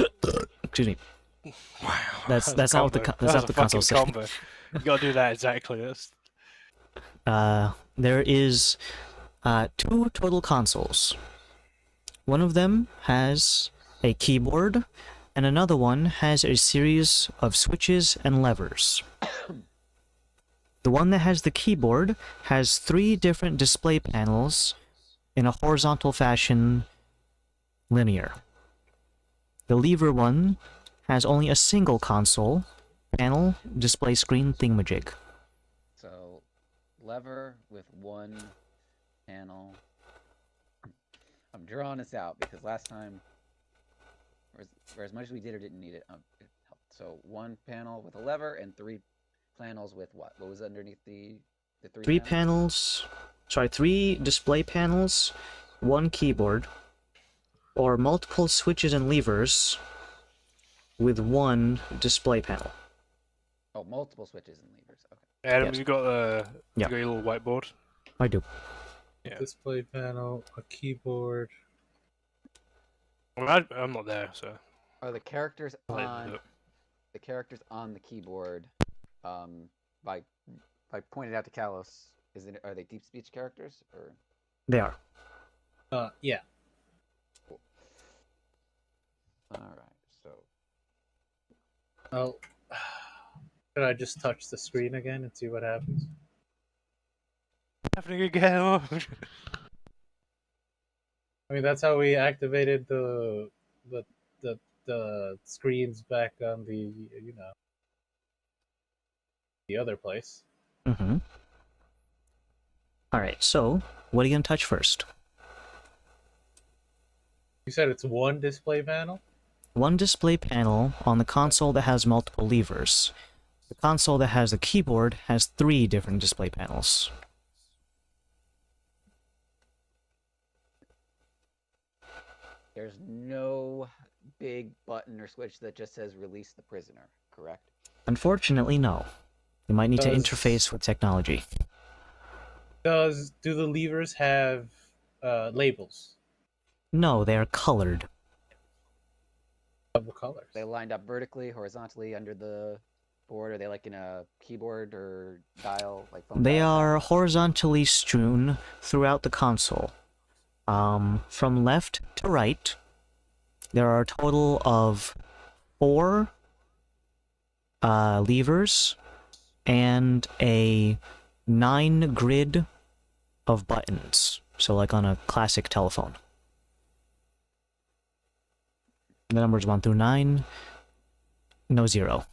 excuse me. Wow, That's that was a not what the combo. that's not That was the a console fucking said. combo. You gotta do that exactly. There is 2 total consoles. One of them has a keyboard, and another one has a series of switches and levers. The one that has the keyboard has 3 different display panels in a horizontal fashion, linear. The lever one has only a single console, panel, display screen thingamajig. So, lever with 1 panel. I'm drawing this out because last time, for as much as we did or didn't need it, it helped. So 1 panel with a lever and 3 panels with what? What was underneath the 3 panels? 3 display panels, 1 keyboard, or multiple switches and levers with 1 display panel. Oh, multiple switches and levers. Okay. Adam, Yes. you got Yeah. you got your little whiteboard? I do. Yeah. Display panel, a keyboard. Well, I'm not there, so. Are the characters I'll on edit the keyboard, by pointing out to Kalos, are they deep speech characters or? They are. Yeah. Cool. All right, so. Oh, could I just touch the screen again and see what happens? Happening again. I mean, that's how we activated the screens back on the the other place. Mm-hmm. Alright, so, what are you gonna touch first? You said it's 1 display panel? 1 display panel on the console that has multiple levers. The console that has the keyboard has 3 different display panels. There's no big button or switch that just says release the prisoner, correct? Unfortunately, no. You might need to Does- interface with technology. Do the levers have labels? No, they are colored. Double colors. They lined up vertically, horizontally under the board? Are they like in a keyboard or dial, like phone They dial? are horizontally strewn throughout the console. From left to right, there are a total of 4 levers and a 9 grid of buttons. So like on a classic telephone. The numbers 1 through 9, no 0.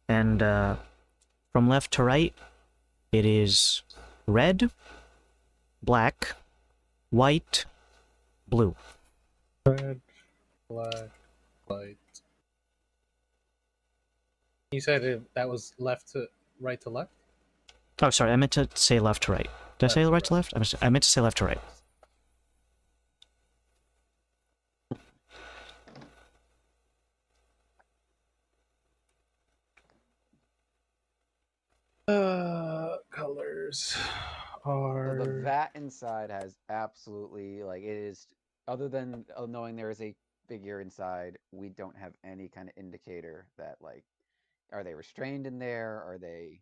And from left to right, it is red, black, white, blue. Red, black, white. You said that was left to right to left? Oh, sorry, I meant to say left to right. Did I say right to left? I meant to say left to right. Colors Well, are. the vat inside has absolutely, like, it is, other than knowing there is a figure inside, we don't have any kind of indicator that, like, are they restrained in there? Are they...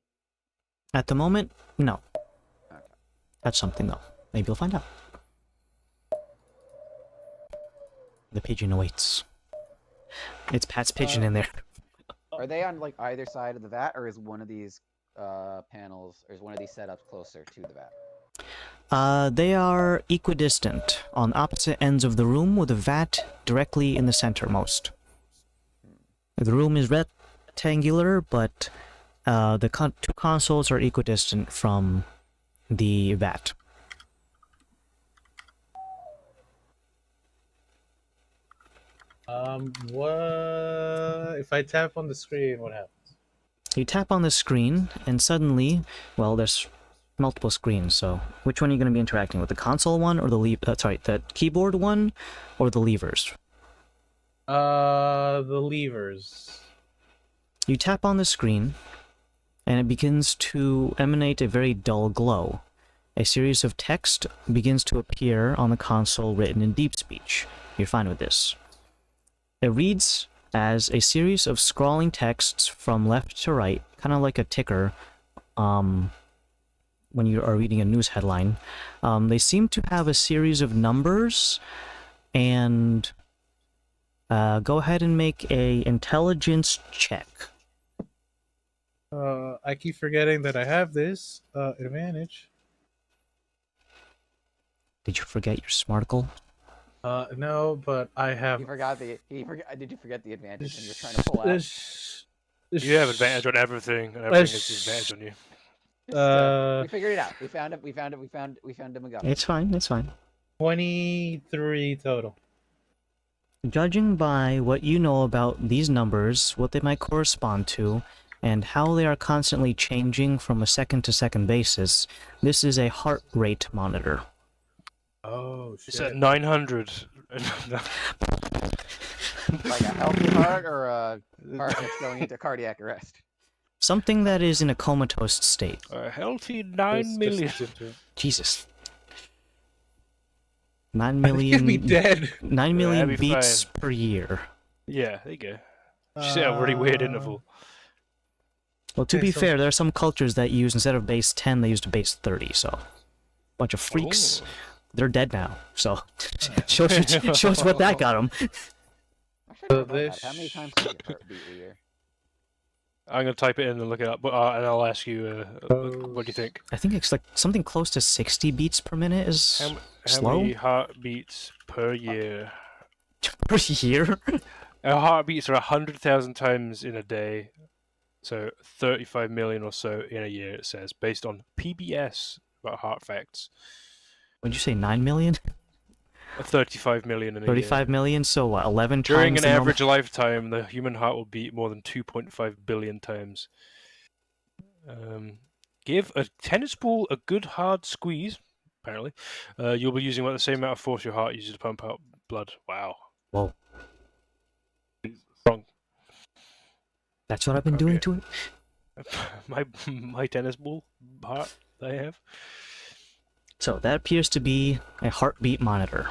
At the moment, no. Okay. That's something, though. Maybe you'll find out. The pigeon awaits. It's Pat's pigeon in there. Are they on like either side of the vat, or is one of these panels, or is one of these setups closer to the vat? They are equidistant, on opposite ends of the room, with a vat directly in the centermost. The room is rectangular, but the two consoles are equidistant from the vat. What if I tap on the screen? What happens? You tap on the screen, and suddenly, well, there's multiple screens. So, which one are you going to be interacting with? The console one, or the keyboard one, or the levers? The levers. You tap on the screen, and it begins to emanate a very dull glow. A series of text begins to appear on the console written in deep speech. You're fine with this. It reads as a series of scrawling texts from left to right, kind of like a ticker when you are reading a news headline. They seem to have a series of numbers, and go ahead and make a intelligence check. I keep forgetting that I have this advantage. Did you forget your smarticle? No, but I have. He forgot. Did you forget the advantage when you're trying to pull out? You have advantage on everything, and everything is advantage on you. We figured it out. We found it. We found him a gun. It's fine, it's fine. 23 total. Judging by what you know about these numbers, what they might correspond to, and how they are constantly changing from a second-to-second basis, this is a heart rate monitor. Oh, shit. It's at 900. Like a healthy heart, or a heart that's going into cardiac arrest? Something that is in a comatose state. A healthy 9 million. Jesus. 9 million. You'd be dead. 9 million that'd be beats fine. per year. Yeah, there you go. Just a really weird interval. Well, to Okay, be so- fair, there are some cultures that use, instead of base 10, they used a base 30, so... Bunch of freaks. Ooh. They're dead now, so... shows what that got them. Actually, I never thought about it. How many times does your heart beat a year? I'm going to type it in and look it up, but, and I'll ask you, what do you think? I think it's like something close to 60 beats per minute is How slow. many heartbeats per year? Per year? Our heartbeats are 100,000 times in a day, so 35 million or so in a year, it says, based on PBS, about heart facts. Would you say 9 million? 35 million in a 35 year. million, so what, 11 During times an the normal- average lifetime, the human heart will beat more than 2.5 billion times. Give a tennis ball a good hard squeeze, apparently. You'll be using about the same amount of force your heart uses to pump out blood. Wow. Whoa. Wrong. That's what I've been doing Okay. to it? my tennis ball heart that I have. So, that appears to be a heartbeat monitor.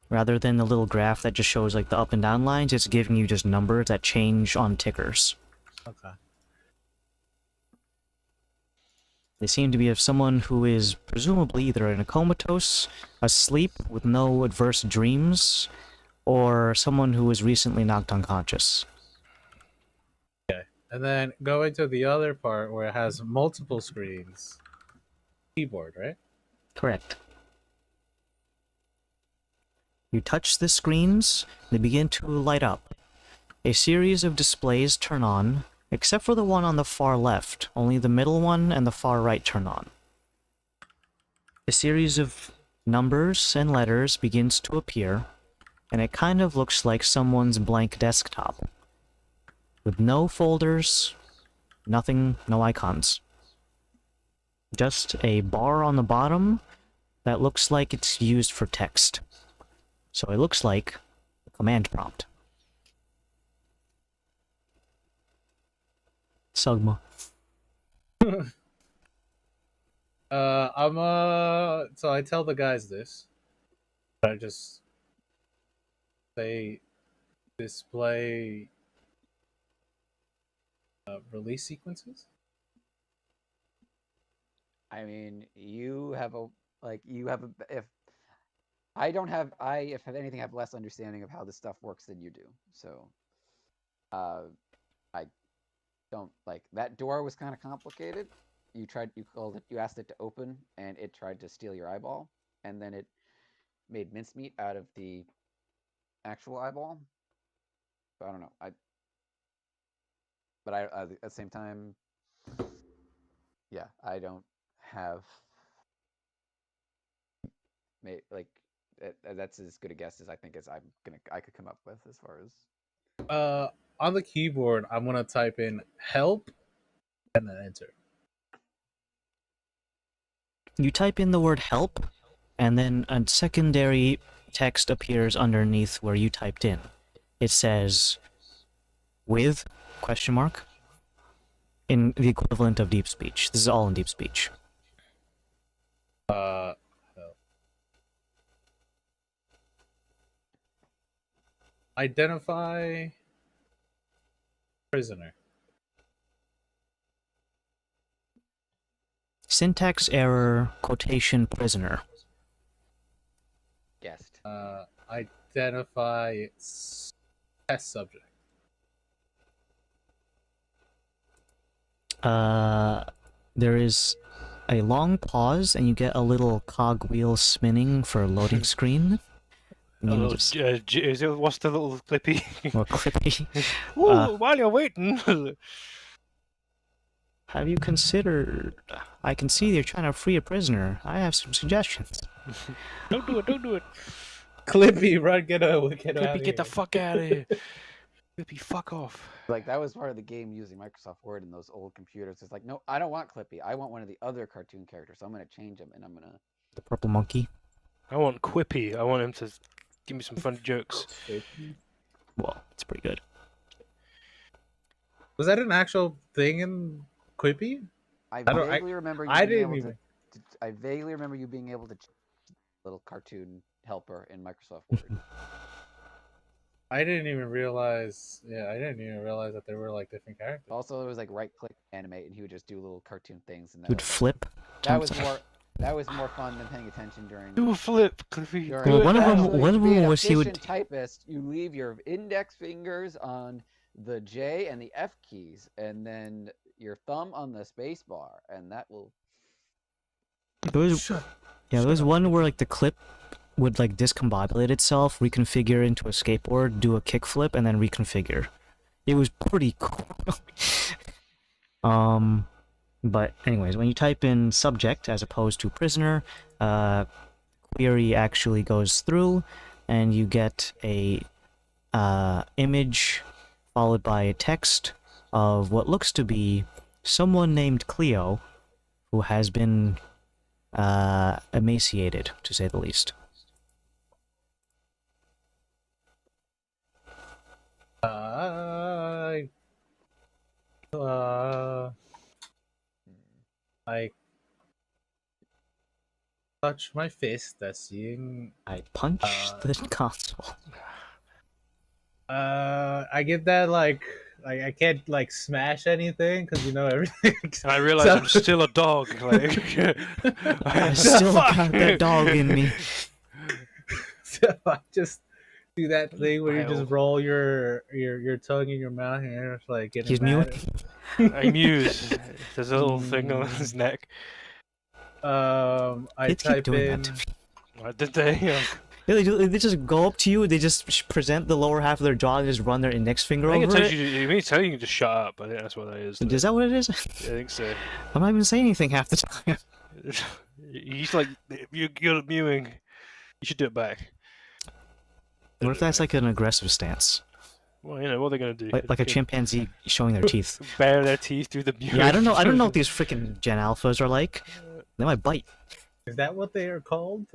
Rather than the little graph that just shows like the up and down lines, it's giving you just numbers that change on tickers. Okay. They seem to be of someone who is presumably either in a comatose, asleep with no adverse dreams, or someone who was recently knocked unconscious. And then going to the other part where it has multiple screens. Keyboard, right? Correct. You touch the screens, they begin to light up. A series of displays turn on, except for the one on the far left. Only the middle one and the far right turn on. A series of numbers and letters begins to appear, and it kind of looks like someone's blank desktop. With no folders, nothing, no icons. Just a bar on the bottom that looks like it's used for text. So it looks like a command prompt. Sugma. So I tell the guys this. I just say display release sequences. I mean, if I don't have. If anything, have less understanding of how this stuff works than you do. So, I don't like that door was kind of complicated. You called it, you asked it to open, and it tried to steal your eyeball, and then it made mincemeat out of the actual eyeball. So I don't know. But at the same time, yeah, I don't have. Like that's as good a guess as I think as I could come up with as far as. On the keyboard, I'm gonna type in help and then enter. You type in the word help, and then a secondary text appears underneath where you typed in. It says with ? In the equivalent of deep speech. This is all in deep speech. Help. Identify prisoner. Syntax error, quotation prisoner. Guessed. Identify test subject. There is a long pause, and you get a little cogwheel spinning for loading screen. A little, what's the little clippy? More clippy. Ooh, while you're waiting. Have you considered? I can see you're trying to free a prisoner. I have some suggestions. Don't do it, don't do it. Clippy, run, get out of Clippy, here. get the fuck out of here. Clippy, fuck off. Like that was part of the game using Microsoft Word in those old computers. It's like, no, I don't want Clippy. I want one of the other cartoon characters. So I'm gonna change him, and I'm gonna. The purple monkey. I want Quippy. I want him to give me some funny jokes. Well, it's pretty good. Was that an actual thing in Quippy? I vaguely remember you being able to little cartoon helper in Microsoft Word. I didn't even realize. Yeah, I didn't even realize that there were like different characters. Also, it was like right click animate, and he would just do little cartoon things. And He would flip. That was more. That was more fun than paying attention during. Do a flip, Clippy. Well, one of them was he would. Typist, you leave your index fingers on the J and the F keys, and then your thumb on the space bar, and that will. There was one where like the clip would like discombobulate itself, reconfigure into a skateboard, do a kickflip, and then reconfigure. It was pretty cool. But anyways, when you type in subject as opposed to prisoner, query actually goes through, and you get a image followed by a text of what looks to be someone named Cleo, who has been emaciated, to say the least. I touch my fist as seeing. I punch the console. I get that like I can't like smash anything because you know everything. And I realize I'm still a dog. Like I still got that dog in me. So I just do that thing where you just roll your tongue in your mouth and you're just like getting. He's mewing. I muse. There's a little thing on his neck. I type in. What did they? Yeah, they just go up to you. They just present the lower half of their jaw and just run their index finger over it. You mean tell you can just shut up? I think that's what that is. Is that what it is? I think so. I'm not even saying anything half the time. He's like, you're mewing. You should do it back. What if that's like an aggressive stance? Well, you know what they're gonna do. Like a chimpanzee showing their teeth. Bare their teeth through the mewing. Yeah, I don't know what these freaking Gen Alphas are like. They might bite. Is that what they are called?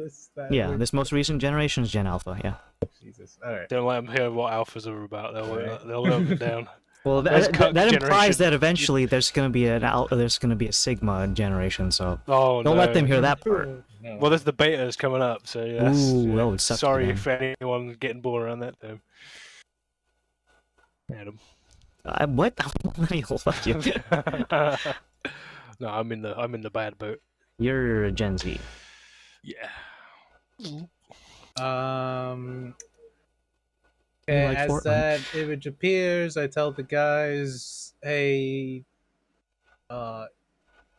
Yeah, this most recent generation's Gen Alpha. Yeah. Jesus. All right. Don't let them hear what alphas are about. They'll lock it down. Well, that implies that eventually there's gonna be a Sigma generation. So don't let them hear that part. No. Well, there's the betas coming up, so yeah. Ooh, that would suck for sorry them. if anyone's getting bored around that time. Adam. What? Fuck you. No, I'm in the bad boat. You're a Gen Z. Yeah. You Okay, like as Fortnite? that image appears, I tell the guys, "Hey,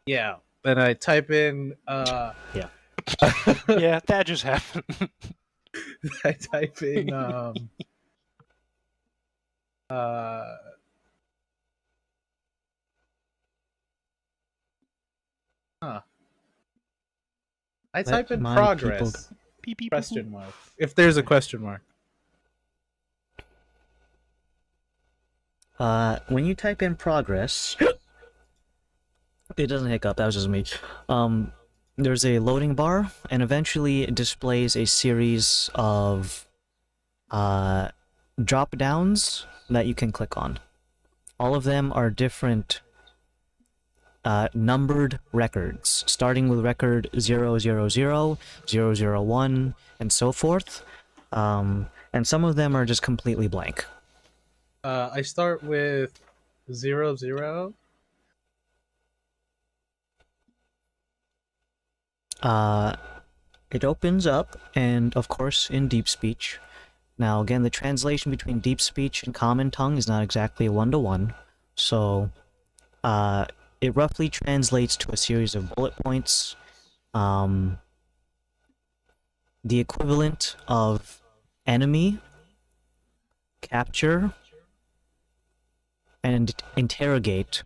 yeah." Then I type in, Yeah. Yeah, that just happened. I type in, huh. I type in my people progress. Question mark. If there's a question mark. When you type in progress, it doesn't hiccup. That was just me. There's a loading bar, and eventually it displays a series of drop downs that you can click on. All of them are different numbered records, starting with record 000, 001, and so forth. And some of them are just completely blank. I start with 00. It opens up, and of course, in deep speech. Now, again, the translation between deep speech and common tongue is not exactly a one-to-one, so it roughly translates to a series of bullet points, the equivalent of enemy, capture, and interrogate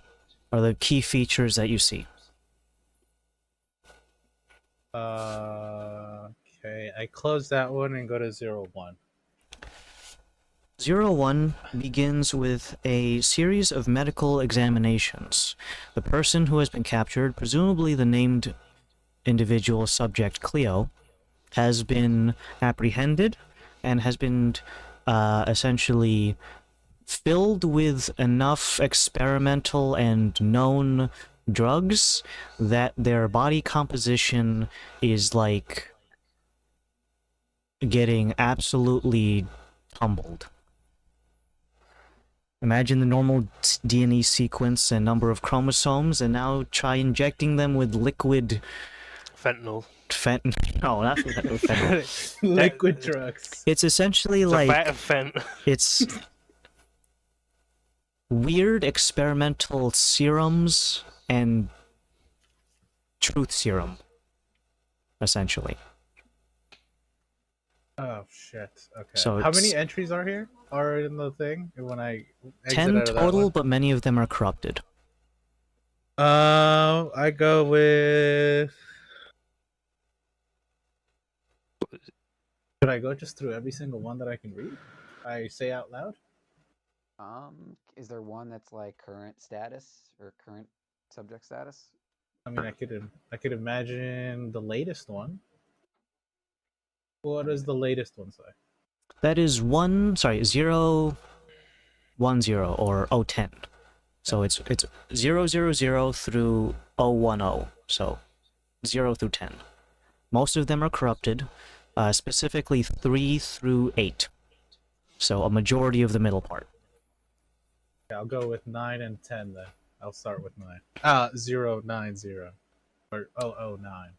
are the key features that you see. Okay, I close that one and go to 01. 01 begins with a series of medical examinations. The person who has been captured, presumably the named individual subject Cleo, has been apprehended and has been essentially filled with enough experimental and known drugs that their body composition is like getting absolutely tumbled. Imagine the normal DNA sequence and number of chromosomes, and now try injecting them with liquid Fentanyl. No, not fentanyl. Liquid drugs. It's essentially It's like a vat of fent. it's weird experimental serums and truth serum, essentially. Oh shit. Okay. So how it's many entries are here? Are in the thing when I exit 10 out of that total, one? but many of them are corrupted. I go with. Should I go just through every single one that I can read? I say out loud. Is there one that's like current status or current subject status? I mean, I could imagine the latest one. What does the latest one say? That is 010 or 010. So it's 000 through 010. So 0 through 10. Most of them are corrupted, specifically 3 through 8. So a majority of the middle part. Okay, I'll go with 9 and 10 then. I'll start with 9. 090 or 009.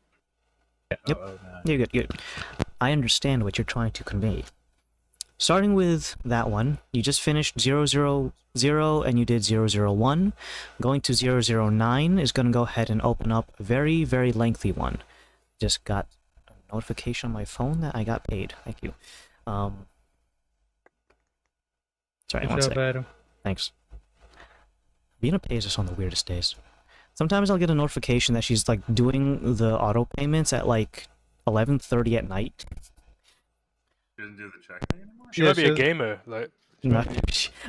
Yeah, Yep. 009. You're good. You're good. I understand what you're trying to convey. Starting with that one, you just finished 000 and you did 001. Going to 009 is going to go ahead and open up a very, very lengthy one. Just got a notification on my phone that I got paid. Thank you. Sorry, one sec. Adam. Thanks. Bina pays us on the weirdest days. Sometimes I'll get a notification that she's like doing the auto payments at like 11:30 at night. She doesn't do the checking anymore? She might be a gamer. Like,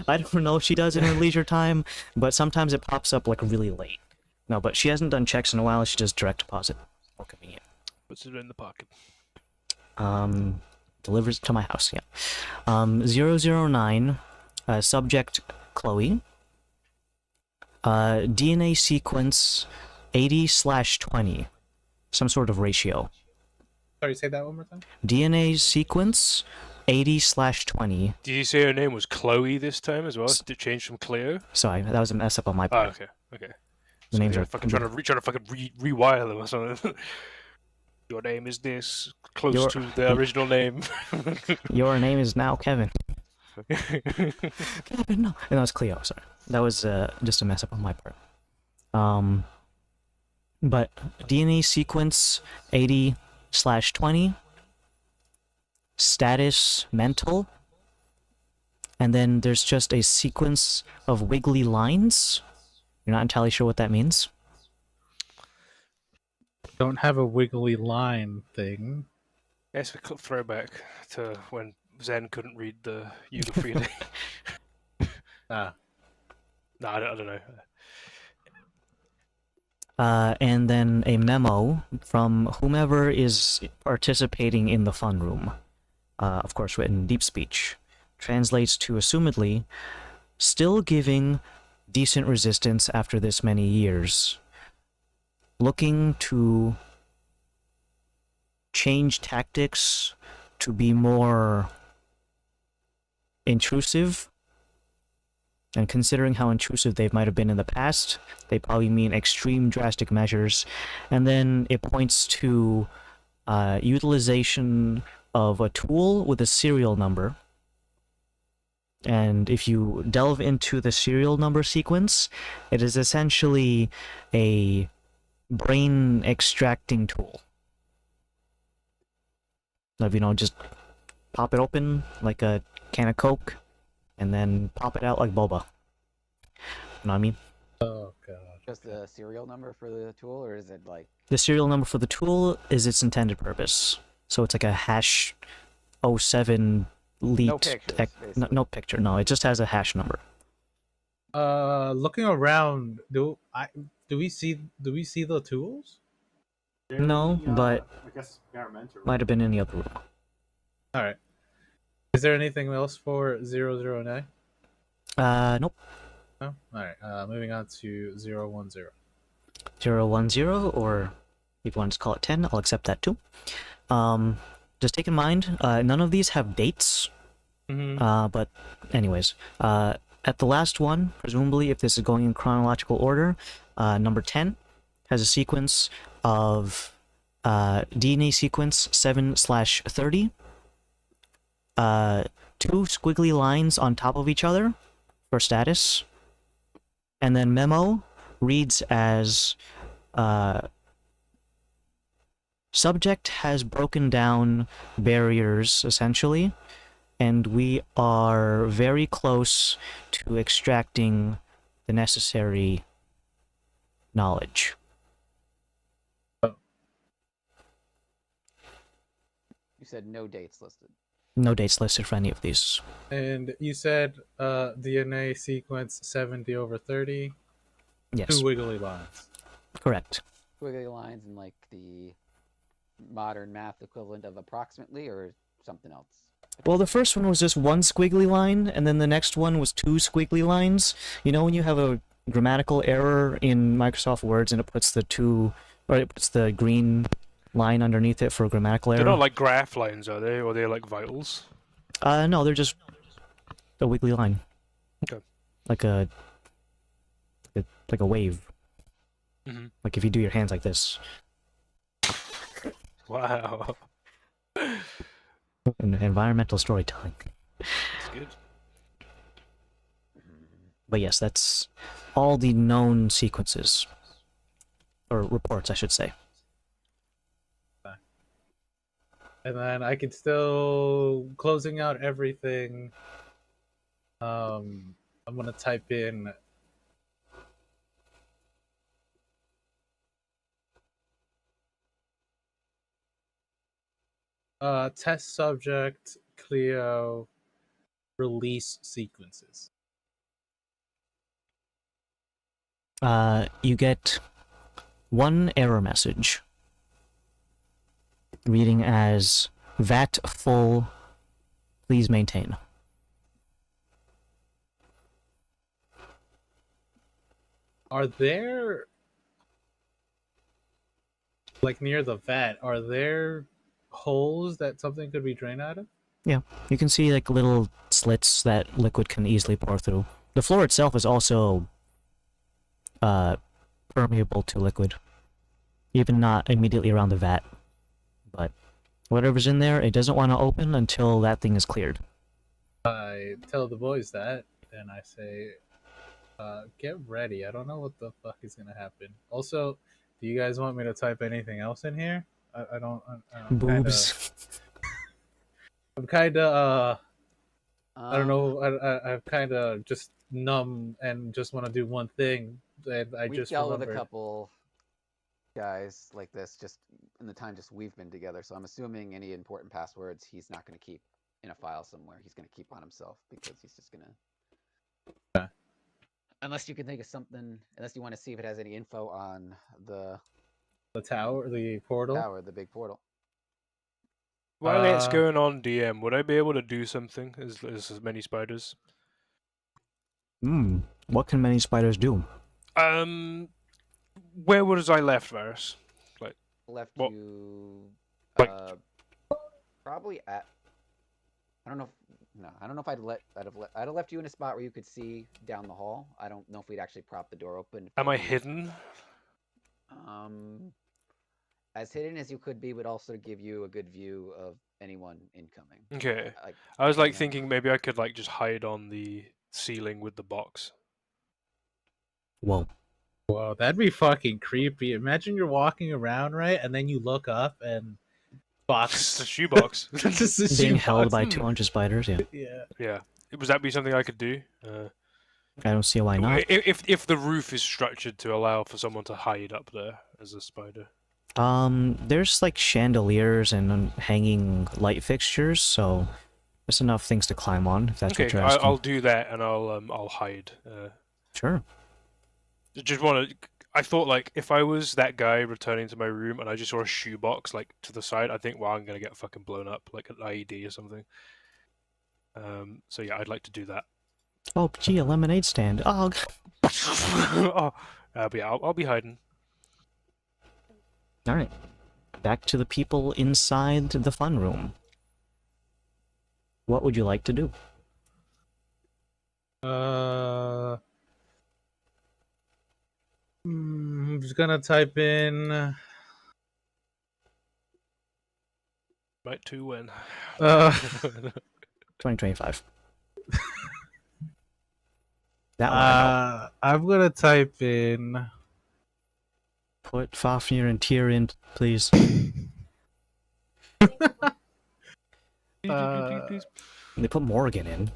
I don't know if she does in her leisure time, but sometimes it pops up like really late. No, but she hasn't done checks in a while. She does direct deposit. More convenient. puts it in the pocket. Delivers it to my house. Yeah. 009. Subject Chloe. DNA sequence 80/20. Some sort of ratio. Sorry, say that one more time. DNA sequence 80/20. Did you say her name was Chloe this time as well? Did it change from Cleo? Sorry, that was a mess up on my Oh, part. okay. The names you're are fucking trying to fucking rewire them or something. Your name is this, close Your- to the original name. Your name is now Kevin. Kevin, no. And that was Cleo, sorry. That was just a mess up on my part. But DNA sequence 80/20, status mental, and then there's just a sequence of wiggly lines. You're not entirely sure what that means? Don't have a wiggly line thing. It's a throwback to when Zen couldn't read the Yuga freely. Ah, No, I don't know. And then a memo from whomever is participating in the fun room. Of course, written in deep speech. Translates to, assumedly, still giving decent resistance after this many years. Looking to change tactics to be more intrusive. And considering how intrusive they might have been in the past, they probably mean extreme drastic measures. And then it points to utilization of a tool with a serial number. And if you delve into the serial number sequence, it is essentially a brain extracting tool. Like, you know, just pop it open like a can of Coke, and then pop it out like boba. You know what I mean? oh god. Just the serial number for the tool, or is it like The serial number for the tool is its intended purpose. So it's like a hash 07 leaked. no pictures? Basically. No picture. No, it just has a hash number. Looking around, do we see the tools? No, but I guess experimental. might have been in the other room. All right. Is there anything else for 009? Nope. No. All right. Moving on to 010. 010, or if you want to call it 10, I'll accept that too. Just take in mind, none of these have dates. But anyways, at the last one, presumably if this is going in chronological order, number 10 has a sequence of DNA sequence 7/30. 2 squiggly lines on top of each other for status. And then memo reads as subject has broken down barriers, essentially, and we are very close to extracting the necessary knowledge. You said no dates listed. No dates listed for any of these. And you said DNA sequence 70/30. Yes, 2 wiggly lines. correct. Squiggly lines in like the modern math equivalent of approximately, or something else? Well, the first one was just 1 squiggly line, and then the next one was 2 squiggly lines. You know when you have a grammatical error in Microsoft Words and it puts the green line underneath it for a grammatical error? They're not like graph lines, are they? Or they're like vitals? No, they're just a wiggly line. Okay. Like a wave. Mm-hmm. Like if you do your hands like this. Wow. Environmental storytelling. That's good. But yes, that's all the known sequences. Or reports, I should say. And then I could still closing out everything. I'm gonna type in test subject Clio release sequences. You get 1 error message reading as VAT full, please maintain. Are there, like near the vat, are there holes that something could be drained out of? Yeah, you can see like little slits that liquid can easily pour through. The floor itself is also permeable to liquid, even not immediately around the vat. But whatever's in there, it doesn't want to open until that thing is cleared. I tell the boys that, and I say, get ready. I don't know what the fuck is gonna happen. Also, do you guys want me to type anything else in here? I don't. Boobs. I'm kind of. I don't Um, know. I'm kind of just numb and just want to do one thing. And I We've just dealt with a remembered. couple guys like this just in the time just we've been together. So I'm assuming any important passwords he's not going to keep in a file somewhere. He's going to keep on himself because he's just going to. Okay. Unless you can think of something, unless you want to see if it has any info on the tower, the portal. tower, the big portal. While it's going on, DM, would I be able to do something as many spiders? What can many spiders do? Where was I left, Varus? Left What? you Like- probably at. I don't know. I don't know if I'd have left you in a spot where you could see down the hall. I don't know if we'd actually prop the door open. Am I hidden? As hidden as you could be would also give you a good view of anyone incoming. Okay. Like, I was like yeah. thinking maybe I could like just hide on the ceiling with the box. Whoa. Whoa, that'd be fucking creepy. Imagine you're walking around, right, and then you look up and It's a box. shoebox. Just a Being held shoebox. by 200 spiders, yeah. Yeah. Yeah. Would that be something I could do? I don't see why not. If the roof is structured to allow for someone to hide up there as a spider. There's like chandeliers and hanging light fixtures, so there's enough things to climb on, if that's Okay, what you're asking. I'll do that and I'll hide. Sure. Just want to. I thought like if I was that guy returning to my room and I just saw a shoebox like to the side, I think, well, I'm gonna get fucking blown up like an IED or something. So yeah, I'd like to do that. Oh, gee, a lemonade stand. Oh, Oh, but yeah, I'll be hiding. alright. Back to the people inside the fun room. What would you like to do? I'm just gonna type in. Might too win. 2025. That one I know. I'm gonna type in. Put Fafnir and Tyr in, please. They put Morgan in.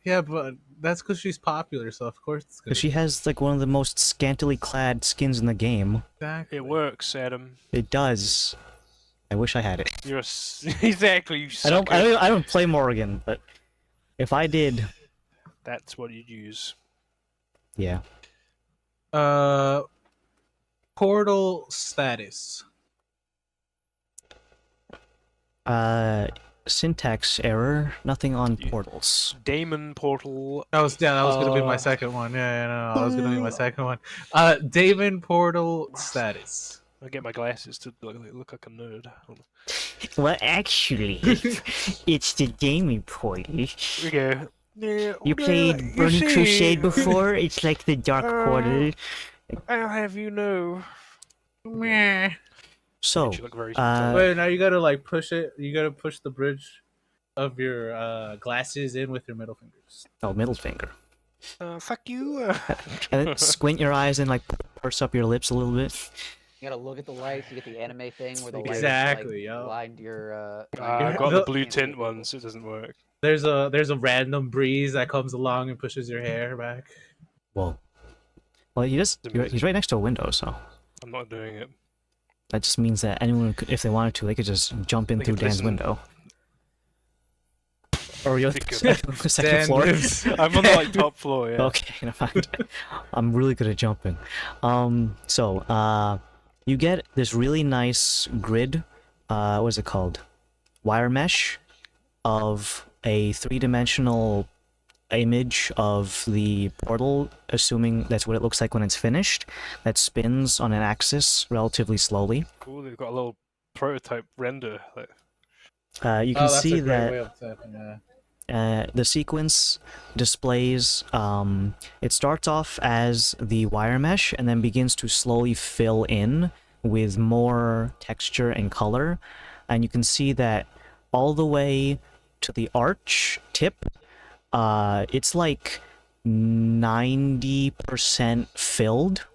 Yeah, but that's because she's popular, so of course it's gonna. Because she has like one of the most scantily clad skins in the game. Exactly. It works, Adam. It does. I wish I had it. You're exactly. You I sucker. don't play Morgan, but if I did, That's what you'd use. yeah. Portal status. Syntax error. Nothing on portals. Damon portal. That was gonna be my second one. Yeah, no, that was gonna be my second one. Damon portal status. I get my glasses to look like a nerd. Well, actually, it's the gaming portal. Here we go. Yeah, You played Burning see, Crusade before? It's like the Dark Portal. I'll have you know. So, Makes you look very Wait, now you gotta like push it. You gotta push the bridge of your glasses in with your middle fingers. oh, middle finger. fuck you. And then squint your eyes and like purse up your lips a little bit. You gotta look at the lights. You get the anime thing where the Exactly, lights yo. blind your. I've got the blue tint one, so it doesn't work. There's a random breeze that comes along and pushes your hair back. Whoa. Well, he's right next to a window, so I'm not doing it. that just means that anyone, could, if they wanted to, they could just jump in They through could Dan's listen. window. Or you're They could. second Dan floor. lives- I'm on the like top floor. Yeah. Okay, never mind. I'm really good at jumping. You get this really nice grid. What is it called? Wire mesh of a 3-dimensional image of the portal, assuming that's what it looks like when it's finished, that spins on an axis relatively slowly. Cool. They've got a little prototype render. Like, You can that's see a great way that of typing, yeah. the sequence displays, it starts off as the wire mesh and then begins to slowly fill in with more texture and color, and you can see that all the way to the arch tip, it's like 90% filled.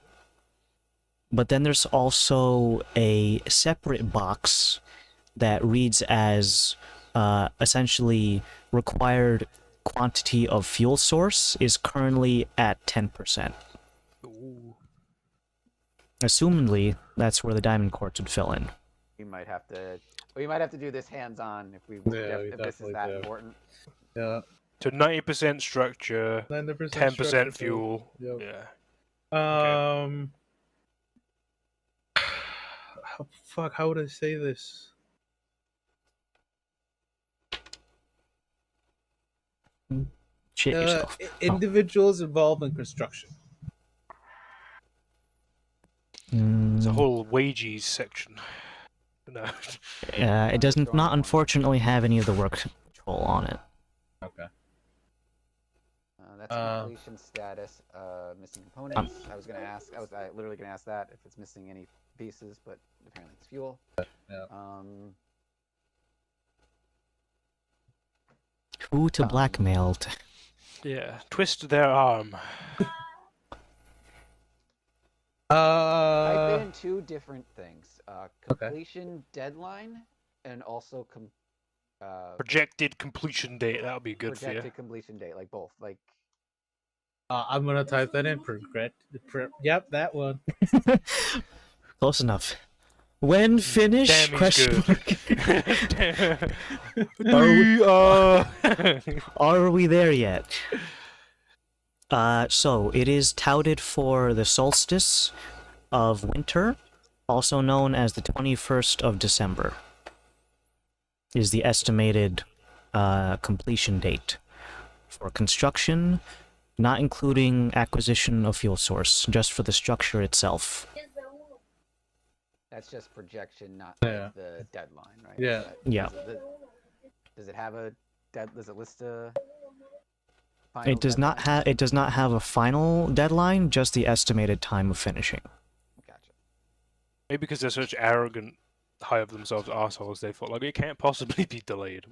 But then there's also a separate box that reads as essentially required quantity of fuel source is currently at 10%. Ooh. Assumedly, that's where the diamond quartz would fill in. We might have to do this hands-on if we if this is definitely that do. important. Yeah. To 90% structure, 90% 10% fuel. Yep. Yeah. Fuck, how would I say this? Shit yourself. Individuals involved in construction. There's a Mm, whole wages section. No. it does not unfortunately have any of the work control on it. Okay. That's completion status. Missing components. I was literally gonna ask that if it's missing any pieces, but apparently it's fuel. Yeah. Who to blackmail? Yeah. Twist their arm. Type in two different things: completion deadline and also Projected completion date. That would be good for you. projected completion date, like both. Like I'm gonna type that in. Yep, that one. Close enough. When finished? Damn, he's Question good. mark. Are we there yet? So it is touted for the solstice of winter, also known as the 21st of December, is the estimated completion date for construction, not including acquisition of fuel source, just for the structure itself. that's just projection, not Yeah. the deadline, right? Yeah. Yeah. Does it have a does it list a It does not have. It does not have a final deadline, just the estimated time of finishing. Gotcha. Maybe because they're such arrogant, high of themselves assholes, they thought like it can't possibly be delayed.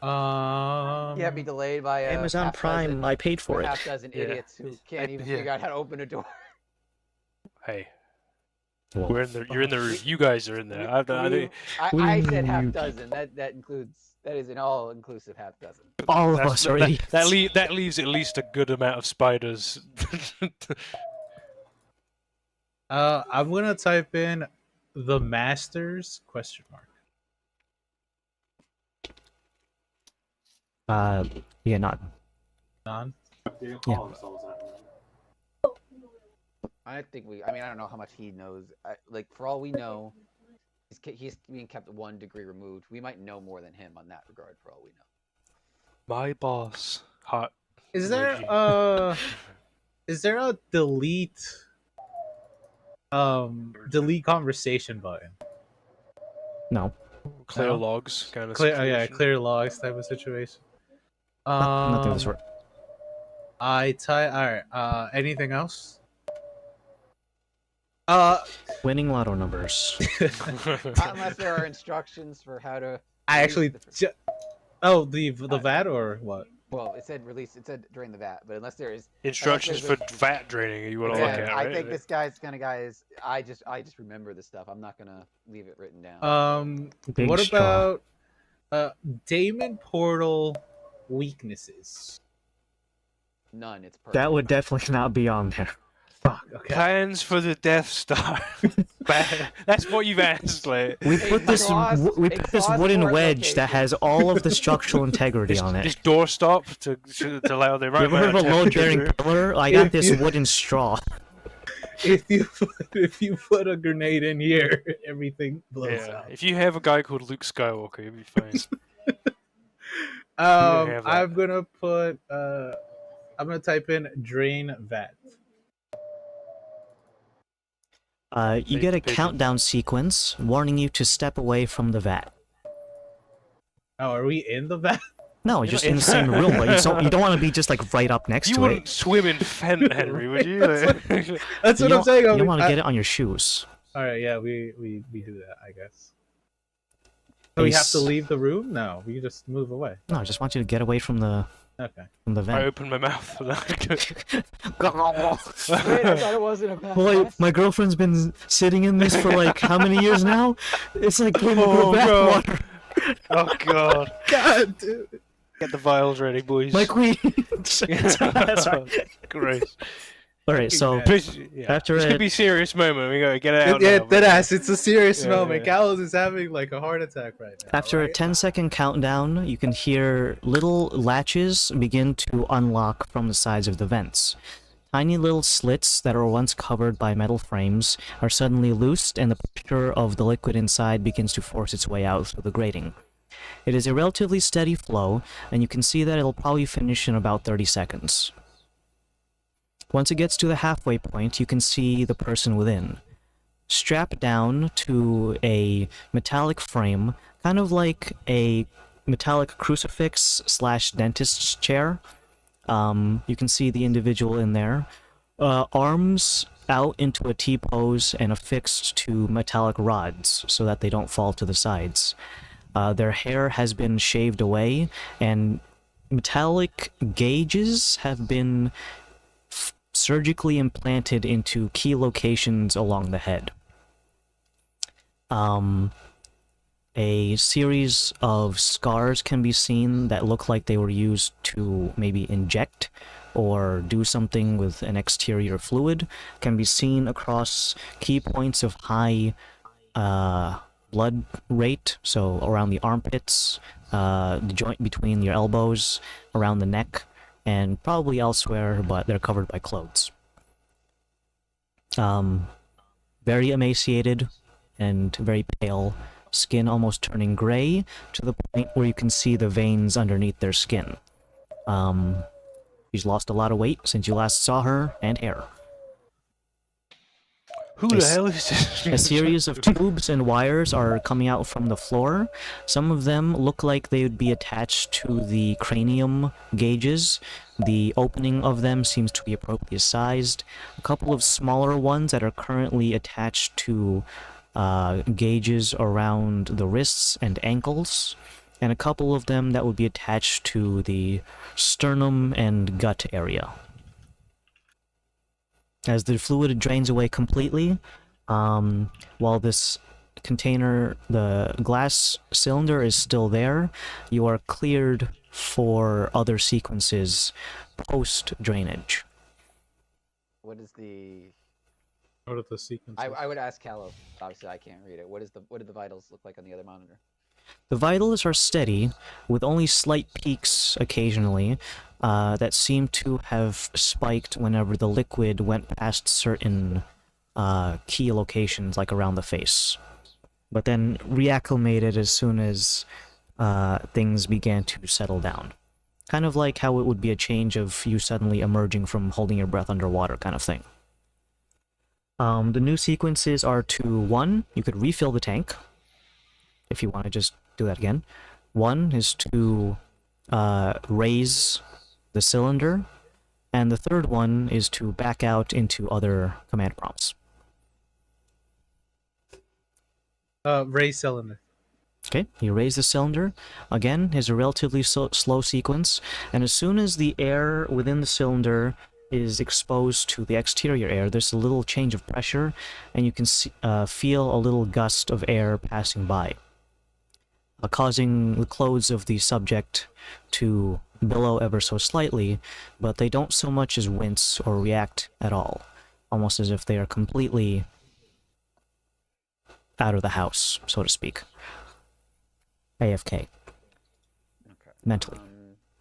Yeah, be delayed by Amazon half Prime. dozen, I paid for it. half dozen idiots who can't even figure out how to open a door. Hey, Well, we're in the. You're in the roof. You guys are in there. I said half dozen. That includes. That is an all-inclusive half dozen. all of us are idiots. That leaves at least a good amount of spiders. I'm gonna type in the Masters ? Yeah, not. None. They don't call themselves that. I don't know how much he knows. Like for all we know, he's being kept 1 degree removed. We might know more than him on that regard. For all we know. My boss, hot. Is there a delete conversation button? No. Clear No? logs kind of. Clear logs type of situation. Nothing this work. Alright. Anything else? Winning lotto numbers. Unless there are instructions for how to. I actually. release the- The VAT or what? Well, it said release. It said during the VAT, but unless there is Instructions for VAT draining. You want to look at, right? I think this guy's kind of guy is. I just remember this stuff. I'm not gonna leave it written down. Big What straw. about Damon Portal weaknesses? None. It's perfect. That would definitely not be on there. Fuck. Okay. Plans for the Death Star. That's what you've asked, like. We put this Exhaust wooden port wedge that location. has all of the structural integrity on it. This doorstop to allow the You right ever heard of a amount of load-bearing temperature. pillar? I got this Yeah. wooden straw. If you put a grenade in here, everything blows Yeah, up. if you have a guy called Luke Skywalker, you'll be fine. have that. I'm gonna put I'm gonna type in drain VAT. You get a Big- countdown sequence warning you to step away from the vat. Oh, are we in the VAT? No, You're just not in the same room. But you don't want to be just like right up next You to wouldn't it. swim in Fent, Henry, would you? That's You what I'm don't- saying. You don't want to get it on your shoes. All right, yeah, we do that, I guess. So we have to Ace- leave the room? No, we just move away. No, I just want you to get away from the Okay. from the I vent. opened my mouth for that. Wait, I thought it wasn't a bad Boy, pass. my girlfriend's been sitting in this for like how many years now? It's like giving Oh, her God. bathwater. Oh god. God, dude. Get the vials ready, boys. My queen. Sorry. Great. All right, so Please, yeah. After This could it- be a serious moment. We gotta get it out. Yeah, now, that ass. It's a serious Yeah, moment. yeah. Gallows is having like a heart attack right now. after a right? 10-second countdown, you can hear little latches begin to unlock from the sides of the vents. Tiny little slits that were once covered by metal frames are suddenly loosed, and the pressure of the liquid inside begins to force its way out through the grating. It is a relatively steady flow, and you can see that it'll probably finish in about 30 seconds. Once it gets to the halfway point, you can see the person within. Strapped down to a metallic frame, kind of like a metallic crucifix / dentist's chair. You can see the individual in there. Arms out into a T-pose and affixed to metallic rods so that they don't fall to the sides. Their hair has been shaved away, and metallic gauges have been surgically implanted into key locations along the head. A series of scars can be seen that look like they were used to maybe inject or do something with an exterior fluid, can be seen across key points of high blood rate, so around the armpits, the joint between your elbows, around the neck, and probably elsewhere, but they're covered by clothes. Very emaciated and very pale, skin almost turning gray to the point where you can see the veins underneath their skin. She's lost a lot of weight since you last saw her, and hair. Who the hell is this? A series of tubes and wires are coming out from the floor. Some of them look like they would be attached to the cranium gauges. The opening of them seems to be appropriately sized. A couple of smaller ones that are currently attached to gauges around the wrists and ankles, and a couple of them that would be attached to the sternum and gut area. As the fluid drains away completely, while this container, the glass cylinder, is still there, you are cleared for other sequences post-drainage. What is the? What are the sequences? I would ask Callow. Obviously, I can't read it. What do the vitals look like on the other monitor? The vitals are steady, with only slight peaks occasionally that seem to have spiked whenever the liquid went past certain key locations, like around the face, but then reacclimated as soon as things began to settle down. Kind of like how it would be a change of you suddenly emerging from holding your breath underwater kind of thing. The new sequences are to 1, you could refill the tank, if you want to just do that again. 1 is to raise the cylinder, and the third one is to back out into other command prompts. Raise cylinder. Okay, you raise the cylinder. Again, is a relatively slow sequence, and as soon as the air within the cylinder is exposed to the exterior air, there's a little change of pressure, and you can feel a little gust of air passing by, causing the clothes of the subject to billow ever so slightly, but they don't so much as wince or react at all, almost as if they are completely out of the house, so to speak. AFK. Okay. Mentally.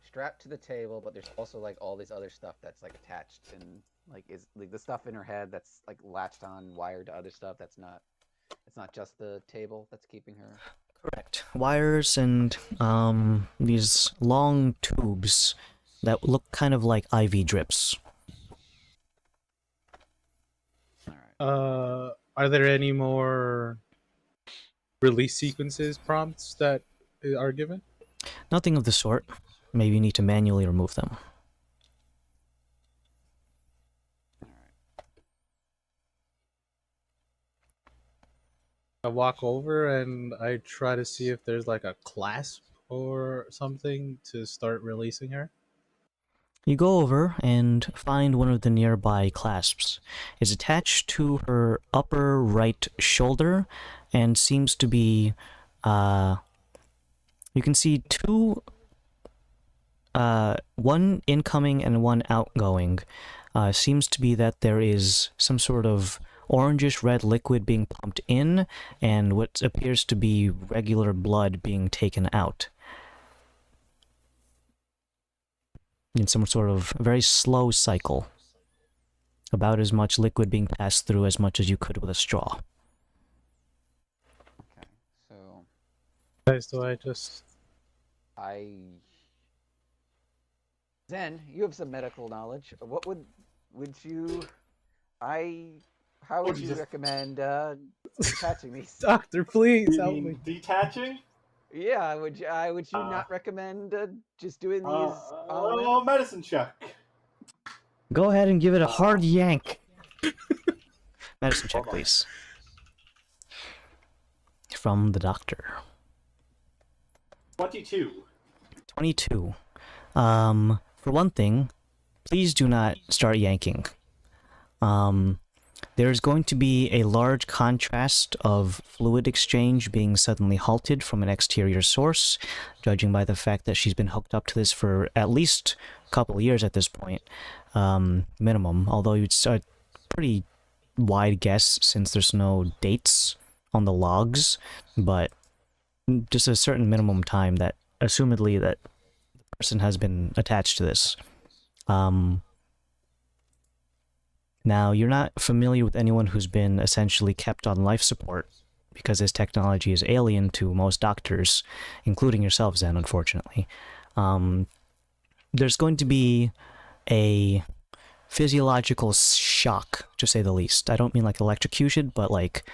Strapped to the table, but there's also like all this other stuff that's like attached and like is like the stuff in her head that's like latched on, wired to other stuff. It's not just the table that's keeping her. Correct. Wires and these long tubes that look kind of like IV drips. All right. Are there any more release sequences prompts that are given? Nothing of the sort. Maybe you need to manually remove them. I walk over and I try to see if there's like a clasp or something to start releasing her. You go over and find one of the nearby clasps. It's attached to her upper right shoulder and seems to be, you can see two, one incoming and one outgoing. Seems to be that there is some sort of orangish red liquid being pumped in and what appears to be regular blood being taken out. In some sort of very slow cycle. About as much liquid being passed through as much as you could with a straw. Okay, so Guys, do I just... Zen, you have some medical knowledge. What would you how would you recommend detaching these? Doctor, please You help mean me. detaching? Yeah, would you not recommend just doing these on them? Oh, medicine check. Go ahead and give it a hard yank. Medicine check, please. From the doctor. 22. 22. For one thing, please do not start yanking. There's going to be a large contrast of fluid exchange being suddenly halted from an exterior source, judging by the fact that she's been hooked up to this for at least a couple of years at this point, minimum, although you'd start pretty wide guess since there's no dates on the logs, but just a certain minimum time that, assumedly, that the person has been attached to this. Now, you're not familiar with anyone who's been essentially kept on life support, because this technology is alien to most doctors, including yourself, Zen, unfortunately. There's going to be a physiological shock, to say the least. I don't mean like electrocution, but like,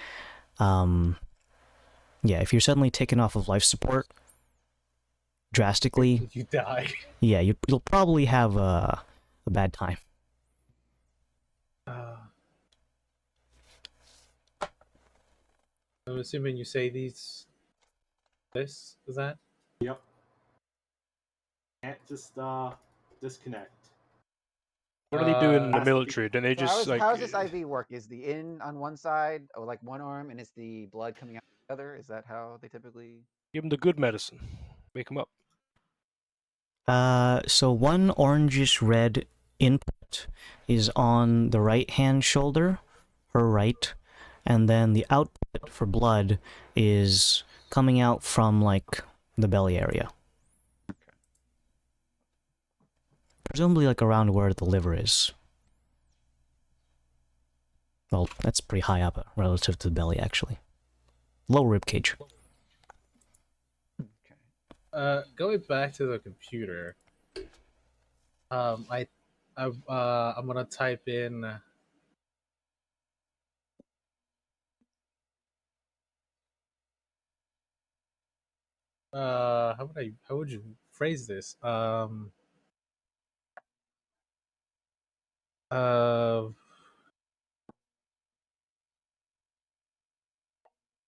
yeah, if you're suddenly taken off of life support drastically, You die. yeah, you'll probably have a bad time. I'm assuming you say these... This? Is that? Yep. Can't just disconnect. What do they do in the Has to be- military? Don't they So just like? how does this IV work? Is the in on one side, or like one arm, and is the blood coming out the other? Is that how they typically? Give them the good medicine. Wake them up. So one orangish red input is on the right hand shoulder, her right, and then the output for blood is coming out from like the belly area. Presumably like around where the liver is. Well, that's pretty high up relative to the belly actually. Low rib cage. Going back to the computer. I'm gonna type in. How would you phrase this?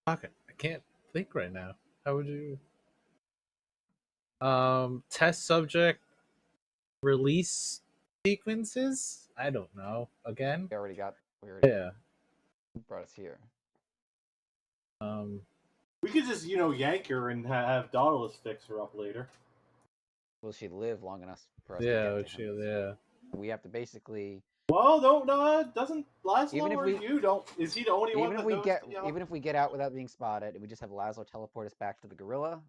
Okay, I can't think right now. How would you? Test subject release sequences? I don't know. Again? We already Yeah. brought us here. We could just, yank her and have Dauntless fix her up later. Will she live long enough for us Yeah, to get to him? yeah. We have to basically. Well, no, it doesn't last Even if longer we- than you don't. Is he the only one Even that if we knows get the, even if we get out without being spotted, and we just have Laszlo teleport us back to the gorilla.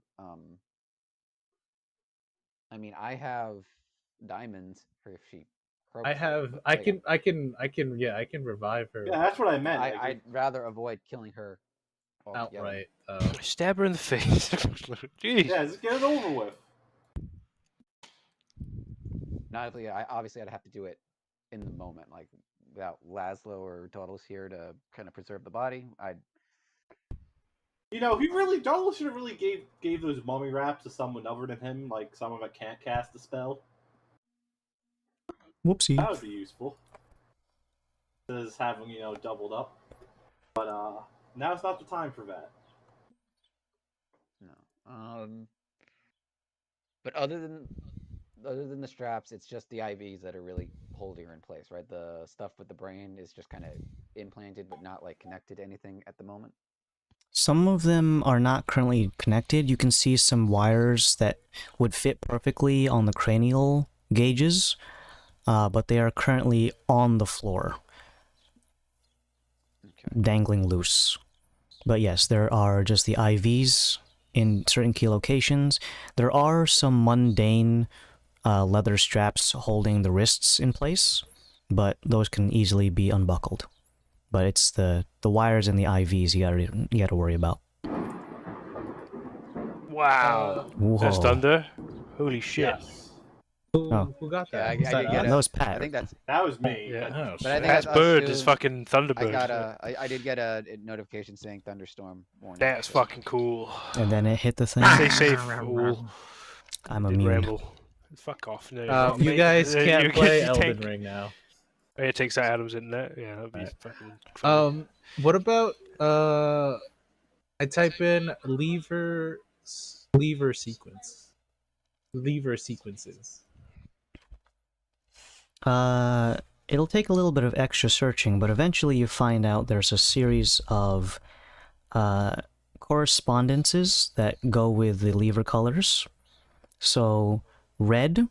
I mean, I have diamonds for if she. I croaks her, have. but, I like, can. Yeah, I can revive her Yeah, that's what I meant. I'd rather avoid killing her altogether. outright. Stab her in the face. Jeez. Yeah, just get it over with. Not if obviously I'd have to do it in the moment, like without Laszlo or Dawdles here to kind of preserve the body. He really, Dauntless should have really gave those mummy wraps to someone other than him, like someone that can't cast a spell. Whoopsie. That would be useful. Just having, doubled up. But, Now's not the time for that. No. But other than the straps, it's just the IVs that are really holding her in place, right? The stuff with the brain is just kind of implanted, but not like connected to anything at the moment. Some of them are not currently connected. You can see some wires that would fit perfectly on the cranial gauges, but they are currently on the floor, dangling loose. But yes, there are just the IVs in certain key locations. There are some mundane leather straps holding the wrists in place, but those can easily be unbuckled. But it's the wires and the IVs you gotta worry about. Wow. Whoa. That's thunder. Holy shit. Yes. Who got Yeah, that? I Was did get that was Pat. I think that's. That was me. Yeah. Oh, But I think That's us bird too. is fucking Thunderbird. I did get a notification saying thunderstorm warning. That's fucking cool. And then it hit the thing. Stay safe, fool. I'm Did immune. ramble. Fuck off. No, you're not, You mate. guys can't You play you Elden take- Ring now. Oh, it takes out Adam's internet. Yeah, that'd be Right. fucking funny. What about I type in lever sequences. It'll take a little bit of extra searching, but eventually you find out there's a series of correspondences that go with the lever colors. So, red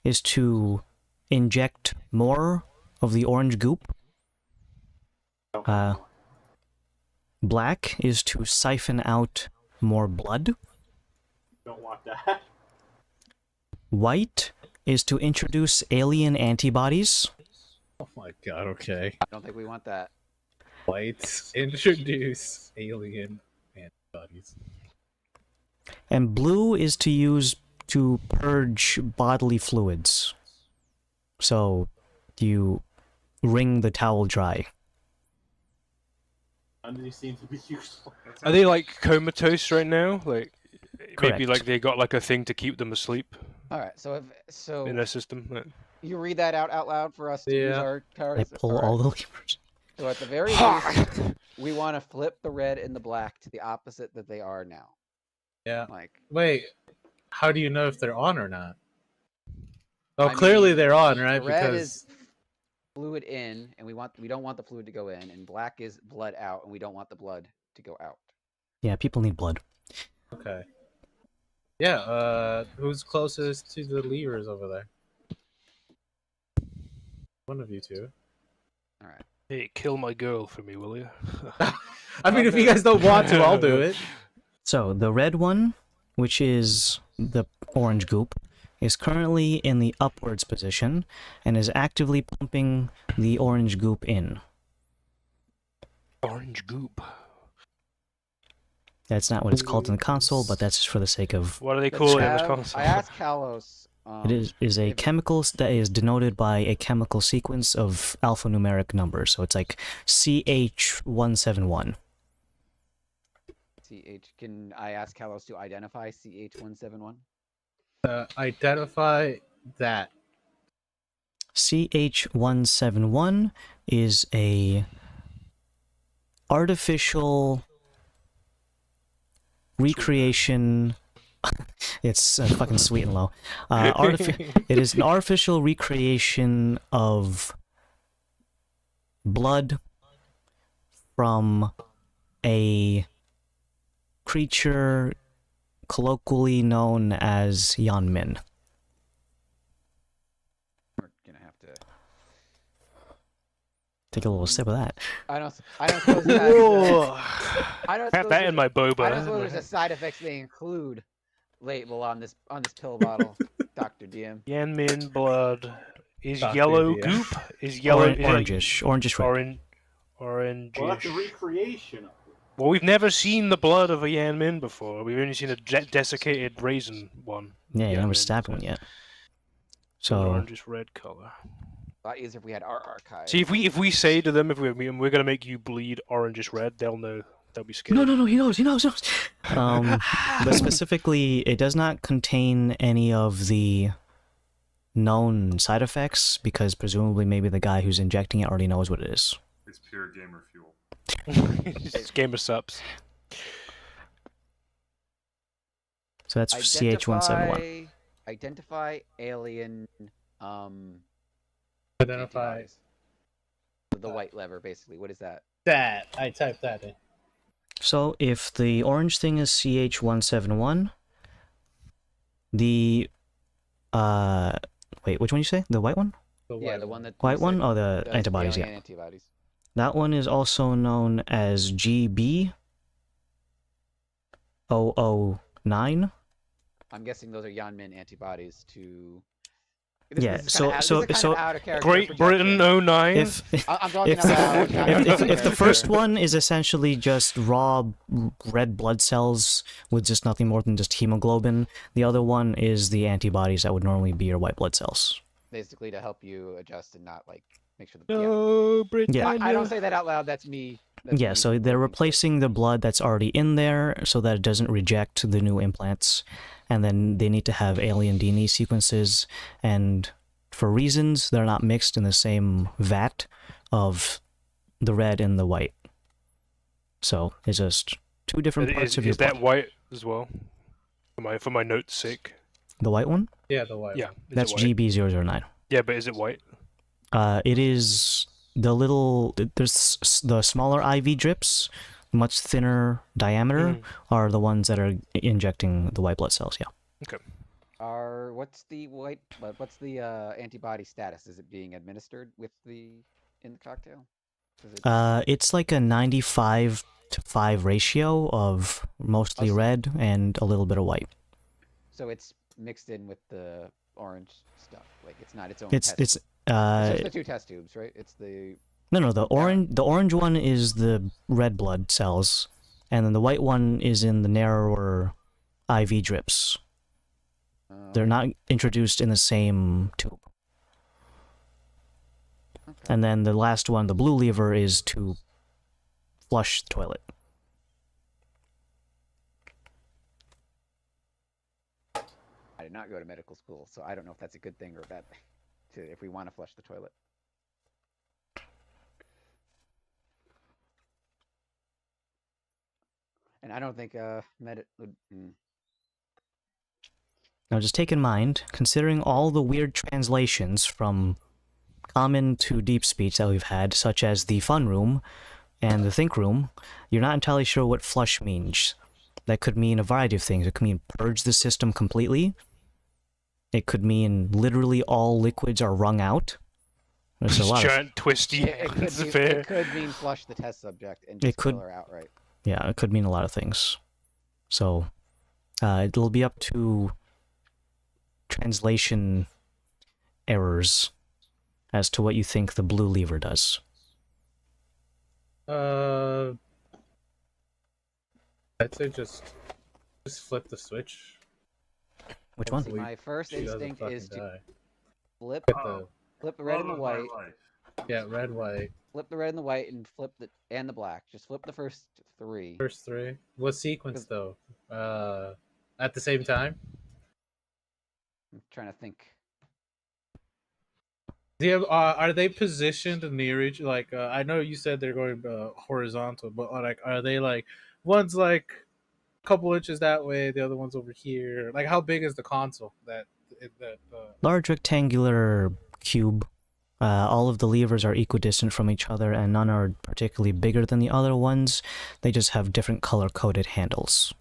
is to inject more of the orange goop. Black is to siphon out more blood. Don't want that. White is to introduce alien antibodies. Oh my god, okay. I don't think we want that. Lights introduce alien antibodies. And blue is to use to purge bodily fluids. So, you wring the towel dry. None of these seem to be useful. Are they like comatose right now? Like maybe Correct. like they got like a thing to keep them asleep All right, so in their system. Like, you read that out loud for us to use Yeah. our I cards. pull all the levers. So at the very least, we want to flip the red and the black to the opposite that they are now. Yeah. Like, Wait, how do you know if they're on or not? Well, I clearly mean, they're on, right? the red Because is fluid in, and we don't want the fluid to go in, and black is blood out, and we don't want the blood to go out. Yeah, people need blood. okay. Yeah, who's closest to the levers over there? One of you two. All right. hey, kill my girl for me, will you? I mean, if you guys don't want to, I'll do it. So, the red one, which is the orange goop, is currently in the upwards position and is actively pumping the orange goop in. Orange goop. That's not what it's called in the console, but that's just for the sake of... What do they call it in Have- Wisconsin? I asked Kalos. It is a if- chemical that is denoted by a chemical sequence of alphanumeric numbers. So it's like CH171. Can I ask Kalos to identify CH171? Identify that. CH171 is a artificial recreation. It's fucking sweet and low. It is an artificial recreation of blood from a creature colloquially known as Yanmin. We're gonna have to. Take a little sip of that. I don't suppose that. I don't Have suppose that in my boba. I don't suppose there's a side effects they include label on this pill bottle, Dr. DM. Yanmin blood is Dr. yellow DM. goop. Is yellow is it Orangish red. orange. Well, that's a recreation of it. Well, we've never seen the blood of a Yanmin before. We've only seen a desiccated raisin one. Yeah, you never Yanmin, stabbed so- one yet. So So orange is red color. A lot easier if we had our archive. See, if we say to them, if we're gonna make you bleed orangish red, they'll know. They'll be scared. no, he knows. But specifically, it does not contain any of the known side effects because presumably maybe the guy who's injecting it already knows what it is. It's pure gamer fuel. It's game of subs. So that's CH-171. Identify alien. Identify antibodies. The white lever, basically. What is that? that. I typed that in. So if the orange thing is CH-171, the wait, which one you say? The white one? The one that. White you one? said Oh, the does antibodies. alien Yeah. Antibodies. That one is also known as GB009. I'm guessing those are Yanmin antibodies to. Yeah, This is kind of out of character Great projection. Britain 09. I'm talking if, about if the first one is essentially just raw red blood cells with just nothing more than just hemoglobin, the other one is the antibodies that would normally be your white blood cells. basically to help you adjust and not like make sure. No, Britannia. I don't say that out loud. That's me. Yeah, so they're replacing the blood that's already in there so that it doesn't reject the new implants. And then they need to have alien DNA sequences. And for reasons, they're not mixed in the same vat of the red and the white. So it's just two different parts of your blood. Is that white as well? For my note's sake. The white one? Yeah, the white. Yeah, that's GB009. Yeah, but is it white? It is the little. There's the smaller IV drips, much thinner diameter, are the ones that are injecting the white blood cells. Yeah. Okay. What's the antibody status? Is it being administered in the cocktail? It's like a 95-5 ratio of mostly red and a little bit of white. So it's mixed in with the orange stuff. Like it's not its own. It's just the two test tubes, right? It's the. No, the orange one is the red blood cells, and then the white one is in the narrower IV drips. They're not introduced in the same tube. Okay. And then the last one, the blue lever, is to flush the toilet. I did not go to medical school, so I don't know if that's a good thing or a bad thing. If we want to flush the toilet. And I don't think med would. Now just take in mind, considering all the weird translations from common to deep speech that we've had, such as the fun room and the think room, you're not entirely sure what flush means. That could mean a variety of things. It could mean purge the system completely. It could mean literally all liquids are wrung out. There's a lot giant twisty. It could mean flush the test subject and just kill her outright. Yeah, it could mean a lot of things. So, it'll be up to translation errors as to what you think the blue lever does. I'd say just flip the switch. Which one? My first instinct is to flip the red and the white. Yeah, red, white. Flip the red and the white and flip the black. Just flip the first three. First three. What sequence though? At the same time? I'm trying to think. Are they positioned near each? Like, I know you said they're going horizontal, but like, are they like one's like a couple inches that way, the other one's over here? Like, how big is the console? Large rectangular cube. All of the levers are equidistant from each other, and none are particularly bigger than the other ones. They just have different color-coded handles.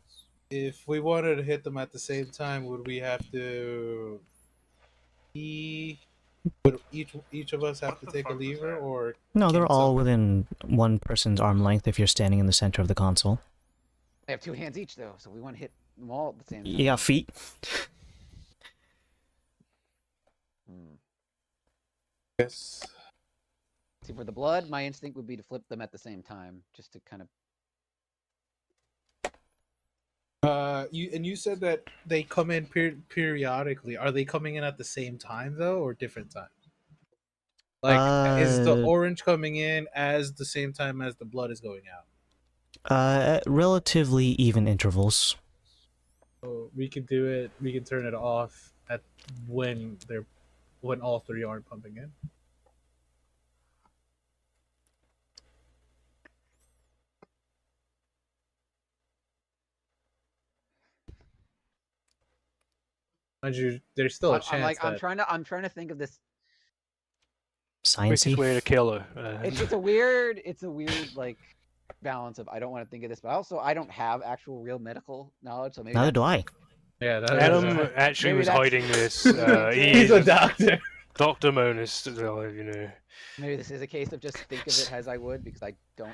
If we wanted to hit them at the same time, would we have to? Would each of us have to take a lever, or no? They're all within one person's arm length if you're standing in the center of the console. They have two hands each, though, so we want to hit them all at the same time. You got feet. Yes. See, for the blood, my instinct would be to flip them at the same time, just to kind of. You said that they come in periodically. Are they coming in at the same time though, or different times? Like, is the orange coming in as the same time as the blood is going out? At relatively even intervals. So we could do it. We can turn it off at when all three aren't pumping in. there's still a I'm chance like, that I'm trying to think of this. Quickest way to Sciencey. kill her. It's a weird like balance of I don't want to think of this, but also I don't have actual real medical knowledge, so maybe Neither do I. yeah. Adam actually Maybe was that's- hiding this. He's a doctor. Doctor Monist, you know. maybe this is a case of just think of it as I would because I don't.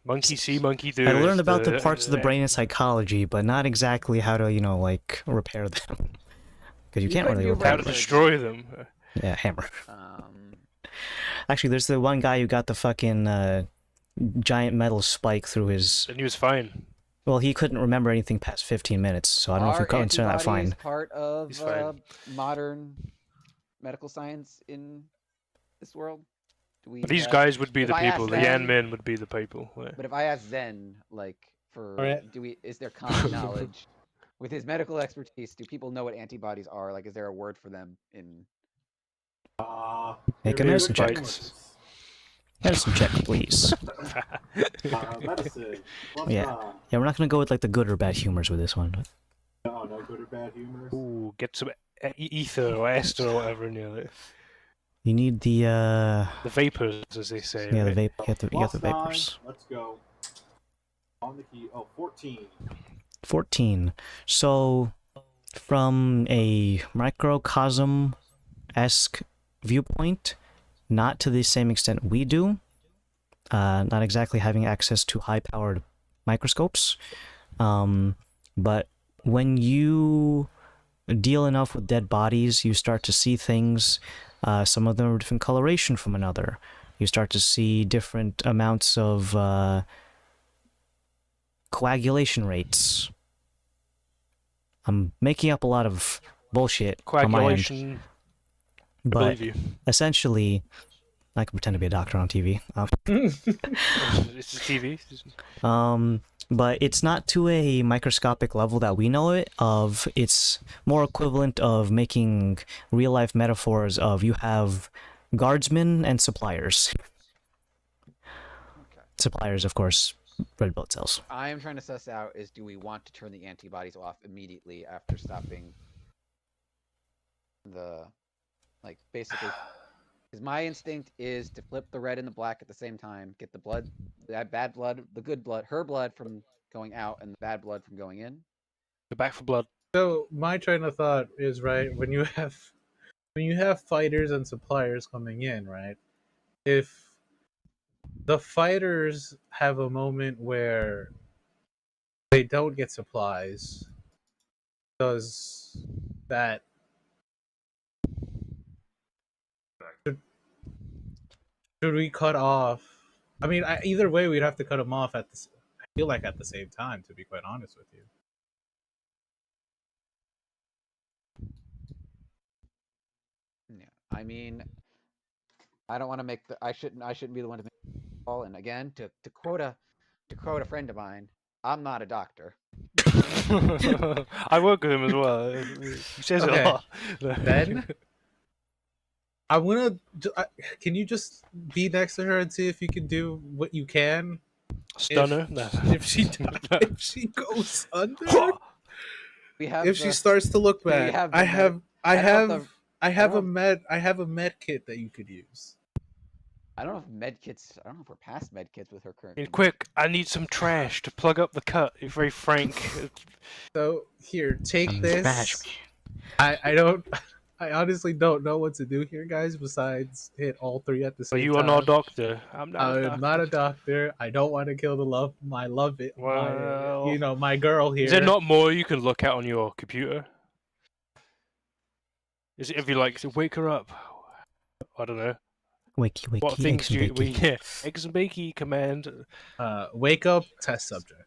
Monkey see, monkey do. I learned is about the parts of the brain in psychology, but not exactly how to, like, repair them. Because you can't couldn't really do repair How to them. destroy them. Yeah, hammer. Um, Actually, there's the one guy who got the fucking giant metal spike through his... And he was fine. Well, he couldn't remember anything past 15 minutes, so I don't know if are you consider that antibodies fine. part of He's fine. modern medical science in this world? Do we? But these have- guys would be if the I ask people. The them- Yan Men would be the people. Yeah. But if I ask Zen, like, for Alright. is there common knowledge with his medical expertise? Do people know what antibodies are? Like, is there a word for them in? Make a Maybe medicine check. bites. Medicine check, please. Medicine. What's Yeah. Yeah, we're not gonna go with, like, the good or bad humors with this one. But... no good or bad humors. Ooh, get some ether or ester or whatever in there. You need the vapors, as they say. yeah, the right? vape. You got the Plus 9. vapors. Let's go. On the key. Oh, 14. 14. So, from a microcosm-esque viewpoint, not to the same extent we do, not exactly having access to high-powered microscopes, but when you deal enough with dead bodies, you start to see things. Some of them are different coloration from another. You start to see different amounts of coagulation rates. I'm making up a lot of bullshit on my end, Coagulation. I but believe you. essentially, I can pretend to be a doctor on TV. It's just TV. But it's not to a microscopic level that we know it of. It's more equivalent of making real-life metaphors of you have guardsmen and suppliers. Okay. Suppliers, of course, red blood cells. I am trying to suss out is do we want to turn the antibodies off immediately after stopping the, like, basically, because my instinct is to flip the red and the black at the same time, get the blood, that bad blood, the good blood, her blood from going out and the bad blood from going in. Go back for blood. So my train of thought is right when you have fighters and suppliers coming in, right? If the fighters have a moment where they don't get supplies, does that should we cut off? I mean, either way, we'd have to cut them off at the. I feel like at the same time, to be quite honest with you. Yeah, I mean, I don't want to make the. I shouldn't be the one to make the call. And again, to quote a friend of mine, I'm not a doctor. I work with him as well. He says it Okay. a lot. Then I'm gonna. Can you just be next to her and see if you can do what you can? Stunner. No. If she goes under, We have. if she starts to look we bad, have the I med- have I don't know if I have a med kit that you could use. I don't know if med kits. I don't know if we're past med kits with her current. Hey, quick, I need some trash to plug up the cut. You're very frank. So here, take this. Bash me. I don't. I honestly don't know what to do here, guys. Besides hit all three at the So same you time. are not a doctor. I'm not. a I'm doctor. not a doctor. I don't want to kill the love. My love it. Well, My girl here. Is there not more you can look at on your computer? Is it if you like to wake her up? I don't know. Wakey, wakey, What things eggs do and you? We, bakey. yeah, eggs and bakey command. Wake up. Test subject.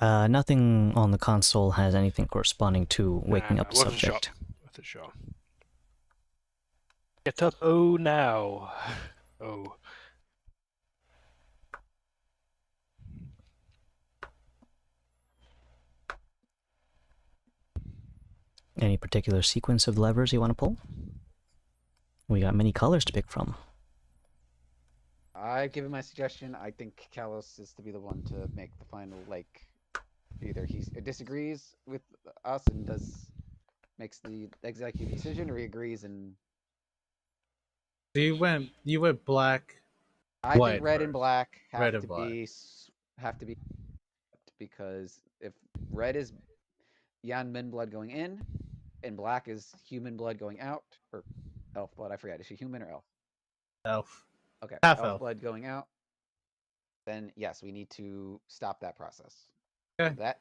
Nothing on the console has anything corresponding to waking up the worth a subject. shot. Worth a shot. Get up, oh now. Oh. Any particular sequence of levers you want to pull? We got many colors to pick from. I've given my suggestion. I think Kalos is to be the one to make the final, like, Either he disagrees with us and makes the executive decision, or he agrees and So you went black. I White think red and first. black Red and black. have to be because if red is Yanmin blood going in and black is human blood going out, or elf blood, I forget. Is she human or elf? Elf. Okay, Half elf elf. blood going out, then yes, we need to stop that process. Okay. That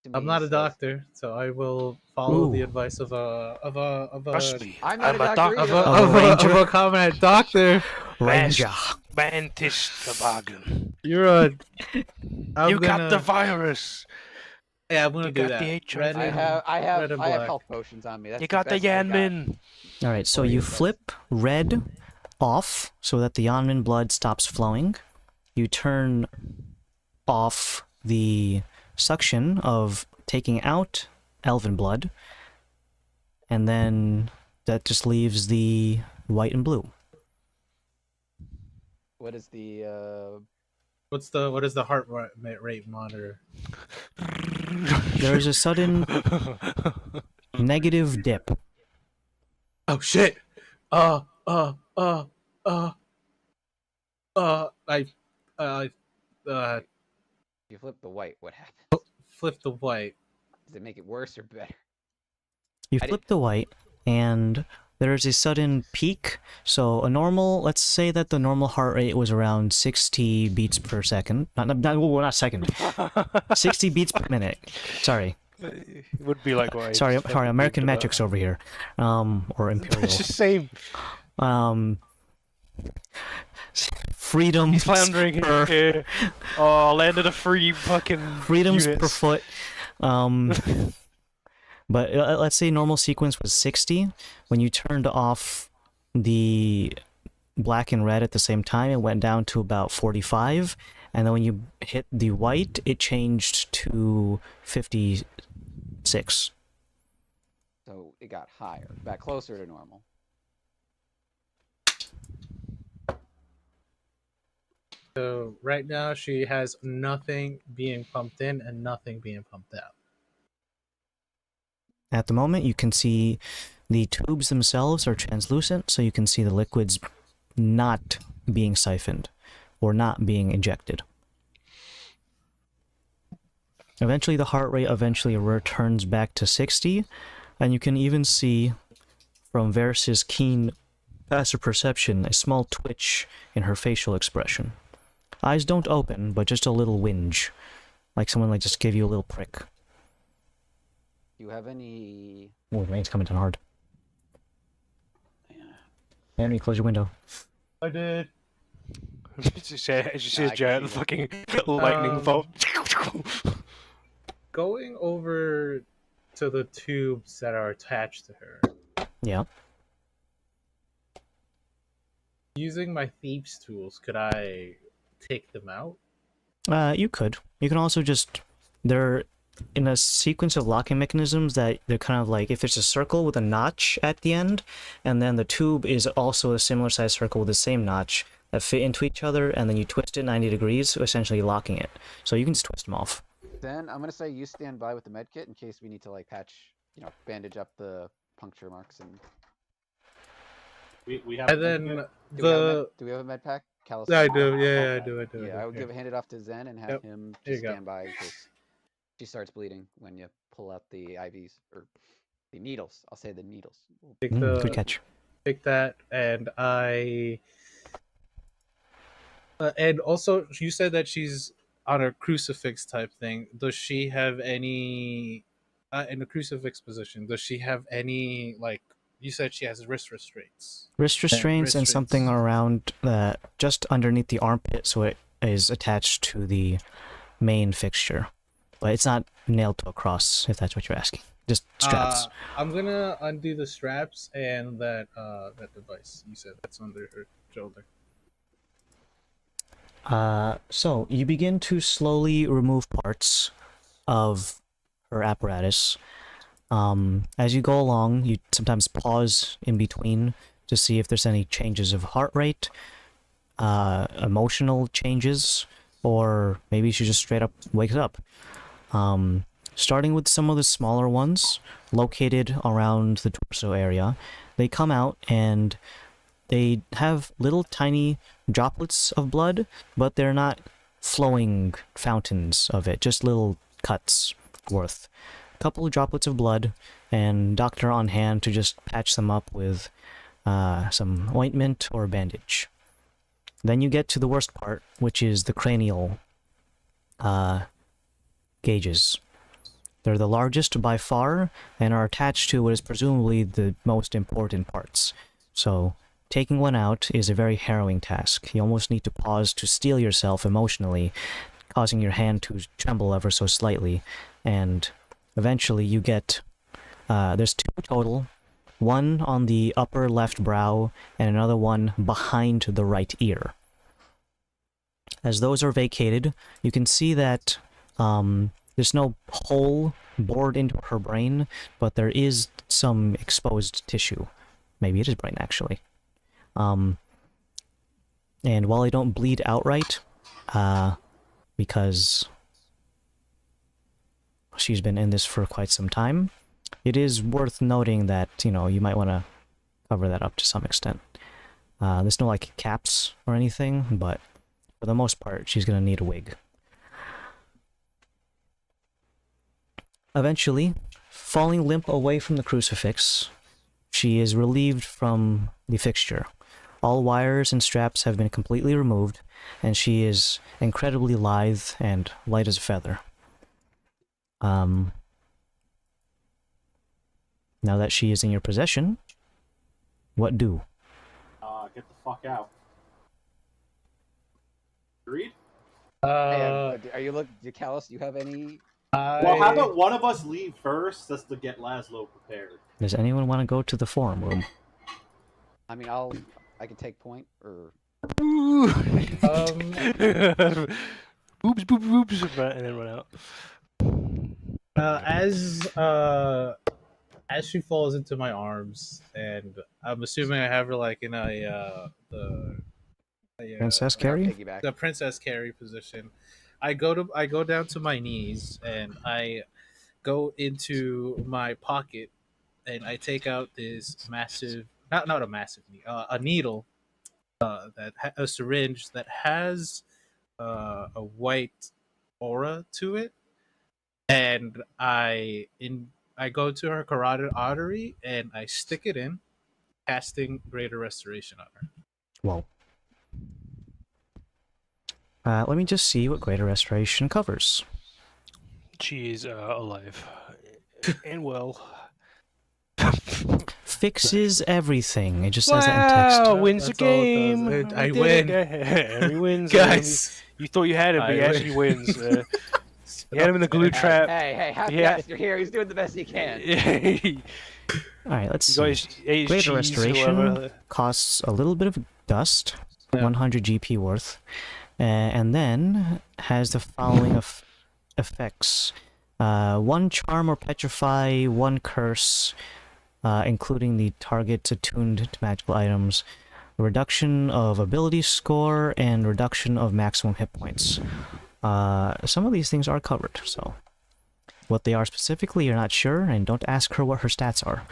to I'm me not a says- doctor, so I will follow the Ooh. advice of a Trust me, I'm not a doctor doctor. either. of Ranger. a competent doctor. Ranger. Mantis toboggan. You're a. I'm You got gonna- the virus. Yeah, I'm gonna you do got that. the HIV. Red I and- have red and I have black. health potions on me. That's You got the best I got. Yanmin. All right, so Or you you guys. flip red off so that the Yanmin blood stops flowing. You turn off the suction of taking out elven blood, and then that just leaves the white and blue. What is the What is the heart rate monitor? There is a sudden negative dip. Oh shit! I you flip the white, what happens? flip the white. Does it make it worse or better? You I flip the white, and there's a sudden peak. So a normal, let's say that the normal heart rate was around 60 beats per second. Not second. 60 beats per minute. Sorry. It would be like what I Sorry, expected American to, but- metrics over here. Or imperial. It's the same. Freedom. He's floundering per, here. Oh, landed a free fucking freedoms per units. foot. But let's say normal sequence was 60. When you turned off the black and red at the same time, it went down to about 45. And then when you hit the white, it changed to 56. So it got higher, back closer to normal. So right now she has nothing being pumped in and nothing being pumped out. At the moment, you can see the tubes themselves are translucent, so you can see the liquids not being siphoned or not being injected. Eventually, the heart rate eventually returns back to 60, and you can even see from Varys's keen passive perception a small twitch in her facial expression. Eyes don't open, but just a little whinge, like someone like just gave you a little prick. Do you have any? Oh, the rain's coming down hard. Yeah. Henry, close your window. I did. As you see I a can giant see fucking lightning bolt. Going over to the tubes that are attached to her. Yeah. Using my thieves' tools, could I take them out? You could. You can also just... They're in a sequence of locking mechanisms that they're kind of like... If there's a circle with a notch at the end, and then the tube is also a similar size circle with the same notch that fit into each other, and then you twist it 90 degrees, essentially locking it. So you can just twist them off. Then I'm gonna say you stand by with the med kit in case we need to like patch, bandage up the puncture marks and. We have. And then Do we have a med pack? Callus? Yeah, I do. Yeah, Okay. I do. I do. Yeah, I would Here. hand it off to Zen and have Yep. him Here just you go. stand by in case she starts bleeding when you pull out the IVs or the needles. I'll say the needles. Take Good catch. Take that, and and also, you said that she's on a crucifix type thing. Does she have any in the crucifix position? Does she have any like? You said she has wrist restraints. Wrist restraints and something around just underneath the armpit, so it is attached to the main fixture. But it's not nailed to a cross, if that's what you're asking. Just straps. I'm gonna undo the straps and that device you said that's under her shoulder. So you begin to slowly remove parts of her apparatus. As you go along, you sometimes pause in between to see if there's any changes of heart rate, emotional changes, or maybe she just straight up wakes up. Starting with some of the smaller ones located around the torso area, they come out and they have little tiny droplets of blood, but they're not flowing fountains of it, just little cuts worth. A couple of droplets of blood, and doctor on hand to just patch them up with some ointment or bandage. Then you get to the worst part, which is the cranial gauges. They're the largest by far, and are attached to what is presumably the most important parts. So, taking one out is a very harrowing task. You almost need to pause to steel yourself emotionally, causing your hand to tremble ever so slightly, and eventually you get... there's 2 total, one on the upper left brow, and another one behind the right ear. As those are vacated, you can see that there's no hole bored into her brain, but there is some exposed tissue. Maybe it is brain, actually. And while they don't bleed outright, because she's been in this for quite some time, it is worth noting that, you know, you might want to cover that up to some extent. There's no, like, caps or anything, but for the most part, she's going to need a wig. Eventually, falling limp away from the crucifix, she is relieved from the fixture. All wires and straps have been completely removed, and she is incredibly lithe and light as a feather. Now that she is in your possession, what do? Get the fuck out. Agreed? Are you looking, Callus? Do you have any? Well, how about one of us leave first, just to get Laszlo prepared? Does anyone want to go to the forum room? I mean, I can take point, or... Boobs, boobs, boobs, and then run out. As she falls into my arms, and I'm assuming I have her like in Princess Carrie? Piggyback. the princess carry position. I go down to my knees and I go into my pocket and I take out this massive, not a massive a needle, a syringe that has a white aura to it, and I go to her carotid artery and I stick it in, casting greater restoration on her. Well, let me just see what greater restoration covers. She is alive and well. Fixes everything. It just says that in text. Wins the That's all it game. does. I We win. did it. He wins. Guys, You thought you had him, but he I actually wins. You had him in the glue Hey, trap. hey, half Yeah. you're here. He's doing the best he can. Alright, let's You got see. his Greater cheese or restoration whatever. costs a little bit of dust, Yeah. 100 GP worth, and then has the following effects. 1 charm or petrify, 1 curse, including the target's attuned to magical items, a reduction of ability score, and reduction of maximum hit points. Some of these things are covered, so what they are specifically, you're not sure, and don't ask her what her stats are.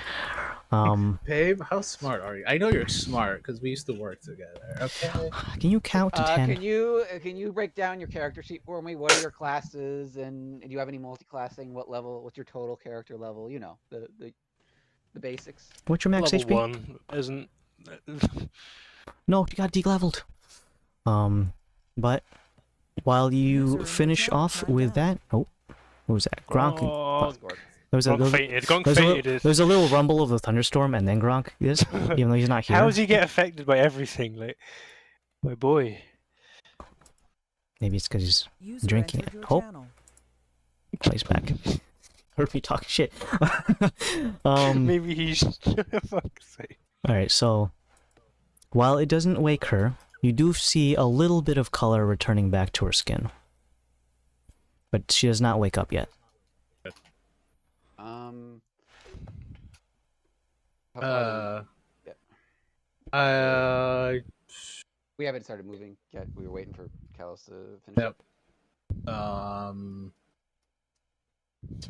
babe, how smart are you? I know you're smart because we used to work together. Okay. Can you count to 10? Can you break down your character sheet for me? What are your classes, and do you have any multi-classing? What level? What's your total character level? You know, the basics. What's your max Level HP? 1 isn't. No, you got de-leveled. But while you finish off with that, oh, what was that? Gronk. Oh, There Gronk fainted. Gronk fainted. There's a little rumble of the thunderstorm, and then Gronk is, even though he's not here. How does he get affected by everything? Like, my boy. Maybe it's because he's drinking it. Oh, plays back. Heard me talk shit. Maybe he's. Fuck's sake. All right, so while it doesn't wake her, you do see a little bit of color returning back to her skin, but she does not wake up yet. We haven't started moving yet. We were waiting for Callus to finish. Yep.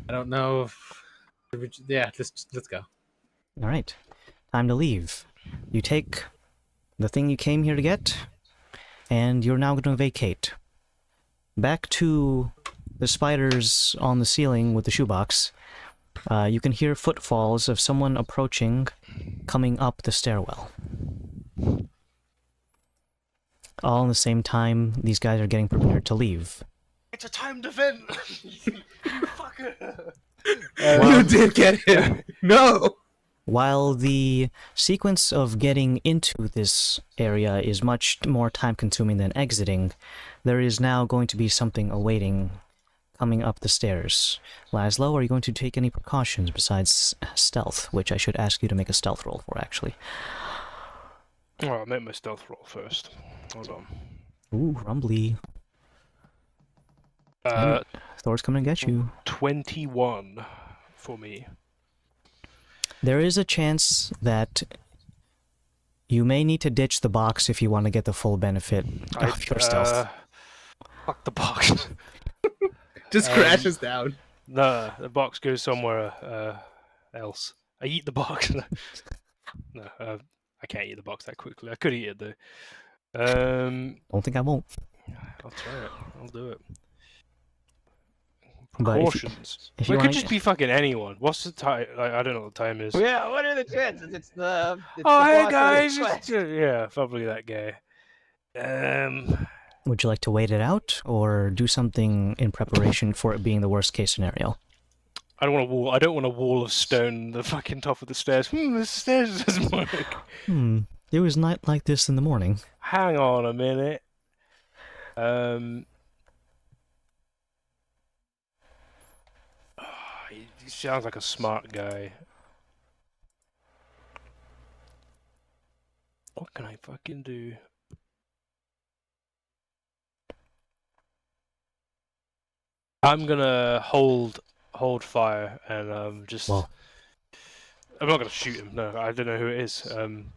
I don't know if... Yeah, let's go. All right. Time to leave. You take the thing you came here to get, and you're now going to vacate. Back to the spiders on the ceiling with the shoebox. You can hear footfalls of someone approaching, coming up the stairwell. All in the same time, these guys are getting prepared to leave. It's a timed event! You fucker! You did get him! No! While the sequence of getting into this area is much more time-consuming than exiting, there is now going to be something awaiting coming up the stairs. Laszlo, are you going to take any precautions besides stealth, which I should ask you to make a stealth roll for, actually? Oh, I'll make my stealth roll first. Hold on. Ooh, rumbly. Thor's coming to get you. 21 for me. There is a chance that you may need to ditch the box if you want to get the full benefit of your stealth. Fuck the box. Just crashes down. No, the box goes somewhere else. I eat the box. No, I can't eat the box that quickly. I could eat it though. Don't think I won't. I'll try it. I'll do it. But Precautions. if you It could want- just be fucking anyone. What's the time? I don't know what the time is. Yeah, what are the chances? It's the. It's Oh, the hey boss of guys! the It's, yeah, probably that guy. Would you like to wait it out, or do something in preparation for it being the worst case scenario? I don't want a wall. I don't want a wall of stone. The fucking top of the stairs. The stairs doesn't work. It was not like this in the morning. Hang on a minute. He sounds like a smart guy. What can I fucking do? I'm gonna hold fire and just. Well. I'm not gonna shoot him. No, I don't know who it is.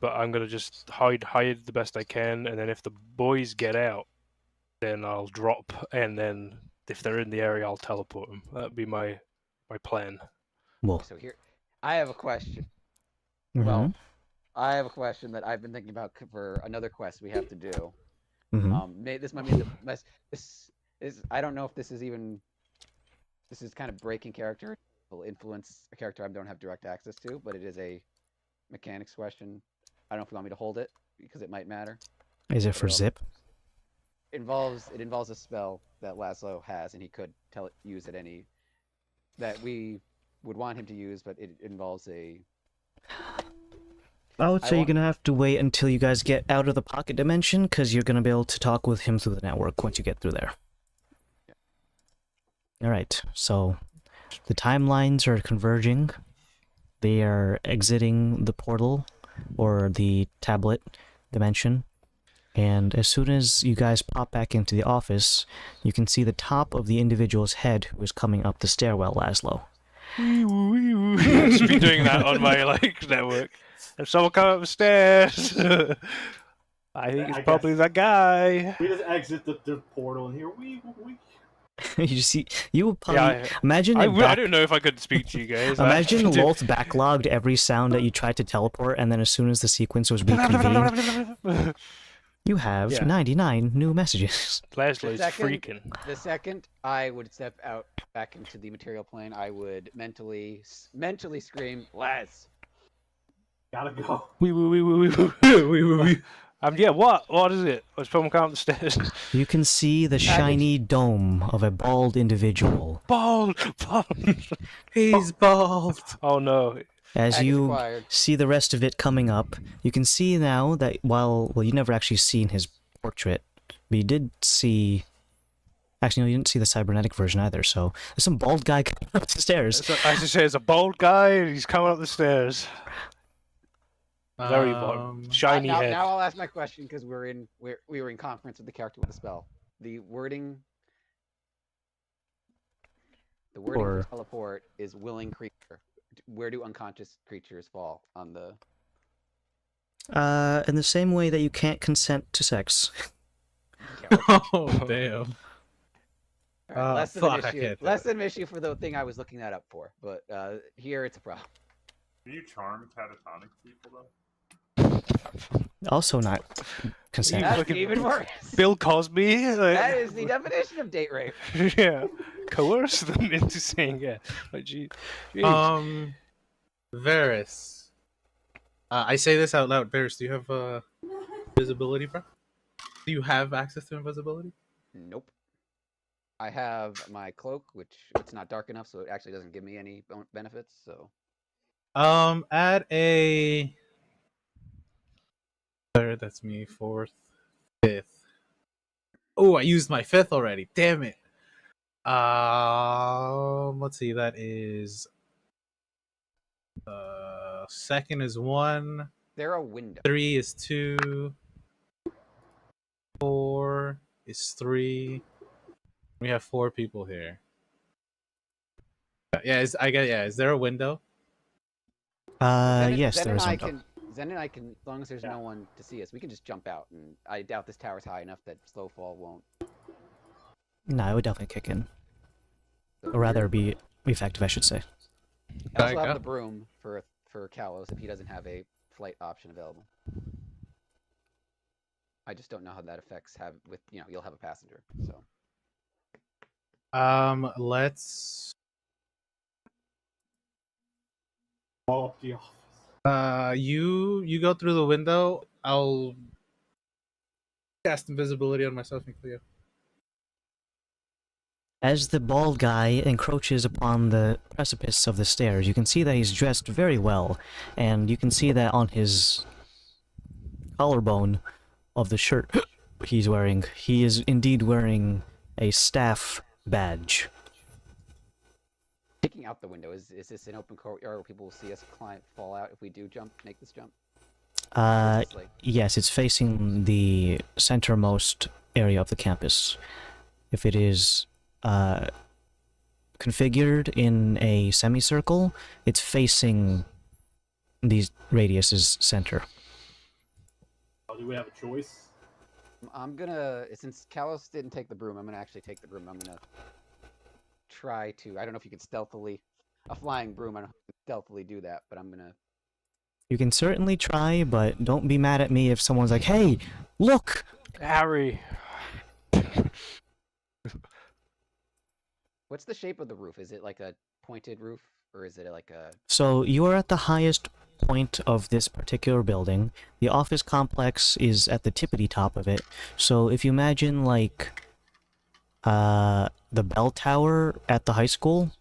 But I'm gonna just hide the best I can, and then if the boys get out, then I'll drop, and then if they're in the area, I'll teleport them. That'd be my plan. Well, So here, I have a question. mhm, Well, I have a question that I've been thinking about for another quest we have to do. mhm. This might be the best. This is. I don't know if this is even. This is kind of breaking character. Will influence a character I don't have direct access to, but it is a mechanics question. I don't know if you want me to hold it because it might matter. Is it for zip? It involves a spell that Laszlo has, and he could use at any that we would want him to use, but it involves a. I would I say you're want- gonna have to wait until you guys get out of the pocket dimension, because you're gonna be able to talk with him through the network once you get through there. Alright, so the timelines are converging. They are exiting the portal, or the tablet dimension. And as soon as you guys pop back into the office, you can see the top of the individual's head who is coming up the stairwell, Laszlo. I've just been doing that on my network. And someone come up the stairs. I think it's I probably guess- that guy. We just exit the portal and here we. You see, you would probably Yeah, imagine. I it don't know if I could speak to you guys. Imagine Loth backlogged every sound that you tried to teleport, and then as soon as the sequence was reconvened, you have Yeah. 99 new messages. Leslie's second- freaking. The second I would step out back into the material plane, I would mentally scream, "Laz!" Gotta go. Yeah, what is it? Let's put him come up the stairs. You can see the shiny dome of a bald individual. Bald. He's bald. Oh no. As Act you acquired. see the rest of it coming up, you can see now that well, you never actually seen his portrait, but you did see. Actually, no, you didn't see the cybernetic version either. So there's some bald guy coming up the stairs. So, as I say, it's a bald guy and he's coming up the stairs. Very bald. Shiny now, head. now I'll ask my question because we were in conference with the character with the spell. The wording Or- for teleport is willing creature. Where do unconscious creatures fall on the? In the same way that you can't consent to sex. Oh damn. All right, less of fuck, an I issue. can't do Less it. of an issue for the thing I was looking that up for, but here it's a problem. Can you charm catatonic people though? Also not consent. You That's fucking even worse. Bill Cosby. That is the definition of date rape. Yeah, coerce them into saying yeah. Like, jeez. Varys. I say this out loud. Varys, do you have visibility, bro? Do you have access to invisibility? Nope. I have my cloak, which it's not dark enough, so it actually doesn't give me any benefits. So Add a third. That's me. Fourth, fifth. Oh, I used my fifth already. Damn it. Let's see. That is. Second is 1. they're a window. 3 is 2. 4 is 3. We have 4 people here. Yeah, is there a window? Yes, there is Zen one. and I can, as long as there's no one to see us, we can just jump out. And I doubt this tower's high enough that slow fall won't. No, it would definitely kick in. Or rather, be effective, I should say. I also Alright, have go. the broom for Kalos if he doesn't have a flight option available. I just don't know how that affects you'll have a passenger. So Let's. Call up the office. You go through the window. I'll cast invisibility on myself and Cleo. As the bald guy encroaches upon the precipice of the stairs, you can see that he's dressed very well, and you can see that on his collarbone of the shirt he's wearing, he is indeed wearing a staff badge. taking out the window, is this an open courtyard where people will see us fall out if we do make this jump? Or is this, like, Yes, it's facing the centermost area of the campus. If it is configured in a semicircle, it's facing the radius's center. Do we have a choice? I'm gonna, since Kalos didn't take the broom, I'm gonna actually take the broom. I'm gonna try to, I don't know if you could stealthily, a flying broom, I don't know if you could stealthily do that, but I'm gonna... You can certainly try, but don't be mad at me if someone's like, hey, look! Harry. What's the shape of the roof? Is it like a pointed roof, or is it like a... So you are at the highest point of this particular building. The office complex is at the tippity top of it. So if you imagine like the bell tower at the high school.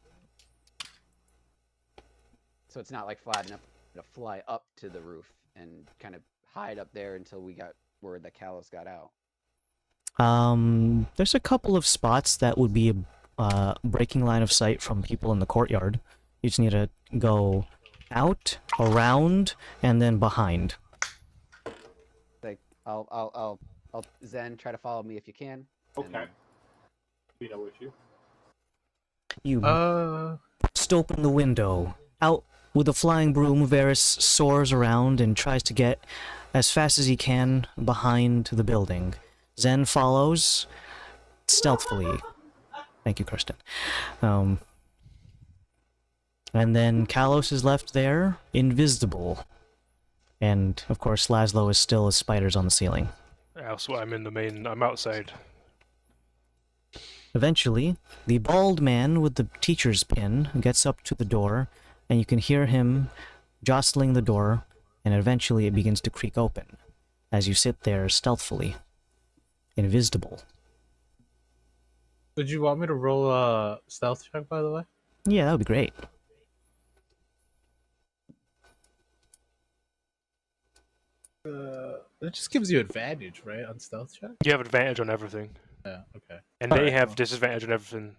So it's not like flat enough to fly up to the roof and kind of hide up there until we got word that Kalos got out. There's a couple of spots that would be a breaking line of sight from people in the courtyard. You just need to go out, around, and then behind. Like, I'll Zen, try to follow me if you can. Okay. Be no issue. You burst open the window. Out with a flying broom, Varys soars around and tries to get as fast as he can behind the building. Zen follows stealthily. Thank you, Kirsten. And then Kalos is left there, invisible. And, of course, Laszlo is still as spiders on the ceiling. Elsewhere, I'm outside. Eventually, the bald man with the teacher's pin gets up to the door, and you can hear him jostling the door, and eventually it begins to creak open, as you sit there stealthily, invisible. Would you want me to roll a stealth check, by the way? Yeah, that would be great. It just gives you advantage, right, on stealth check? You have advantage on everything, Yeah, okay. and they Alright, have well. disadvantage on everything.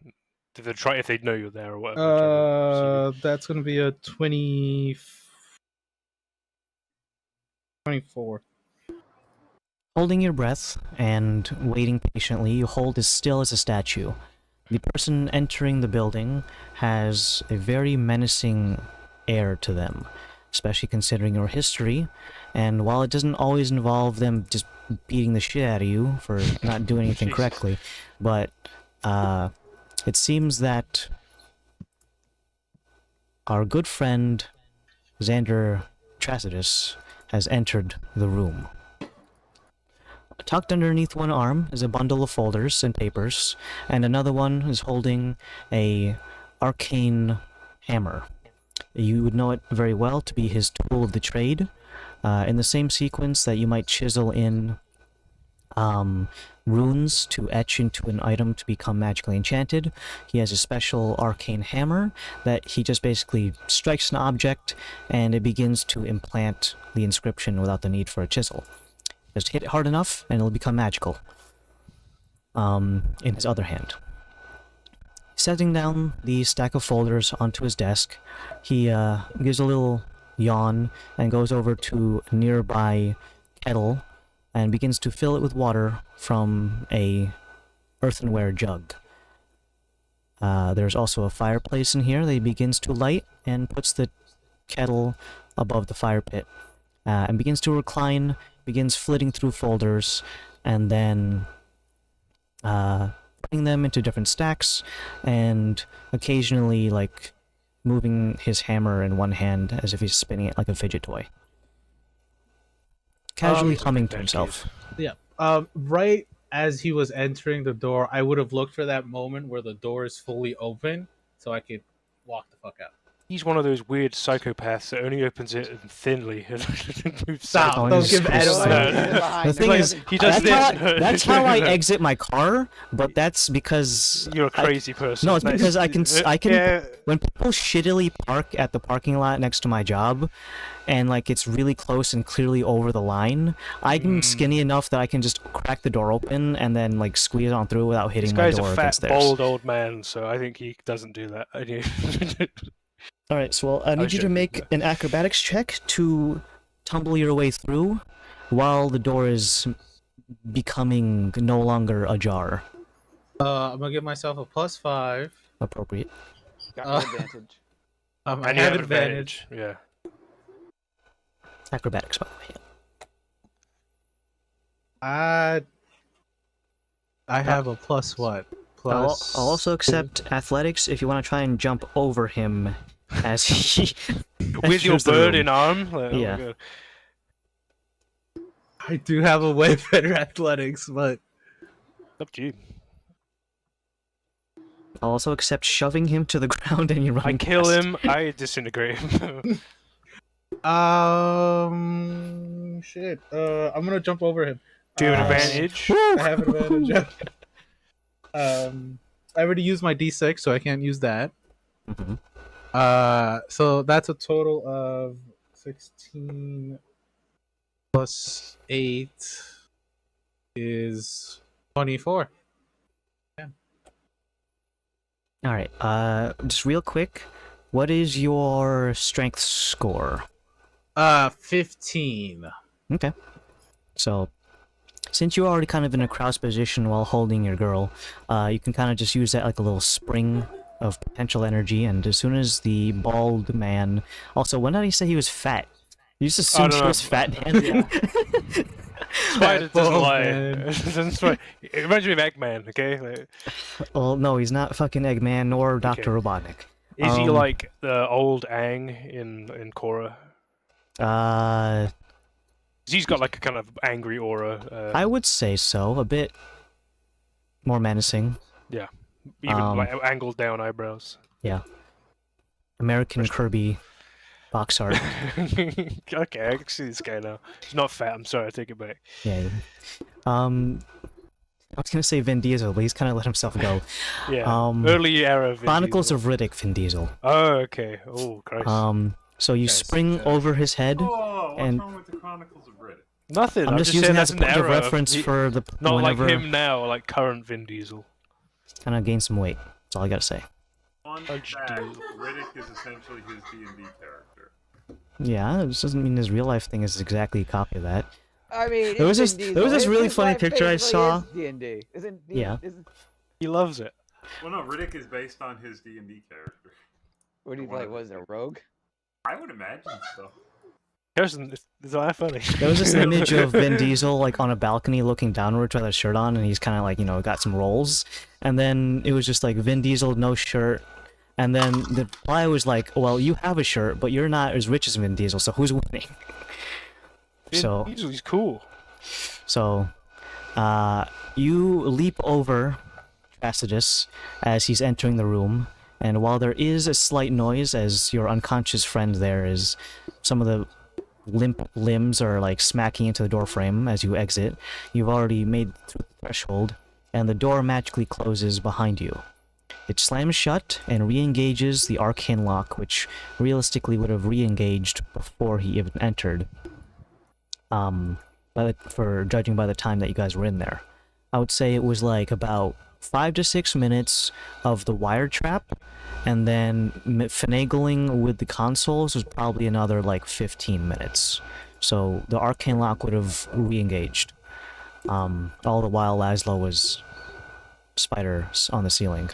If they know you're there or whatever. whichever. That's gonna be a 24. Holding your breath and waiting patiently, you hold as still as a statue. The person entering the building has a very menacing air to them, especially considering your history, and while it doesn't always involve them just beating the shit out of you for not doing anything Jesus. correctly, but it seems that our good friend Xander Tracidus has entered the room. Tucked underneath one arm is a bundle of folders and papers, and another one is holding a arcane hammer. You would know it very well to be his tool of the trade, in the same sequence that you might chisel in runes to etch into an item to become magically enchanted. He has a special arcane hammer that he just basically strikes an object and it begins to implant the inscription without the need for a chisel. Just hit it hard enough and it'll become magical. In his other hand. Setting down the stack of folders onto his desk, he gives a little yawn and goes over to a nearby kettle and begins to fill it with water from a earthenware jug. There's also a fireplace in here that he begins to light and puts the kettle above the fire pit and begins to recline, begins flitting through folders, and then putting them into different stacks and occasionally like moving his hammer in one hand as if he's spinning it like a fidget toy. Casually humming to himself. Yeah. Right as he was entering the door, I would have looked for that moment where the door is fully open so I could walk the fuck out. He's one of those weird psychopaths that only opens it thinly. Stop! Don't give Ed The thing is, he does that's how I exit my car, but that's because you're a crazy person. No, it's because I can Yeah. when people shittily park at the parking lot next to my job, and like it's really close and clearly over the line, I'm skinny enough that I can just crack the door open and then like squeeze on through without hitting my door This guy's a against fat, theirs. bald old man, so I think he doesn't do that. Alright, so I need you to make an acrobatics check to tumble your way through while the door is becoming no longer ajar. I'm gonna give myself a +5. Appropriate. Got no advantage. I And you have advantage. Yeah. Acrobatics, by the way. I have a plus what? I'll also accept athletics if you want to try and jump over him as he With your enters the bird room. in arm? Like, oh my Yeah. God. I do have a way better athletics, but Up to you. I'll also accept shoving him to the ground and you run I kill past. him, I disintegrate him. shit. I'm gonna jump over him. Do you have an advantage? I have an advantage. I already used my D6, so I can't use that. Mhm. So that's a total of 16 plus 8 is 24. Alright, just real quick, what is your strength score? 15. Okay. So, since you're already kind of in a crouched position while holding your girl, you can kind of just use that like a little spring of potential energy, and as soon as the bald man... Also, when did he say he was fat? You just assumed he was fat, man? Spider doesn't bald lie. man. It reminds me of Eggman, okay? Like, Well, no, he's not fucking Eggman nor Dr. Robotnik. is he like the old Aang in Korra? 'Cause he's got like a kind of angry aura. I would say so. A bit more menacing. Even like angled down eyebrows. Yeah. American Kirby box art. Okay, I can see this guy now. He's not fat. I'm sorry, I take it back. Yeah. I was gonna say Vin Diesel, but he's kind of let himself go. Yeah. Um, Early era. Vin Chronicles Diesel. of Riddick, Vin Diesel. Oh, okay. Oh, Christ. So you Yes, spring over his head. Oh, what's And- wrong with the Chronicles of Riddick? Nothing. I'm just saying using that that's as a an point of era. reference for the Not whenever like him now, like current Vin Diesel. kind of gain some weight. That's all I gotta say. Fun How'd you fact, do? Riddick is essentially his D&D character. Yeah, it just doesn't mean his real life thing is exactly a copy of that. I mean, There was it's this- Vin there was Diesel. this really His funny life picture I basically saw. is D&D. Isn't Yeah. He loves it. Well, no, Riddick is based on his D&D character. What do you like? Was it a rogue? I would imagine so. Kirsten, it's not that funny. There was this image of Vin Diesel like on a balcony looking downwards with a shirt on, and he's kind of like, you know, got some rolls. And then it was just like Vin Diesel, no shirt. And then the reply was like, well, you have a shirt, but you're not as rich as Vin Diesel, so who's winning? Vin Diesel's cool. So, you leap over Tacitus as he's entering the room, and while there is a slight noise as your unconscious friend there is, some of the limp limbs are like smacking into the door frame as you exit. You've already made it through the threshold, and the door magically closes behind you. It slams shut and re-engages the arcane lock, which realistically would have re-engaged before he even entered. For judging by the time that you guys were in there. I would say it was like about 5 to 6 minutes of the wire trap, and then finagling with the consoles was probably another like 15 minutes. So the arcane lock would have re-engaged. All the while Laszlo was spiders on the ceiling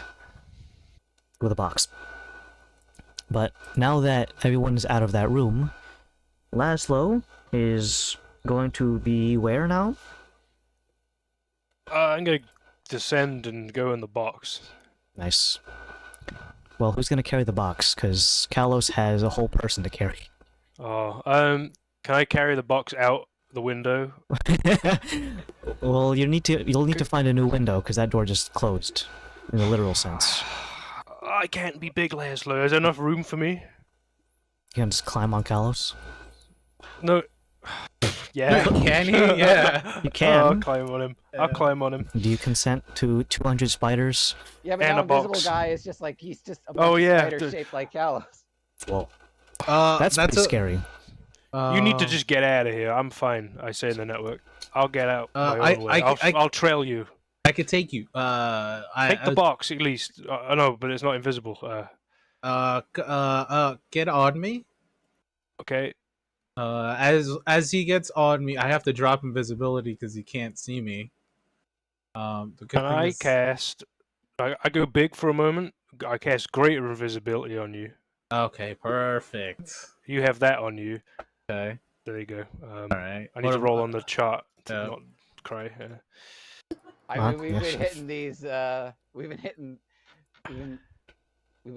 with a box. But now that everyone is out of that room, Laszlo is going to be where now? I'm gonna descend and go in the box. Nice. Well, who's gonna carry the box? Because Kalos has a whole person to carry. Oh, can I carry the box out the window? Well, you'll need to find a new window because that door just closed, in the literal sense. I can't be big, Laszlo. Is there enough room for me? You can just climb on Kalos. No. Yeah. Can he? Yeah. You can. I'll climb on him. I'll climb on him. Do you consent to 200 spiders? Yeah, but And now a Invisible box. Guy is just like he's just a Oh, bunch yeah, of spiders the- shaped like Kalos. Whoa. That's pretty scary. You need to just get out of here. I'm fine. I say in the network. I'll get out my own way. I- I'll trail you. I could take you. Take the box at least. I know, but it's not invisible. Get on me. Okay. As he gets on me, I have to drop invisibility because he can't see me. The good Can thing I is- cast? I go big for a moment. I cast greater invisibility on you. Okay, perfect. You have that on you. Okay. There you go. All right. I need to roll on the chart to Yeah. not cry. I mean, we've been hitting these. We've been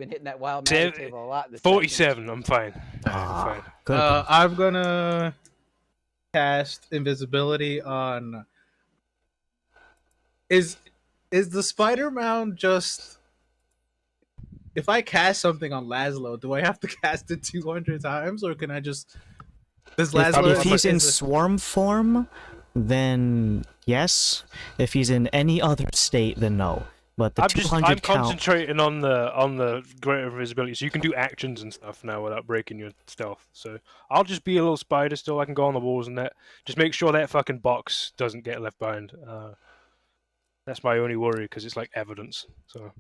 hitting that wild magic table a lot. This 47. I'm fine. I'm fine. Good. I'm gonna cast invisibility on. Is the spider mound just? If I cast something on Laszlo, do I have to cast it 200 times, or can I just? Does Laszlo? If he's in swarm form, then yes. If he's in any other state, then no. But the I'm 200 count. concentrating on the greater invisibility, so you can do actions and stuff now without breaking your stealth. So I'll just be a little spider still. I can go on the walls and that. Just make sure that fucking box doesn't get left behind. That's my only worry because it's like evidence. So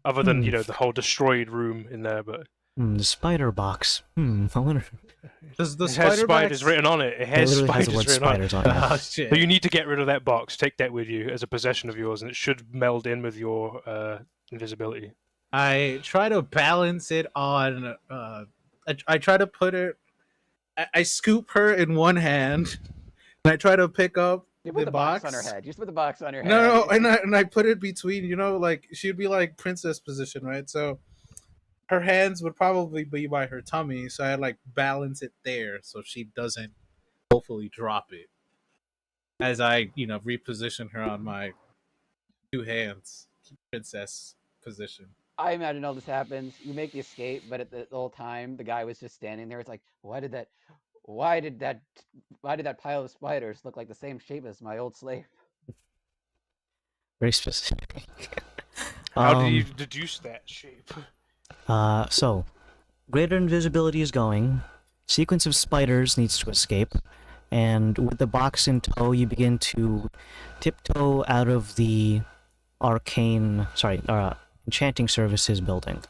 other than the whole destroyed room in there, but The spider box. I wonder. Does the it has spider spiders box... written on it. It has literally has spiders the word written on it. spiders on it. Oh shit! So you need to get rid of that box. Take that with you as a possession of yours, and it should meld in with your invisibility. I try to balance it on. I try to put it. I scoop her in one hand, and I try to pick up You put the box on her head. Just put the box on her head. No, and I put it between. Like she'd be like princess position, right? So her hands would probably be by her tummy, so I like balance it there so she doesn't hopefully drop it. As I reposition her on my two hands, princess position. I imagine all this happens. You make the escape, but at the whole time, the guy was just standing there. It's like, why did that pile of spiders look like the same shape as my old slave? Very specific. How do you deduce that shape? So, greater invisibility is going. Sequence of spiders needs to escape. And with the box in tow, you begin to tiptoe out of the enchanting services building.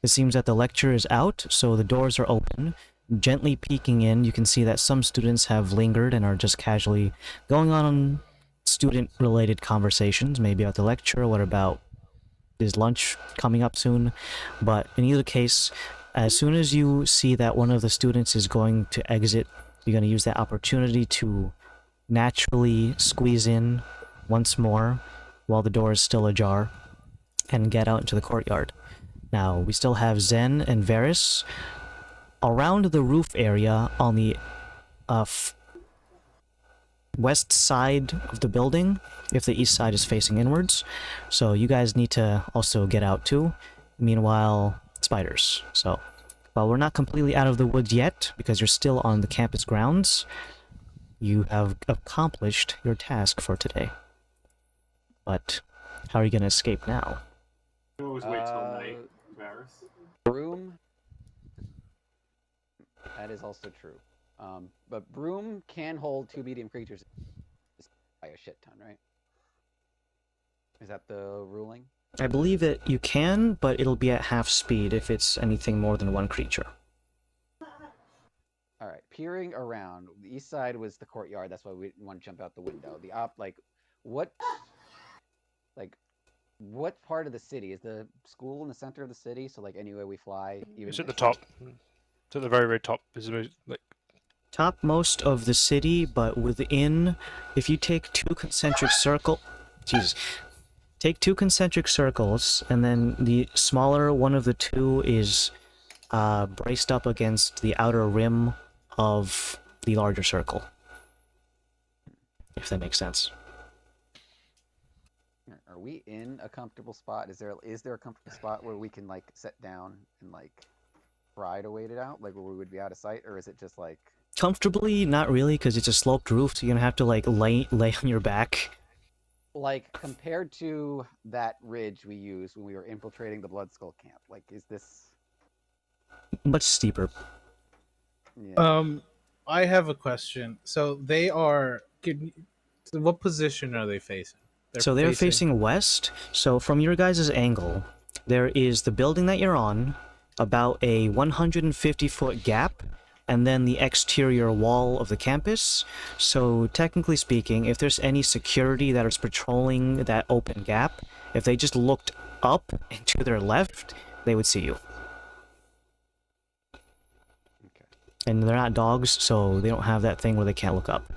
It seems that the lecture is out, so the doors are open. Gently peeking in, you can see that some students have lingered and are just casually going on student-related conversations, maybe about the lecture, what about is lunch coming up soon. But in either case, As soon as you see that one of the students is going to exit, you're going to use that opportunity to naturally squeeze in once more while the door is still ajar and get out into the courtyard. Now, we still have Zen and Varys around the roof area on the west side of the building, if the east side is facing inwards. So you guys need to also get out too. Meanwhile, spiders. So, while we're not completely out of the woods yet, because you're still on the campus grounds, you have accomplished your task for today. But how are you going to escape now? You always wait till night, Varys. Broom. That is also true. But Broom can hold 2 medium creatures by a shit ton, right? Is that the ruling? I believe that you can, but it'll be at half speed if it's anything more than 1 creature. All right, peering around. The east side was the courtyard. That's why we didn't want to jump out the window. What part of the city is the school in the center of the city? So like anywhere we fly, even It's at the top. It's at the very, very top. Is like Topmost of the city, but within, if you take 2 concentric take 2 concentric circles, and then the smaller one of the 2 is braced up against the outer rim of the larger circle. If that makes sense. Are we in a comfortable spot? Is there a comfortable spot where we can like sit down and like try to wait it out, like where we would be out of sight, or is it just like Comfortably, not really, because it's a sloped roof, so you're gonna have to like lay on your back. like compared to that ridge we used when we were infiltrating the Blood Skull camp? Like, is this Much steeper. Yeah. I have a question. So they are. So what position are they facing? They're facing west. So from your guys' angle, there is the building that you're on, about a 150-foot gap, and then the exterior wall of the campus. So technically speaking, if there's any security that is patrolling that open gap, if they just looked up and to their left, they would see you. Okay. And they're not dogs, so they don't have that thing where they can't look up.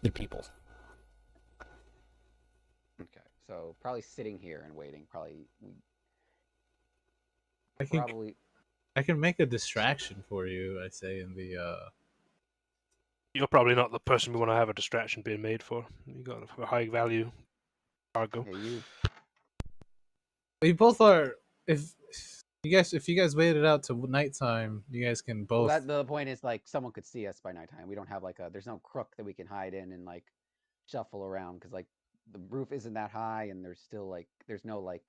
They're people. Okay. So probably sitting here and waiting. Probably. I can make a distraction for you. I say in the. you're probably not the person we want to have a distraction being made for. You got a high value cargo. Okay, We both are. If you guys wait it out to nighttime, you guys can both. Well, the point is like someone could see us by nighttime. We don't have like there's no crook that we can hide in and like shuffle around because like the roof isn't that high and there's still like there's no like.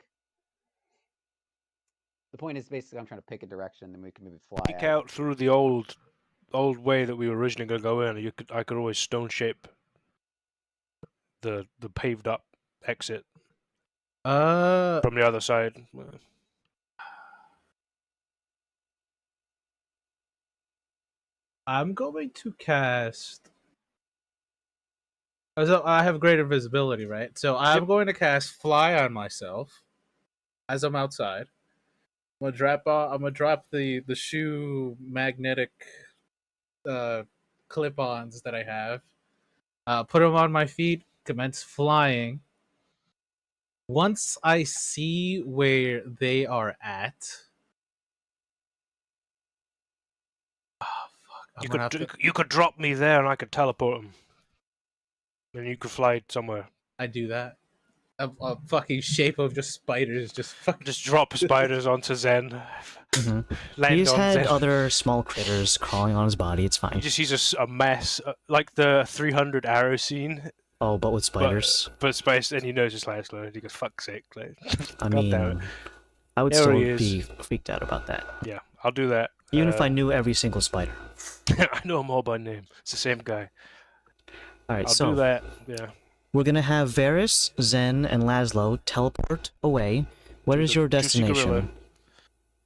The point is basically I'm trying to pick a direction and we can maybe fly Peek out through the old way that we were originally going to go in. I could always stone shape the paved up exit from the other side. I'm going to cast. So I have greater visibility, right? So I'm going to cast Fly on myself as I'm outside. I'm gonna drop the shoe magnetic clip-ons that I have. Put them on my feet. Commence flying. Once I see where they are at. You could drop me there and I could teleport them. And you could fly somewhere. I do that. A fucking shape of just spiders, just drop spiders onto Zen. Mm-hmm. He's had Zen. other small critters crawling on his body. It's fine. He just sees a mess, like the 300 arrow scene. Oh, but with spiders. But space, and just like slow. He goes, "Fuck's sake!" Like, I mean, I would still be freaked out about that. Yeah, I'll do that. Even if I knew every single spider. I know them all by name. It's the same guy. All right, I'll do that. Yeah. We're gonna have Varys, Zen, and Laszlo teleport away. What is your destination?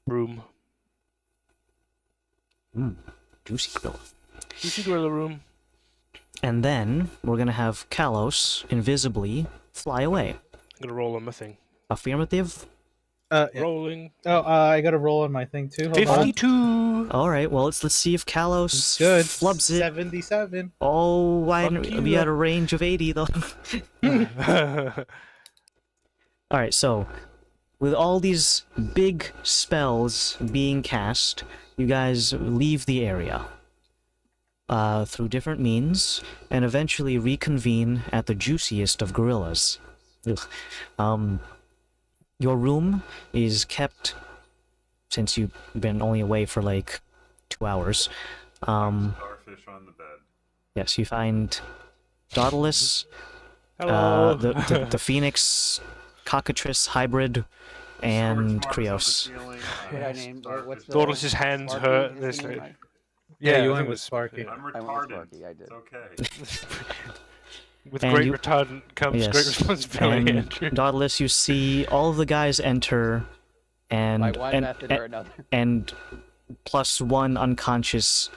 Room. Juicy gorilla. Juicy gorilla room. And then we're gonna have Kalos invisibly fly away. I'm gonna roll on my thing. Affirmative. Yeah. Rolling. Oh, I got to roll on my thing too. Hold on. 52. All right, well, let's see if Kalos It's good. flubs it. 77. Oh, why Fuck you, we had a range of 80 though. All right, so with all these big spells being cast, you guys leave the area through different means, and eventually reconvene at the juiciest of gorillas. Ugh. Your room is kept, since you've been only away for like 2 hours. Starfish on the bed. Yes, you find Daedalus, Hello. the Phoenix Cockatrice hybrid, and Krios. What did I name? What's the Dauntless's hands Sparky hurt. is There's the name? no- Yeah, you I went think with it's- Sparky. I'm I went with retarded. Sparky, I did. It's okay. With And great you- retardant comes great Yes, responsibility. and Andrew. Daedalus, you see all of the guys enter, and By one method or another. and plus one unconscious,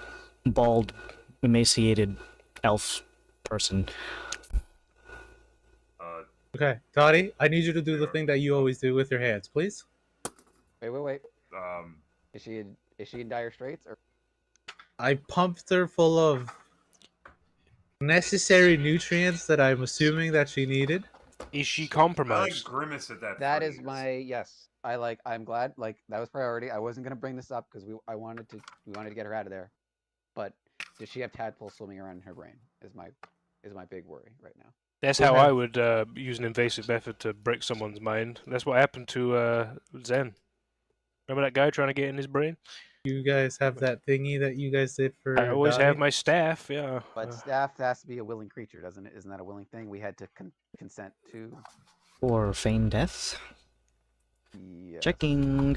bald, emaciated elf person. Okay, Dottie, I need you to do the thing that you always do with your hands, please. Wait. Um, Is she in dire straits or? I pumped her full of necessary nutrients that I'm assuming that she needed. Is she I like compromised? grimace at that. That is phrase. my yes. I'm glad. Like that was priority. I wasn't gonna bring this up because we wanted to get her out of there. But does she have tadpoles swimming around in her brain? Is my big worry right now. That's how I would use an invasive method to break someone's mind. That's what happened to Zen. Remember that guy trying to get in his brain? You guys have that thingy that you guys did for. I always Dottie? have my staff, yeah. But staff has to be a willing creature, doesn't it? Isn't that a willing thing? We had to consent to. Or feign death. Yes. Checking.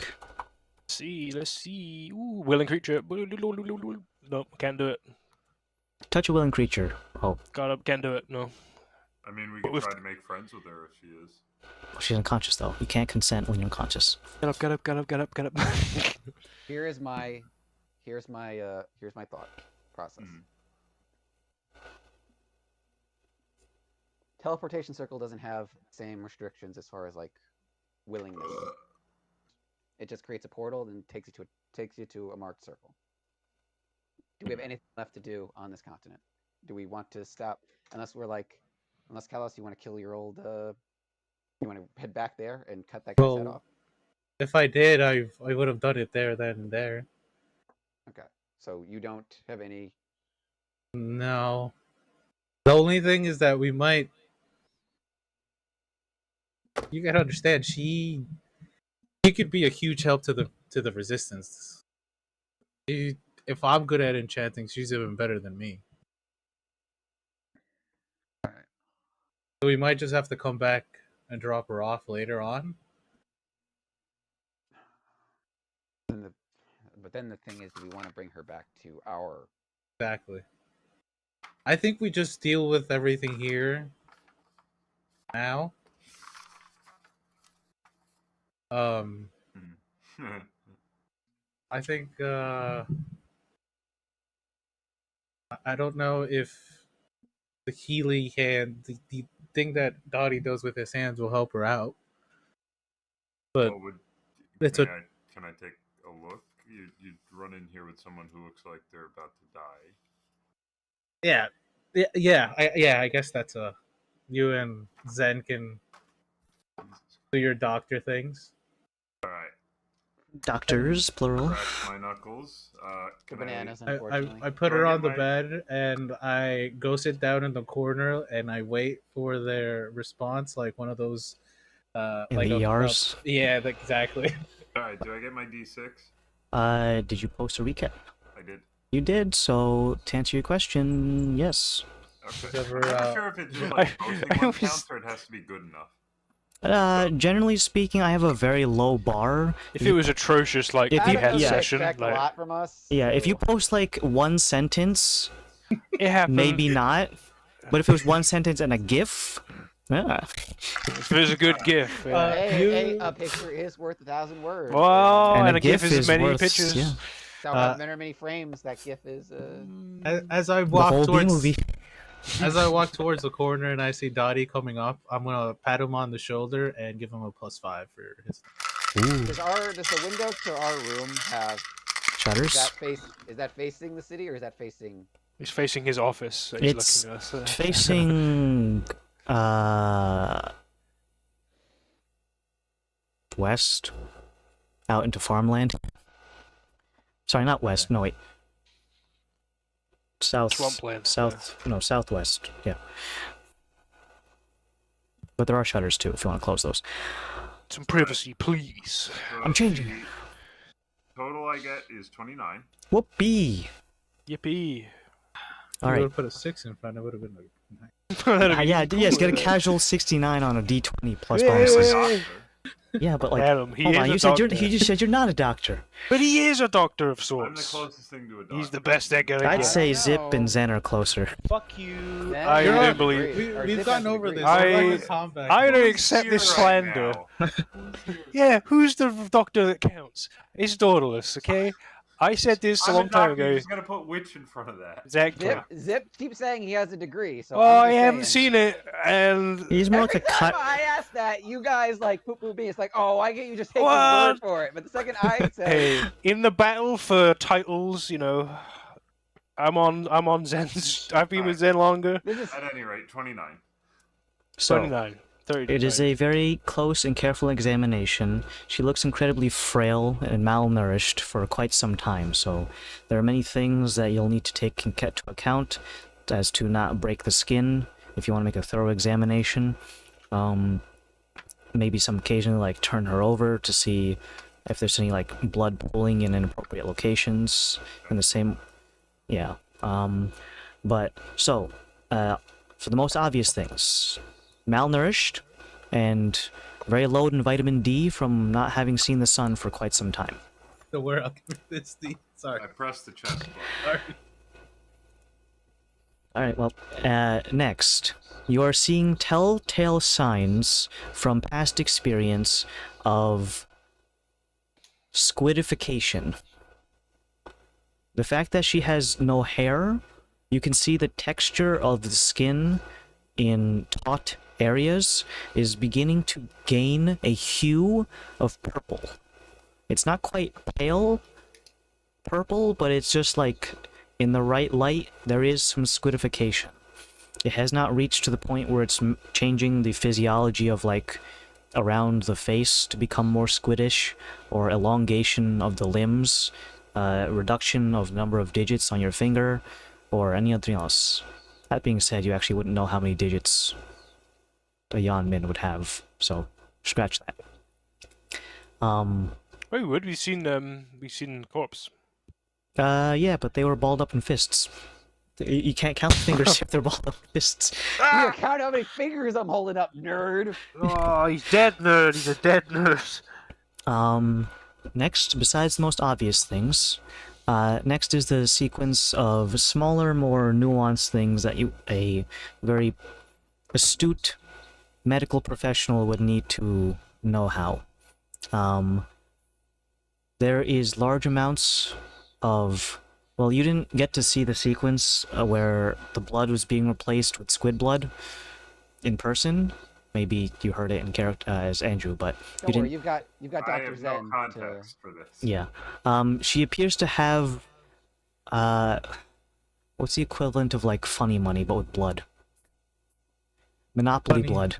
Let's see. Ooh, willing creature. Nope, can't do it. Touch a willing creature. Oh, Can't do it. No. I mean, we But could with- try to make friends with her if she is. she's unconscious though. You can't consent when you're unconscious. Get up, get up, get up, get up, get up. Here's my thought process. Mhm. Teleportation circle doesn't have same restrictions as far as like willingness. It just creates a portal and takes you to a marked circle. Do we have anything left to do on this continent? Do we want to stop unless Kalos, you want to kill your old you want to head back there and cut that guy's head Well, off? If I did, I would have done it there, then and there. Okay. So you don't have any. No. The only thing is that we might. You gotta understand, she could be a huge help to the resistance. If I'm good at enchanting, she's even better than me. Alright. So we might just have to come back and drop her off later on. But then the thing is, do we want to bring her back to our? Exactly. I think we just deal with everything here now. I think I don't know if the Healy hand, the thing that Dottie does with his hands will help her out. But it's can I take a look? You run in here with someone who looks like they're about to die. I guess that's you and Zen can do your doctor things. All right. Doctors, plural. Crack my knuckles. Can Bananas, I unfortunately. put her Can I on the get bed and I go sit down in the corner and I wait for their response, like one of those In like the ERs? yeah, exactly. All right. Do I get my D6? Did you post a recap? I did. You did, so to answer your question, yes. Okay. Ever, I'm not uh, sure if it's just like posting I one was- counts or it has to be good enough. Generally speaking, I have a very low bar. If it was atrocious, like If we you- had yeah. session, expect a like lot from us. Yeah, if you so- post like one sentence, it happened. maybe not. But if it was one sentence and a GIF, yeah. If it was a good gift. Yeah. Hey, a picture is worth 1,000 words. Well, And and a a GIF GIF is is many worth- pictures. yeah. So however many frames that GIF is. As I The walk whole B towards movie. as I walk towards the corner and I see Dottie coming up, I'm gonna pat him on the shoulder and give him a +5 for his. Ooh, Does the window to our room have shutters. is that facing the city or is that facing? He's facing his office. So he's It's looking at us. facing west, out into farmland. Sorry, not west. No, wait. South. Swampland. No, southwest. Yeah. But there are shutters too, if you want to close those. Some privacy, please. So I'm changing. the total I get is 29. Whoopee! Yippee. All You right. would put a 6 in front. It would have been like. Yes, get a casual 69 on a d20 plus Yay! bonuses. Doctor. Yeah, but like, Adam, he hold is on, a you said doctor. he just said you're not a doctor. But he is a doctor of I'm the sorts. closest thing to a doctor. He's the best they're gonna I'd get. say don't Zip know. and Zen are closer. Fuck you. Zen I has don't a believe. degree, or We've Zip gone has a over degree. this. I- We're going to combat. I don't Who's accept here this right slander. now? Who's here? Yeah, who's the doctor that counts? It's Dauntless, okay? I said this a I'm long time doctor, ago. You're just gonna put witch in front of that. Exactly. Zip keeps saying he has a degree, so Well, I'm I just haven't saying. seen it, and He's more like Every a time cut. I ask that, you guys like poo me. It's like, oh, why can't you just take What? his word for it? But the second I say, hey, in the battle for titles, you know, I'm on Zen's. I've been with Zen longer. this is At any rate, 29. So 29, 30. it is a very close and careful examination. She looks incredibly frail and malnourished for quite some time, so there are many things that you'll need to take into account as to not break the skin if you want to make a thorough examination. Maybe some occasionally like turn her over to see if there's any like blood pooling in inappropriate locations in the same. Yeah. But so for the most obvious things, malnourished and very low in vitamin D from not having seen the sun for quite some time. So we're up with this. Sorry. I pressed the chest button. Sorry. Alright, well, next. You are seeing telltale signs from past experience of squidification. The fact that she has no hair, you can see the texture of the skin in taut areas is beginning to gain a hue of purple. It's not quite pale purple, but it's just like in the right light, there is some squidification. It has not reached to the point where it's changing the physiology of like around the face to become more squiddish, or elongation of the limbs, reduction of number of digits on your finger, or anything else. That being said, you actually wouldn't know how many digits a Yan Min would have, so scratch that. Wait, would we seen corpse? Yeah, but they were balled up in fists. You can't count the fingers if they're balled up in fists. you count how many fingers I'm holding up, nerd. Oh, he's dead, nerd. He's a dead nerd. Next, besides the most obvious things, next is the sequence of smaller, more nuanced things that a very astute medical professional would need to know how. There is large amounts of... Well, you didn't get to see the sequence where the blood was being replaced with squid blood in person. Maybe you heard it in character as Andrew, but you Don't worry, didn't. you've got I Dr. have Zen no context for this. Yeah. She appears to have what's the equivalent of like funny money but with blood? Monopoly Funny. blood.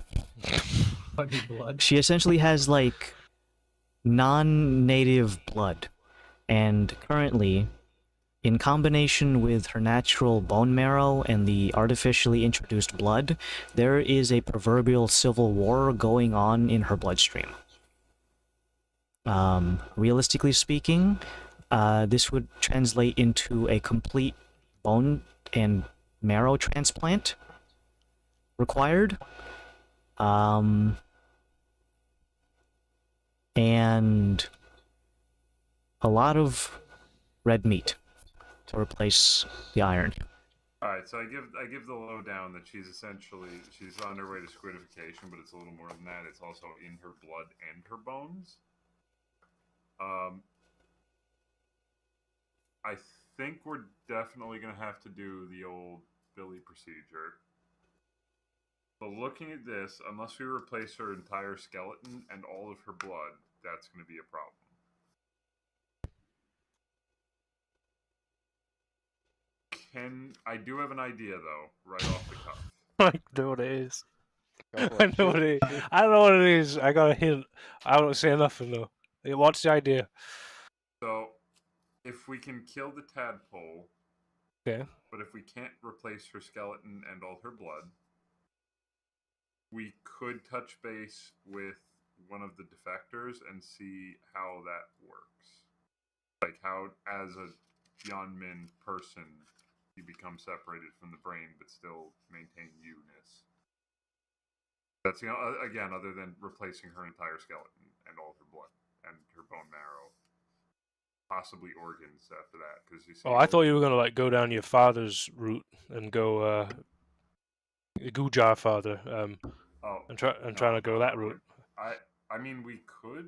Funny blood. She essentially has like non-native blood, and currently, in combination with her natural bone marrow and the artificially introduced blood, there is a proverbial civil war going on in her bloodstream. Realistically speaking, this would translate into a complete bone and marrow transplant required. And a lot of red meat to replace the iron. All right, so I give the lowdown that she's on her way to squidification, but it's a little more than that. It's also in her blood and her bones. I think we're definitely gonna have to do the old Billy procedure. But looking at this, unless we replace her entire skeleton and all of her blood, that's going to be a problem. I do have an idea though, right off the cuff. I know what it is. Go for I it. know what it is. I don't know what it is. I got a hint. I don't say nothing though. What's the idea? So, if we can kill the tadpole, Okay. but if we can't replace her skeleton and all her blood, we could touch base with one of the defectors and see how that works. Like how, as a Yeonmin person, you become separated from the brain but still maintain you-ness. That's, again, other than replacing her entire skeleton and all her blood and her bone marrow. Possibly organs after that, because you see. Oh, I thought you were gonna like go down your father's route and go Gujar father. Trying to go that route. I mean, we could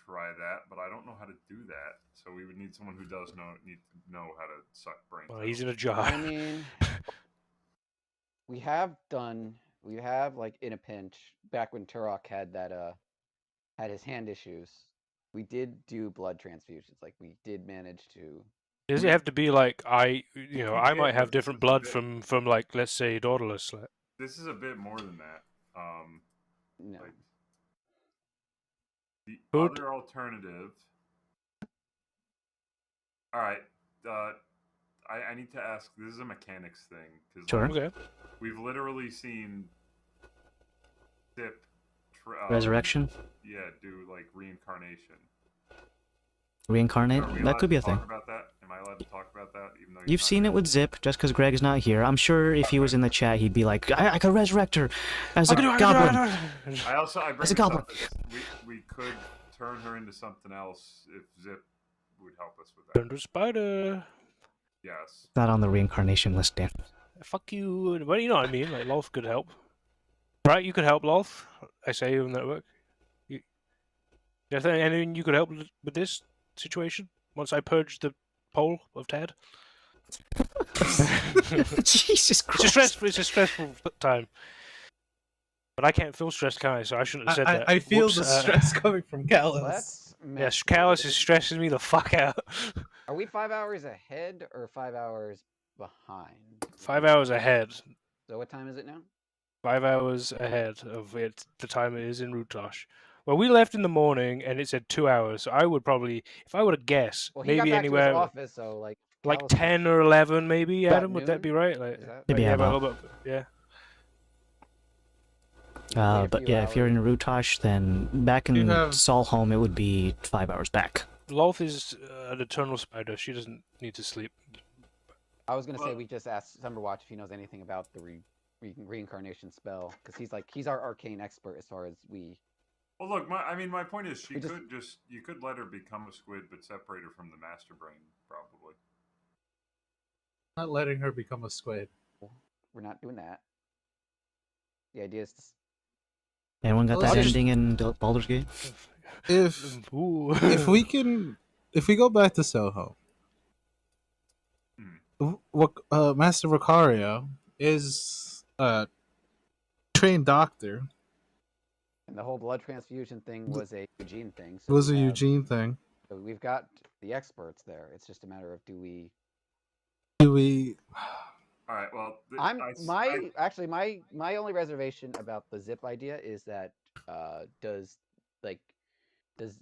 try that, but I don't know how to do that. So we would need someone who does know how to suck brains. Well, he's in a jar. I mean, we have like in a pinch back when Turok had had his hand issues. We did do blood transfusions. Like we did manage to. Does it have to be like I might have but different this is a blood bit- from like, let's say, daughterless. Like. This is a bit more than that. No. Like, the Good. other alternative. All right. I need to ask. This is a mechanics thing because Sure. Okay. we've literally seen Zip Resurrection? Yeah, do like reincarnation. Reincarnate? Are we That allowed could be to a thing. talk about that? Am I allowed to talk about that? Even though You've seen it with Zip, just because Greg is not here. I'm sure if he was in the chat, he'd be like, I could resurrect her as a goblin. I bring As a this up goblin. as we could turn her into something else if Zip would help us with that. Thunder Spider. Yes. Not on the reincarnation list, Dan. Fuck you. Well, you know what I mean. Like Loth could help. Right? You could help Loth. I say on network. Is there anything you could help with this situation? Once I purge the pole of Tad? Jesus Christ. It's a stressful time. But I can't feel stressed, can I? So I shouldn't have said that. I feel Whoops, the stress coming from Callus. Let's. Yes, Callus is stressing me the fuck out. Are we 5 hours ahead or 5 hours behind? 5 hours ahead. So what time is it now? 5 hours ahead of it, the time it is in Rutosh. Well, we left in the morning and it said 2 hours. So I would probably, if I were to guess, Well, he maybe got back anywhere to his office, so like Callus 10 or 11, maybe. About Adam, would that noon? be right? Like, Is that- Maybe yeah, about- a little bit, yeah. a But few yeah, if you're in Rutosh, then back You in have- Solholm, it would be 5 hours back. Loth is an eternal spider. She doesn't need to sleep. I was gonna say Well- we just asked Summerwatch if he knows anything about the reincarnation spell because he's our arcane expert as far as we. Well, look, my point is We just- you could let her become a squid, but separate her from the master brain, probably. Not letting her become a squid. We're not doing that. The idea is to Anyone got Well, that I just- ending in Baldur's Gate? If Ooh. if we go back to Soho, Master Vicario is a trained doctor. and the whole blood transfusion thing was a Eugene thing. It So was a we have- Eugene thing. So we've got the experts there. It's just a matter of do we. Do we? All right. Well, My only reservation about the zip idea is that does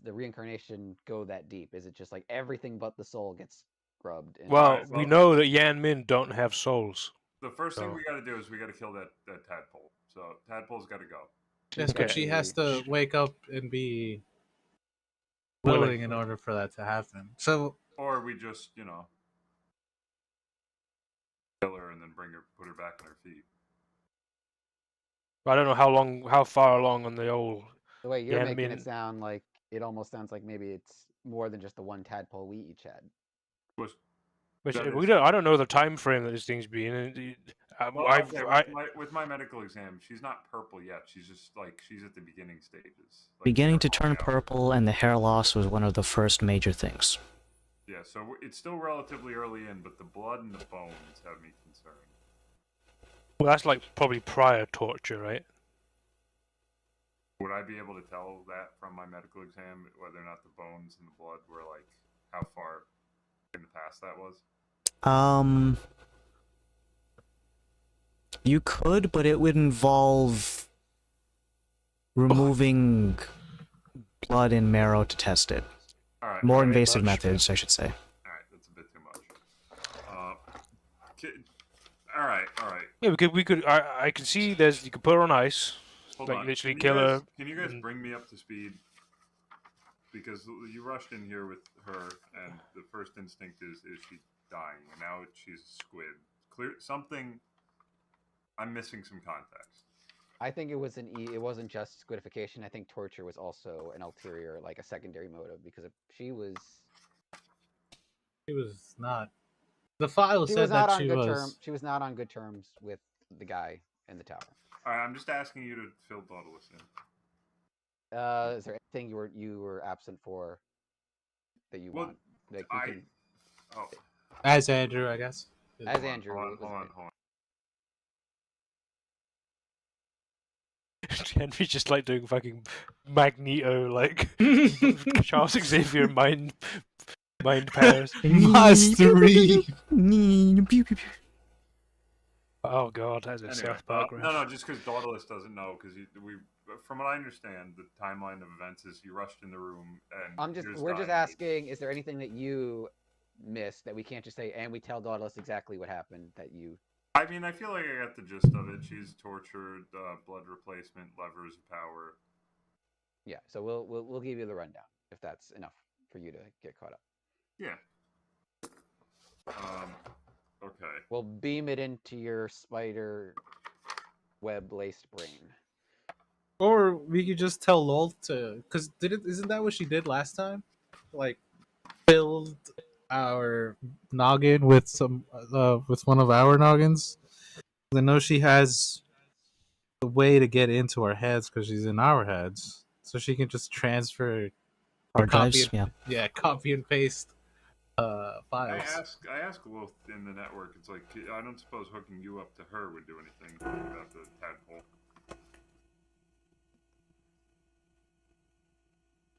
the reincarnation go that deep? Is it just like everything but the soul gets scrubbed? And Well, Alright, we well- know that Yan Min don't have souls. the first thing So- we got to do is we got to kill that tadpole. So tadpole's got to go. Yes, but Okay. she has to wake up and be willing in order for that to happen. So Or we just, kill her and then put her back on her feet. I don't know how far along on the old. the way you're Yeah, I making mean- it sound like it almost sounds like maybe it's more than just the one tadpole we each had. Was Which That we is- don't. I don't know the time frame that this thing's been. well, I've, okay, with my medical exam, she's not purple yet. She's just she's at the beginning stages. Like, Beginning to they're turn falling out. purple, and the hair loss was one of the first major things. Yeah, so it's still relatively early in, but the blood and the bones have me concerned. well, that's like probably prior torture, right? Would I be able to tell that from my medical exam whether or not the bones and the blood were like how far in the past that was? You could, but it would involve removing blood and marrow to test it. All right. More all right, invasive much. methods, I should say. All right, that's a bit too much. All right, all right. Yeah, we could. I can see there's. You could put her on ice. Hold Like on. literally Can kill you guys, her. Can you guys and- bring me up to speed? Because you rushed in here with her, and the first instinct is she dying, and now she's a squid. Clear something. I'm missing some context. I think it was it wasn't just squidification. I think torture was also an ulterior, like a secondary motive, because if she was not. The file said that she was. She was not on good terms with the guy in the tower. All right, I'm just asking you to fill Daedalus in. Is there anything you were absent for that you want? Like we can, Oh, As Andrew, I guess. as Andrew. hold on. Henry's just like doing fucking Magneto, like Charles Xavier mind powers. Mastery. Oh god, that's a Anyway, South Park no, reference. just because Daedalus doesn't know, because from what I understand, the timeline of events is you rushed in the room and We're just asking, is there anything that you missed that we can't just say, and we tell Daedalus exactly what happened that you... I mean, I feel like I got the gist of it. She's tortured, blood replacement, levers of power. Yeah, so we'll give you the rundown if that's enough for you to get caught up. Yeah. Okay. We'll beam it into your spider web laced brain. Or we could just tell Lol to, because isn't that what she did last time? Like, filled our noggin with with one of our noggins. I know she has a way to get into our heads because she's in our heads, so she can just transfer Hard drives, yeah, copy and paste files. I asked Wolf in the network. It's like, I don't suppose hooking you up to her would do anything about the tadpole.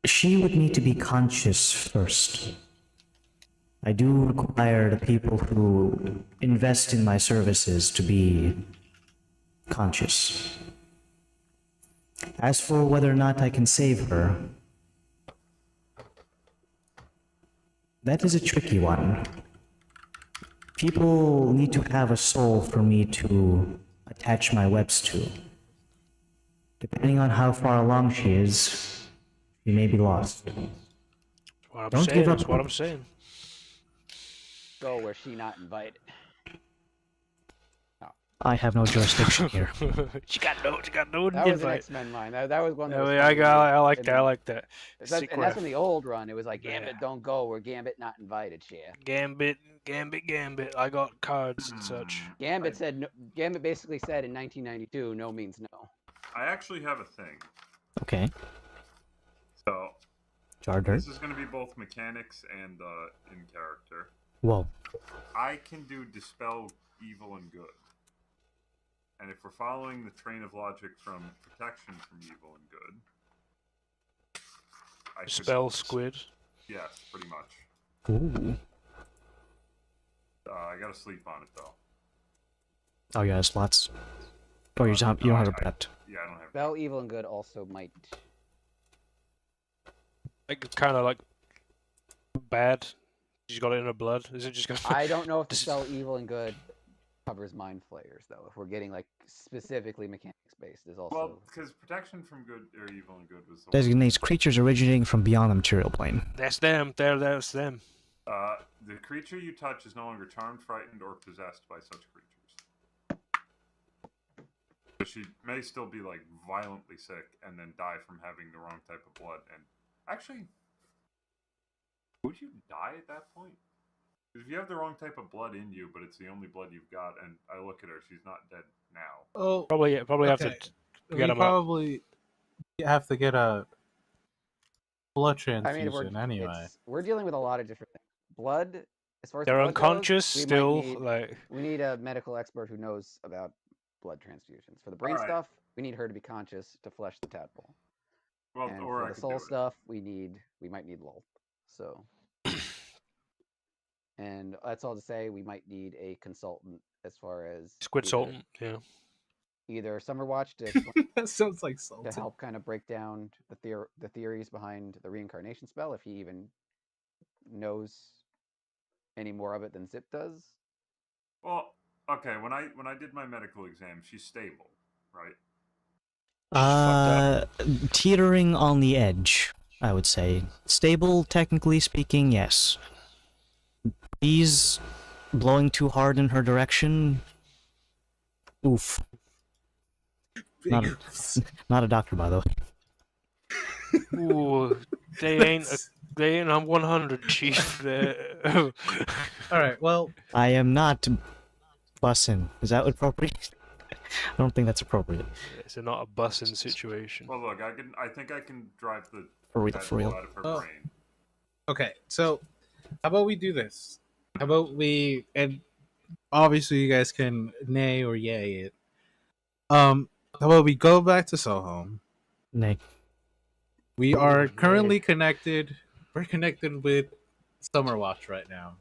She would need to be conscious first. I do require the people who invest in my services to be conscious. As for whether or not I can save her, that is a tricky one. People need to have a soul for me to attach my webs to. Depending on how far along she is, she may be lost. Don't give up. That's what I'm saying. Go where she not invited. I have no jurisdiction here. She got no That was an invite. X-Men line. That was one. That was I like that. I like that. And that's in the old run. It was like Gambit don't go where Gambit not invited. Share. Gambit. I got cards and such. Gambit said. No, Gambit basically said in 1992, no means no. I actually have a thing. Okay. So, This is going to be both mechanics and in character. Whoa. I can do dispel evil and good. And if we're following the train of logic from protection from evil and good, I Spell squid. Yes, pretty much. Ooh. I gotta sleep on it though. Oh yeah, there's lots. Oh, you don't have a pet. Yeah, I don't have. Spell evil and good also might. Like kind of like bad. She's got it in her blood. Is it just gonna? I don't know if the spell evil and good covers mind flayers though. If we're getting like specifically mechanics based, there's also. Well, because protection from good or evil and good was the Designates creatures originating from beyond the material plane. That's them. That's them. The creature you touch is no longer charmed, frightened, or possessed by such creatures. But she may still be like violently sick and then die from having the wrong type of blood. And actually, would you die at that point? If you have the wrong type of blood in you, but it's the only blood you've got, and I look at her, she's not dead now. Oh, probably have to we get them probably have to get a blood transfusion I mean, anyway. We're dealing with a lot of different things. Blood, as far as They're blood unconscious goes, still. we need a medical expert who knows about blood transfusions. For the brain Alright. stuff, we need her to be conscious to flesh the tadpole. Well, And or for I the could soul do it. stuff, we might need lol. So, and that's all to say, we might need a consultant as far as Squid Sultan, yeah. either Summerwatch to explain That sounds like to Sultan. help kind of break down the theories behind the reincarnation spell, if he even knows any more of it than Zip does. Well, okay. When I did my medical exam, she's stable, right? Teetering on the edge, I would say. Stable, technically speaking, yes. He's blowing too hard in her direction. Oof. Not a, not a doctor, by the way. Ooh, they ain't on 100, Chief. All right. Well, I am not bussin'. Is that appropriate? I don't think that's appropriate. It's not a bussing situation. Well, look, I think I can drive the For real, tadpole for real. out of her Oh. brain. okay. So, how about we do this? How about we and obviously you guys can nay or yay it. How about we go back to Soho? Nay. We are currently connected. We're connected with Summerwatch right now.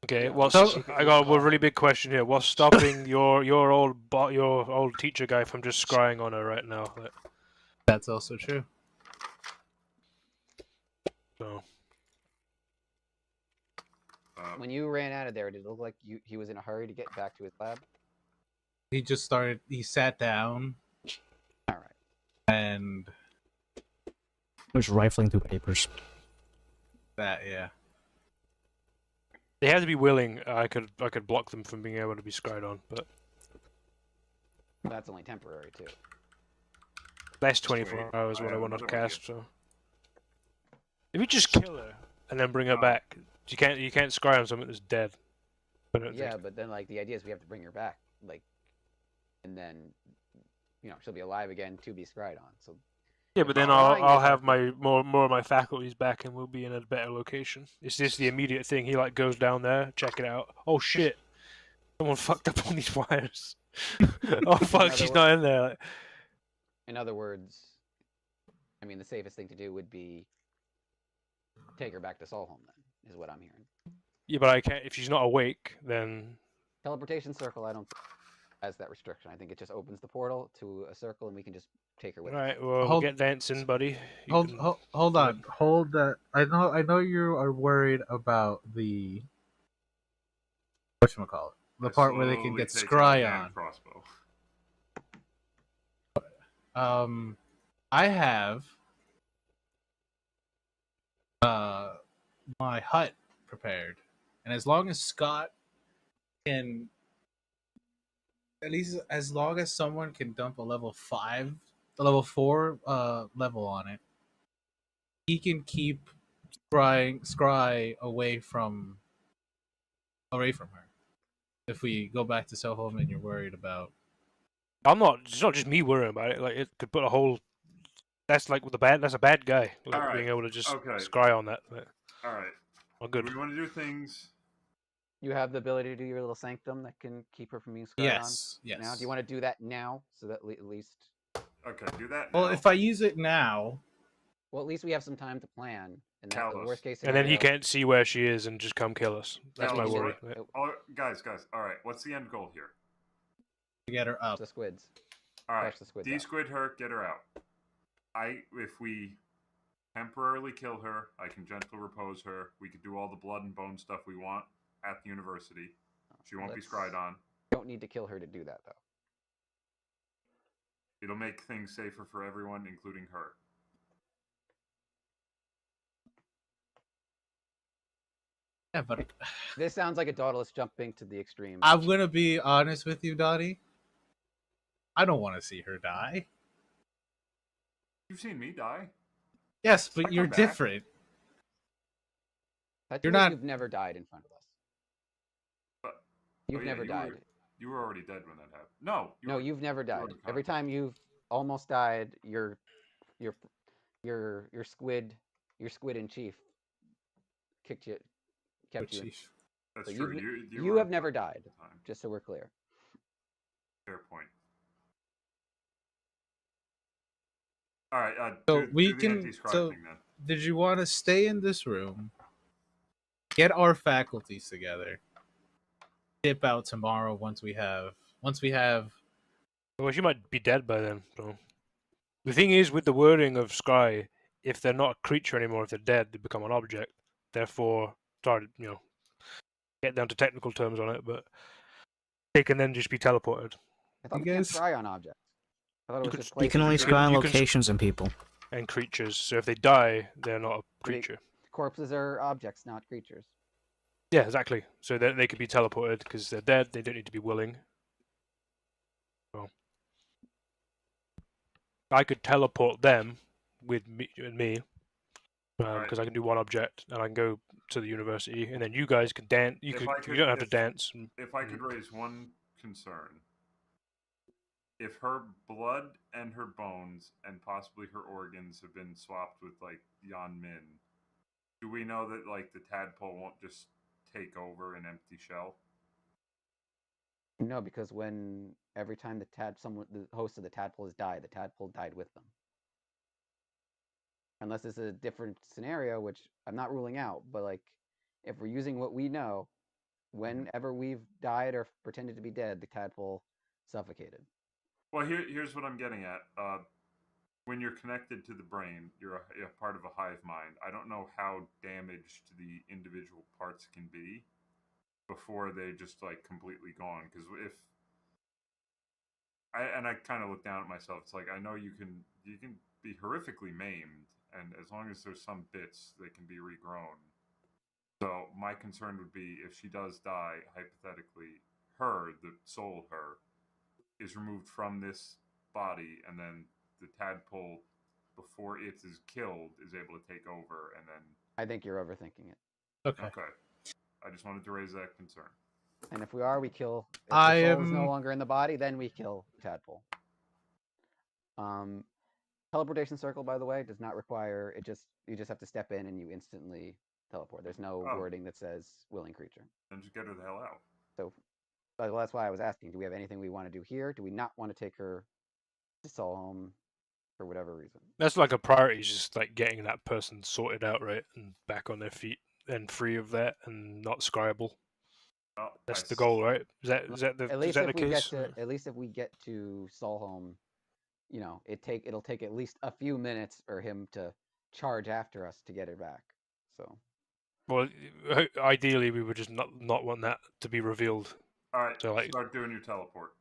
Okay, Yeah, what's so- I got a really big question here. What's stopping your old teacher guy from just scrying on her right now? That's also true. So When you ran out of there, did it look like he was in a hurry to get back to his lab? He just started. He sat down All right. and Was rifling through papers. that. Yeah. they had to be willing. I could block them from being able to be scryed on, but That's only temporary too. that's 24 hours I what I have want to another idea. cast. So if you just kill her and then bring her back, you can't scry on something that's dead. I don't Yeah, think. but then like the idea is we have to bring her back, like, and then she'll be alive again to be scryed on. So Yeah, but then Scrying I'll is have like- my more of my faculties back, and we'll be in a better location. It's just the immediate thing. He like goes down there, check it out. Oh shit! Someone fucked up on these wires. Oh fuck, she's not in there. Like, in other words, I mean the safest thing to do would be take her back to Solholm. Then is what I'm hearing. yeah, but I can't. If she's not awake, then Teleportation circle, I don't think has that restriction. I think it just opens the portal to a circle, and we can just take her with all us. right. Well, Hold- get dancing, buddy. You Hold, can- hold on. Hold that. I know you are worried about the whatchamacallit, the I part where they can slowly get take out scry the damn on. crossbow. I have my hut prepared, and as long as Scott can, at least as long as someone can dump a level 4 level on it, he can keep scry away from her. If we go back to Soho and you're worried about, I'm not. It's not just me worrying about it. Like it could put a whole. That's like with the bad. That's a bad guy. Like, Alright, being able to just okay. scry on that. Like, All right. well, Do good. we want to do things? You have the ability to do your little sanctum that can keep her from being scryed yes, on. yes. Now, do you want to do that now so that at least? Okay, do that. Well, now. if I use it now, Well, at least we have some time to plan. And that's the Callus. worst case And scenario. then he can't see where she is and just come kill us. That's my Callus, worry. what- Yeah. Oh, guys. All right. What's the end goal here? to get her up. The squids. All right. Crush the squids out. De-squid her. Get her out. If we temporarily kill her, I can gentle repose her. We could do all the blood and bone stuff we want at the university. She won't be Let's- scryed on. Don't need to kill her to do that, though. It'll make things safer for everyone, including her. Yeah, but This sounds like a Dauntless jumping to the extreme. I'm gonna be honest with you, Dottie. I don't want to see her die. You've seen me die. Yes, I but come you're back. different. That you're means not- You've never died in front of us. But- You've oh, yeah, never you died. You were already dead when that happened. No. No, were- you've never died. in Every contact. time you've almost died, your squid in chief kept you. Chief. That's So true. you were have on never contact died. at the time. Just so we're clear. Fair point. All right. So Do we the can. anti-scribe So, thing then. did you want to stay in this room? Get our faculties together. Dip out tomorrow once we have. Well, she might be dead by then. So the thing is, with the wording of Scry, if they're not a creature anymore, if they're dead, they become an object. Therefore, get down to technical terms on it, but they can then just be teleported. I thought You we can't guys- scry on objects. I thought it was could- just You places. can only to can- scry on you can locations and people. And creatures. So if they die, they're not a They- creature. Corpses are objects, not creatures. Yeah, exactly. So they could be teleported because they're dead. They don't need to be willing. Well, I could teleport them with me Right. because I can do one object and I can go to the university, and then you guys can dance. You don't have to dance. If I could raise one concern, if her blood and her bones and possibly her organs have been swapped with like Yan Min, do we know that like the tadpole won't just take over an empty shell? No, because every time the host of the tadpole has died, the tadpole died with them. Unless it's a different scenario, which I'm not ruling out, but like if we're using what we know, whenever we've died or pretended to be dead, the tadpole suffocated. Well, here's what I'm getting at. When you're connected to the brain, you're a part of a hive mind. I don't know how damaged the individual parts can be before they just like completely gone. Because I kind of look down at myself. It's like I know you can be horrifically maimed, and as long as there's some bits, they can be regrown. So my concern would be if she does die, hypothetically, the soul her, is removed from this body, and then the tadpole, before it is killed, is able to take over, and then. I think you're overthinking it. Okay. I just wanted to raise that concern. And if we are, we kill. If I the soul is no am- longer in the body, then we kill the tadpole. Teleportation circle, by the way, does not require it. You just have to step in and you instantly teleport. There's no wording that says willing creature. Then just get her the hell out. So, well, that's why I was asking. Do we have anything we want to do here? Do we not want to take her to Soul Home for whatever reason? That's like a priority, just like getting that person sorted out, right, and back on their feet and free of that and not scryable. Well, That's the goal, right? Is that the At least is that if the we get case? to at least if we get to Soul Home, it'll take at least a few minutes for him to charge after us to get her back. So. Well, ideally, we would just not want that to be revealed. All right, So, like, start doing your teleport.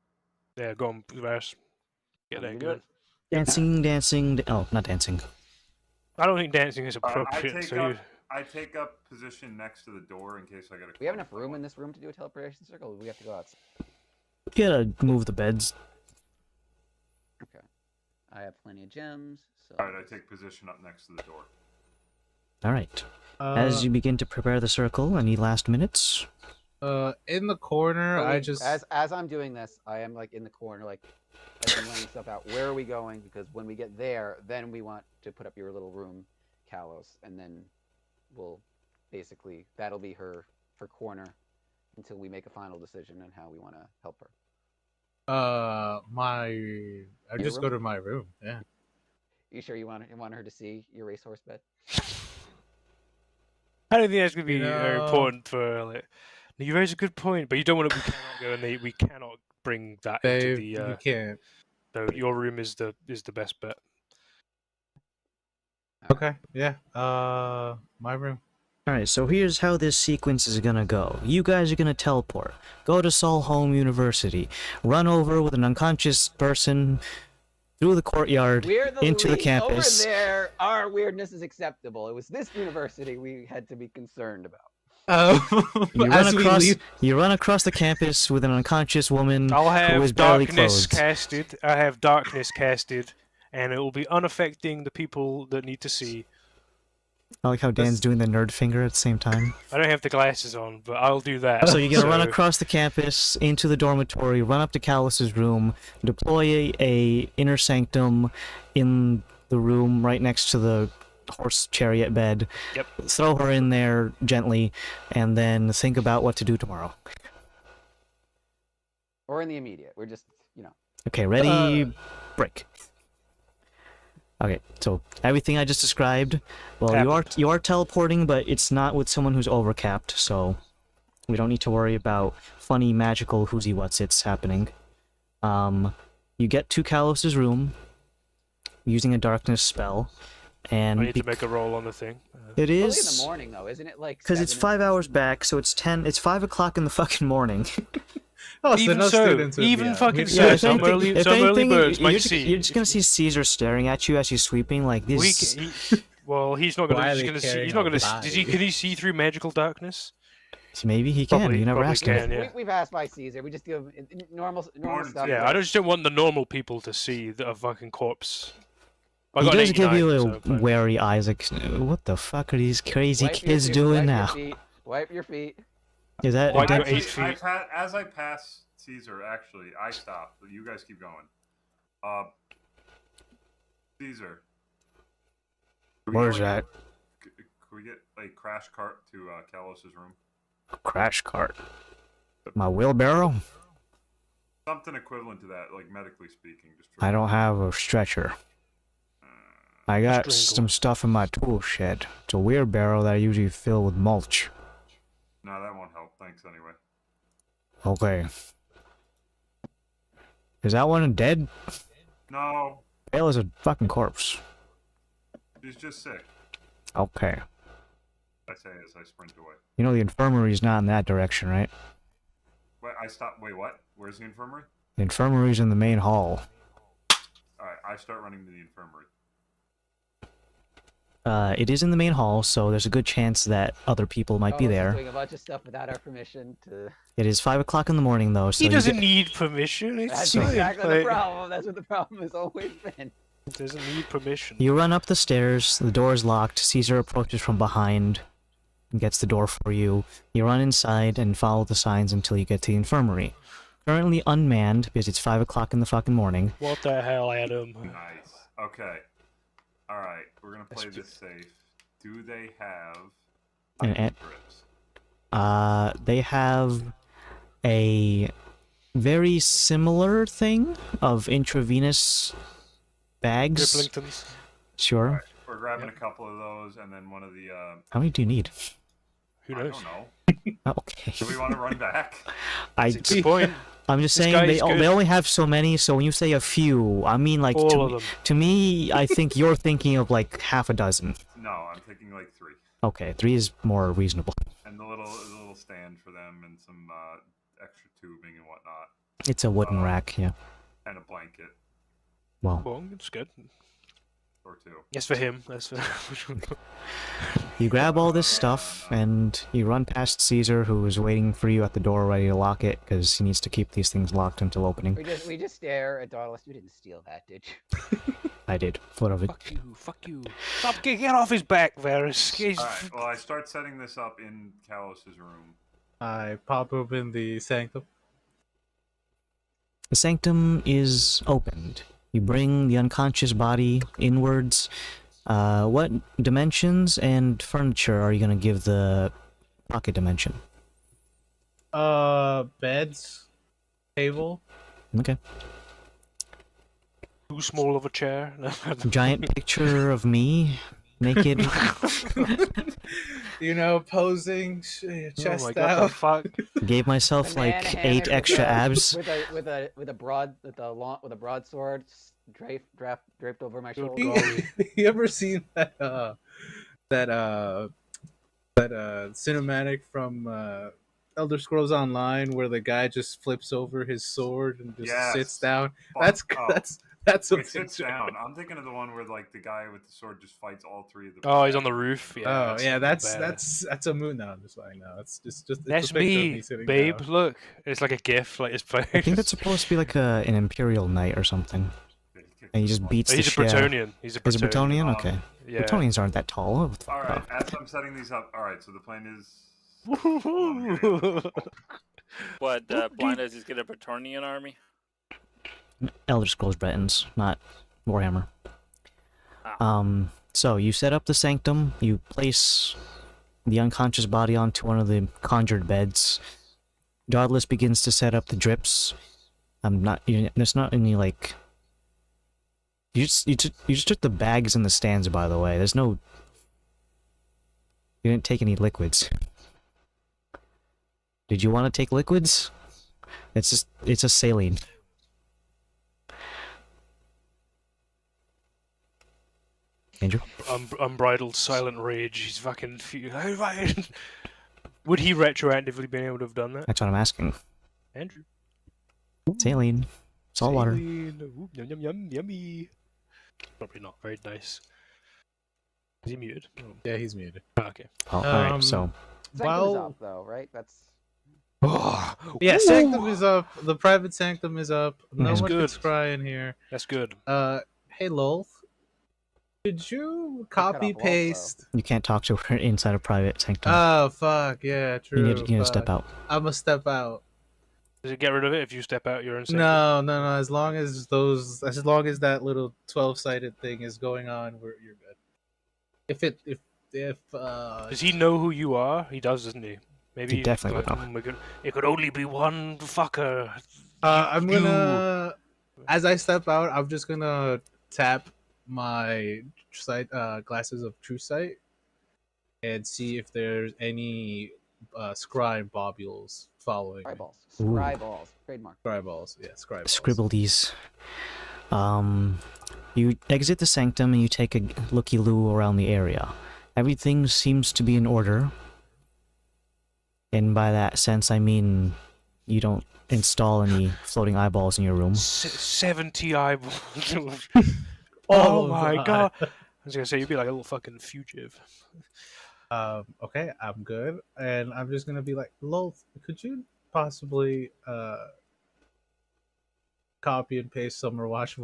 Yeah, go on, Vash. Get that Sounds going. Dancing. Oh, not dancing. I don't think dancing is appropriate. I take up position next to the door in case I get a. We have enough room in this room to do a teleportation circle. Or we have to go outside. You gotta move the beds. Okay. I have plenty of gems. So. All right, I take position up next to the door. All right. As you begin to prepare the circle, any last minutes? In the corner, as I'm doing this, I am like in the corner, like as I'm laying stuff out. Where are we going? Because when we get there, then we want to put up your little room, Kalos, and then we'll basically that'll be her corner until we make a final decision on how we want to help her. I just go to my room. Yeah. You sure you want her to see your racehorse bed? I don't think that's going to be very important for. Like, you raise a good point, but you don't want to. We cannot go and we cannot bring that into the. You can't. So your room is the best bet. Okay. Yeah. My room. Alright, so here's how this sequence is gonna go. You guys are gonna teleport, go to Soul Home University, run over with an unconscious person through the courtyard into the campus. Over there, our weirdness is acceptable. It was this university we had to be concerned about. You run across the campus with an unconscious woman I'll who have is barely darkness clothed. casted. I have darkness casted, and it will be unaffecting the people that need to see. I like how Dan's doing the nerd finger at the same time. I don't have the glasses on, but I'll do that. So you're gonna run across the campus into the dormitory, run up to Callus's room, deploy a inner sanctum in the room right next to the horse chariot bed. Yep. Throw her in there gently, and then think about what to do tomorrow. Or in the immediate. We're just, Okay, ready, break. Okay, so everything I just described, well, you are teleporting, but it's not with someone who's overcapped, so we don't need to worry about funny magical whoozy what's it's happening. You get to Kalos's room using a darkness spell, and I need to make a roll on the thing. it Early in the is morning though, isn't it? Like because it's 7 5 hours back, so it's 10. It's 5 o'clock in the fucking morning. Oh, so Even no so, students would even be out. fucking We- so, Yeah, if some anything- early, if some early anything, birds might you're see. you're just gonna see Caesar staring at you as he's sweeping like this. Well, he's not gonna. Why are He's they gonna see. carrying He's not a gonna. body? Can he see through magical darkness? Maybe he can. You never Probably asked him. can, yeah. We've asked by Caesar. We just do normal Morning, stuff. Yeah, I just don't want the normal people to see a fucking corpse. I He got an does give you 89, a so fine. wary eyes, like, what the fuck are these crazy Wipe your kids feet- doing wipe your now? feet, Wipe your feet. Is that Well, a dead- I- 8 feet. As I pass Caesar, actually, I stop. But you guys keep going. Caesar. Where's that? Can we get a crash cart to Kalos's room? Crash cart? My wheelbarrow? Something equivalent to that, like medically speaking. Just I don't have a stretcher. I got Strangle. some stuff in my tool shed. It's a wheelbarrow that I usually fill with mulch. No, that won't help. Thanks anyway. Okay. Is that one dead? No, Bale is a fucking corpse. he's just sick. Okay. I say as I sprint away. You know the infirmary's not in that direction, right? Wait, I stop. Wait, what? Where's the infirmary? The infirmary's in the main hall. All right, I start running to the infirmary. It is in the main hall, so there's a good chance that other people might be Carlos is there. Doing a bunch of stuff without our permission. To It is 5 o'clock in the morning, though, so He you doesn't get- need permission. It's that's fine. exactly the Like, problem. That's what the problem has always been. It doesn't need permission. You run up the stairs, the door is locked, Caesar approaches from behind and gets the door for you. You run inside and follow the signs until you get to the infirmary. Currently unmanned because it's 5 o'clock in the fucking morning. What the hell, Adam? Nice. Okay. All right, we're gonna play this safe. Do they have An ice ant- drips? They have a very similar thing of intravenous bags. Driplingtons. Sure. All right, we're grabbing a couple of those, and then one of the. How many do you need? Who I knows? don't know. Oh, okay. Do we want to run back? I, That's a good point. I'm just This saying guy they is good. they only have so many, so when you say a few, I mean like All of them. to me, I think you're thinking of like half a dozen. No, I'm thinking like 3, Okay, 3 is more reasonable. and the little stand for them, and some extra tubing and whatnot, It's a wooden rack, yeah. and a blanket Well, Well, it's good. or 2. Yes, for him. That's for. you grab all this stuff and you run past Caesar, who is waiting for you at the door, ready to lock it because he needs to keep these things locked until opening. We just stare at Dauntless. You didn't steal that, did you? I did. What of it? Fuck you! Fuck you! Stop! Get off his back, Varys. He's- All right. Well, I start setting this up in Kalos's room. I pop open the sanctum. The sanctum is opened. You bring the unconscious body inwards. What dimensions and furniture are you going to give the pocket dimension? Beds, table. Okay. Too small of a chair. Giant picture of me, naked. You know, posing, Oh chest my god! The out. fuck! Gave myself Banana like hammock 8 with extra a- abs. with a broadsword draped over my shoulder. golly. You ever seen that cinematic from Elder Scrolls Online where the guy just flips over his sword and just Yes. sits down? Fuck. That's Oh. that's a Wait, sits picture. down. I'm thinking of the one where like the guy with the sword just fights all 3 of the. Oh, he's on the roof. Yeah. Oh yeah, that's bad. that's a moon. No, I'm just like no, it's just it's That's a picture of me, sitting babe. down. Look, it's like a gif. Like it's. I think that's supposed to be like an Imperial Knight or something. And he just beats He's a the shit out of- Bretonnian. He's a He's a Bretonnian. Bretonnian? Okay. Yeah. Bretonnians aren't that tall. What the fuck? All right. As I'm setting these up. All right. So the plan is. What, Blind is get a Bretonnian army? Elder Scrolls Bretons, not Warhammer. Ah. So you set up the sanctum, you place the unconscious body onto one of the conjured beds. Dauntless begins to set up the drips. There's not any like You just took the bags and the stands, by the way. There's no. You didn't take any liquids. Did you want to take liquids? It's a saline. Andrew? Unbridled silent rage. He's fucking. Would he retroactively been able to have done that? That's what I'm asking. Andrew. Saline. Salt water. Saline. Ooh, yum yum yum yummy. Probably not very nice. Is he muted? Oh. Yeah, he's muted. Okay. Oh, alright, so. Sanctum is Well, up though, right? That's yeah, Ooh. Sanctum is up. The private Sanctum is up. No That's one can good. scry in here. That's good. Hey Lolth, could you cut copy off Lolth, paste? You can't talk to her inside a private sanctum. Oh fuck, yeah, true. you need to fuck. step out. I'm gonna step out. Does it get rid of it if you step out your own sanctum? No. As long as that little 12-sided thing is going on, you're good. If Does he know who you are? He does, doesn't he? Maybe He definitely like, would know. it could only be one fucker. I'm gonna, as I step out, I'm just gonna tap my glasses of true sight and see if there's any scry bobules following. Scriballs. Ooh. Scriballs. Trademark. Scriballs, yeah, scriballs. Scribbledies. You exit the sanctum and you take a looky-loo around the area. Everything seems to be in order. And by that sense, I mean you don't install any floating eyeballs in your room. 70 eyeballs. Oh Oh my God. god. I was gonna say, you'd be like a little fucking fugitive. Okay, I'm good, and I'm just gonna be like, Lolth, could you possibly copy and paste Summer Watch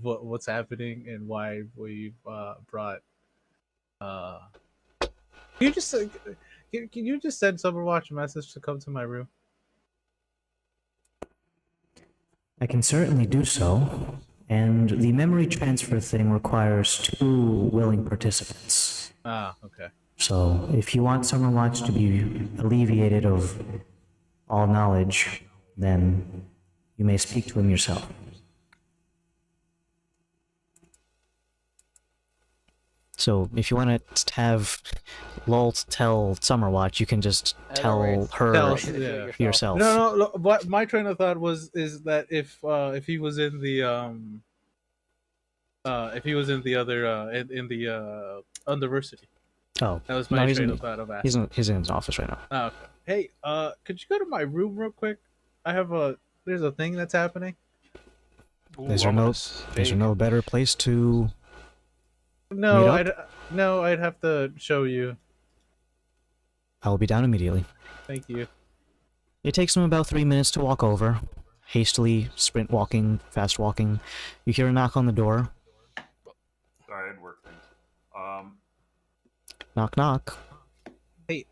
what's happening and why we've brought you just can you just send Summer Watch a message to come to my room? I can certainly do so. And the memory transfer thing requires 2 willing participants. Ah, okay. So, if you want Summer Watch to be alleviated of all knowledge, then you may speak to him yourself. So, if you want to have Lolt tell Summerwatch, you can just tell her Yeah. yourself. No. What my train of thought is that if he was in the other in the university. Oh, That was my no, train of thought of asking. he's in his office right now. Oh, okay. Hey, could you go to my room real quick? There's a thing that's happening. Ooh, Is there no better place to No, meet up? I'd have to show you. I will be down immediately. Thank you. It takes him about 3 minutes to walk over. Hastily, sprint walking, fast walking. You hear a knock on the door. Sorry, I had work things. Knock, knock. Hey,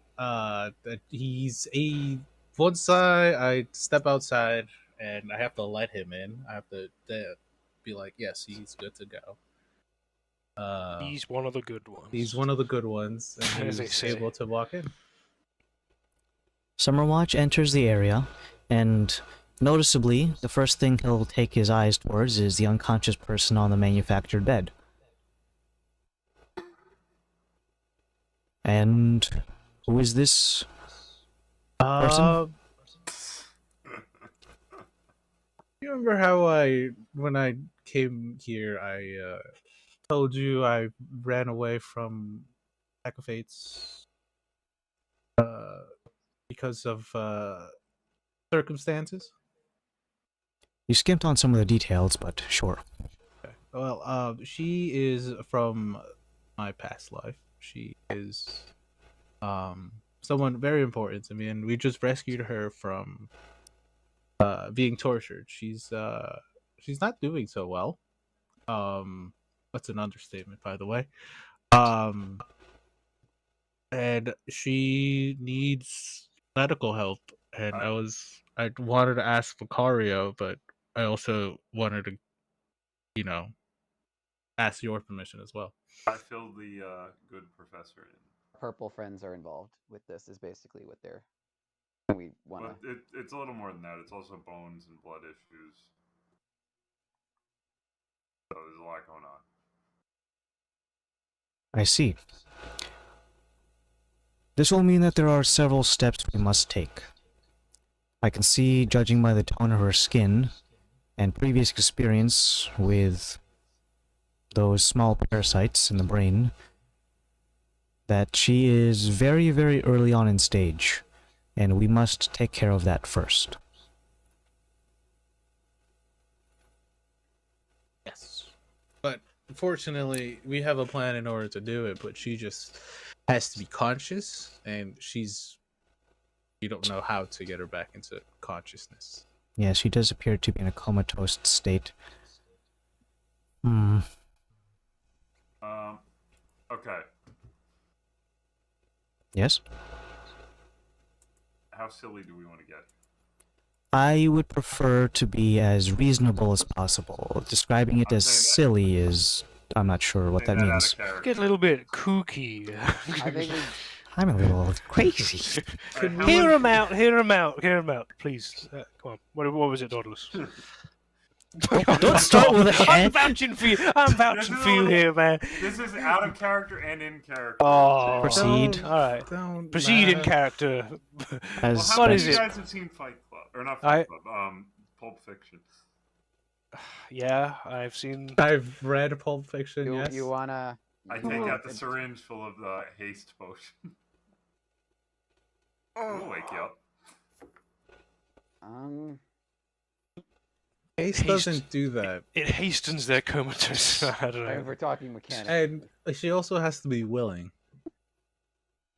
once I step outside and I have to let him in. I have to be like, yes, he's good to go. He's one of the good ones. He's one of the good ones, and As they he's say. able to walk in. Summerwatch enters the area, and noticeably, the first thing he'll take his eyes towards is the unconscious person on the manufactured bed. And who is this person? You remember how when I came here, I told you I ran away from Pack of Fates because of circumstances? You skimped on some of the details, but sure. Okay. Well, she is from my past life. She is someone very important to me, and we just rescued her from being tortured. She's not doing so well. That's an understatement, by the way. And she needs medical help, and I wanted to ask Vicario, but I also wanted to, ask your permission as well. I filled the good professor in. Purple friends are involved with this. Is basically what they're. We want to. But it's a little more than that. It's also bones and blood issues. So there's a lot going on. I see. This will mean that there are several steps we must take. I can see, judging by the tone of her skin and previous experience with those small parasites in the brain, that she is very, very early on in stage, and we must take care of that first. Yes. But unfortunately, we have a plan in order to do it, but she just has to be conscious, and you don't know how to get her back into consciousness. Yeah, she does appear to be in a comatose state. Okay. Yes? How silly do we want to get? I would prefer to be as reasonable as possible. Describing it as silly is... I'm not sure what that means. Get a little bit kooky. I think we I'm a little crazy. Hear him out, hear him out, hear him out, please. Come on. What was it, Nautilus? Don't start with a I'm head. vouching for you. I'm vouching for you here, man. This is out of character and in character. Oh, Proceed. All right. Don't Proceed in matter. character. As Well, how What many is of you it? guys have seen Fight Club? Or not Fight Club, Pulp Fiction. Yeah, I've seen. I've read Pulp Fiction, you, yes. you wanna I take out the syringe full of the haste potion. It'll wake you up. Ace doesn't do that. It hastens their comatose. I don't if know. we're talking mechanics. And she also has to be willing.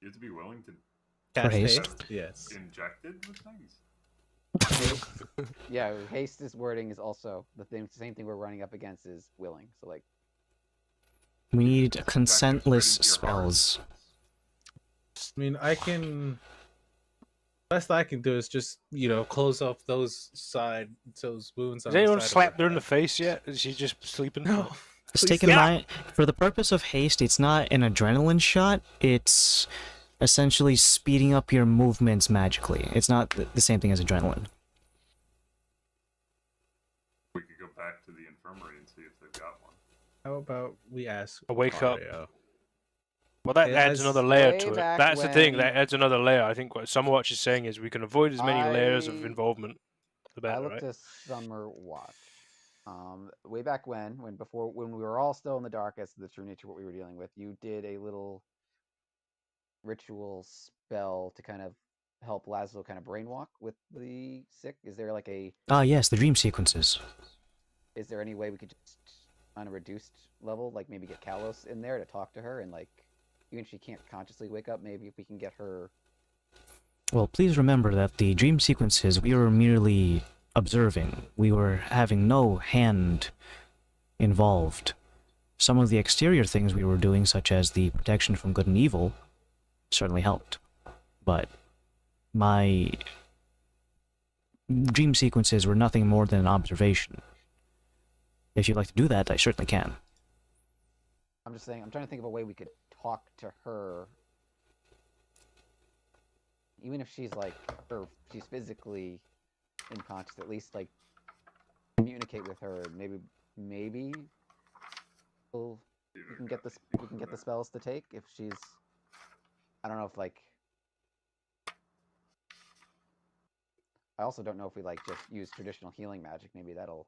You have to be willing to Cast haste? Yes. injected with things. Yeah, haste's wording is also same thing we're running up against is willing. So like, we need Straight consentless into your heart. spells. I mean, best I can do is just, close off those wounds. Has anyone slapped her in the face yet? Is she just sleeping? No. Just Please take in stop. mind, for the purpose of haste, it's not an adrenaline shot, it's essentially speeding up your movements magically. It's not the same thing as adrenaline. We could go back to the infirmary and see if they've got one. How about we ask Wake up. Mario? Well, that It adds has- another layer Way to it. back That's the thing. when- That adds another layer. I think what she's saying is we can avoid as many layers of I- involvement, the I better, looked right? to Summer Watch. Way back when we were all still in the dark as to the true nature of what we were dealing with, you did a little ritual spell to kind of help Laszlo kind of brainwalk with the sick. Is there like Ah, yes, the dream sequences. is there any way we could just on a reduced level, like maybe get Kalos in there to talk to her and like even if she can't consciously wake up, maybe if we can get her. Well, please remember that the dream sequences we were merely observing. We were having no hand involved. Some of the exterior things we were doing, such as the protection from good and evil, certainly helped. But my dream sequences were nothing more than an observation. If you'd like to do that, I certainly can. I'm just saying, I'm trying to think of a way we could talk to her, even if she's like, or she's physically unconscious. At least like communicate with her. And maybe we can get the spells to take if she's. I don't know if like. I also don't know if we like just use traditional healing magic. Maybe that'll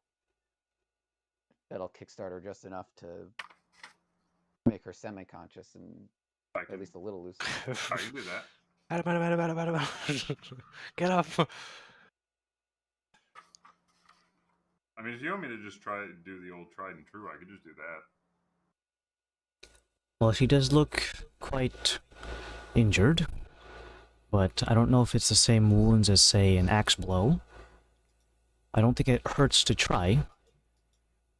kickstart her just enough to make her semi-conscious and at least a little lucid. I can do that. Get up. I mean, if you want me to just try to do the old tried and true, I could just do that. Well, she does look quite injured, but I don't know if it's the same wounds as, say, an axe blow. I don't think it hurts to try,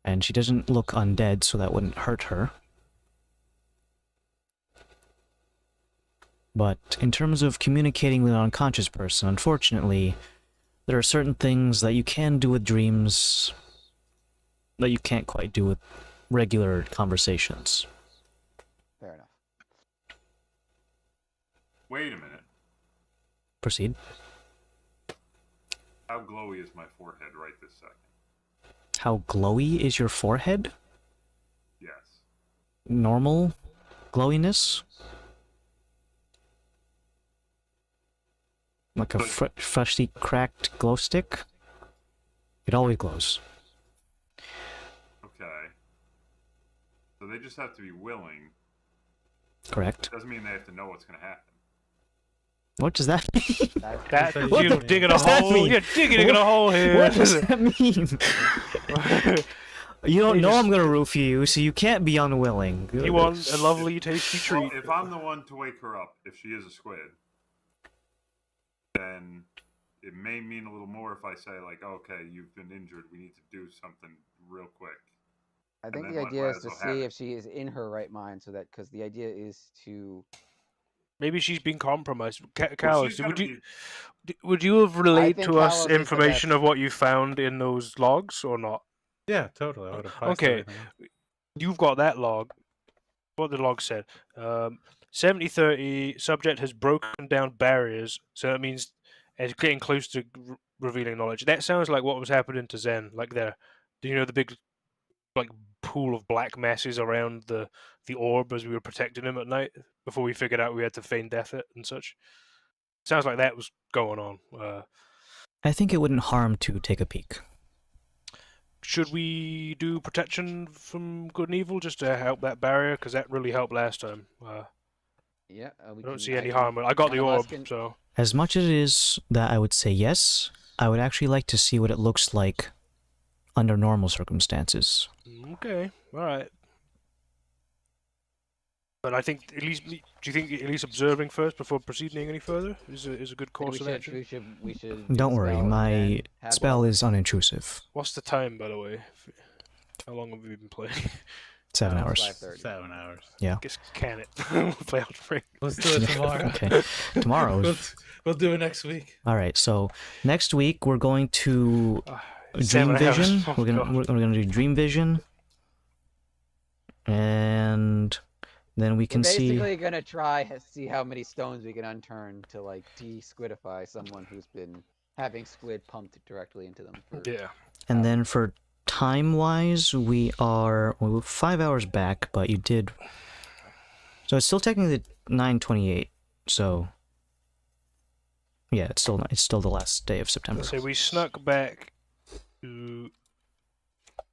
and she doesn't look undead, so that wouldn't hurt her. But in terms of communicating with an unconscious person, unfortunately, there are certain things that you can do with dreams that you can't quite do with regular conversations. Fair enough. Wait a minute. Proceed. How glowy is my forehead right this second? How glowy is your forehead? Yes. Normal glowiness? Like a freshly cracked glow stick? It always glows. Okay. So they just have to be willing. Correct. Doesn't mean they have to know what's going to happen. What does that mean? That's how You're you digging a does that hole. mean? You're digging a hole here. What does that mean? You don't know I'm gonna root for you, so you can't be unwilling. You want a lovely, tasty Well, treat. if I'm the one to wake her up, if she is a squid, then it may mean a little more if I say, like, okay, you've been injured. We need to do something real quick. I think then the might idea is as to well have see it. if she is in her right mind, so that because the idea is to. Maybe she's been compromised. Well, Callus, she's gotta would you have relayed think to us Callus is the information best. of what you found in those logs or not? Yeah, totally. I would have passed Okay. everything else. You've got that log. What the log said. 70-30, subject has broken down barriers, so that means it's getting close to revealing knowledge. That sounds like what was happening to Zen. Like there, do you know the big like pool of black masses around the orb as we were protecting him at night before we figured out we had to feign death it and such? Sounds like that was going on. I think it wouldn't harm to take a peek. Should we do protection from good and evil just to help that barrier? Because that really helped last time. Yeah, I don't see any harm. I got the orb, so. As much as it is that I would say yes, I would actually like to see what it looks like under normal circumstances. Okay, all right. But I think at least, do you think at least observing first before proceeding any further is a good course of action? We should. Don't worry, my spell is unintrusive. What's the time, by the way? How long have we been playing? 7 hours. 5:30. 7 hours. Yeah. Guess can it? We'll play out break. Let's do it tomorrow. Okay. Tomorrow. We'll do it next week. All right. So next week we're going to Dream 7 hours. Vision. Oh, we're God. gonna do Dream Vision, and then we can We're see. basically gonna try to see how many stones we can unturn to like de-squidify someone who's been having squid pumped directly into them. Yeah. And then for time-wise, we're 5 hours back, but you did. So it's still technically 9:28. So yeah, it's still the last day of September. So we snuck back to